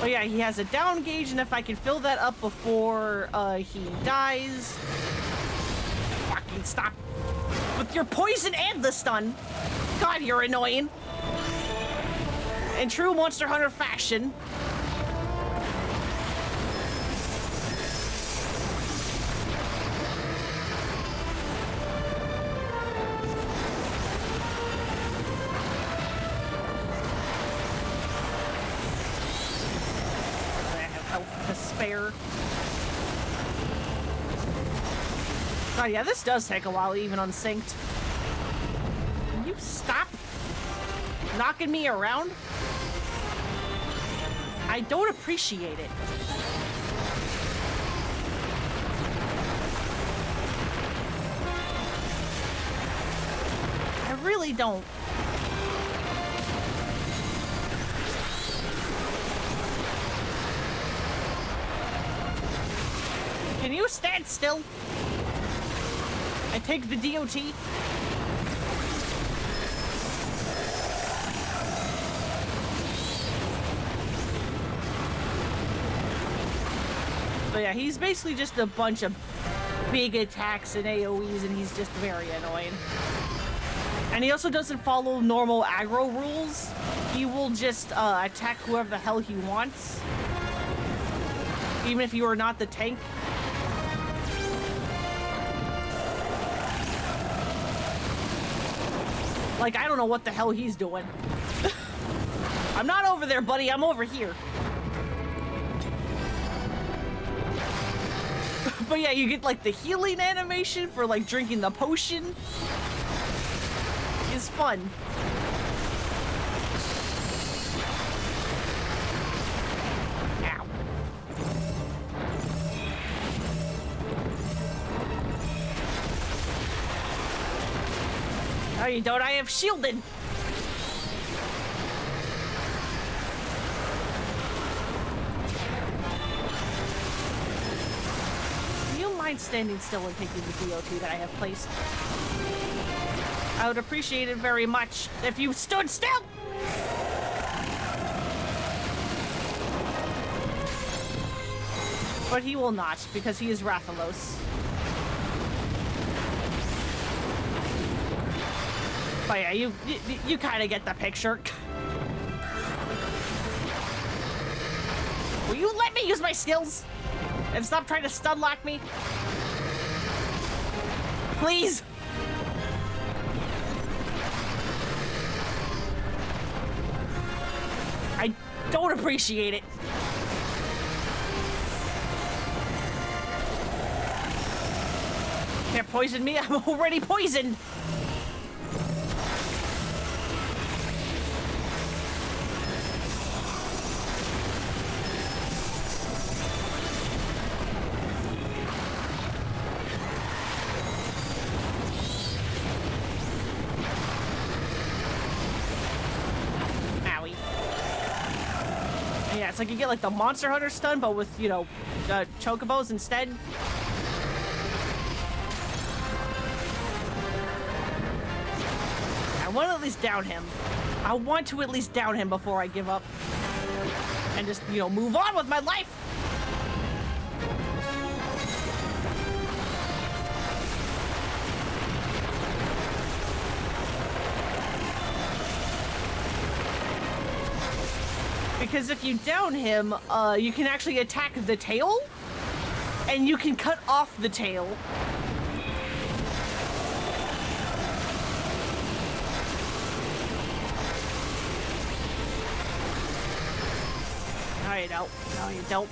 Oh yeah, he has a down gauge, and if I can fill that up before he dies... Fucking stop. With your poison and the stun. God, you're annoying. In true Monster Hunter fashion. Spare. Oh yeah, this does take a while, even unsynced. Can you stop knocking me around? I don't appreciate it. I really don't. Can you stand still? I take the DOT. But yeah, he's basically just a bunch of big attacks and AoEs, and he's just very annoying. And he also doesn't follow normal aggro rules. He will just attack whoever the hell he wants. Even if you are not the tank. Like, I don't know what the hell he's doing. I'm not over there, buddy. I'm over here. But yeah, you get, like, the healing animation for, like, drinking the potion. It's fun. Ow. No, you don't. I have shielded. Do you mind standing still and taking the DOT that I have placed? I would appreciate it very much if you stood still. But he will not, because he is Rathalos. But yeah, you kind of get the picture. Will you let me use my skills? And stop trying to stun lock me? Please! I don't appreciate it. Can't poison me, I'm already poisoned! Yeah, it's like you get like the Monster Hunter stun, but with, you know, chocobos instead. I want to at least down him. I want to at least down him before I give up. And just, you know, move on with my life. Because if you down him, you can actually attack the tail, and you can cut off the tail. No, you don't. No, you don't.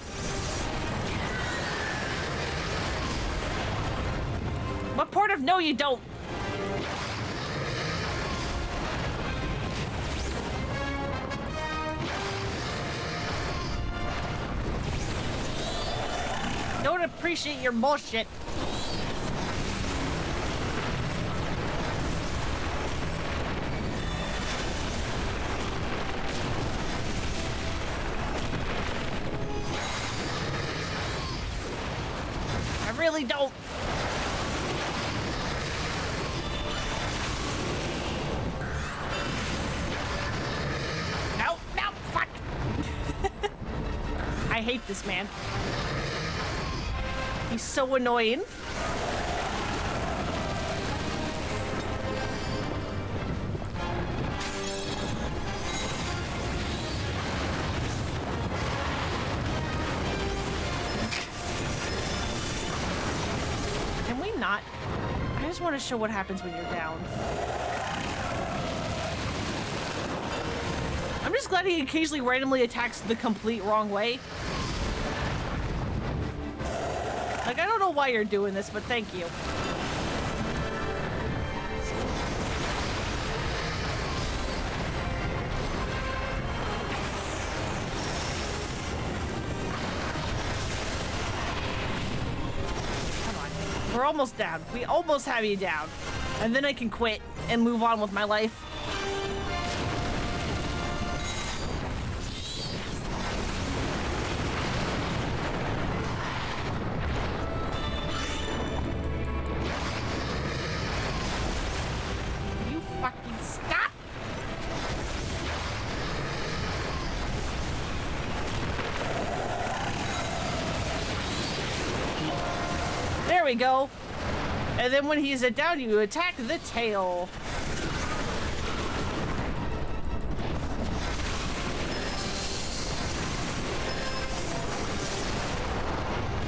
What part of no, you don't? Don't appreciate your bullshit. I really don't. No, no, fuck. hate this man. He's so annoying. Can we not? I just want to show what happens when you're down. I'm just glad he occasionally randomly attacks the complete wrong way. Like, I don't know why you're doing this, but thank you. Come on. We're almost down. We almost have you down. And then I can quit and move on with my life. There we go. And then when he's down, you attack the tail.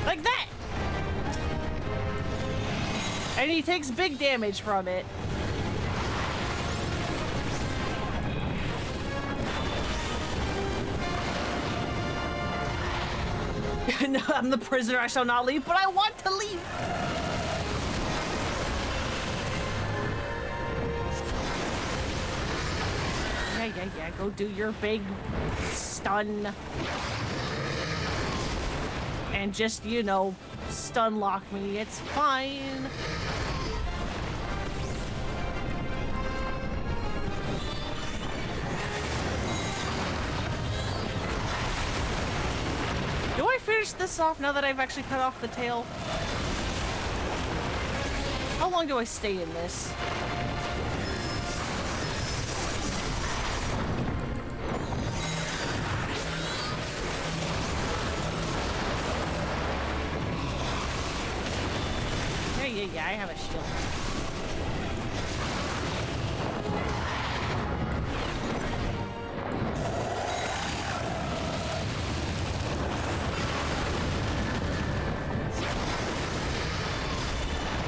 Like that. And he takes big damage from it. No, I'm the prisoner, I shall not leave, but I want to leave. Yeah, go do your big stun. And just, you know, stun lock me, it's fine. Do I finish this off now that I've actually cut off the tail? How long do I stay in this? Yeah, I have a shield.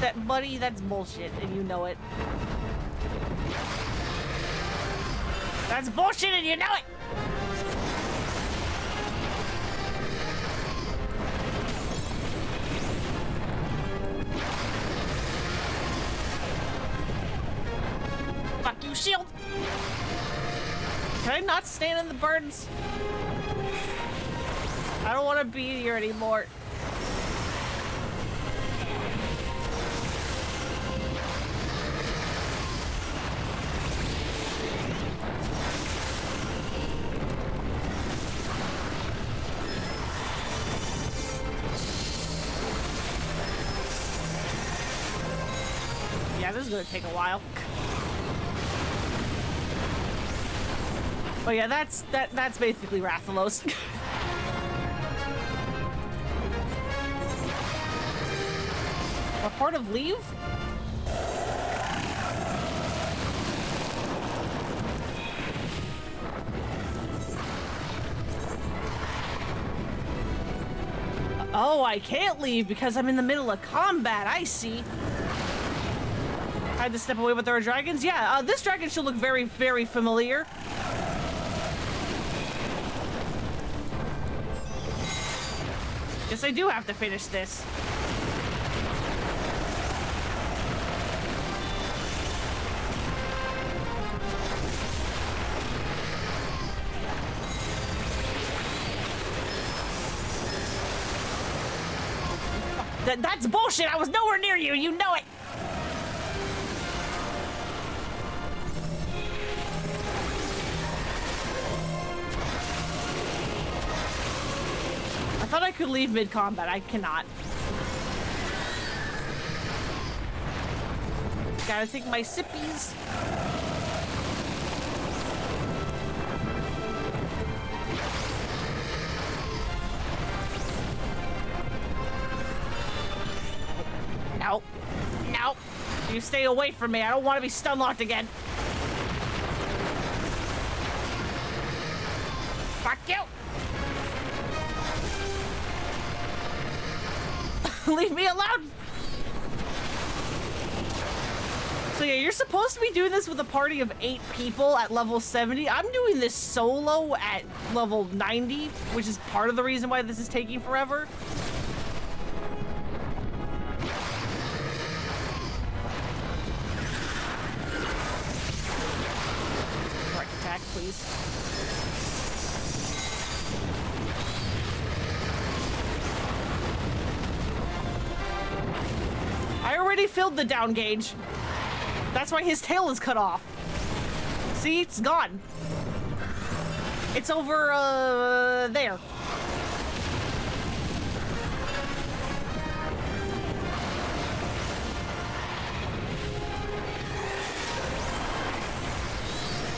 That, buddy, that's bullshit, and you know it. That's bullshit, and you know it! Fuck you, shield! Can I not stand in the birds? I don't want to be here anymore. Yeah, this is gonna take a while. Oh yeah, that's basically Rathalos. A part of leave? Oh, I can't leave because I'm in the middle of combat. I see. I had to step away, but there are dragons? Yeah, this dragon should look very, very familiar. Guess I do have to finish this. That's bullshit! I was nowhere near you, you know it! I thought I could leave mid-combat. I cannot. Gotta take my sippies. You stay away from me. I don't want to be stun locked again. Fuck you. Leave me alone. So yeah, you're supposed to be doing this with a party of 8 people at level 70. I'm doing this solo at level 90, which is part of the reason why this is taking forever. Correct attack, please. I already filled the down gauge. That's why his tail is cut off. See, it's gone. It's over, there.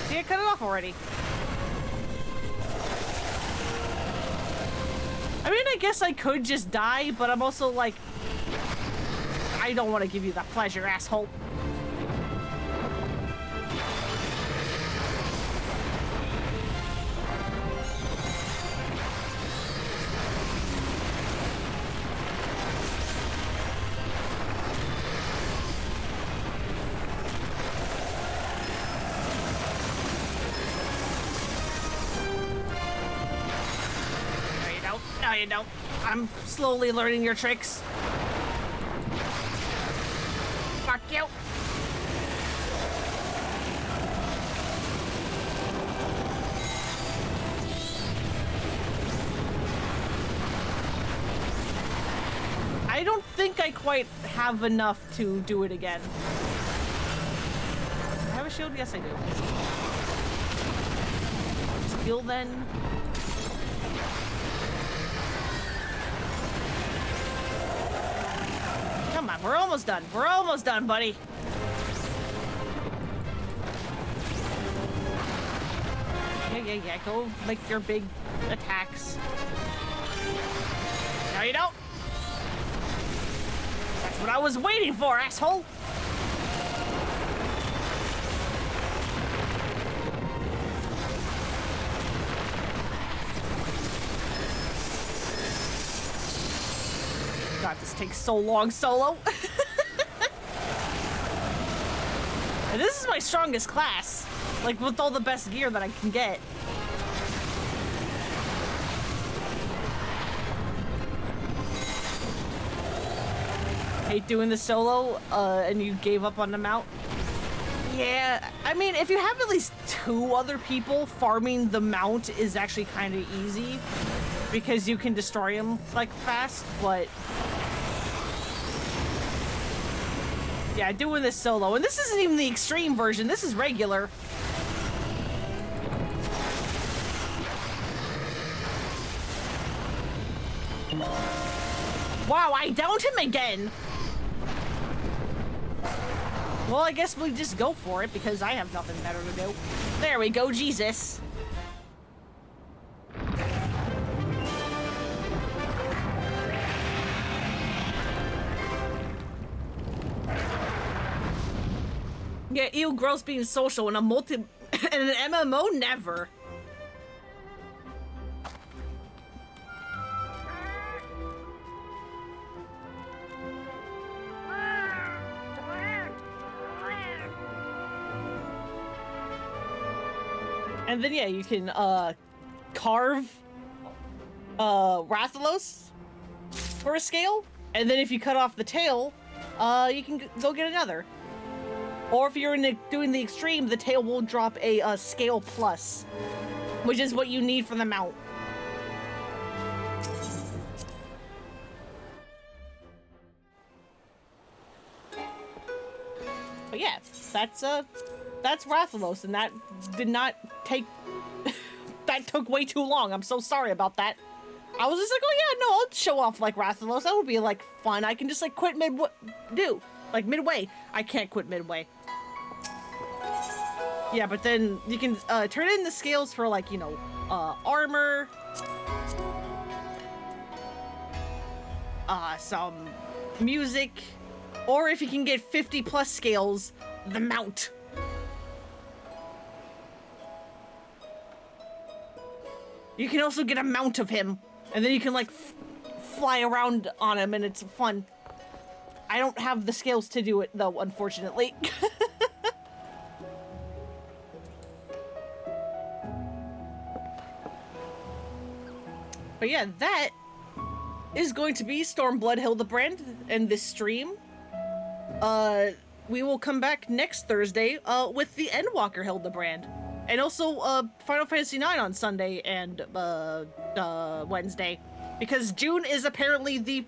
See, I cut it off already. I mean, I guess I could just die, but I'm also like, I don't want to give you that pleasure, asshole. No, you don't. I'm slowly learning your tricks. Fuck you. I don't think I quite have enough to do it again. Do I have a shield? Yes, I do. Skill then. Come on, we're almost done. We're almost done, buddy. Yeah. Go make your big attacks. No, you don't. That's what I was waiting for, asshole. God, this takes so long solo. And this is my strongest class. Like, with all the best gear that I can get. Hate doing the solo, and you gave up on the mount. Yeah, I mean, if you have at least 2 other people, farming the mount is actually kind of easy. Because you can destroy him, like, fast, but... Yeah, doing this solo. And this isn't even the extreme version, this is regular. Wow, I downed him again! Well, I guess we just go for it, because I have nothing better to do. There we go, Jesus. Yeah, ew, gross being social in a in an MMO, never. And then yeah, you can carve Rathalos for a scale, and then if you cut off the tail, you can go get another. Or if you're doing the extreme, the tail will drop a scale plus, which is what you need for the mount. But yeah, that's Rathalos, and that did not take. That took way too long. I'm so sorry about that. I was just like, oh yeah, no, I'll show off like Rathalos. That would be like fun. I can just like quit midway. I can't quit midway. Yeah, but then you can turn in the scales for like, you know, armor, some music, Or if you can get 50 plus scales, the mount. You can also get a mount of him, and then you can like fly around on him, and it's fun. I don't have the scales to do it though, unfortunately. But yeah, that is going to be Stormblood Hildibrand and this stream. We will come back next Thursday with the Endwalker Hildibrand. And also Final Fantasy IX on Sunday and Wednesday. Because June is apparently the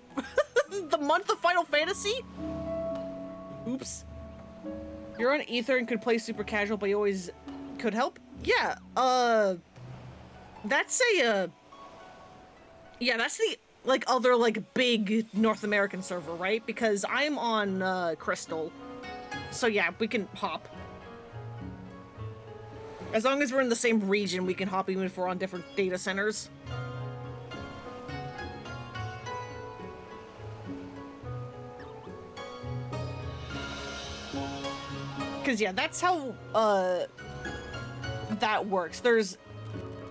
the month of Final Fantasy? Oops. You're on Ether and could play super casual, but you always could help? Yeah, that's a, yeah, that's the, like, other, like, big North American server, right? Because I'm on, Crystal. So yeah, we can hop. As long as we're in the same region, we can hop even if we're on different data centers. Because, yeah, that's how, that works. There's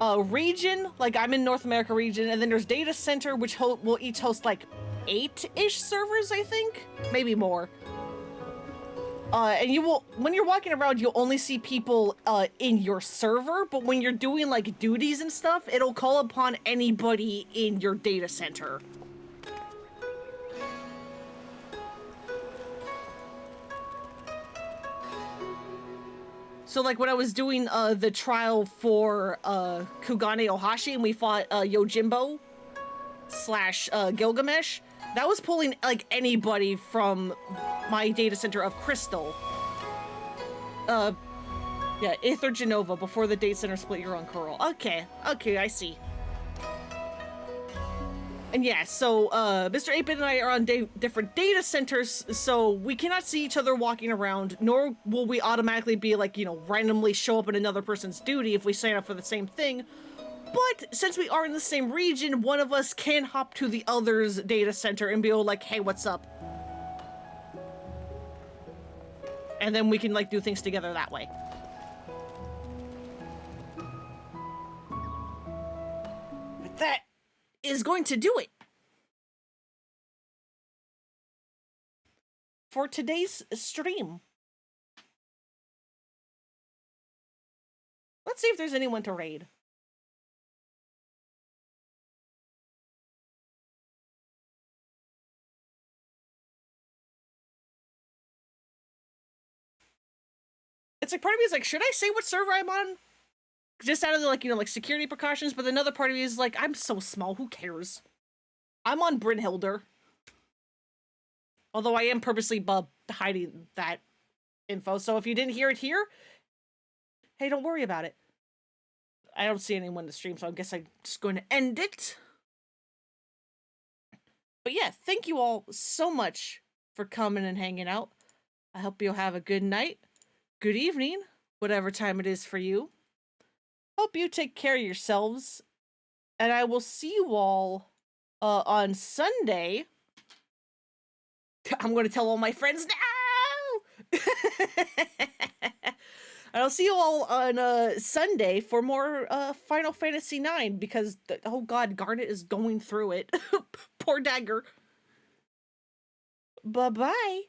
a region, like I'm in North America region, and then there's data center, which will each host, like, 8-ish servers, I think? Maybe more. And you will, when you're walking around, you'll only see people, in your server, but when you're doing, like, duties and stuff, it'll call upon anybody in your data center. So, like, when I was doing, the trial for, Kugane Ohashi, and we fought, Yojimbo / Gilgamesh, that was pulling, like, anybody from my data center of Crystal. Yeah, Aether Genova, before the data center split, you're on Coral. Okay, I see. And yeah, so, Mr. 8-Bit and I are on different data centers, so we cannot see each other walking around, nor will we automatically be, like, you know, randomly show up in another person's duty if we sign up for the same thing. But since we are in the same region, one of us can hop to the other's data center and be all like, hey, what's up? And then we can, like, do things together that way. But that is going to do it for today's stream. Let's see if there's anyone to raid. It's like, part of me is like, should I say what server I'm on? Just out of the, like, you know, like, security precautions, but another part of me is like, I'm so small, who cares? I'm on Brynhilder. Although I am purposely hiding that info, so if you didn't hear it here, hey, don't worry about it. I don't see anyone to stream, so I guess I'm just going to end it. But yeah, thank you all so much for coming and hanging out. I hope you'll have a good night, good evening, whatever time it is for you. Hope you take care of yourselves, and I will see you all on Sunday. I'm going to tell all my friends now! I'll see you all on Sunday for more Final Fantasy IX, because, oh god, Garnet is going through it. Poor Dagger. Bye-bye.